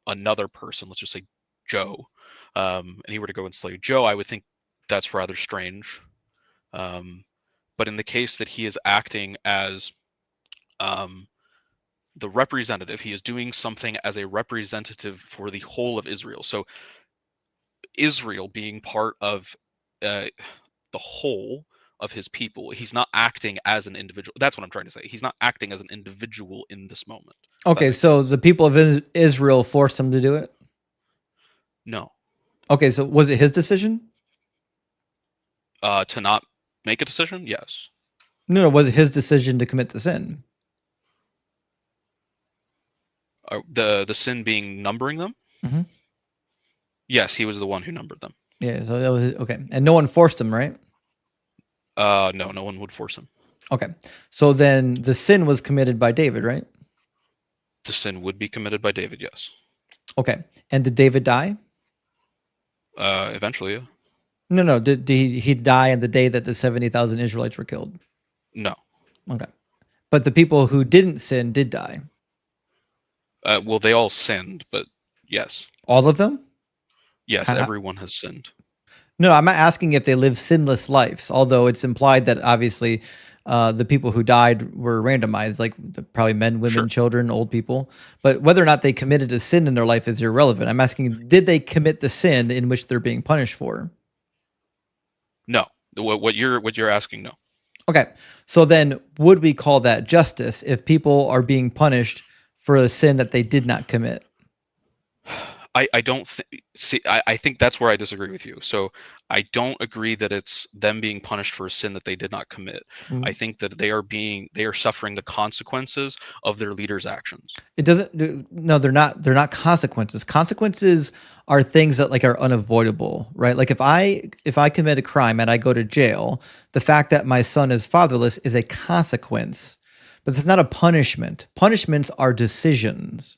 Speaker 12: another person, let's just say Joe, and he were to go and slay Joe, I would think that's rather strange. But in the case that he is acting as the representative, he is doing something as a representative for the whole of Israel. So Israel being part of the whole of his people, he's not acting as an individual. That's what I'm trying to say. He's not acting as an individual in this moment.
Speaker 1: Okay, so the people of Israel forced him to do it?
Speaker 12: No.
Speaker 1: Okay, so was it his decision?
Speaker 12: To not make a decision? Yes.
Speaker 1: No, was it his decision to commit the sin?
Speaker 12: The sin being numbering them?
Speaker 1: Mm-hmm.
Speaker 12: Yes, he was the one who numbered them.
Speaker 1: Yeah, so that was okay. And no one forced him, right?
Speaker 12: No one would force him.
Speaker 1: Okay. So then the sin was committed by David, right?
Speaker 12: The sin would be committed by David, yes.
Speaker 1: Okay. And did David die?
Speaker 12: Eventually, yeah.
Speaker 1: No. Did he die on the day that the 70,000 Israelites were killed?
Speaker 12: No.
Speaker 1: Okay. But the people who didn't sin did die.
Speaker 12: Well, they all sinned, but yes.
Speaker 1: All of them?
Speaker 12: Yes, everyone has sinned.
Speaker 1: No, I'm not asking if they live sinless lives, although it's implied that obviously the people who died were randomized, like probably men, women,
Speaker 12: Sure.
Speaker 1: children, old people. But whether or not they committed a sin in their life is irrelevant. I'm asking, did they commit the sin in which they're being punished for?
Speaker 12: No. What you're asking, no.
Speaker 1: Okay. So then would we call that justice if people are being punished for a sin that they did not commit?
Speaker 12: I don't see. I think that's where I disagree with you. So I don't agree that it's them being punished for a sin that they did not commit. I think that they are suffering the consequences of their leader's actions.
Speaker 1: It doesn't. No, they're not. They're not consequences. Consequences are things that like are unavoidable, right? Like if I commit a crime and I go to jail, the fact that my son is fatherless is a consequence, but it's not a punishment. Punishments are decisions.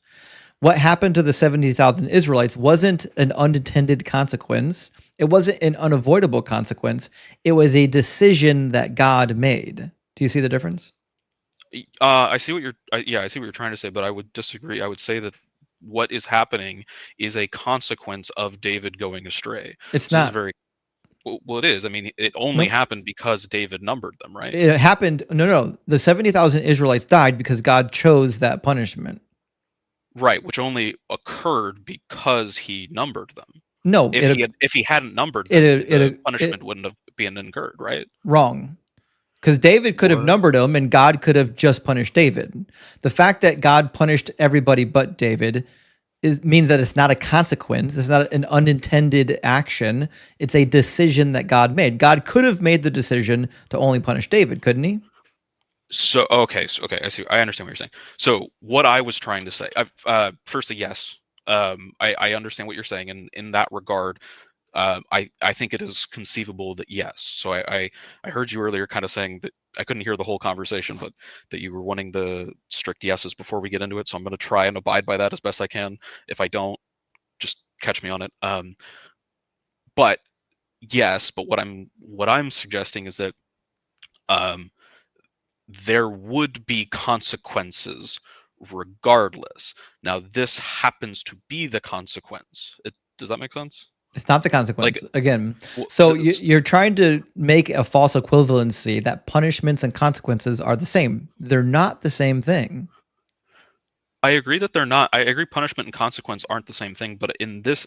Speaker 1: What happened to the 70,000 Israelites wasn't an unintended consequence. It wasn't an unavoidable consequence. It was a decision that God made. Do you see the difference?
Speaker 12: I see what you're trying to say, but I would disagree. I would say that what is happening is a consequence of David going astray.
Speaker 1: It's not.
Speaker 12: Well, it is. I mean, it only happened because David numbered them, right?
Speaker 1: It happened. No. The 70,000 Israelites died because God chose that punishment.
Speaker 12: Right, which only occurred because he numbered them.
Speaker 1: No,
Speaker 12: if he hadn't numbered them, the punishment wouldn't have been incurred, right?
Speaker 1: Wrong. Because David could have numbered them and God could have just punished David. The fact that God punished everybody but David means that it's not a consequence. It's not an unintended action. It's a decision that God made. God could have made the decision to only punish David, couldn't he?
Speaker 12: So okay, I see. I understand what you're saying. So what I was trying to say, firstly, yes, I understand what you're saying, and in that regard, I think it is conceivable that yes. So I heard you earlier, kind of saying that I couldn't hear the whole conversation, but that you were wanting the strict yeses before we get into it. So I'm going to try and abide by that as best I can. If I don't, just catch me on it. But yes, but what I'm suggesting is that there would be consequences regardless. Now, this happens to be the consequence. Does that make sense?
Speaker 1: It's not the consequence. Again, so you're trying to make a false equivalency that punishments and consequences are the same. They're not the same thing.
Speaker 12: I agree that they're not. I agree punishment and consequence aren't the same thing, but in this,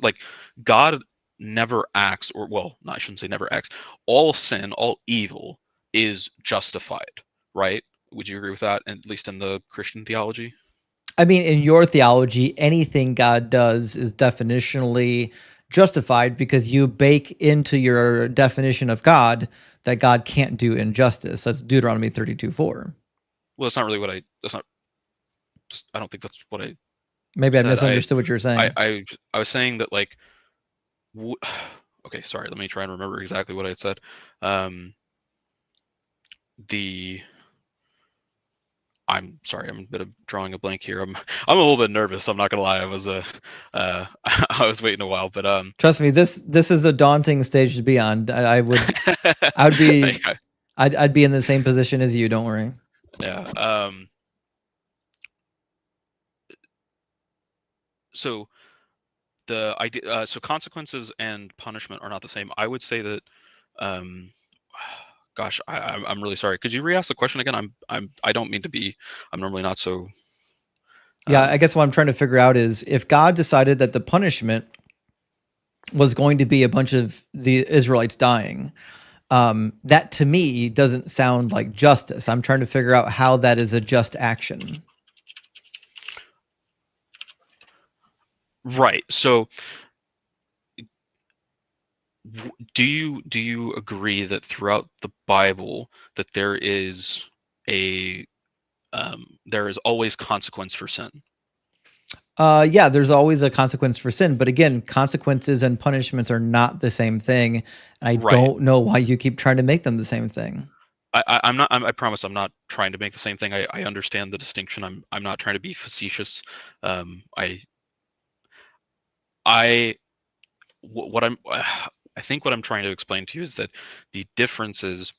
Speaker 12: God never acts, I shouldn't say never acts. All sin, all evil is justified. Right? Would you agree with that, at least in the Christian theology?
Speaker 1: I mean, in your theology, anything God does is definitionally justified because you bake into your definition of God that God can't do injustice. That's Deuteronomy 32:4.
Speaker 12: Well, that's not really what I don't think that's what I
Speaker 1: Maybe I
Speaker 12: said.
Speaker 1: misunderstood what you were saying.
Speaker 12: I was saying that like, okay, sorry. Let me try and remember exactly what I said. I'm sorry. I'm a bit of drawing a blank here. I'm a little bit nervous. I'm not gonna lie. I was I was waiting a while, but
Speaker 1: Trust me, this is a daunting stage to be on. I'd be I'd be in the same position as you. Don't worry.
Speaker 12: Yeah. So the idea, so consequences and punishment are not the same. I would say that, gosh, I'm really sorry. Could you re-ask the question again? I don't mean to be. I'm normally not so.
Speaker 1: Yeah, I guess what I'm trying to figure out is if God decided that the punishment was going to be a bunch of the Israelites dying, that to me doesn't sound like justice. I'm trying to figure out how that is a just action.
Speaker 12: Right. So do you agree that throughout the Bible that there is always consequence for sin?
Speaker 1: Yeah, there's always a consequence for sin, but again, consequences and punishments are not the same thing. I don't know why you keep trying to make them the same thing.
Speaker 12: I'm not. I promise I'm not trying to make the same thing. I understand the distinction. I'm not trying to be facetious. I think what I'm trying to explain to you is that the difference is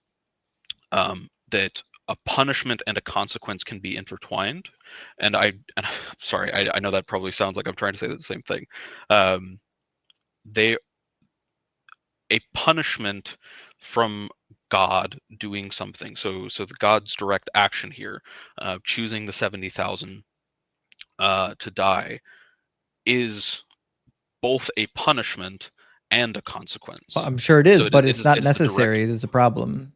Speaker 12: that a punishment and a consequence can be intertwined. And sorry, I know that probably sounds like I'm trying to say the same thing. A punishment from God doing something. So the God's direct action here, choosing the 70,000 to die, is both a punishment and a consequence.
Speaker 1: Well, I'm sure it is, but it's not necessary. There's a problem.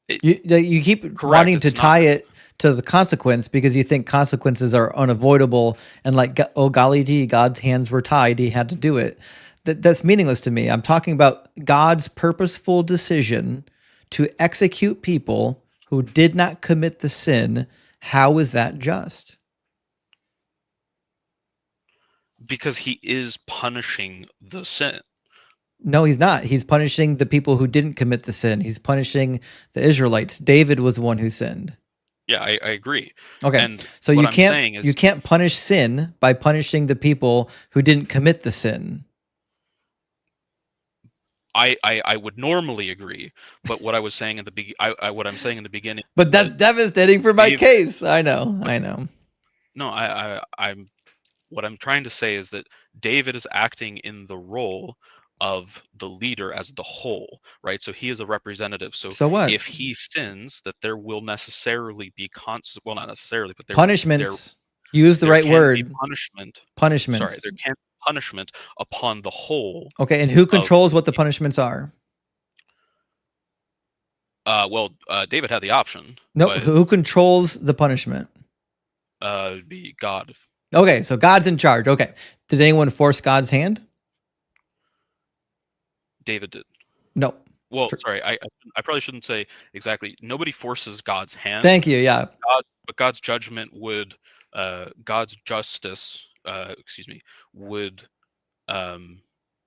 Speaker 1: You keep wanting to tie it to the consequence because you think consequences are unavoidable and like, oh golly gee, God's hands were tied, he had to do it. That's meaningless to me. I'm talking about God's purposeful decision to execute people who did not commit the sin. How is that just?
Speaker 12: Because he is punishing the sin.
Speaker 1: No, he's not. He's punishing the people who didn't commit the sin. He's punishing the Israelites. David was the one who sinned.
Speaker 12: Yeah, I agree.
Speaker 1: Okay,
Speaker 12: and
Speaker 1: so you can't punish sin by punishing the people who didn't commit the sin.
Speaker 12: I would normally agree, but what I was saying in the what I'm saying in the beginning.
Speaker 1: But that's devastating for my case. I know.
Speaker 12: No, I'm. What I'm trying to say is that David is acting in the role of the leader as the whole, right? So he is a representative. So
Speaker 1: what?
Speaker 12: If he sins, that there will necessarily be well, not necessarily, but
Speaker 1: punishments. Use the right word.
Speaker 12: Punishments. Sorry, there can be punishment upon the whole.
Speaker 1: Okay, and who controls what the punishments are?
Speaker 12: David had the option.
Speaker 1: No, who controls the punishment?
Speaker 12: Be God.
Speaker 1: Okay, so God's in charge. Okay, did anyone force God's hand?
Speaker 12: David did.
Speaker 1: No.
Speaker 12: Well, sorry, I probably shouldn't say exactly. Nobody forces God's hand.
Speaker 1: Thank you. Yeah.
Speaker 12: But God's judgment would, God's justice, would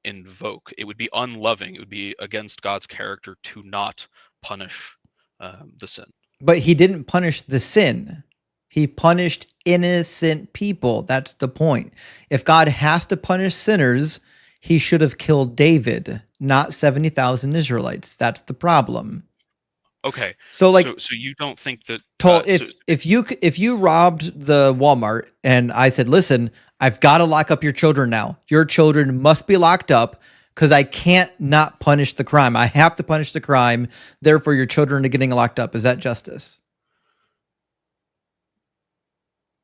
Speaker 12: invoke. It would be unloving. It would be against God's character to not punish the sin.
Speaker 1: But he didn't punish the sin. He punished innocent people. That's the point. If God has to punish sinners, he should have killed David, not 70,000 Israelites. That's the problem.
Speaker 12: Okay.
Speaker 1: So
Speaker 12: you don't think that
Speaker 1: if you robbed the Walmart and I said, listen, I've got to lock up your children now. Your children must be locked up because I can't not punish the crime. I have to punish the crime. Therefore, your children are getting locked up. Is that justice?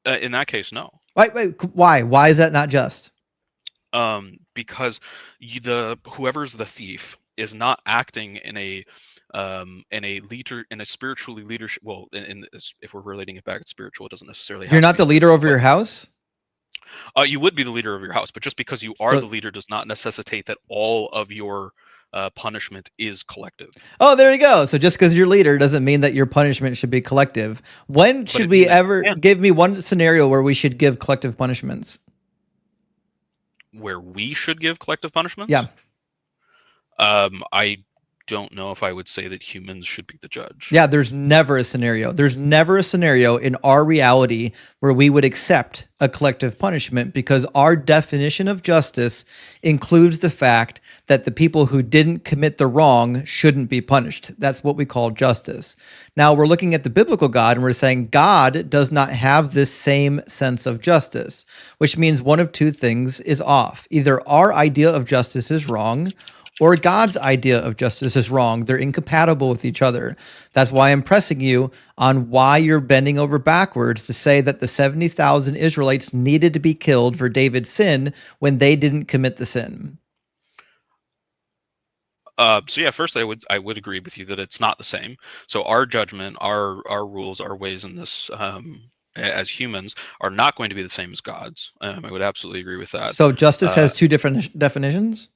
Speaker 12: In that case, no.
Speaker 1: Wait, why? Why is that not just?
Speaker 12: Because whoever's the thief is not acting in a spiritually leadership. Well, if we're relating it back to spiritual, it doesn't necessarily.
Speaker 1: You're not the leader over your house.
Speaker 12: You would be the leader of your house, but just because you are the leader does not necessitate that all of your punishment is collective.
Speaker 1: Oh, there you go. So just because you're leader doesn't mean that your punishment should be collective. When should we ever give me one scenario where we should give collective punishments?
Speaker 12: Where we should give collective punishments?
Speaker 1: Yeah.
Speaker 12: I don't know if I would say that humans should be the judge.
Speaker 1: Yeah, there's never a scenario. There's never a scenario in our reality where we would accept a collective punishment, because our definition of justice includes the fact that the people who didn't commit the wrong shouldn't be punished. That's what we call justice. Now, we're looking at the biblical God and we're saying God does not have this same sense of justice, which means one of two things is off. Either our idea of justice is wrong, or God's idea of justice is wrong. They're incompatible with each other. That's why I'm pressing you on why you're bending over backwards to say that the 70,000 Israelites needed to be killed for David's sin when they didn't commit the sin.
Speaker 12: So yeah, first I would agree with you that it's not the same. So our judgment, our rules, our ways in this as humans are not going to be the same as God's. I would absolutely agree with that.
Speaker 1: So justice has two different definitions?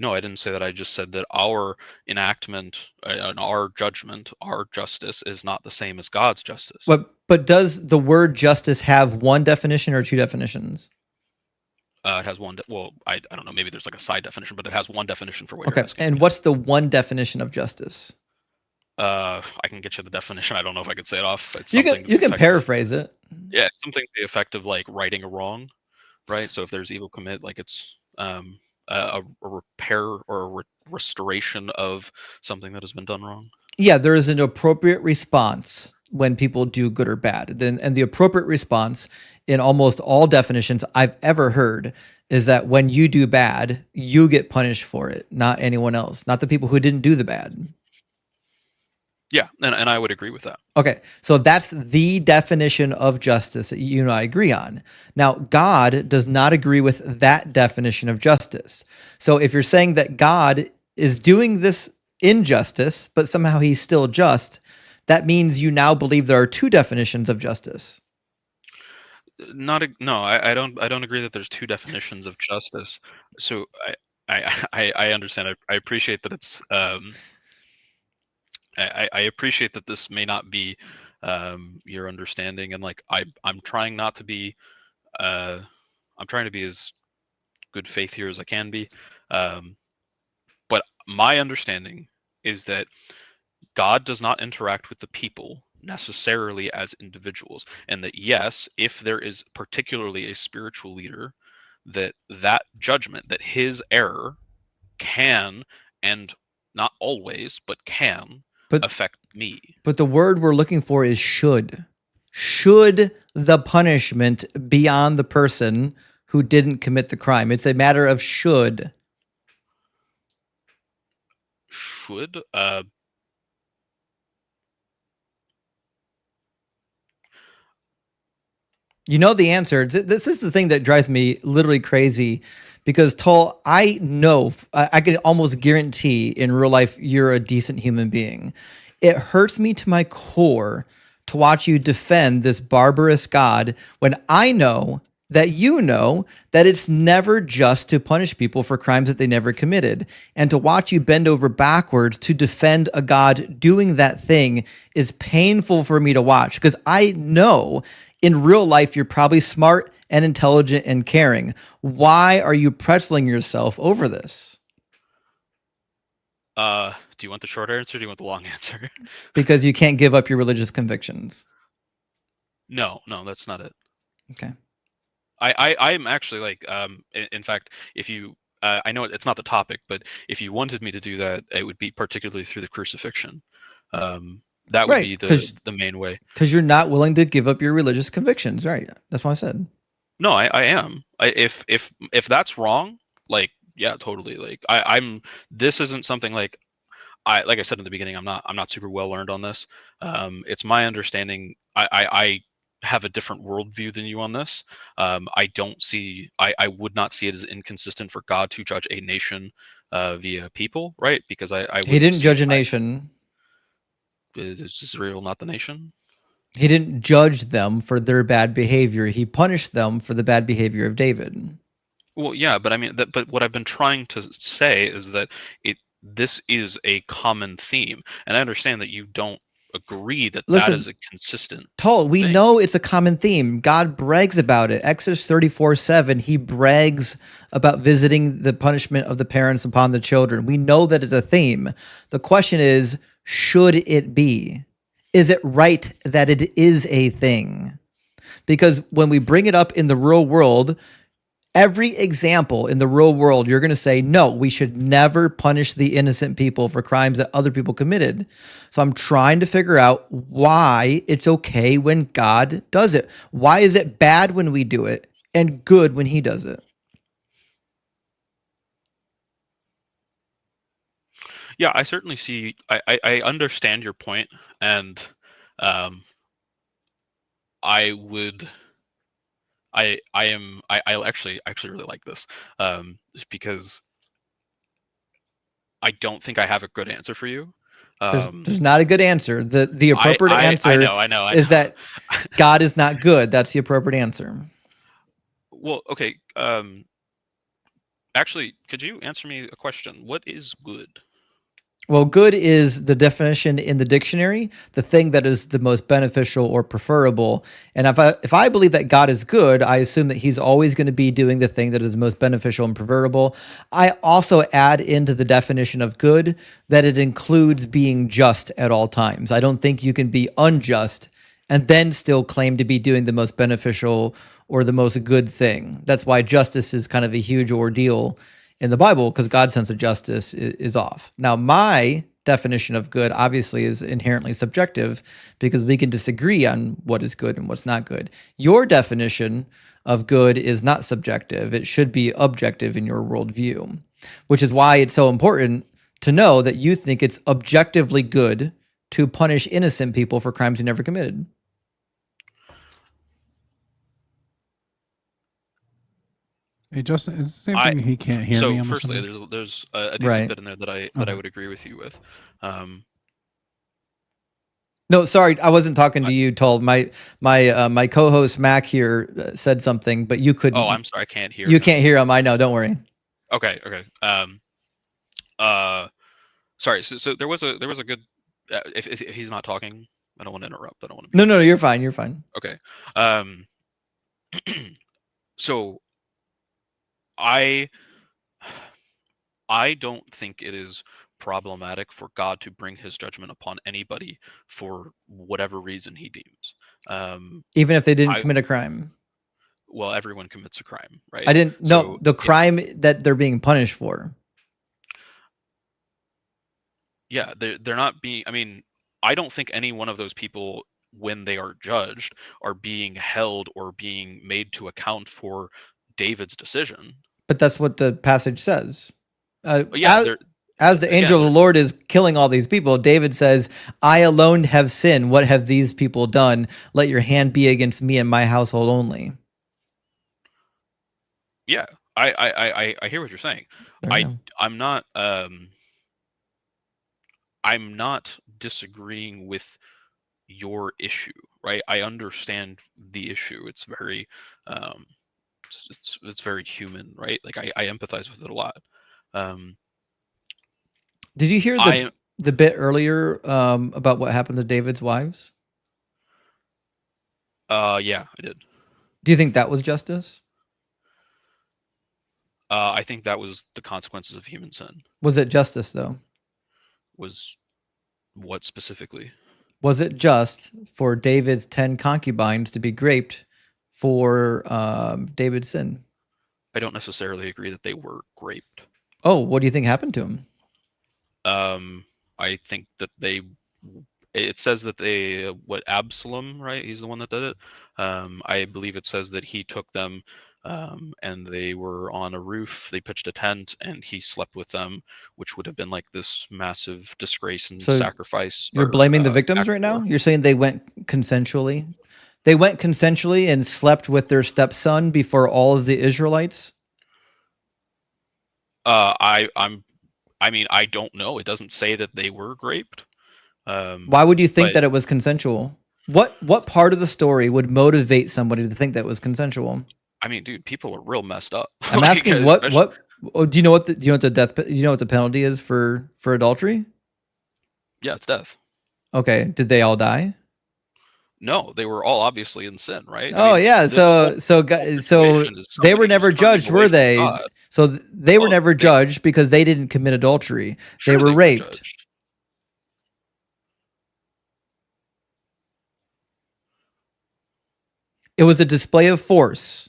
Speaker 12: No, I didn't say that. I just said that our enactment and our judgment, our justice is not the same as God's justice.
Speaker 1: But does the word justice have one definition or two definitions?
Speaker 12: It has one. Well, I don't know. Maybe there's like a side definition, but it has one definition for what you're
Speaker 1: Okay.
Speaker 12: asking.
Speaker 1: And what's the one definition of justice?
Speaker 12: I can get you the definition. I don't know if I could say it off. It's
Speaker 1: You can paraphrase it.
Speaker 12: Yeah, it's something to the effect of like righting a wrong, right? So if there's evil commit, like it's a repair or a restoration of something that has been done wrong.
Speaker 1: Yeah, there is an appropriate response when people do good or bad. And the appropriate response in almost all definitions I've ever heard is that when you do bad, you get punished for it, not anyone else, not the people who didn't do the bad.
Speaker 12: Yeah, and I would agree with that.
Speaker 1: Okay, so that's the definition of justice that you and I agree on. Now, God does not agree with that definition of justice. So if you're saying that God is doing this injustice, but somehow he's still just, that means you now believe there are two definitions of justice.
Speaker 12: No, I don't agree that there's two definitions of justice. So I understand. I appreciate that it's I appreciate that this may not be your understanding, and like I'm trying not to be I'm trying to be as good faith here as I can be. But my understanding is that God does not interact with the people necessarily as individuals, and that yes, if there is particularly a spiritual leader, that judgment, that his error can, and not always, but can affect me.
Speaker 1: But the word we're looking for is should. Should the punishment be on the person who didn't commit the crime? It's a matter of should.
Speaker 12: Should?
Speaker 1: You know the answer. This is the thing that drives me literally crazy, because Tol, I know, I can almost guarantee in real life you're a decent human being. It hurts me to my core to watch you defend this barbarous God when I know that you know that it's never just to punish people for crimes that they never committed. And to watch you bend over backwards to defend a God doing that thing is painful for me to watch, because I know in real life you're probably smart and intelligent and caring. Why are you pretzeling yourself over this?
Speaker 12: Do you want the short answer or do you want the long answer?
Speaker 1: Because you can't give up your religious convictions.
Speaker 12: No, that's not it.
Speaker 1: Okay.
Speaker 12: I'm actually like, in fact, if you, I know it's not the topic, but if you wanted me to do that, it would be particularly through the crucifixion. That would be the main way.
Speaker 1: Because you're not willing to give up your religious convictions, right? That's what I said.
Speaker 12: No, I am. If that's wrong, like, yeah, totally. Like this isn't something like I said in the beginning, I'm not super well learned on this. It's my understanding. I have a different worldview than you on this. I would not see it as inconsistent for God to judge a nation via people, right? Because
Speaker 1: he didn't judge a nation.
Speaker 12: Is Israel not the nation?
Speaker 1: He didn't judge them for their bad behavior. He punished them for the bad behavior of David.
Speaker 12: Well, yeah, but I mean, but what I've been trying to say is that this is a common theme, and I understand that you don't agree that that is
Speaker 1: Listen,
Speaker 12: a consistent
Speaker 1: Tull, we
Speaker 12: thing.
Speaker 1: know it's a common theme. God brags about it. Exodus 34:7, he brags about visiting the punishment of the parents upon the children. We know that it's a theme. The question is, should it be? Is it right that it is a thing? Because when we bring it up in the real world, every example in the real world, you're going to say, no, we should never punish the innocent people for crimes that other people committed. So I'm trying to figure out why it's okay when God does it. Why is it bad when we do it and good when he does it?
Speaker 12: Yeah, I certainly see. I understand your point, and I would. I actually really like this, because I don't think I have a good answer for you.
Speaker 1: There's not a good answer. The appropriate
Speaker 12: I
Speaker 1: answer
Speaker 12: know.
Speaker 1: is that God is not good. That's the appropriate answer.
Speaker 12: Well, okay. Actually, could you answer me a question? What is good?
Speaker 1: Well, good is the definition in the dictionary, the thing that is the most beneficial or preferable. And if I believe that God is good, I assume that he's always going to be doing the thing that is most beneficial and preferable. I also add into the definition of good that it includes being just at all times. I don't think you can be unjust and then still claim to be doing the most beneficial or the most good thing. That's why justice is kind of a huge ordeal in the Bible, because God's sense of justice is off. Now, my definition of good obviously is inherently subjective because we can disagree on what is good and what's not good. Your definition of good is not subjective. It should be objective in your worldview, which is why it's so important to know that you think it's objectively good to punish innocent people for crimes they never committed.
Speaker 10: Hey, Justin, it's the same thing. He can't hear me.
Speaker 12: So,
Speaker 10: I'm
Speaker 12: firstly,
Speaker 10: assuming.
Speaker 12: there's a decent
Speaker 1: Right.
Speaker 12: bit in there that I
Speaker 10: Okay.
Speaker 12: would agree with you with.
Speaker 1: No, sorry, I wasn't talking to you, Told. My co-host Mac here said something, but you couldn't.
Speaker 12: Oh, I'm sorry, I can't hear.
Speaker 1: You can't hear him. I know. Don't worry.
Speaker 12: Okay. Sorry. So there was a good. If he's not talking, I don't want to interrupt. I don't want to.
Speaker 1: No, you're fine. You're fine.
Speaker 12: Okay. So I don't think it is problematic for God to bring his judgment upon anybody for whatever reason he deems.
Speaker 1: Even if they didn't commit a crime.
Speaker 12: Well, everyone commits a crime, right?
Speaker 1: I didn't know the crime that they're being punished for.
Speaker 12: Yeah, they're not being. I mean, I don't think any one of those people, when they are judged, are being held or being made to account for David's decision.
Speaker 1: But that's what the passage says.
Speaker 12: Yeah,
Speaker 1: as the angel of the Lord is killing all these people, David says, I alone have sinned. What have these people done? Let your hand be against me and my household only.
Speaker 12: Yeah, I hear what you're saying. I'm not disagreeing with your issue, right? I understand the issue. It's very it's very human, right? Like I empathize with it a lot.
Speaker 1: Did you hear the bit earlier about what happened to David's wives?
Speaker 12: Yeah, I did.
Speaker 1: Do you think that was justice?
Speaker 12: I think that was the consequences of human sin.
Speaker 1: Was it justice, though?
Speaker 12: Was what specifically?
Speaker 1: Was it just for David's 10 concubines to be raped for David's sin?
Speaker 12: I don't necessarily agree that they were raped.
Speaker 1: Oh, what do you think happened to him?
Speaker 12: I think that it says that Absalom, right? He's the one that did it. I believe it says that he took them and they were on a roof. They pitched a tent and he slept with them, which would have been like this massive disgrace and sacrifice.
Speaker 1: You're blaming the victims right now? You're saying they went consensually? They went consensually and slept with their stepson before all of the Israelites?
Speaker 12: I mean, I don't know. It doesn't say that they were raped.
Speaker 1: Why would you think that it was consensual? What part of the story would motivate somebody to think that was consensual?
Speaker 12: I mean, dude, people are real messed up.
Speaker 1: I'm
Speaker 12: Like,
Speaker 1: asking
Speaker 12: especially,
Speaker 1: do you know what the penalty is for adultery?
Speaker 12: yeah, it's death.
Speaker 1: Okay, did they all die?
Speaker 12: No, they were all obviously in sin, right? I
Speaker 1: Oh
Speaker 12: mean,
Speaker 1: yeah,
Speaker 12: this whole
Speaker 1: so
Speaker 12: situation is
Speaker 1: they were
Speaker 12: somebody who's
Speaker 1: never
Speaker 12: turning
Speaker 1: judged,
Speaker 12: away
Speaker 1: were
Speaker 12: from
Speaker 1: they?
Speaker 12: God.
Speaker 1: So they were
Speaker 12: Well,
Speaker 1: never
Speaker 12: they
Speaker 1: judged because they didn't commit adultery. They
Speaker 12: sure
Speaker 1: were
Speaker 12: they were
Speaker 1: raped.
Speaker 12: judged.
Speaker 1: It was a display of force.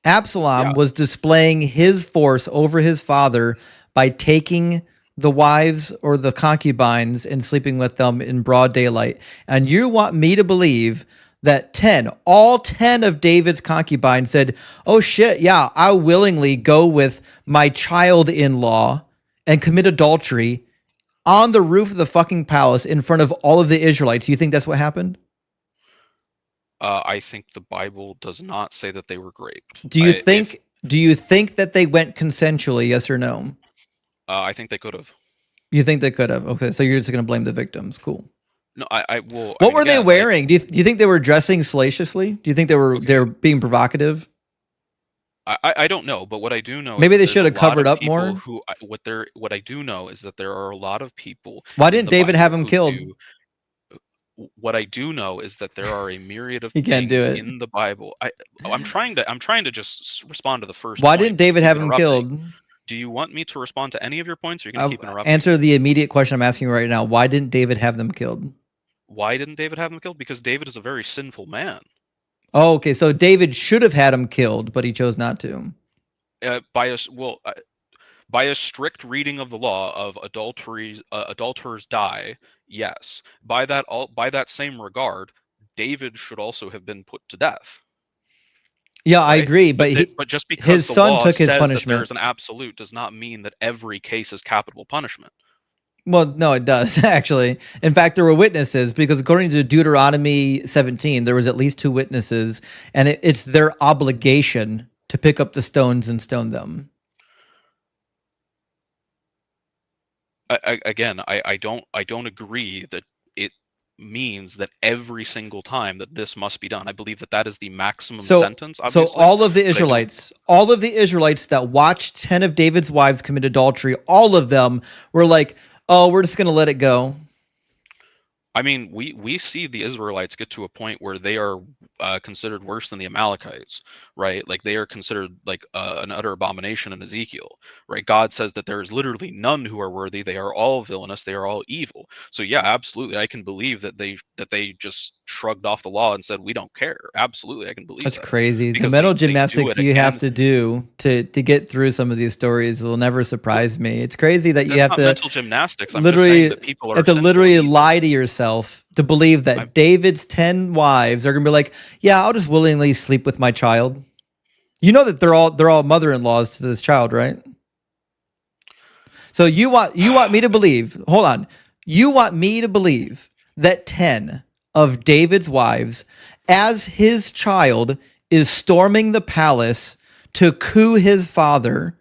Speaker 1: Absalom
Speaker 12: Yeah,
Speaker 1: was displaying his force over his father by taking the wives or the concubines and sleeping with them in broad daylight. And you want me to believe that all 10 of David's concubines said, oh shit, yeah, I'll willingly go with my child-in-law and commit adultery on the roof of the fucking palace in front of all of the Israelites. You think that's what happened?
Speaker 12: I think the Bible does not say that they were raped.
Speaker 1: Do you think that they went consensually, yes or no?
Speaker 12: I think they could have.
Speaker 1: You think they could have? Okay, so you're just going to blame the victims. Cool.
Speaker 12: No, I will.
Speaker 1: What were they wearing? Do you think they were dressing salaciously? Do you think they're being provocative?
Speaker 12: I don't know, but what I do know
Speaker 1: Maybe
Speaker 12: is
Speaker 1: they
Speaker 12: that
Speaker 1: should have covered up
Speaker 12: people
Speaker 1: more.
Speaker 12: who what I do know is that there are a lot of people.
Speaker 1: Why
Speaker 12: in
Speaker 1: didn't
Speaker 12: the
Speaker 1: David have
Speaker 12: Bible
Speaker 1: him
Speaker 12: who
Speaker 1: killed?
Speaker 12: what I do know is that there are a myriad of
Speaker 1: He can't do
Speaker 12: things
Speaker 1: it.
Speaker 12: in the Bible. I'm trying to just respond to the first
Speaker 1: Why
Speaker 12: point.
Speaker 1: didn't David
Speaker 12: Keep
Speaker 1: have him
Speaker 12: interrupting.
Speaker 1: killed?
Speaker 12: Do you want me to respond to any of your points, or are you going to keep interrupting?
Speaker 1: Answer the immediate question I'm asking right now. Why didn't David have them killed?
Speaker 12: Why didn't David have them killed? Because David is a very sinful man.
Speaker 1: Oh, okay. So David should have had him killed, but he chose not to.
Speaker 12: By a strict reading of the law of adulterers die, yes. By that same regard, David should also have been put to death.
Speaker 1: Yeah, I
Speaker 12: Right?
Speaker 1: agree, but
Speaker 12: just because
Speaker 1: his
Speaker 12: the
Speaker 1: son
Speaker 12: law
Speaker 1: took his
Speaker 12: says that
Speaker 1: punishment.
Speaker 12: there's an absolute does not mean that every case is capital punishment.
Speaker 1: Well, no, it does actually. In fact, there were witnesses because according to Deuteronomy 17, there was at least 2 witnesses, and it's their obligation to pick up the stones and stone them.
Speaker 12: I don't agree that it means that every single time that this must be done. I believe that is the maximum sentence. Obviously,
Speaker 1: so all of the Israelites that watched 10 of David's wives commit adultery, all of them were like, "Oh, we're just going to let it go."
Speaker 12: I mean, we see the Israelites get to a point where they are considered worse than the Amalekites, right? Like they are considered like an utter abomination in Ezekiel, right? God says that there is literally none who are worthy; they are all villainous, they are all evil. So yeah, absolutely, I can believe that they just shrugged off the law and said we don't care. Absolutely, I can believe
Speaker 1: That's
Speaker 12: that.
Speaker 1: crazy. The
Speaker 12: Because
Speaker 1: mental
Speaker 12: they do
Speaker 1: gymnastics
Speaker 12: it
Speaker 1: you have
Speaker 12: again.
Speaker 1: to do to get through some of these stories will never surprise me. It's crazy that you have
Speaker 12: That's
Speaker 1: to
Speaker 12: not mental gymnastics. I'm just saying that people are
Speaker 1: literally
Speaker 12: essentially
Speaker 1: lie to yourself to believe that David's 10 wives are gonna be like, yeah, I'll just willingly sleep with my child. You know that they're all mother-in-laws to this child, right? So you want me to believe? Hold on. You want me to believe that 10 of David's wives, as his child is storming the palace to coup his father,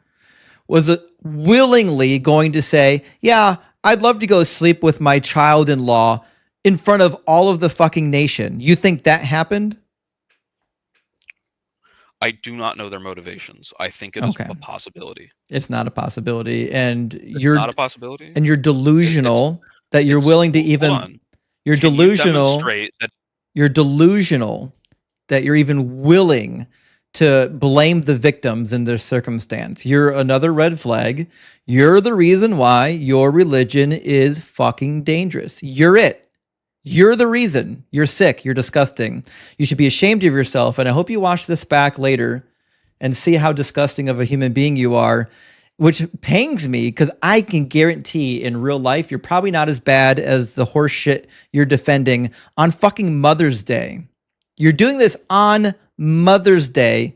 Speaker 1: was willingly going to say, yeah, I'd love to go sleep with my child-in-law in front of all of the fucking nation. You think that happened?
Speaker 12: I do not know their motivations. I think it is a possibility.
Speaker 1: It's not a possibility, and
Speaker 12: It's not a possibility.
Speaker 1: And you're delusional that you're willing to even.
Speaker 12: Hold on.
Speaker 1: You're
Speaker 12: Can you
Speaker 1: delusional.
Speaker 12: demonstrate that
Speaker 1: You're delusional that you're even willing to blame the victims in this circumstance. You're another red flag. You're the reason why your religion is fucking dangerous. You're it. You're the reason. You're sick. You're disgusting. You should be ashamed of yourself. And I hope you watch this back later and see how disgusting of a human being you are, which pangs me because I can guarantee in real life you're probably not as bad as the horse shit you're defending on fucking Mother's Day. You're doing this on Mother's Day,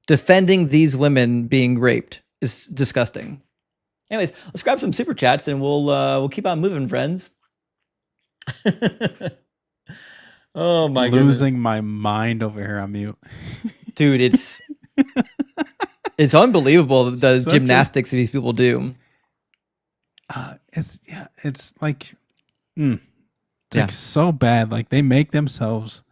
Speaker 1: defending these women being raped. It's disgusting. Anyways, let's grab some super chats and we'll keep on moving, friends. Oh my goodness.
Speaker 10: Losing my mind over here on mute.
Speaker 1: Dude, it's unbelievable the gymnastics these people do.
Speaker 10: It's like like so bad. Like they make themselves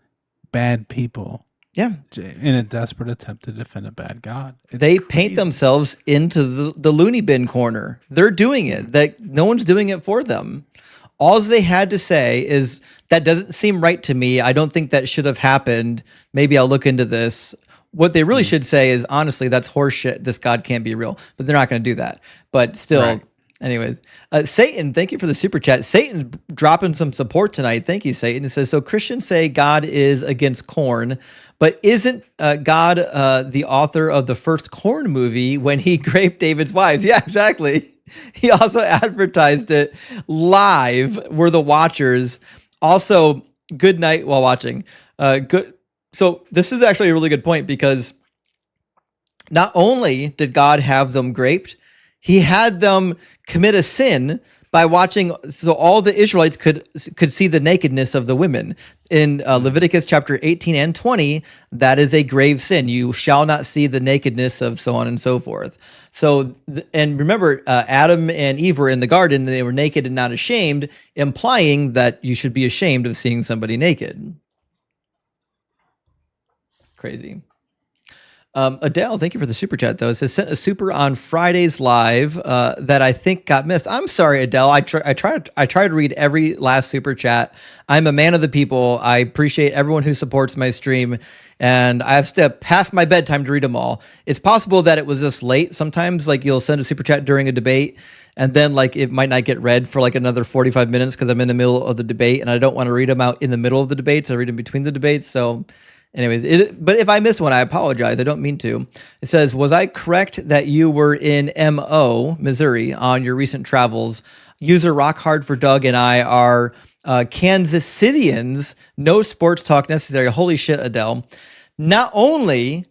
Speaker 10: bad people
Speaker 1: Yeah.
Speaker 10: in a desperate attempt to defend a bad God.
Speaker 1: They paint themselves into the loony bin corner. They're doing it. That no one's doing it for them. All they had to say is, that doesn't seem right to me. I don't think that should have happened. Maybe I'll look into this. What they really should say is, honestly, that's horseshit. This God can't be real. But they're not going to do that. But still,
Speaker 10: Right.
Speaker 1: anyways. Satan, thank you for the super chat. Satan's dropping some support tonight. Thank you, Satan. It says, so Christians say God is against corn, but isn't God the author of the first Corn movie when he raped David's wives? Yeah, exactly. He also advertised it live. We're the watchers. Also, good night while watching. Good. So this is actually a really good point, because not only did God have them raped, he had them commit a sin by watching, so all the Israelites could see the nakedness of the women. In Leviticus chapter 18 and 20, that is a grave sin. You shall not see the nakedness of so on and so forth. So, and remember, Adam and Eve were in the garden, and they were naked and not ashamed, implying that you should be ashamed of seeing somebody naked. Crazy. Adele, thank you for the super chat, though. It says, sent a super on Friday's live that I think got missed. I'm sorry, Adele. I try to read every last super chat. I'm a man of the people. I appreciate everyone who supports my stream, and I have to past my bedtime to read them all. It's possible that it was this late. Sometimes, like, you'll send a super chat during a debate, and then, like, it might not get read for like another 45 minutes because I'm in the middle of the debate, and I don't want to read them out in the middle of the debates. I read them between the debates. So anyways, but if I missed one, I apologize. I don't mean to. It says, was I correct that you were in MO, Missouri, on your recent travels? User Rock Hard for Doug and I are Kansas Cityans. No sports talk necessary. Holy shit, Adele. Not only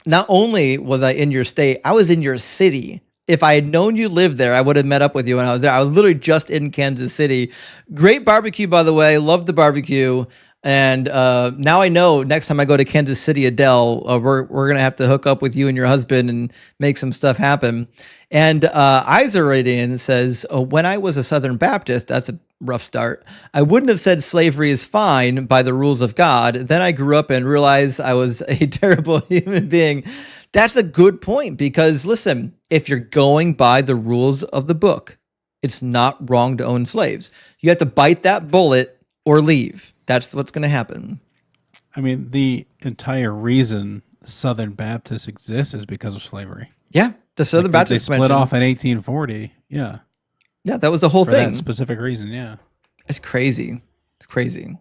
Speaker 1: was I in your state, I was in your city. If I had known you lived there, I would have met up with you when I was there. I was literally just in Kansas City. Great barbecue, by the way. Love the barbecue. And now I know next time I go to Kansas City, Adele, we're going to have to hook up with you and your husband and make some stuff happen. And Izeradian says, when I was a Southern Baptist, that's a rough start, I wouldn't have said slavery is fine by the rules of God. Then I grew up and realized I was a terrible human being. That's a good point, because listen, if you're going by the rules of the book, it's not wrong to own slaves. You have to bite that bullet or leave. That's what's going to happen.
Speaker 10: I mean, the entire reason Southern Baptists exist is because of slavery.
Speaker 1: Yeah, the Southern Baptists
Speaker 10: split off in 1840. Yeah.
Speaker 1: Yeah, that was the whole thing.
Speaker 10: For that specific reason, yeah.
Speaker 1: It's crazy. It's crazy.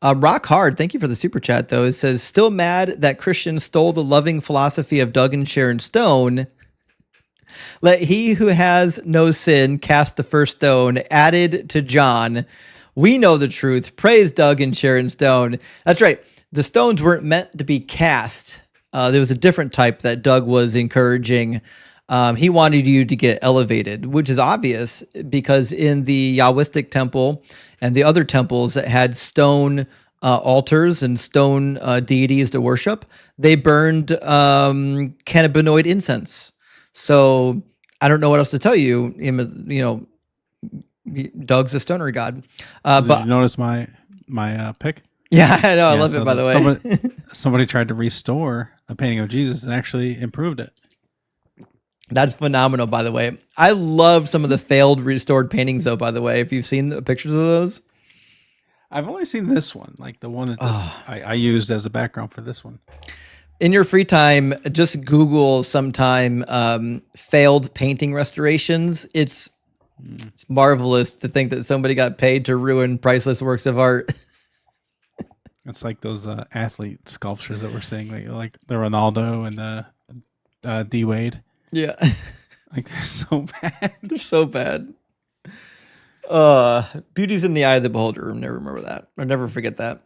Speaker 1: Rock Hard, thank you for the super chat, though. It says, still mad that Christians stole the loving philosophy of Doug and Sharon Stone. Let he who has no sin cast the first stone, added to John. We know the truth. Praise Doug and Sharon Stone. That's right. The stones weren't meant to be cast. There was a different type that Doug was encouraging. He wanted you to get elevated, which is obvious because in the Yahwistic temple and the other temples that had stone altars and stone deities to worship, they burned cannabinoid incense. So I don't know what else to tell you. You know, Doug's a stoner god.
Speaker 10: Did
Speaker 1: But
Speaker 10: you notice my pick?
Speaker 1: Yeah, I know. I love it, by the
Speaker 10: way. Somebody tried to restore a painting of Jesus and actually improved it.
Speaker 1: That's phenomenal, by the way. I love some of the failed restored paintings, though, by the way. If you've seen the pictures of those.
Speaker 10: I've only seen this one, like the one that I used as a background for this one.
Speaker 1: In your free time, just Google sometime failed painting restorations. It's marvelous to think that somebody got paid to ruin priceless works of art.
Speaker 10: It's like those athlete sculptures that we're seeing, like the Ronaldo and the D Wade.
Speaker 1: Yeah.
Speaker 10: Like they're so bad.
Speaker 1: They're so bad. Beauty's in the eye of the beholder. I'll never remember that. I'll never forget that.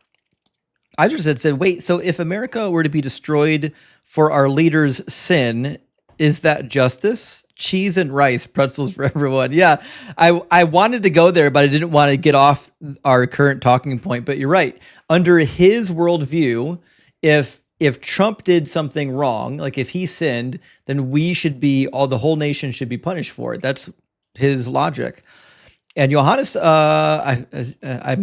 Speaker 1: I just said, wait, so if America were to be destroyed for our leaders' sin, is that justice? Cheese and rice, pretzels for everyone. Yeah, I wanted to go there, but I didn't want to get off our current talking point. But you're right. Under his worldview, if Trump did something wrong, like if he sinned, then we should be, the whole nation should be punished for it. That's his logic. And Johannes, I'm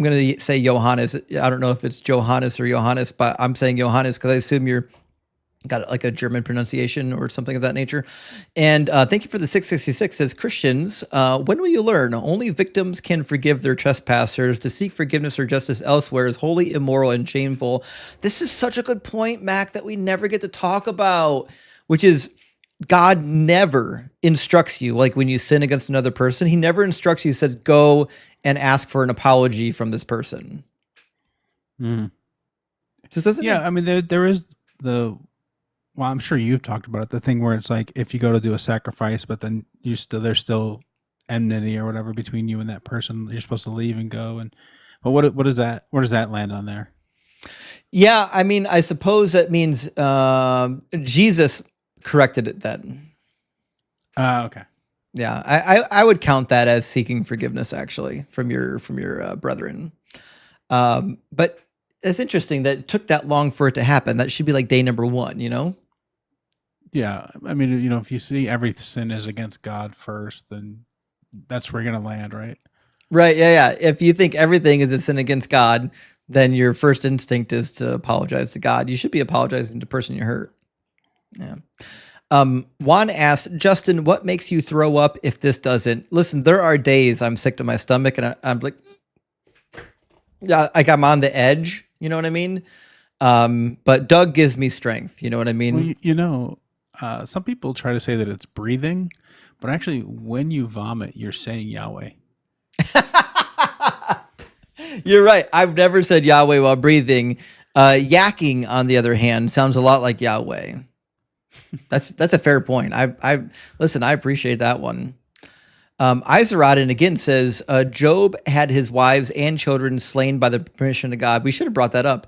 Speaker 1: going to say Johannes. I don't know if it's Johannes or Johannes, but I'm saying Johannes because I assume you're got like a German pronunciation or something of that nature. And thank you for the 666. Says Christians, when will you learn? Only victims can forgive their trespassers. To seek forgiveness or justice elsewhere is wholly immoral and shameful. This is such a good point, Mac, that we never get to talk about, which is God never instructs you, like when you sin against another person, he never instructs you, said, go and ask for an apology from this person. Just doesn't
Speaker 10: Yeah, I mean, there is the, well, I'm sure you've talked about it, the thing where it's like, if you go to do a sacrifice, but then there's still enmity or whatever between you and that person, you're supposed to leave and go. And, but what is that? Where does that land on there?
Speaker 1: Yeah, I mean, I suppose that means Jesus corrected it then.
Speaker 10: Okay.
Speaker 1: Yeah, I would count that as seeking forgiveness actually from your brethren. But it's interesting that it took that long for it to happen. That should be like day number 1, you know?
Speaker 10: Yeah, I mean, you know, if you see every sin is against God first, then that's where you're gonna land, right?
Speaker 1: Right. Yeah. If you think everything is a sin against God, then your first instinct is to apologize to God. You should be apologizing to the person you hurt. Yeah. Juan asks, Justin, what makes you throw up if this doesn't? Listen, there are days I'm sick to my stomach and I'm like, yeah, like I'm on the edge. You know what I mean? But Doug gives me strength. You know what I mean?
Speaker 10: Well, you know, some people try to say that it's breathing, but actually, when you vomit, you're saying Yahweh.
Speaker 1: You're right. I've never said Yahweh while breathing. Yakking, on the other hand, sounds a lot like Yahweh. That's a fair point. I listen. I appreciate that one. Iserodin again says Job had his wives and children slain by the permission of God. We should have brought that up.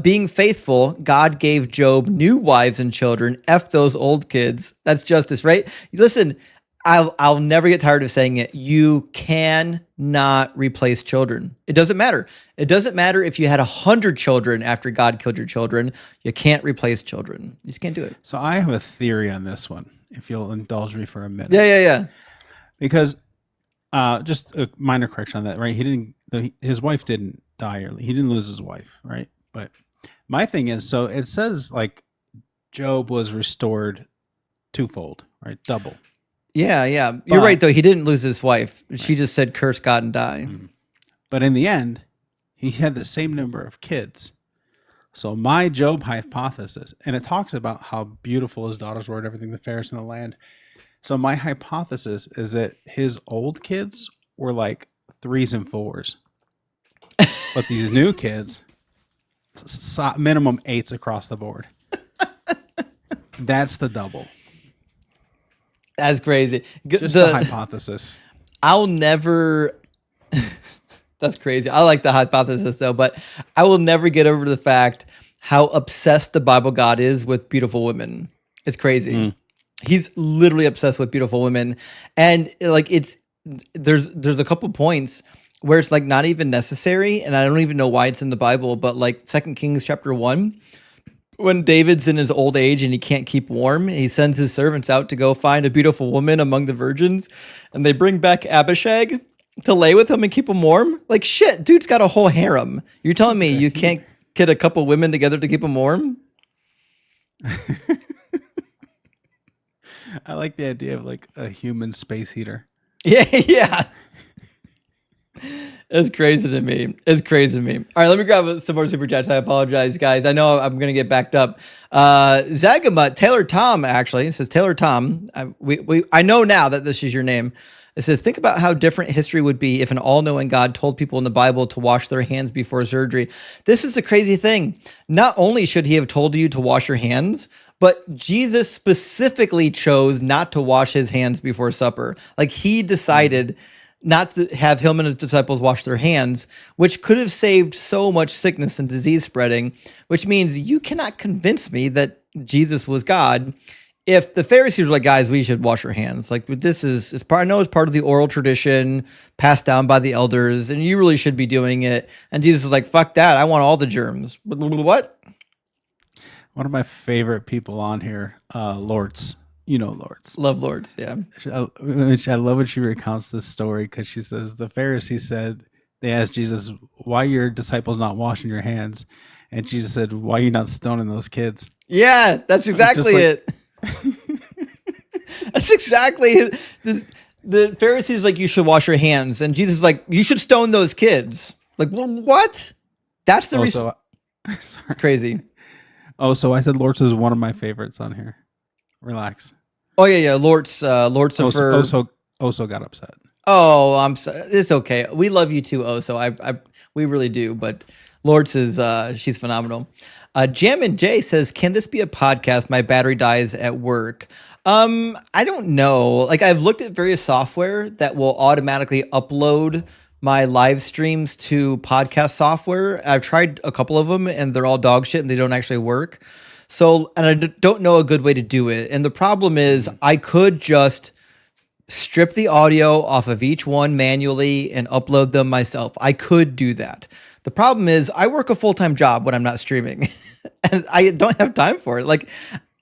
Speaker 1: Being faithful, God gave Job new wives and children. F those old kids. That's justice, right? Listen, I'll never get tired of saying it. You cannot replace children. It doesn't matter. It doesn't matter if you had 100 children after God killed your children. You can't replace children. You just can't do it.
Speaker 10: So I have a theory on this one, if you'll indulge me for a minute.
Speaker 1: Yeah.
Speaker 10: Because just a minor correction on that, right? His wife didn't die early. He didn't lose his wife, right? But my thing is, so it says like Job was restored twofold, right? Double. Yeah.
Speaker 1: You're right, though. He didn't lose his wife. She just said, curse God and die.
Speaker 10: But in the end, he had the same number of kids. So my Job hypothesis, and it talks about how beautiful his daughters were and everything, the fairest in the land. So my hypothesis is that his old kids were like 3s and 4s. But these new kids, minimum 8s across the board. That's the double.
Speaker 1: That's crazy.
Speaker 10: Just the hypothesis.
Speaker 1: I'll never. That's crazy. I like the hypothesis though, but I will never get over the fact how obsessed the Bible God is with beautiful women. It's crazy. He's literally obsessed with beautiful women, and like there's a couple points where it's like not even necessary, and I don't even know why it's in the Bible, but like 2 Kings chapter 1. When David's in his old age and he can't keep warm, he sends his servants out to go find a beautiful woman among the virgins, and they bring back Abishag to lay with him and keep him warm. Like shit, dude's got a whole harem. You're telling me you can't get a couple women together to keep him warm?
Speaker 10: I like the idea of like a human space heater.
Speaker 1: Yeah. It's crazy to me. All right, let me grab some more super chats. I apologize, guys. I know I'm going to get backed up. Zagamut, Taylor Tom, actually. It says Taylor Tom. I know now that this is your name. It says, think about how different history would be if an all-knowing God told people in the Bible to wash their hands before surgery. This is the crazy thing. Not only should he have told you to wash your hands, but Jesus specifically chose not to wash his hands before supper. Like he decided not to have him and his disciples wash their hands, which could have saved so much sickness and disease spreading, which means you cannot convince me that Jesus was God. If the Pharisees were like, guys, we should wash our hands. Like this is part, I know it's part of the oral tradition passed down by the elders, and you really should be doing it. And Jesus was like, fuck that. I want all the germs. What?
Speaker 10: One of my favorite people on here, Lortz, You know, Lords.
Speaker 1: Love Lords, yeah.
Speaker 10: I love when she recounts this story because she says the Pharisees said, they asked Jesus, why your disciples not washing your hands? And Jesus said, why you not stoning those kids?
Speaker 1: Yeah, that's exactly it. That's exactly it. The Pharisees like, you should wash your hands. And Jesus is like, you should stone those kids. Like, what? That's the reason. It's crazy.
Speaker 10: Oh, so I said Lords is one of my favorites on here. Relax.
Speaker 1: Oh yeah. Lords
Speaker 10: Oso got upset.
Speaker 1: Oh, I'm sorry. It's okay. We love you too, Oso. We really do. But Lords is she's phenomenal. Jam and Jay says, "Can this be a podcast? My battery dies at work." I don't know. Like, I've looked at various software that will automatically upload my live streams to podcast software. I've tried a couple of them, and they're all dog shit, and they don't actually work. So, and I don't know a good way to do it. And the problem is, I could just strip the audio off of each one manually and upload them myself. I could do that. The problem is, I work a full-time job when I'm not streaming, and I don't have time for it. Like,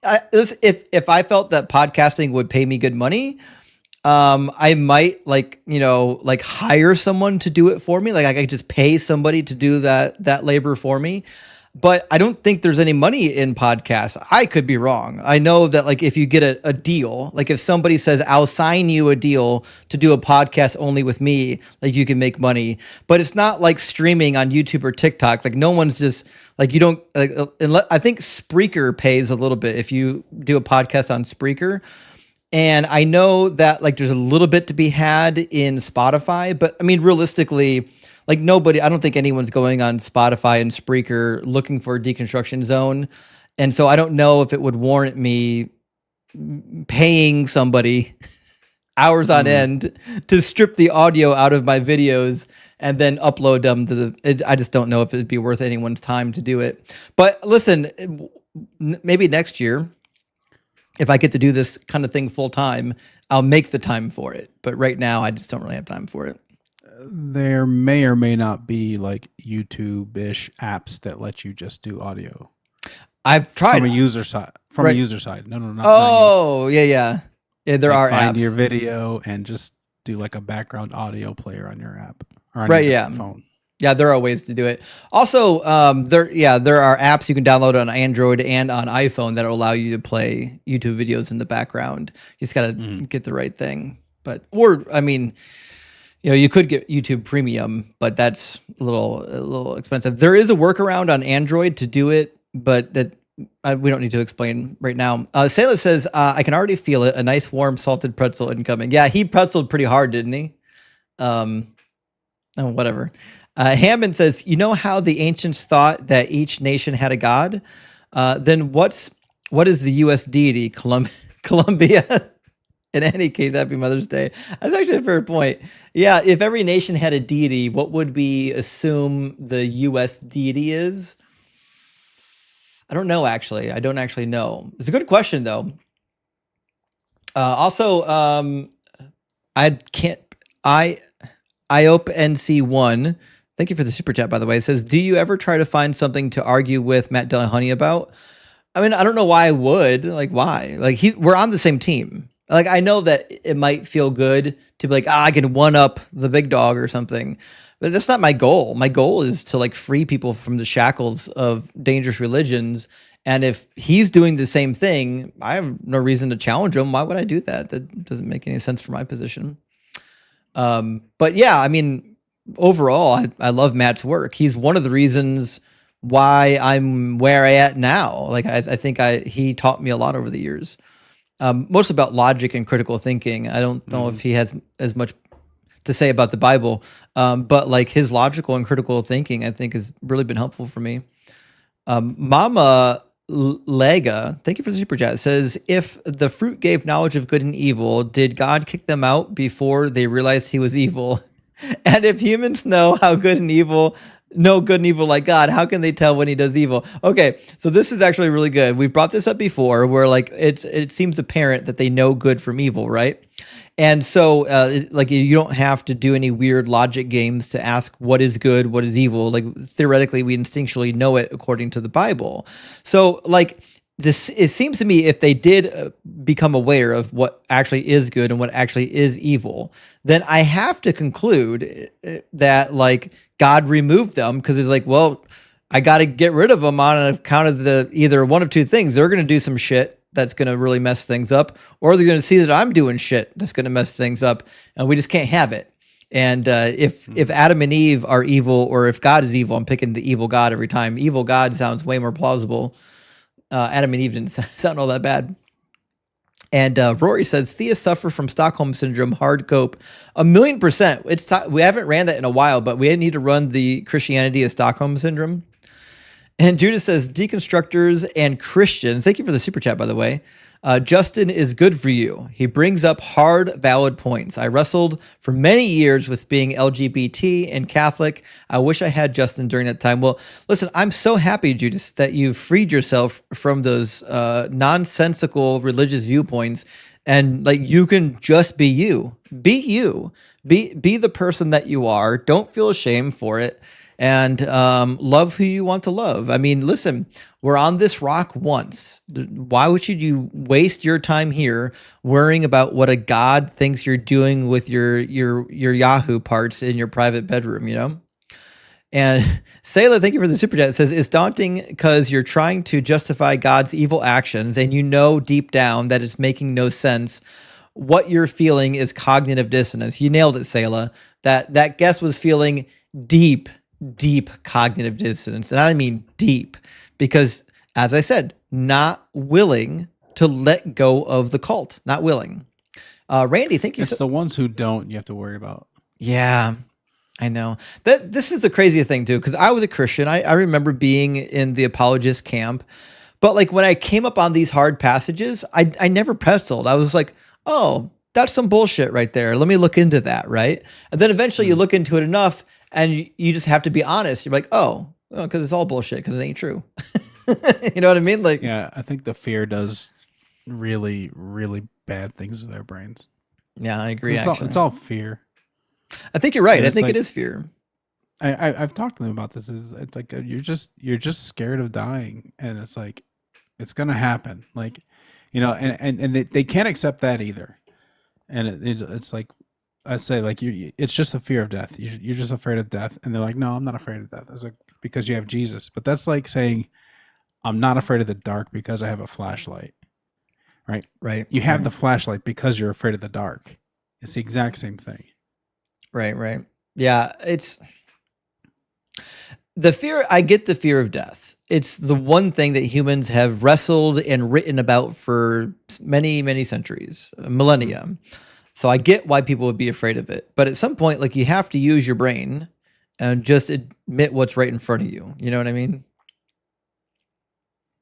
Speaker 1: if I felt that podcasting would pay me good money, I might hire someone to do it for me. Like, I could just pay somebody to do that labor for me. But I don't think there's any money in podcasts. I could be wrong. I know that, like, if you get a deal, like if somebody says, I'll sign you a deal to do a podcast only with me, like, you can make money. But it's not like streaming on YouTube or TikTok. Like, no one's just like, you don't like, I think Spreaker pays a little bit if you do a podcast on Spreaker. And I know that, like, there's a little bit to be had in Spotify, but I mean, realistically, like, I don't think anyone's going on Spotify and Spreaker looking for a deconstruction zone. And so I don't know if it would warrant me paying somebody hours on end to strip the audio out of my videos and then upload them I just don't know if it'd be worth anyone's time to do it. But listen, maybe next year, if I get to do this kind of thing full time, I'll make the time for it. But right now, I just don't really have time for it.
Speaker 10: There may or may not be like YouTube-ish apps that let you just do audio.
Speaker 1: I've tried
Speaker 10: from a user side. A user side. No, not
Speaker 1: yeah. There
Speaker 10: like
Speaker 1: are
Speaker 10: find
Speaker 1: apps.
Speaker 10: your video and just do like a background audio player on your app or on your phone.
Speaker 1: Yeah, there are ways to do it. Also, there are apps you can download on Android and on iPhone that will allow you to play YouTube videos in the background. You just got to get the right thing. You could get YouTube Premium, but that's a little expensive. There is a workaround on Android to do it, but we don't need to explain right now. Sayla says, I can already feel it. A nice, warm, salted pretzel incoming. Yeah, he pretzeled pretty hard, didn't he? Whatever. Hammond says, you know how the ancients thought that each nation had a god? Then what is the U.S. deity? Colombia? In any case, happy Mother's Day. That's actually a fair point. Yeah, if every nation had a deity, what would we assume the U.S. deity is? I don't know, actually. I don't actually know. It's a good question, though. Also, IOPNC1, thank you for the super chat, by the way. It says, do you ever try to find something to argue with Matt Dillahunty about? I mean, I don't know why I would. Like, why? Like, we're on the same team. Like, I know that it might feel good to be like, I can one up the big dog or something, but that's not my goal. My goal is to, like, free people from the shackles of dangerous religions. And if he's doing the same thing, I have no reason to challenge him. Why would I do that? That doesn't make any sense for my position. But yeah, I mean, overall, I love Matt's work. He's one of the reasons why I'm where I am now. Like, I think he taught me a lot over the years. Most about logic and critical thinking. I don't know if he has as much to say about the Bible, but like his logical and critical thinking, I think, has really been helpful for me. Mama Lega, thank you for the super chat, says, if the fruit gave knowledge of good and evil, did God kick them out before they realized he was evil? And if humans know good and evil like God, how can they tell when he does evil? Okay, so this is actually really good. We've brought this up before where, like, it seems apparent that they know good from evil, right? And so, like, you don't have to do any weird logic games to ask what is good, what is evil. Like, theoretically, we instinctually know it according to the Bible. So, like, it seems to me if they did become aware of what actually is good and what actually is evil, then I have to conclude that like God removed them because it's like, well, I got to get rid of them on account of the either one of two things. They're going to do some shit that's going to really mess things up, or they're going to see that I'm doing shit that's going to mess things up, and we just can't have it. And if Adam and Eve are evil, or if God is evil, I'm picking the evil God every time. Evil God sounds way more plausible. Adam and Eve didn't sound all that bad. And Rory says, theists suffer from Stockholm Syndrome, hard cope. 1,000,000%. We haven't ran that in a while, but we need to run the Christianity of Stockholm Syndrome. And Judas says, deconstructors and Christians, thank you for the super chat, by the way. Justin is good for you. He brings up hard, valid points. I wrestled for many years with being LGBT and Catholic. I wish I had Justin during that time. Well, listen, I'm so happy, Judas, that you've freed yourself from those nonsensical religious viewpoints, and like you can just be you. Be you. Be the person that you are. Don't feel ashamed for it. And love who you want to love. I mean, listen, we're on this rock once. Why should you waste your time here worrying about what a God thinks you're doing with your Yahoo parts in your private bedroom, you know? And Sayla, thank you for the super chat. It says, it's daunting because you're trying to justify God's evil actions and you know deep down that it's making no sense. What you're feeling is cognitive dissonance. You nailed it, Sayla. That guest was feeling deep cognitive dissonance. And I mean deep, because as I said, not willing to let go of the cult, not willing. Randy, thank you.
Speaker 10: It's the ones who don't you have to worry about.
Speaker 1: Yeah, I know. This is the crazy thing too, because I was a Christian. I remember being in the apologist camp, but like when I came up on these hard passages, I never pretzeled. I was like, oh, that's some bullshit right there. Let me look into that, right? And then eventually you look into it enough, and you just have to be honest. You're like, oh, because it's all bullshit, because it ain't true. You know what I mean? Like,
Speaker 10: yeah, I think the fear does really, really bad things to their brains.
Speaker 1: Yeah, I agree.
Speaker 10: It's all fear.
Speaker 1: I think you're right. I think
Speaker 10: like,
Speaker 1: it is fear.
Speaker 10: I've talked to them about this. It's like you're just scared of dying, and it's like it's gonna happen. Like, you know, and they can't accept that either. And it's like, I say, like, it's just a fear of death. You're just afraid of death. And they're like, no, I'm not afraid of death. I was like, because you have Jesus. But that's like saying, I'm not afraid of the dark because I have a flashlight. Right?
Speaker 1: Right.
Speaker 10: You have the flashlight because you're afraid of the dark. It's the exact same thing.
Speaker 1: Right. Yeah, it's the fear. I get the fear of death. It's the one thing that humans have wrestled and written about for many, many centuries, millennia. So I get why people would be afraid of it. But at some point, like, you have to use your brain and just admit what's right in front of you. You know what I mean?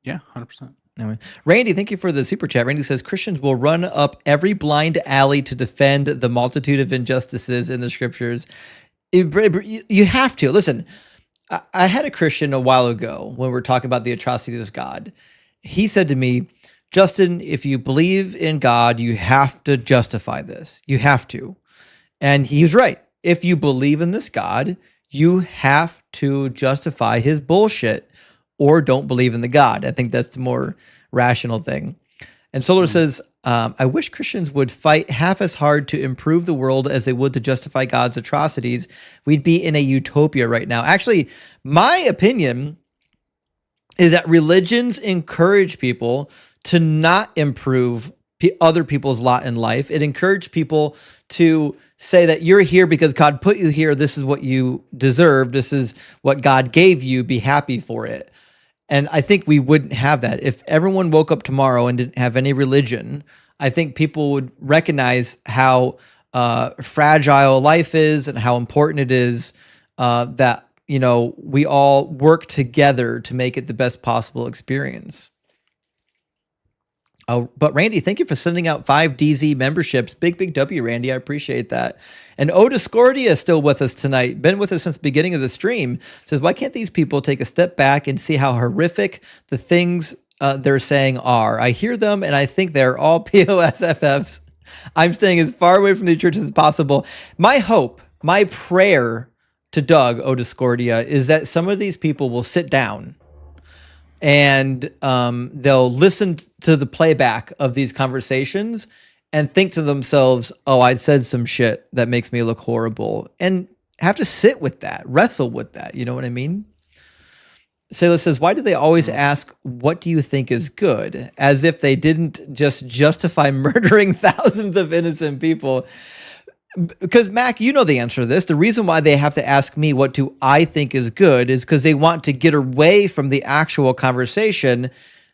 Speaker 10: Yeah, 100%.
Speaker 1: Anyway, Randy, thank you for the super chat. Randy says, Christians will run up every blind alley to defend the multitude of injustices in the scriptures. You have to. Listen, I had a Christian a while ago when we were talking about the atrocities of God. He said to me, Justin, if you believe in God, you have to justify this. You have to. And he was right. If you believe in this God, you have to justify his bullshit, or don't believe in the God. I think that's the more rational thing. And Solar says, I wish Christians would fight half as hard to improve the world as they would to justify God's atrocities. We'd be in a utopia right now. Actually, my opinion is that religions encourage people to not improve other people's lot in life. It encouraged people to say that you're here because God put you here. This is what you deserve. This is what God gave you. Be happy for it. And I think we wouldn't have that. If everyone woke up tomorrow and didn't have any religion, I think people would recognize how fragile life is and how important it is that, you know, we all work together to make it the best possible experience. But Randy, thank you for sending out 5 DZ memberships. Big W, Randy. I appreciate that. And Discordia is still with us tonight. Been with us since the beginning of the stream. Says, why can't these people take a step back and see how horrific the things they're saying are? I hear them and I think they're all POSFFs. I'm staying as far away from the church as possible. My hope, my prayer to Doug Discordia is that some of these people will sit down and they'll listen to the playback of these conversations and think to themselves, oh, I said some shit that makes me look horrible, and have to sit with that, wrestle with that. You know what I mean? Sayla says, why do they always ask, what do you think is good? As if they didn't just justify murdering thousands of innocent people. Because, Mac, you know the answer to this. The reason why they have to ask me, what do I think is good, is because they want to get away from the actual conversation.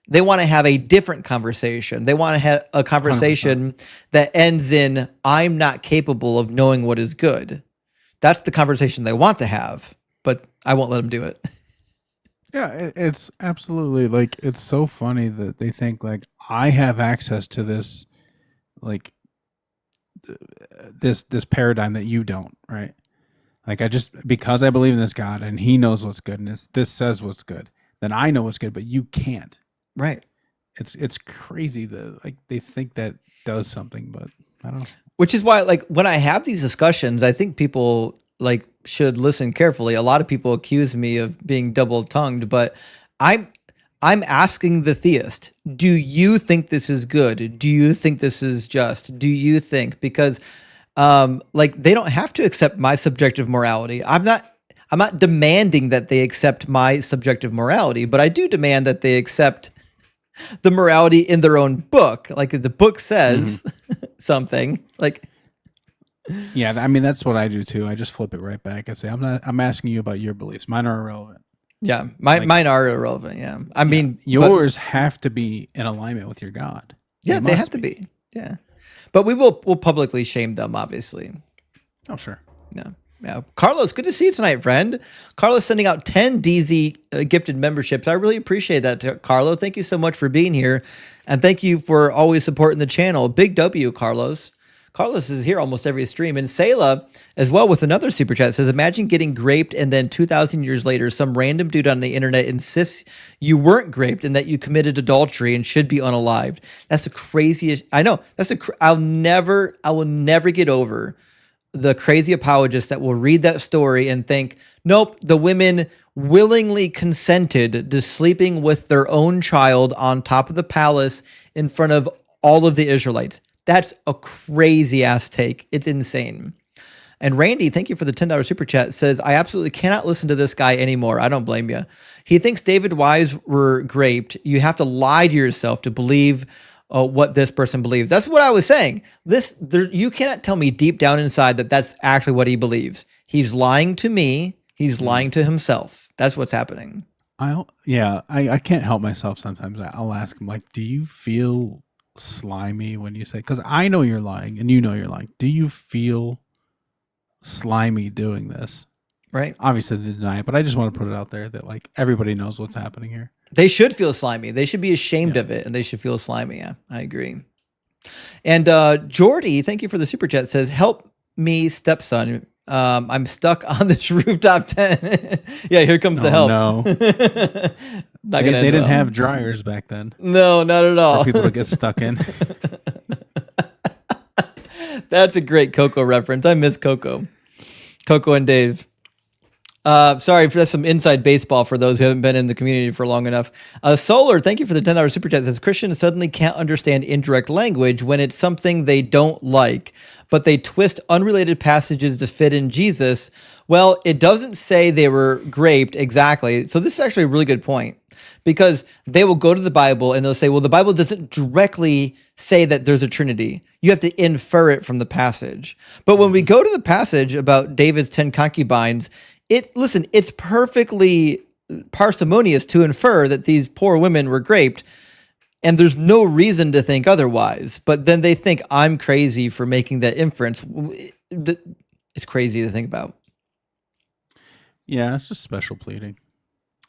Speaker 1: They want to have a different conversation. They want to have a conversation
Speaker 10: 100%.
Speaker 1: that ends in, I'm not capable of knowing what is good. That's the conversation they want to have, but I won't let them do it.
Speaker 10: Yeah, it's absolutely like, it's so funny that they think like I have access to this, like this paradigm that you don't, right? Like because I believe in this God and he knows what's good and this says what's good, then I know what's good, but you can't.
Speaker 1: Right.
Speaker 10: It's crazy that like they think that does something, but I don't know.
Speaker 1: Which is why, like, when I have these discussions, I think people like should listen carefully. A lot of people accuse me of being double-tongued, but I'm asking the theist, do you think this is good? Do you think this is just? Do you think? Because like, they don't have to accept my subjective morality. I'm not demanding that they accept my subjective morality, but I do demand that they accept the morality in their own book. Like, if the book says something, like,
Speaker 10: yeah, I mean, that's what I do too. I just flip it right back. I say, I'm asking you about your beliefs. Mine are irrelevant.
Speaker 1: yeah, mine are irrelevant. Yeah. I mean,
Speaker 10: yours have to be in alignment with your God.
Speaker 1: Yeah, they have to be. Yeah. But we'll publicly shame them, obviously.
Speaker 10: Oh, sure.
Speaker 1: Yeah. Yeah. Carlos, good to see you tonight, friend. Carlos sending out 10 DZ gifted memberships. I really appreciate that, Carlo. Thank you so much for being here. And thank you for always supporting the channel. Big W, Carlos. Carlos is here almost every stream. And Sayla, as well, with another super chat, says, imagine getting graped and then 2,000 years later, some random dude on the internet insists you weren't graped and that you committed adultery and should be unalived. That's the craziest. I know. I will never get over the crazy apologists that will read that story and think, nope, the women willingly consented to sleeping with their own child on top of the palace in front of all of the Israelites. That's a crazy ass take. It's insane. And Randy, thank you for the $10 super chat, says, I absolutely cannot listen to this guy anymore. I don't blame you. He thinks David Wise were graped. You have to lie to yourself to believe what this person believes. That's what I was saying. You cannot tell me deep down inside that that's actually what he believes. He's lying to me. He's lying to himself. That's what's happening.
Speaker 10: I can't help myself sometimes. I'll ask him, like, do you feel slimy when you say, because I know you're lying and you know you're lying, do you feel slimy doing this?
Speaker 1: Right.
Speaker 10: Obviously they deny it, but I just want to put it out there that like everybody knows what's happening here.
Speaker 1: They should feel slimy. They should be ashamed of it, and they should feel slimy. Yeah, I agree. And Jordy, thank you for the super chat, says, help me, stepson. I'm stuck on this rooftop tent. Yeah, here comes the help.
Speaker 10: No. They didn't have dryers back then.
Speaker 1: No, not at all.
Speaker 10: For people to get stuck in.
Speaker 1: That's a great Coco reference. I miss Coco. Coco and Dave. Sorry for some inside baseball for those who haven't been in the community for long enough. Solar, thank you for the $10 super chat. Says Christians suddenly can't understand indirect language when it's something they don't like, but they twist unrelated passages to fit in Jesus. Well, it doesn't say they were graped exactly. So this is actually a really good point, because they will go to the Bible and they'll say, well, the Bible doesn't directly say that there's a Trinity. You have to infer it from the passage. But when we go to the passage about David's 10 concubines, it's perfectly parsimonious to infer that these poor women were graped, and there's no reason to think otherwise. But then they think I'm crazy for making that inference. It's crazy to think about.
Speaker 10: Yeah, it's just special pleading.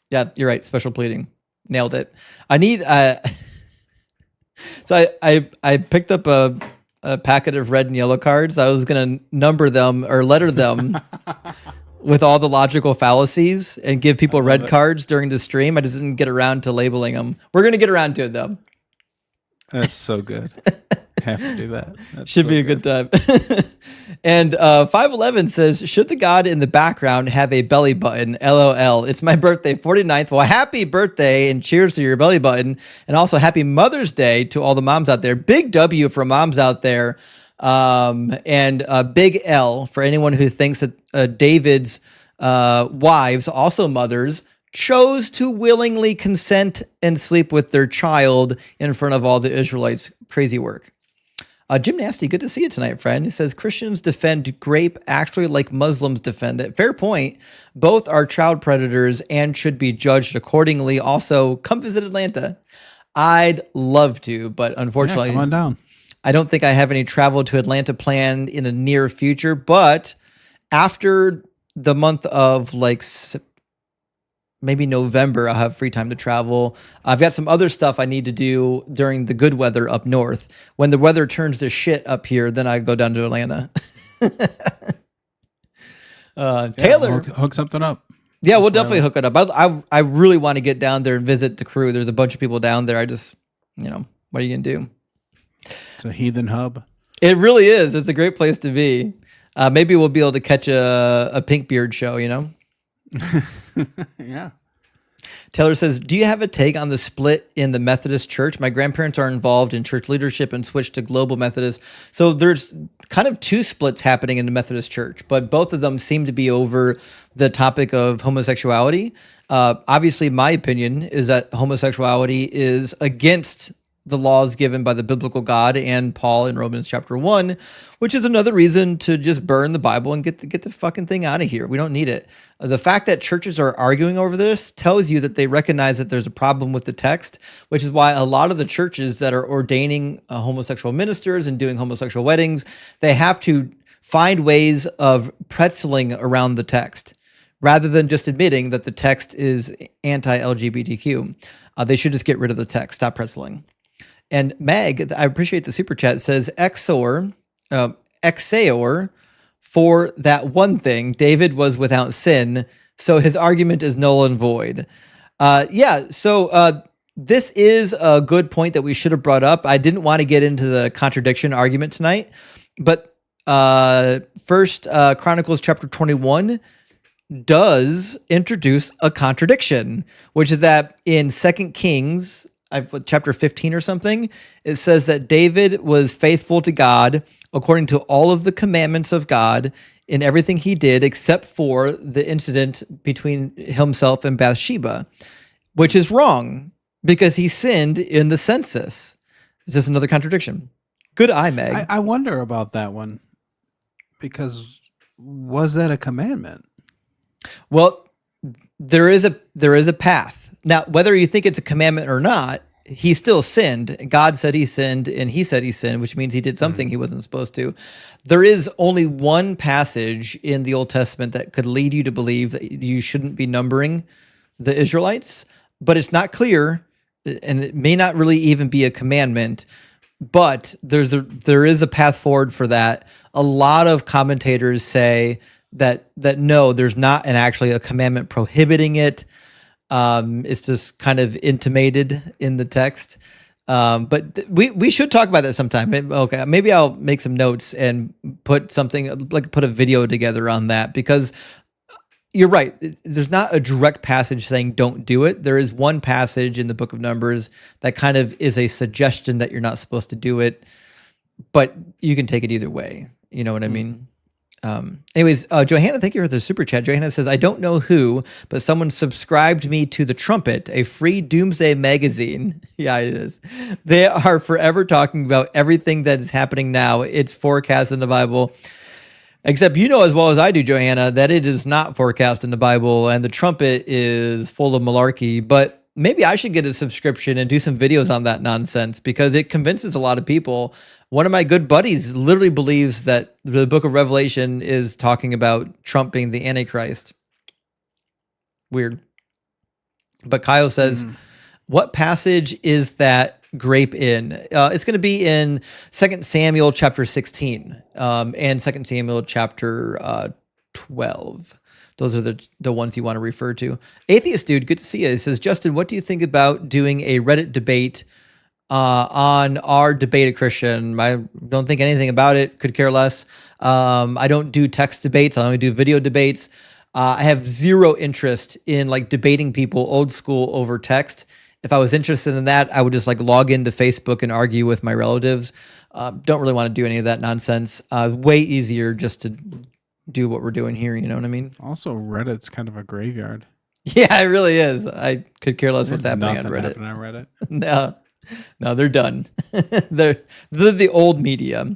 Speaker 1: Yeah, you're right. Special pleading. Nailed it. I need so I picked up a packet of red and yellow cards. I was gonna number them or letter them with all the logical fallacies and give people red cards during the stream. I just didn't get around to labeling them. We're gonna get around to it though.
Speaker 10: That's so good. have to do that. That's
Speaker 1: Should
Speaker 10: so
Speaker 1: be a good time. And 511 says, should the God in the background have a belly button? LOL. It's my birthday, 49th. Well, happy birthday and cheers to your belly button. And also happy Mother's Day to all the moms out there. Big W for moms out there. And big L for anyone who thinks that David's wives, also mothers, chose to willingly consent and sleep with their child in front of all the Israelites. Crazy work. Jim Nasty, good to see you tonight, friend. He says, Christians defend grape actually like Muslims defend it. Fair point. Both are child predators and should be judged accordingly. Also, come visit Atlanta. I'd love to, but unfortunately,
Speaker 10: come on down.
Speaker 1: I don't think I have any travel to Atlanta planned in the near future, but after the month of like maybe November, I'll have free time to travel. I've got some other stuff I need to do during the good weather up north. When the weather turns to shit up here, then I go down to Atlanta. Taylor,
Speaker 10: hook something up.
Speaker 1: Yeah, we'll definitely hook it up. I really want to get down there and visit the crew. There's a bunch of people down there. I just, what are you gonna do?
Speaker 10: It's a heathen hub.
Speaker 1: It really is. It's a great place to be. Maybe we'll be able to catch a pink beard show,
Speaker 10: Yeah.
Speaker 1: Taylor says, do you have a take on the split in the Methodist Church? My grandparents are involved in church leadership and switched to Global Methodist. So there's kind of two splits happening in the Methodist Church, but both of them seem to be over the topic of homosexuality. Obviously, my opinion is that homosexuality is against the laws given by the biblical God and Paul in Romans chapter 1, which is another reason to just burn the Bible and get the fucking thing out of here. We don't need it. The fact that churches are arguing over this tells you that they recognize that there's a problem with the text, which is why a lot of the churches that are ordaining homosexual ministers and doing homosexual weddings, they have to find ways of pretzeling around the text rather than just admitting that the text is anti-LGBTQ. They should just get rid of the text, stop pretzeling. And Meg, I appreciate the super chat, says exor for that one thing, David was without sin, so his argument is null and void. So this is a good point that we should have brought up. I didn't want to get into the contradiction argument tonight, but First Chronicles chapter 21 does introduce a contradiction, which is that in 2 Kings chapter 15 or something, it says that David was faithful to God according to all of the commandments of God in everything he did, except for the incident between himself and Bathsheba, which is wrong because he sinned in the census. It's just another contradiction. Good eye, Meg.
Speaker 10: I wonder about that one, because was that a commandment?
Speaker 1: Well, there is a path. Now, whether you think it's a commandment or not, he still sinned. God said he sinned, and he said he sinned, which means he did something he wasn't supposed to. There is only one passage in the Old Testament that could lead you to believe that you shouldn't be numbering the Israelites, but it's not clear, and it may not really even be a commandment, but there is a path forward for that. A lot of commentators say that no, there's not actually a commandment prohibiting it. It's just kind of intimated in the text. But we should talk about that sometime. Okay, maybe I'll make some notes and put a video together on that, because you're right. There's not a direct passage saying don't do it. There is one passage in the book of Numbers that kind of is a suggestion that you're not supposed to do it, but you can take it either way. You know what I mean? Anyways, Johanna, thank you for the super chat. Johanna says, I don't know who, but someone subscribed me to The Trumpet, a free doomsday magazine. Yeah, it is. They are forever talking about everything that is happening now. It's forecast in the Bible. Except you know as well as I do, Johanna, that it is not forecast in the Bible, and The Trumpet is full of malarkey. But maybe I should get a subscription and do some videos on that nonsense, because it convinces a lot of people. One of my good buddies literally believes that the book of Revelation is talking about Trump being the Antichrist. Weird. But Kyle says, what passage is that grape in? It's going to be in 2 Samuel chapter 16 and 2 Samuel chapter 12. Those are the ones you want to refer to. Atheist Dude, good to see you. He says, Justin, what do you think about doing a Reddit debate on our Debate a Christian. I don't think anything about it. Could care less. I don't do text debates. I only do video debates. I have zero interest in like debating people old school over text. If I was interested in that, I would just like log into Facebook and argue with my relatives. Don't really want to do any of that nonsense. Way easier just to do what we're doing here. You know what I mean?
Speaker 10: Also, Reddit's kind of a graveyard.
Speaker 1: Yeah, it really is. I could care less what's happening on
Speaker 10: Nothing
Speaker 1: Reddit.
Speaker 10: happening on Reddit.
Speaker 1: No, they're done. they're the old media.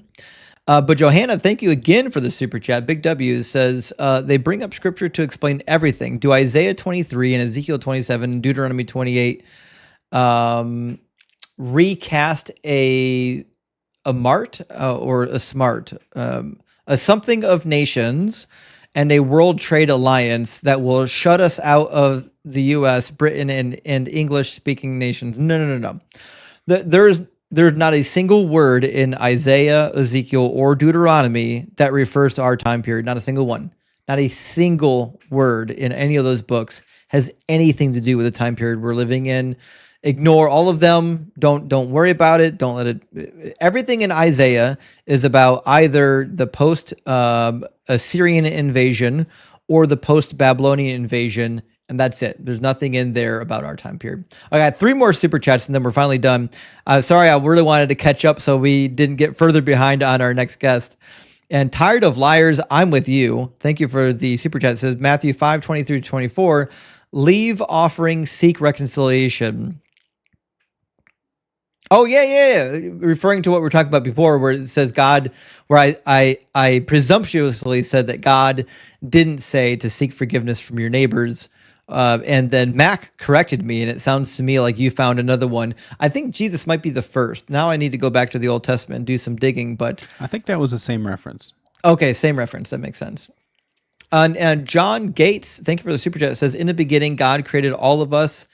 Speaker 1: But Johanna, thank you again for the super chat. Big W says they bring up scripture to explain everything. Do Isaiah 23 and Ezekiel 27 and Deuteronomy 28 recast a mart or a smart, a something of nations and a world trade alliance that will shut us out of the U.S., Britain, and English-speaking nations? No. There's not a single word in Isaiah, Ezekiel, or Deuteronomy that refers to our time period. Not a single one. Not a single word in any of those books has anything to do with the time period we're living in. Ignore all of them. Don't worry about it. Don't let it. Everything in Isaiah is about either the post Assyrian invasion or the post Babylonian invasion, and that's it. There's nothing in there about our time period. I got 3 more super chats, and then we're finally done. Sorry, I really wanted to catch up, so we didn't get further behind on our next guest. And tired of liars, I'm with you. Thank you for the super chat. It says Matthew 5:23-24. Leave offering, seek reconciliation. Oh, yeah. Referring to what we were talking about before, where it says God, where I presumptuously said that God didn't say to seek forgiveness from your neighbors. And then Mac corrected me, and it sounds to me like you found another one. I think Jesus might be the first. Now I need to go back to the Old Testament and do some digging, but
Speaker 10: I think that was the same reference.
Speaker 1: Okay, same reference. That makes sense. And John Gates, thank you for the super chat. It says, in the beginning, God created all of us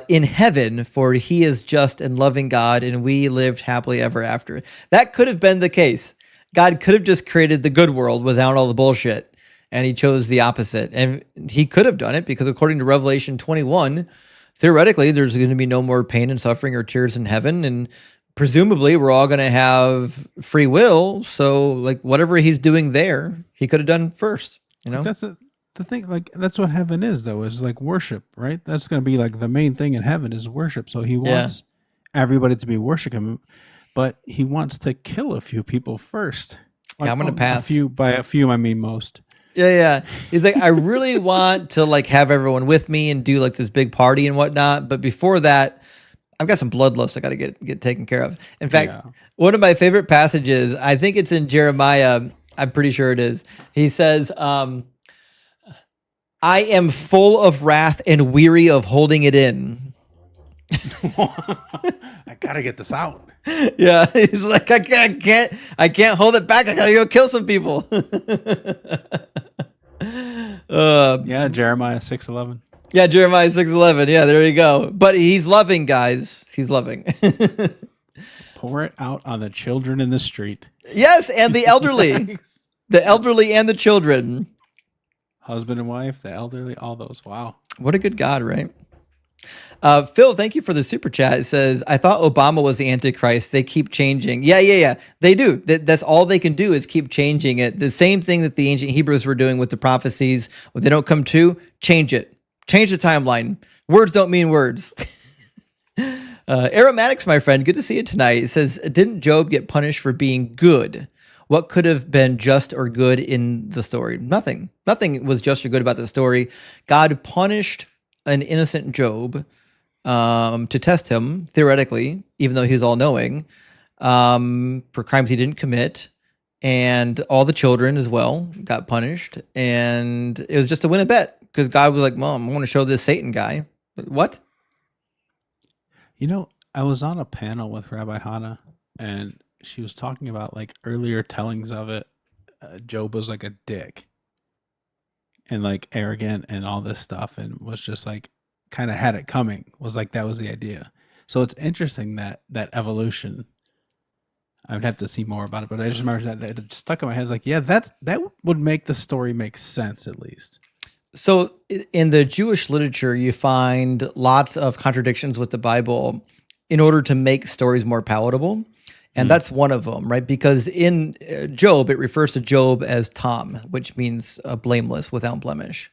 Speaker 1: in heaven, for he is just and loving God, and we lived happily ever after. That could have been the case. God could have just created the good world without all the bullshit, and he chose the opposite. And he could have done it because according to Revelation 21, theoretically, there's going to be no more pain and suffering or tears in heaven, and presumably we're all going to have free will. So like whatever he's doing there, he could have done first, you know?
Speaker 10: That's the thing, like that's what heaven is, though, is like worship, right? That's going to be like the main thing in heaven is worship. So he wants everybody to be worshiping him, but he wants to kill a few people first. Like,
Speaker 1: I'm going to pass.
Speaker 10: By a few, I mean most.
Speaker 1: Yeah. He's like, I really want to like have everyone with me and do like this big party and whatnot. But before that, I've got some bloodlust I got to get taken care of. In fact, one of my favorite passages, I think it's in Jeremiah. I'm pretty sure it is. He says, I am full of wrath and weary of holding it in.
Speaker 10: I gotta get this out.
Speaker 1: Yeah, he's like, I can't hold it back. I gotta go kill some people.
Speaker 10: Yeah, Jeremiah 6:11.
Speaker 1: Yeah, Jeremiah 6:11. Yeah, there you go. But he's loving, guys. He's loving.
Speaker 10: Pour it out on the children in the street.
Speaker 1: Yes, and the elderly. The elderly and the children.
Speaker 10: Husband and wife, the elderly, all those. Wow.
Speaker 1: What a good God, right? Phil, thank you for the super chat. It says, I thought Obama was the Antichrist. They keep changing. Yeah. They do. That's all they can do is keep changing it. The same thing that the ancient Hebrews were doing with the prophecies. When they don't come true, change it. Change the timeline. Words don't mean words. Aromatics, my friend, good to see you tonight. It says, didn't Job get punished for being good? What could have been just or good in the story? Nothing. Nothing was just or good about the story. God punished an innocent Job to test him, theoretically, even though he was all-knowing, for crimes he didn't commit. And all the children as well got punished. And it was just to win a bet because God was like, Mom, I want to show this Satan guy. What?
Speaker 10: You know, I was on a panel with Rabbi Hannah, and she was talking about like earlier tellings of it. Job was like a dick and like arrogant and all this stuff, and was just like kind of had it coming. Was like that was the idea. So it's interesting that evolution. I would have to see more about it, but I just remember that it stuck in my head. I was like, yeah, that would make the story make sense at least.
Speaker 1: So in the Jewish literature, you find lots of contradictions with the Bible. in order to make stories more palatable. And that's one of them, right? Because in Job, it refers to Job as Tom, which means blameless, without blemish.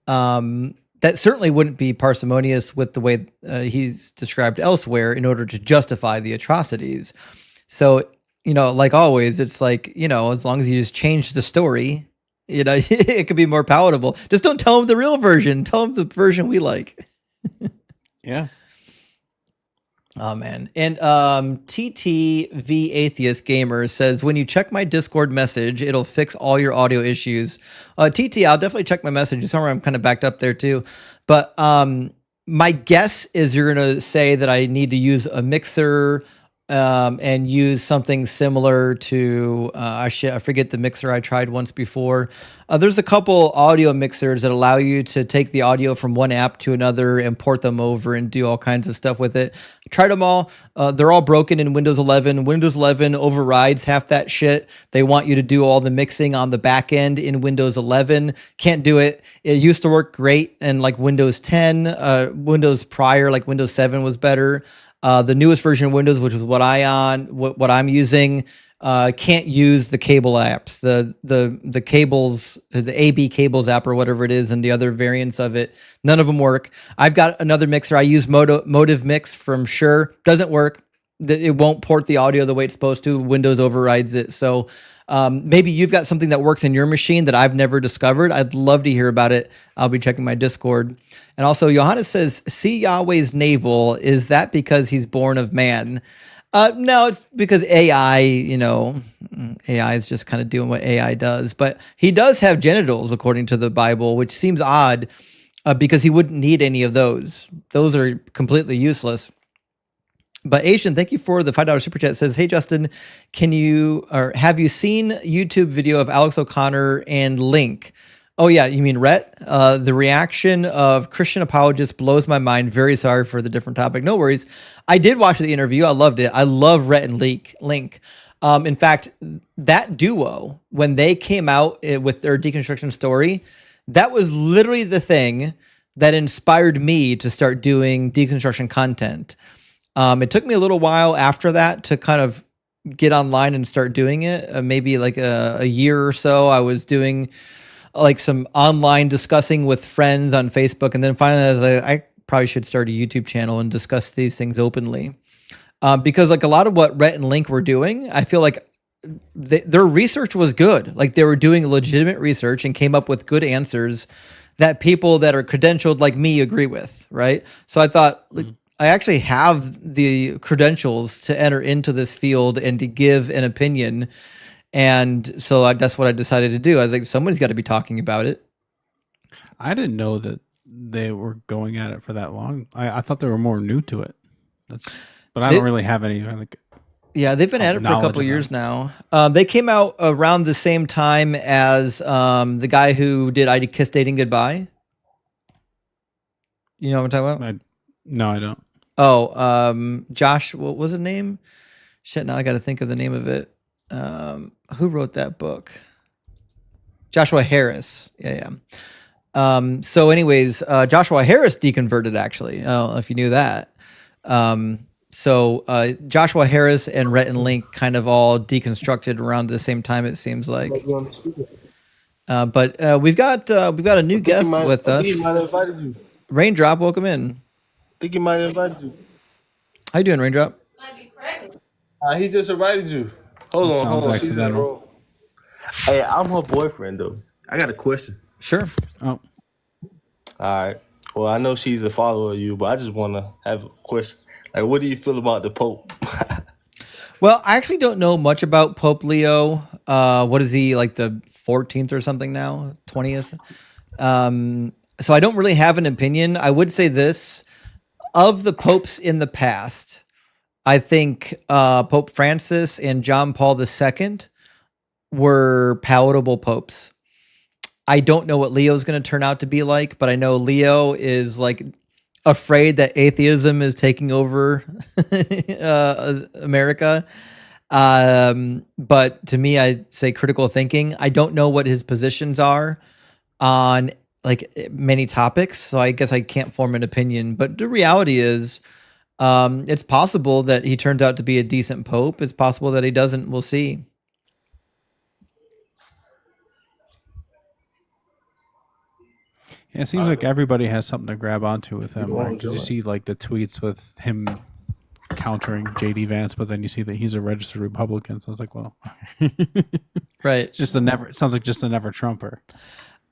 Speaker 1: That certainly wouldn't be parsimonious with the way he's described elsewhere in order to justify the atrocities. So, like always, it's like, as long as you just change the story, it could be more palatable. Just don't tell them the real version. Tell them the version we like.
Speaker 10: Yeah.
Speaker 1: Oh man. And TTV Atheist Gamer says, when you check my Discord message, it'll fix all your audio issues. TT, I'll definitely check my message. Somewhere I'm kind of backed up there too. But my guess is you're going to say that I need to use a mixer and use something similar to, I forget the mixer I tried once before. There's a couple audio mixers that allow you to take the audio from one app to another and port them over and do all kinds of stuff with it. I tried them all. They're all broken in Windows 11. Windows 11 overrides half that shit. They want you to do all the mixing on the back end in Windows 11. Can't do it. It used to work great in like Windows 10. Windows prior, like Windows 7 was better. The newest version of Windows, which is what I'm using, can't use the cable apps, the cables, the AB cables app or whatever it is, and the other variants of it. None of them work. I've got another mixer. I use Motive Mix from Shure. Doesn't work. It won't port the audio the way it's supposed to. Windows overrides it. So maybe you've got something that works in your machine that I've never discovered. I'd love to hear about it. I'll be checking my Discord. And also, Johannes says, see Yahweh's navel. Is that because he's born of man? No, it's because AI, AI is just kind of doing what AI does. But he does have genitals, according to the Bible, which seems odd because he wouldn't need any of those. Those are completely useless. But Asian, thank you for the $5 super chat. It says, hey, Justin, have you seen YouTube video of Alex O'Connor and Link? Oh, yeah. You mean Rhett? The reaction of Christian apologists blows my mind. Very sorry for the different topic. No worries. I did watch the interview. I loved it. I love Rhett and Link. In fact, that duo, when they came out with their deconstruction story, that was literally the thing that inspired me to start doing deconstruction content. It took me a little while after that to kind of get online and start doing it. Maybe like a year or so, I was doing like some online discussing with friends on Facebook. And then finally, I probably should start a YouTube channel and discuss these things openly. Because like a lot of what Rhett and Link were doing, I feel like their research was good. Like they were doing legitimate research and came up with good answers that people that are credentialed like me agree with, right? So I thought, I actually have the credentials to enter into this field and to give an opinion. And so that's what I decided to do. I was like, somebody's got to be talking about it.
Speaker 10: I didn't know that they were going at it for that long. I thought they were more new to it. But I don't really have any
Speaker 1: Yeah, they've been at it for a couple of years now. They came out around the same time as the guy who did I Kiss Dating Goodbye. You know what I'm talking about?
Speaker 10: No, I don't.
Speaker 1: Oh, Josh, what was the name? Shit, now I got to think of the name of it. Who wrote that book? Joshua Harris. Yeah. So anyways, Joshua Harris deconverted actually. Oh, if you knew that. So Joshua Harris and Rhett and Link kind of all deconstructed around the same time, it seems like. But we've got a new guest with us. Raindrop, welcome in.
Speaker 13: I think he might have invited you.
Speaker 1: How you doing, Raindrop?
Speaker 13: He just invited you. Hold on.
Speaker 10: Accidental.
Speaker 13: Hey, I'm her boyfriend though. I got a question.
Speaker 1: Sure.
Speaker 10: Oh.
Speaker 13: All right. Well, I know she's a follower of you, but I just want to have a question. Like, what do you feel about the Pope?
Speaker 1: Well, I actually don't know much about Pope Leo. What is he, like the 14th or something now? 20th? So I don't really have an opinion. I would say this. Of the popes in the past, I think Pope Francis and John Paul II were palatable popes. I don't know what Leo's going to turn out to be like, but I know Leo is like afraid that atheism is taking over America. But to me, I say critical thinking. I don't know what his positions are on like many topics, so I guess I can't form an opinion. But the reality is, It's possible that he turns out to be a decent pope. It's possible that he doesn't. We'll see.
Speaker 10: Yeah, it seems like everybody has something to grab onto with him, right? Because you
Speaker 5: enjoy it.
Speaker 10: see like the tweets with him countering JD Vance, but then you see that he's a registered Republican. So it's like, well,
Speaker 1: Right.
Speaker 10: it's just a never. It sounds like just a never Trumper.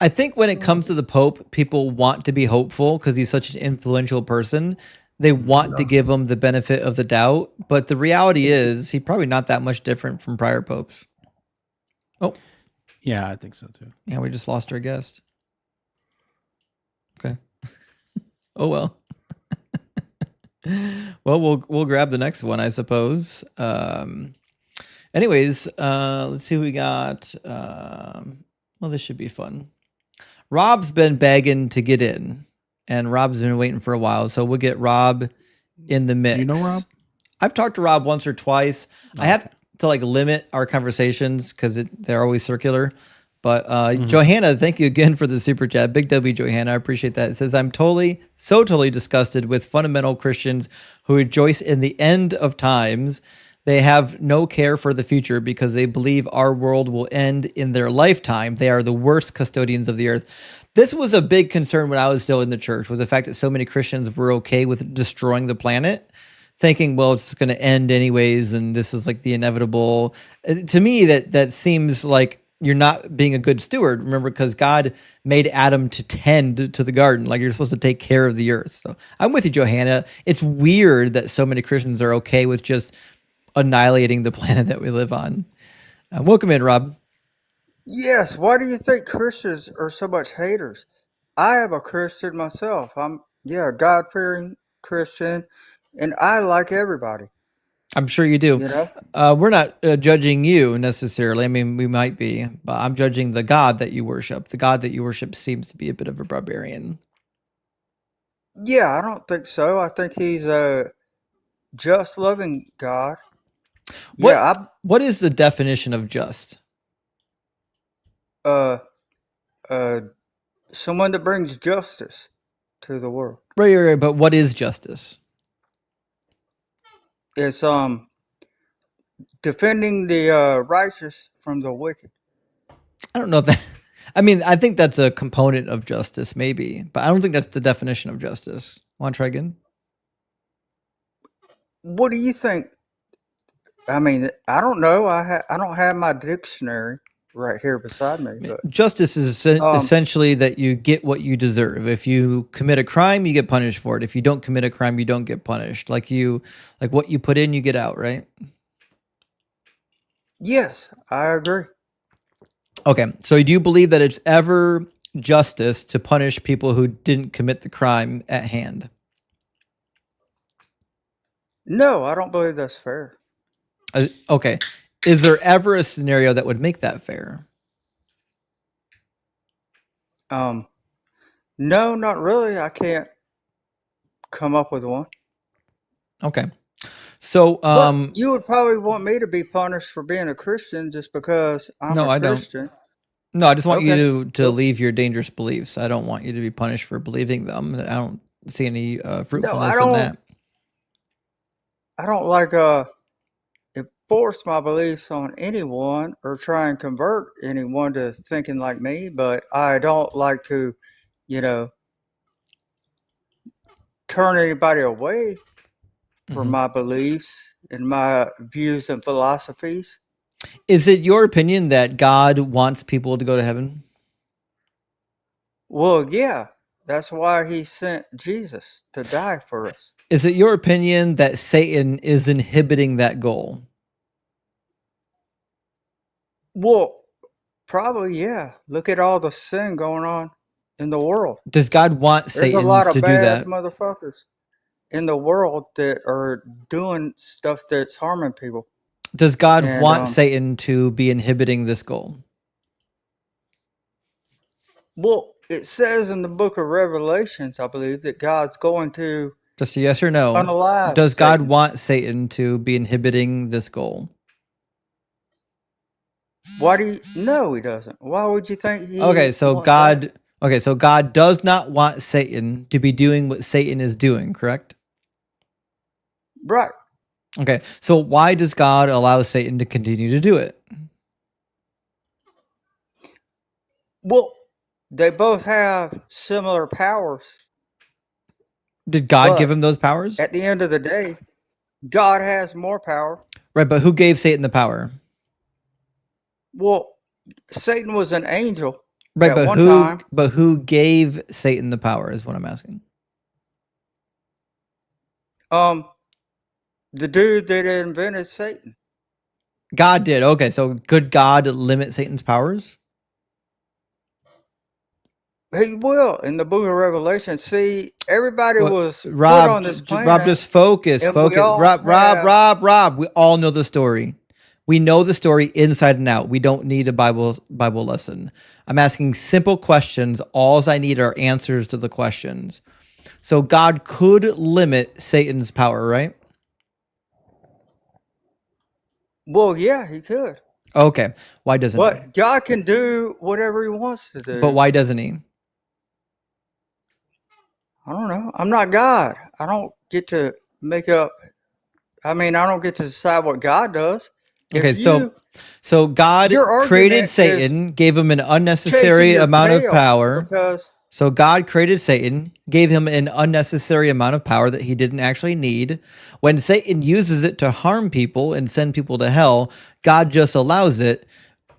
Speaker 1: I think when it comes to the Pope, people want to be hopeful because he's such an influential person. They want to give him the benefit of the doubt, but the reality is he's probably not that much different from prior popes. Oh,
Speaker 10: Yeah, I think so too.
Speaker 1: yeah, we just lost our guest. Okay. Oh well. Well, we'll grab the next one, I suppose. Anyways, let's see who we got. Well, this should be fun. Rob's been begging to get in, and Rob's been waiting for a while, so we'll get Rob in the mix.
Speaker 10: You know Rob?
Speaker 1: I've talked to Rob once or twice. I have to like limit our conversations because they're always circular. But Johanna, thank you again for the super chat. Big W, Johanna. I appreciate that. It says, I'm totally disgusted with fundamental Christians who rejoice in the end of times. They have no care for the future because they believe our world will end in their lifetime. They are the worst custodians of the earth. This was a big concern when I was still in the church, was the fact that so many Christians were okay with destroying the planet, thinking, well, it's going to end anyways, and this is like the inevitable. To me, that seems like you're not being a good steward. Remember, because God made Adam to tend to the garden, like you're supposed to take care of the earth. So I'm with you, Johanna. It's weird that so many Christians are okay with just annihilating the planet that we live on. Welcome in, Rob.
Speaker 14: Yes, why do you think Christians are so much haters? I am a Christian myself. I'm a God-fearing Christian, and I like everybody.
Speaker 1: I'm sure you do.
Speaker 14: You know?
Speaker 1: We're not judging you necessarily. I mean, we might be, but I'm judging the God that you worship. The God that you worship seems to be a bit of a barbarian.
Speaker 14: Yeah, I don't think so. I think he's a just, loving God.
Speaker 1: What is the definition of just?
Speaker 14: Someone that brings justice to the world.
Speaker 1: Right. But what is justice?
Speaker 14: It's defending the righteous from the wicked.
Speaker 1: I don't know if that. I mean, I think that's a component of justice, maybe, but I don't think that's the definition of justice. Want to try again?
Speaker 14: What do you think? I mean, I don't know. I don't have my dictionary right here beside me. But
Speaker 1: justice is essentially that you get what you deserve. If you commit a crime, you get punished for it. If you don't commit a crime, you don't get punished. Like what you put in, you get out, right?
Speaker 14: Yes, I agree.
Speaker 1: Okay, so do you believe that it's ever justice to punish people who didn't commit the crime at hand?
Speaker 14: No, I don't believe that's fair.
Speaker 1: Okay. Is there ever a scenario that would make that fair?
Speaker 14: No, not really. I can't come up with one.
Speaker 1: Okay. So,
Speaker 14: you would probably want me to be punished for being a Christian just because I'm a Christian.
Speaker 1: Don't. No, I just want you to leave your dangerous beliefs. I don't want you to be punished for believing them. I don't see any fruitfulness in that.
Speaker 14: I don't like enforce my beliefs on anyone or try and convert anyone to thinking like me, but I don't like to, turn anybody away from my beliefs and my views and philosophies.
Speaker 1: Is it your opinion that God wants people to go to heaven?
Speaker 14: Well, yeah. That's why he sent Jesus to die for us.
Speaker 1: Is it your opinion that Satan is inhibiting that goal?
Speaker 14: Well, probably, yeah. Look at all the sin going on in the world.
Speaker 1: Does God want Satan to do that? There's a lot of bad
Speaker 14: motherfuckers in the world that are doing stuff that's harming people.
Speaker 1: Does God want Satan to be inhibiting this goal?
Speaker 14: Well, it says in the book of Revelations, I believe, that God's going to
Speaker 1: just a yes or no.
Speaker 14: Unalive
Speaker 1: Does
Speaker 14: Satan.
Speaker 1: God want Satan to be inhibiting this goal?
Speaker 14: Why do you? No, he doesn't. Why would you think he?
Speaker 1: Okay, so God does not want Satan to be doing what Satan is doing, correct?
Speaker 14: Right.
Speaker 1: Okay, so why does God allow Satan to continue to do it?
Speaker 14: Well, they both have similar powers.
Speaker 1: Did God give
Speaker 14: But
Speaker 1: him those powers?
Speaker 14: at the end of the day, God has more power.
Speaker 1: Right, but who gave Satan the power?
Speaker 14: Well, Satan was an angel
Speaker 1: Right,
Speaker 14: at one time.
Speaker 1: but who gave Satan the power is what I'm asking.
Speaker 14: The dude that invented Satan.
Speaker 1: God did. Okay, so could God limit Satan's powers?
Speaker 14: He will in the book of Revelation. See, everybody
Speaker 1: Well,
Speaker 14: was put
Speaker 1: Rob,
Speaker 14: on this planet.
Speaker 1: Rob, just focus.
Speaker 14: and we all
Speaker 1: Rob. We all know the story. We know the story inside and out. We don't need a Bible lesson. I'm asking simple questions. All I need are answers to the questions. So God could limit Satan's power, right?
Speaker 14: Well, yeah, he could.
Speaker 1: Okay. Why doesn't he?
Speaker 14: But God can do whatever he wants to do.
Speaker 1: But why doesn't he?
Speaker 14: I don't know. I'm not God. I don't get to make up. I mean, I don't get to decide what God does.
Speaker 1: Okay, so God created Satan, gave him an unnecessary amount of power. So God created Satan, gave him an unnecessary amount of power that he didn't actually need. When Satan uses it to harm people and send people to hell, God just allows it.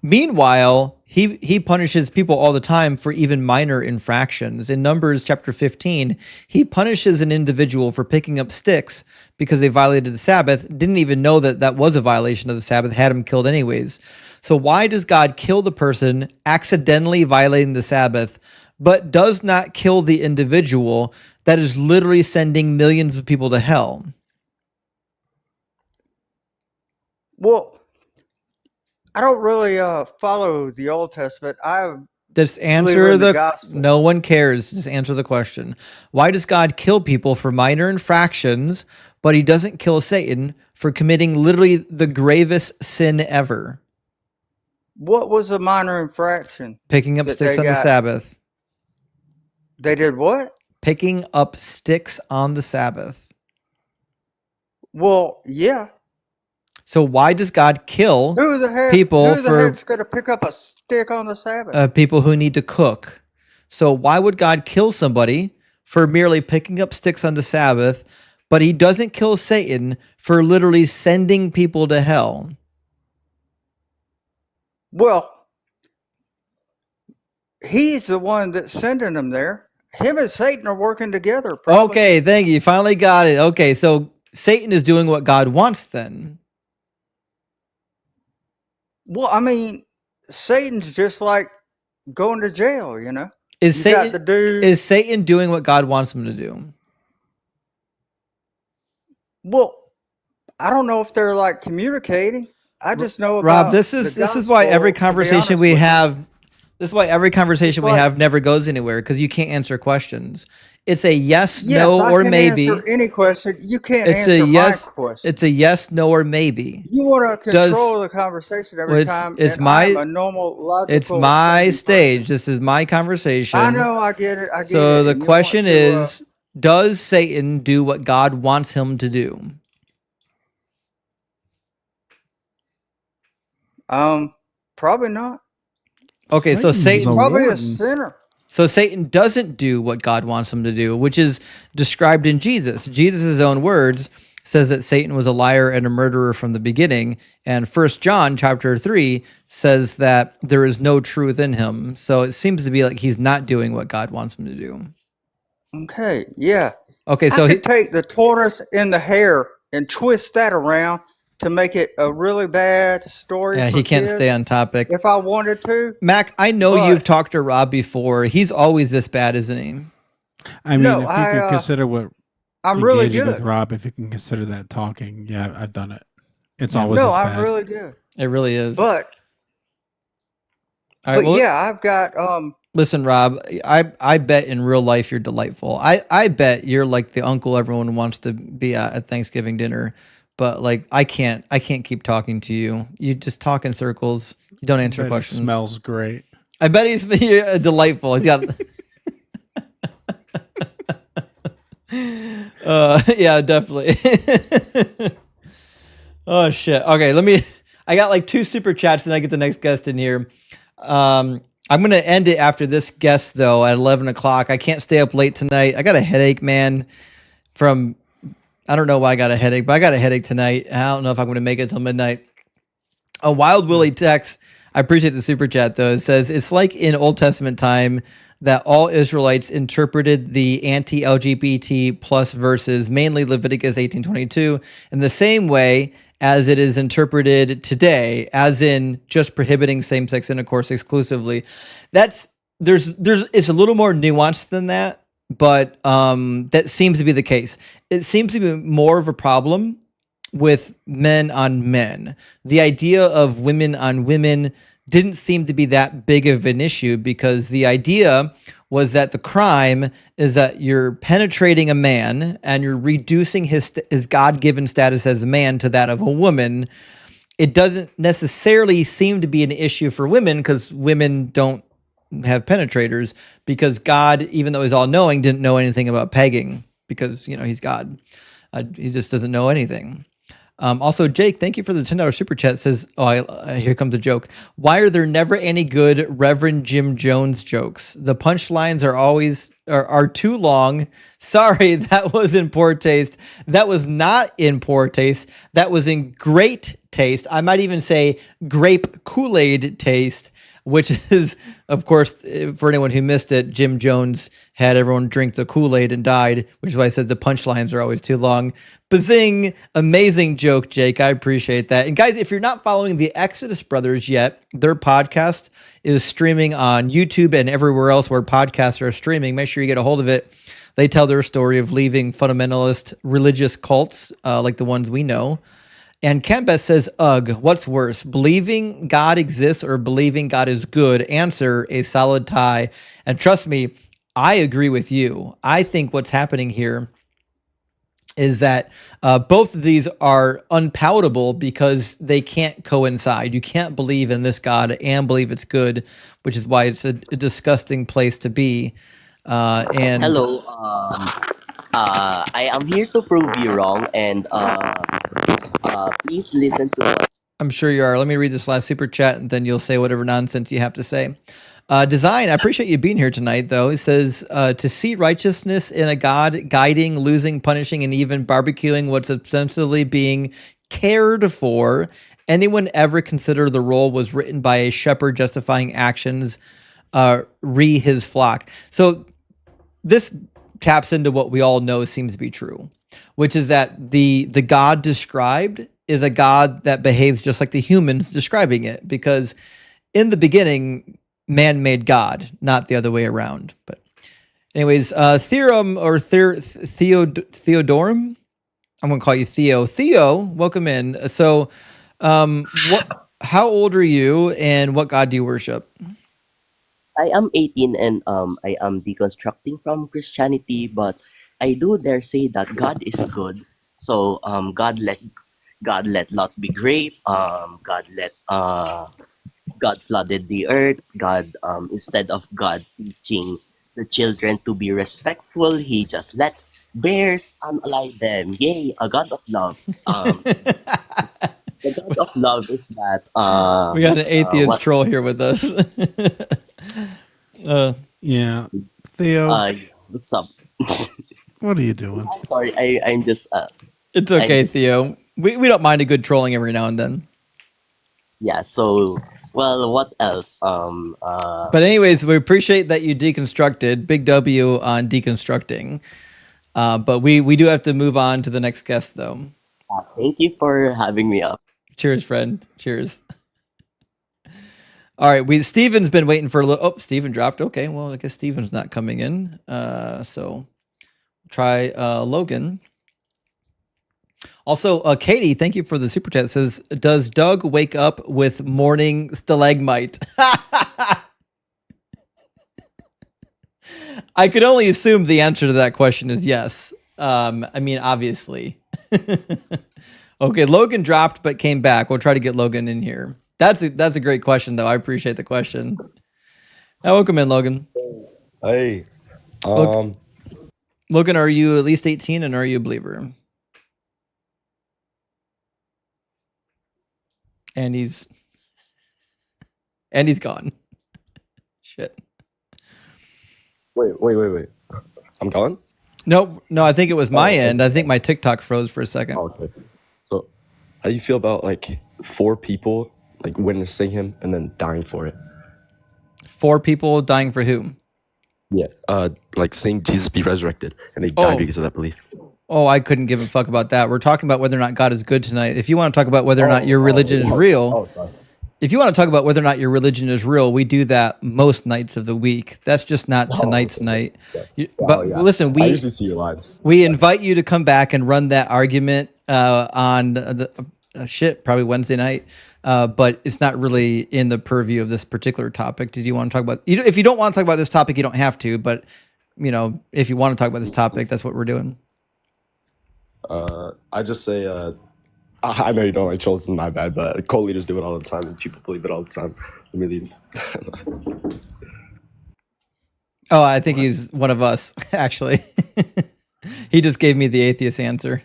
Speaker 1: Meanwhile, he punishes people all the time for even minor infractions. In Numbers chapter 15, he punishes an individual for picking up sticks because they violated the Sabbath, didn't even know that that was a violation of the Sabbath, had him killed anyways. So why does God kill the person accidentally violating the Sabbath, but does not kill the individual that is literally sending millions of people to hell?
Speaker 14: Well, I don't really follow the Old Testament. I
Speaker 1: Just answer no one cares. Just answer the question. Why does God kill people for minor infractions, but he doesn't kill Satan for committing literally the gravest sin ever?
Speaker 14: What was a minor infraction?
Speaker 1: Picking up sticks on the Sabbath.
Speaker 14: They did what?
Speaker 1: Picking up sticks on the Sabbath.
Speaker 14: Well, yeah.
Speaker 1: So why does God kill people
Speaker 14: who the heck's going to pick up a stick on the Sabbath?
Speaker 1: People who need to cook. So why would God kill somebody for merely picking up sticks on the Sabbath, but he doesn't kill Satan for literally sending people to hell?
Speaker 14: Well, he's the one that's sending them there. Him and Satan are working together. Probably.
Speaker 1: Okay, thank you. Finally got it. Okay, so Satan is doing what God wants then.
Speaker 14: Well, I mean, Satan's just like going to jail, you know?
Speaker 1: Is Satan doing what God wants him to do?
Speaker 14: Well, I don't know if they're like communicating. I just know about
Speaker 1: Rob, this is why every conversation we have never goes anywhere, because you can't answer questions. It's a yes, no, or maybe.
Speaker 14: Answer any question. You can't answer my question.
Speaker 1: It's a yes, no, or maybe.
Speaker 14: You want to control the conversation every time. I'm a normal, logical.
Speaker 1: It's my stage. This is my conversation.
Speaker 14: I know. I get it.
Speaker 1: So the question is, does Satan do what God wants him to do?
Speaker 14: Probably not.
Speaker 1: Okay, so Satan
Speaker 14: probably a sinner.
Speaker 1: So Satan doesn't do what God wants him to do, which is described in Jesus. Jesus' own words says that Satan was a liar and a murderer from the beginning. And 1 John chapter 3 says that there is no truth in him. So it seems to be like he's not doing what God wants him to do.
Speaker 14: Okay, yeah.
Speaker 1: Okay, so
Speaker 14: he take the tortoise in the hair and twist that around to make it a really bad story.
Speaker 1: Yeah, he can't stay on topic.
Speaker 14: If I wanted to.
Speaker 1: Mac, I know you've talked to Rob before. He's always this bad, isn't he?
Speaker 10: I mean, if you can consider what
Speaker 14: I'm really
Speaker 10: engaging
Speaker 14: good
Speaker 10: with Rob, if you can consider that talking, yeah, I've done it. It's always
Speaker 14: no,
Speaker 10: this
Speaker 14: I'm
Speaker 10: bad.
Speaker 14: really good.
Speaker 1: It really is.
Speaker 14: But
Speaker 1: all right,
Speaker 14: yeah, I've got
Speaker 1: Listen, Rob, I bet in real life you're delightful. I bet you're like the uncle everyone wants to be at Thanksgiving dinner. But like I can't keep talking to you. You just talk in circles. You don't answer questions.
Speaker 10: It smells great.
Speaker 1: I bet he's delightful. He's got Yeah, definitely. Oh shit. Okay, I got like 2 super chats, and I get the next guest in here. I'm gonna end it after this guest though at 11 o'clock. I can't stay up late tonight. I got a headache, man. I don't know why I got a headache, but I got a headache tonight. I don't know if I'm gonna make it till midnight. A Wild Willie text. I appreciate the super chat though. It says it's like in Old Testament time that all Israelites interpreted the anti-LGBT plus verses, mainly Leviticus 18:22, in the same way as it is interpreted today, as in just prohibiting same-sex intercourse exclusively. There's it's a little more nuanced than that, but that seems to be the case. It seems to be more of a problem with men on men. The idea of women on women didn't seem to be that big of an issue, because the idea was that the crime is that you're penetrating a man and you're reducing his God-given status as a man to that of a woman. It doesn't necessarily seem to be an issue for women, because women don't have penetrators, because God, even though he's all-knowing, didn't know anything about pegging, because he's God. He just doesn't know anything. Also, Jake, thank you for the $10 super chat. Says, here comes a joke. Why are there never any good Reverend Jim Jones jokes? The punchlines are too long. Sorry, that was in poor taste. That was not in poor taste. That was in great taste. I might even say grape Kool-Aid taste, which is, of course, for anyone who missed it, Jim Jones had everyone drink the Kool-Aid and died, which is why I said the punchlines are always too long. Bazing! Amazing joke, Jake. I appreciate that. And guys, if you're not following the Exodus Brothers yet, their podcast is streaming on YouTube and everywhere else where podcasts are streaming. Make sure you get a hold of it. They tell their story of leaving fundamentalist religious cults like the ones we know. And Campbell says, ugh, what's worse, believing God exists or believing God is good? Answer, a solid tie. And trust me, I agree with you. I think what's happening here is that both of these are unpalatable because they can't coincide. You can't believe in this God and believe it's good, which is why it's a disgusting place to be. And
Speaker 15: Hello. I am here to prove you wrong, and please listen to.
Speaker 1: I'm sure you are. Let me read this last super chat, and then you'll say whatever nonsense you have to say. Design, I appreciate you being here tonight, though. It says, to see righteousness in a God guiding, losing, punishing, and even barbecuing what's ostensibly being cared for. Anyone ever consider the role was written by a shepherd justifying actions, his flock? So this taps into what we all know seems to be true, which is that the God described is a God that behaves just like the humans describing it, because in the beginning, man made God, not the other way around. But anyways, Theorem or Theodorum, I'm going to call you Theo. Theo, welcome in. So how old are you and what God do you worship?
Speaker 15: I am 18 and I am deconstructing from Christianity, but I do dare say that God is good. So God let Lot be great. God flooded the earth. God, instead of God teaching the children to be respectful, he just let bears unalive them. Yay, a God of love. The God of love is that
Speaker 1: we got an atheist
Speaker 15: what
Speaker 1: troll here with us.
Speaker 10: Yeah, Theo,
Speaker 15: what's up?
Speaker 10: what are you doing?
Speaker 15: I'm sorry, I'm just
Speaker 1: it's okay, Theo. We don't mind a good trolling every now and then.
Speaker 15: Yeah, so well, what else?
Speaker 1: But anyways, we appreciate that you deconstructed. Big W on deconstructing. But we do have to move on to the next guest, though.
Speaker 15: Thank you for having me up.
Speaker 1: Cheers, friend. Cheers. All right, Steven's been waiting for a little. Oh, Steven dropped. Okay, well, I guess Steven's not coming in. So try Logan. Also, Katie, thank you for the super chat. It says, does Doug wake up with morning stalagmite? I could only assume the answer to that question is yes. I mean, obviously. Okay, Logan dropped but came back. We'll try to get Logan in here. That's a great question, though. I appreciate the question. Welcome in, Logan.
Speaker 16: Hey,
Speaker 1: Logan, are you at least 18 and are you a believer? And he's gone. Shit.
Speaker 16: Wait. I'm gone?
Speaker 1: No, I think it was my
Speaker 16: Oh,
Speaker 1: end. I think my TikTok froze for a second.
Speaker 16: okay. So, how do you feel about like 4 people like witnessing him and then dying for it?
Speaker 1: 4 people dying for whom?
Speaker 16: Yeah. Like seeing Jesus be resurrected and they died because of that belief.
Speaker 1: Oh, I couldn't give a fuck about that. We're talking about whether or not God is good tonight. If you want to talk about whether or not your religion is real,
Speaker 16: sorry.
Speaker 1: if you want to talk about whether or not your religion is real, we do that most nights of the week. That's just not tonight's night. But listen,
Speaker 16: I usually see your lives.
Speaker 1: we invite you to come back and run that argument on the probably Wednesday night. But it's not really in the purview of this particular topic. Did you want to talk about? If you don't want to talk about this topic, you don't have to. But if you want to talk about this topic, that's what we're doing.
Speaker 16: I just say, I know you don't like trolls, it's my bad, but cult leaders do it all the time, and people believe it all the time. Really.
Speaker 1: Oh, I think he's one of us, actually. He just gave me the atheist answer.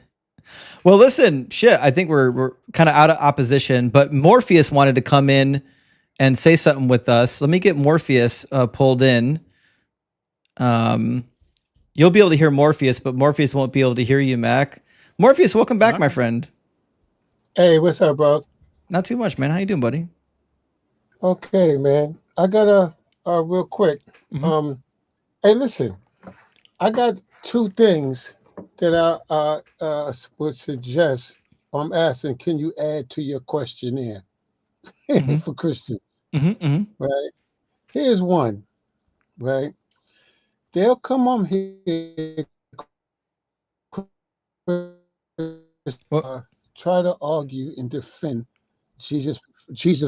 Speaker 1: Well, listen, shit, I think we're kind of out of opposition, but Morpheus wanted to come in and say something with us. Let me get Morpheus pulled in. You'll be able to hear Morpheus, but Morpheus won't be able to hear you, Mac. Morpheus, welcome back, my friend.
Speaker 3: Hey, what's up, bro?
Speaker 1: Not too much, man. How you doing, buddy?
Speaker 3: Okay, man. I got a real quick. Hey, listen. I got 2 things that I would suggest. I'm asking, can you add to your questionnaire for Christians? Right. Here's one. Right. They'll come on here. Try to argue and defend Jesus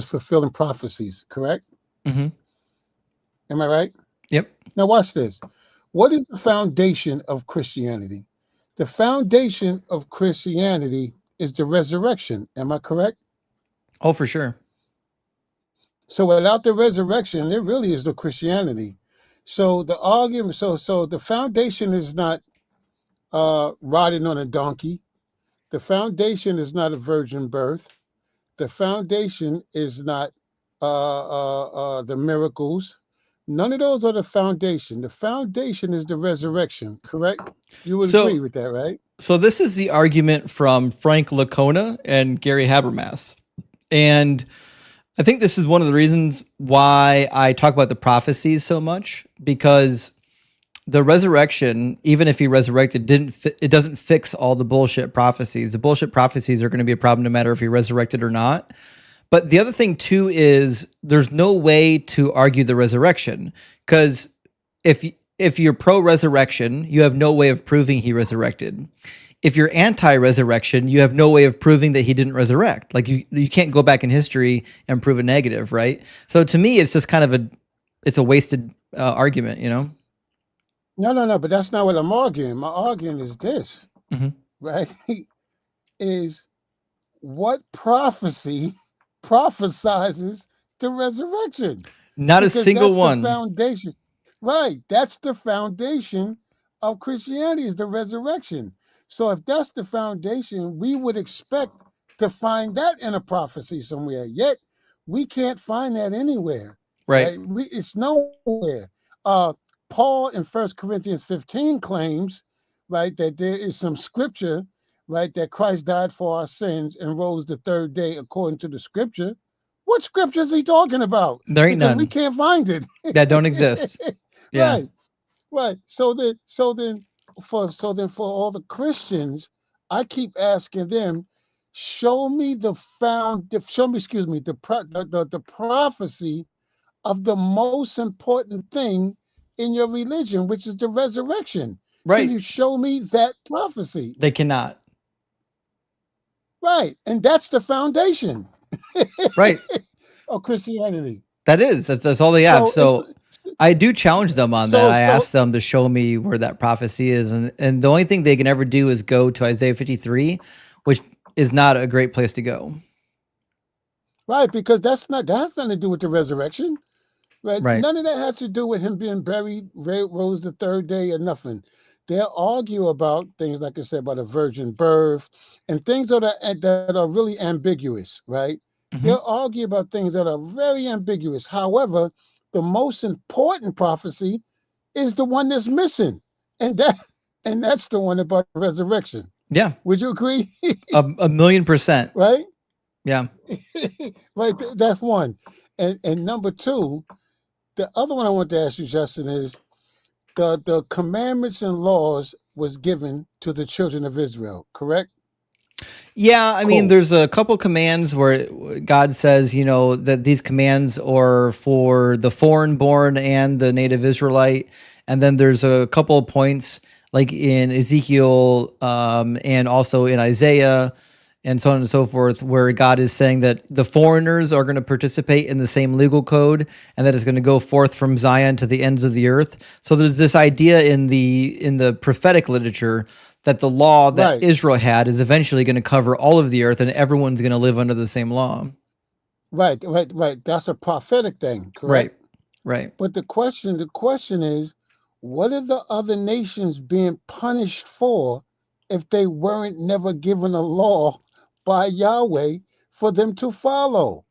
Speaker 3: fulfilling prophecies, correct? Am I right?
Speaker 1: Yep.
Speaker 3: Now watch this. What is the foundation of Christianity? The foundation of Christianity is the resurrection. Am I correct?
Speaker 1: Oh, for sure.
Speaker 3: So without the resurrection, there really is no Christianity. So the argument, so the foundation is not riding on a donkey. The foundation is not a virgin birth. The foundation is not the miracles. None of those are the foundation. The foundation is the resurrection, correct? You would agree with that, right?
Speaker 1: So this is the argument from Frank Lacona and Gary Habermas. And I think this is one of the reasons why I talk about the prophecies so much, because the resurrection, even if he resurrected, it doesn't fix all the bullshit prophecies. The bullshit prophecies are going to be a problem no matter if he resurrected or not. But the other thing too is there's no way to argue the resurrection, because if you're pro-resurrection, you have no way of proving he resurrected. If you're anti-resurrection, you have no way of proving that he didn't resurrect. Like you can't go back in history and prove a negative, right? So to me, it's just kind of a wasted argument, you know?
Speaker 3: No, but that's not what I'm arguing. My argument is this, right? Is what prophecy prophesizes the resurrection?
Speaker 1: Not a single one.
Speaker 3: The foundation. Right. That's the foundation of Christianity, is the resurrection. So if that's the foundation, we would expect to find that in a prophecy somewhere. Yet we can't find that anywhere.
Speaker 1: Right.
Speaker 3: It's nowhere. Paul in 1 Corinthians 15 claims, right, that there is some scripture, right, that Christ died for our sins and rose the 3rd day according to the scripture. What scripture is he talking about?
Speaker 1: There ain't none.
Speaker 3: We can't find it.
Speaker 1: That don't exist. Yeah.
Speaker 3: Right. So then for all the Christians, I keep asking them, show me the prophecy of the most important thing in your religion, which is the resurrection.
Speaker 1: Right.
Speaker 3: Can you show me that prophecy?
Speaker 1: They cannot.
Speaker 3: Right. And that's the foundation.
Speaker 1: Right.
Speaker 3: Of Christianity.
Speaker 1: That's all they have. So I do challenge them on that. I ask them to show me where that prophecy is. And the only thing they can ever do is go to Isaiah 53, which is not a great place to go.
Speaker 3: Right, because that has nothing to do with the resurrection. Right? None of that has to do with him being buried, rose the 3rd day, or nothing. they'll argue about things like I said about a virgin birth and things that are really ambiguous, right? They'll argue about things that are very ambiguous. However, the most important prophecy is the one that's missing, and that's the one about resurrection.
Speaker 1: Yeah.
Speaker 3: Would you agree?
Speaker 1: A 1,000,000%.
Speaker 3: Right?
Speaker 1: Yeah.
Speaker 3: Right. That's one. And number two, the other one I want to ask you, Justin, is the commandments and laws was given to the children of Israel, correct?
Speaker 1: Yeah, I mean,
Speaker 3: Cool.
Speaker 1: there's a couple commands where God says, that these commands are for the foreign born and the native Israelite. And then there's a couple of points like in Ezekiel and also in Isaiah and so on and so forth, where God is saying that the foreigners are going to participate in the same legal code and that it's going to go forth from Zion to the ends of the earth. So there's this idea in the prophetic literature that the law that
Speaker 3: Right.
Speaker 1: Israel had is eventually going to cover all of the earth and everyone's going to live under the same law.
Speaker 3: Right. That's a prophetic thing, correct?
Speaker 1: Right.
Speaker 3: But the question is, what are the other nations being punished for if they weren't never given a law by Yahweh for them to follow?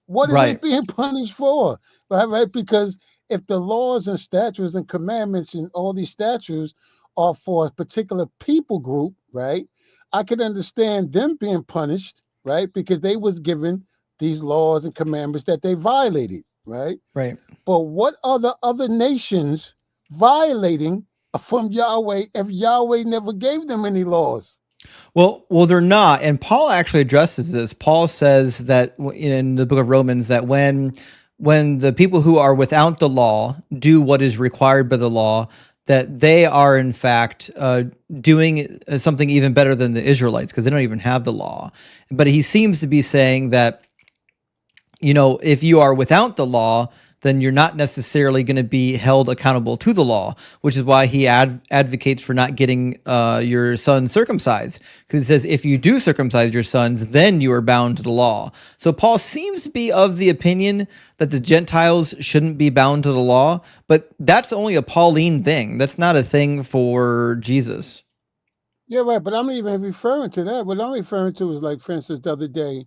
Speaker 3: What are they
Speaker 1: Right.
Speaker 3: being punished for? Right? Because if the laws and statutes and commandments and all these statutes are for a particular people group, right? I could understand them being punished, right? Because they was given these laws and commandments that they violated, right?
Speaker 1: Right.
Speaker 3: But what are the other nations violating from Yahweh if Yahweh never gave them any laws?
Speaker 1: Well, they're not. And Paul actually addresses this. Paul says that in the book of Romans that when the people who are without the law do what is required by the law, that they are in fact doing something even better than the Israelites because they don't even have the law. But he seems to be saying that, if you are without the law, then you're not necessarily going to be held accountable to the law, which is why he advocates for not getting your son circumcised. Because he says if you do circumcise your sons, then you are bound to the law. So Paul seems to be of the opinion that the Gentiles shouldn't be bound to the law, but that's only a Pauline thing. That's not a thing for Jesus.
Speaker 3: Yeah, right. But I'm not even referring to that. What I'm referring to is, like, for instance, the other day,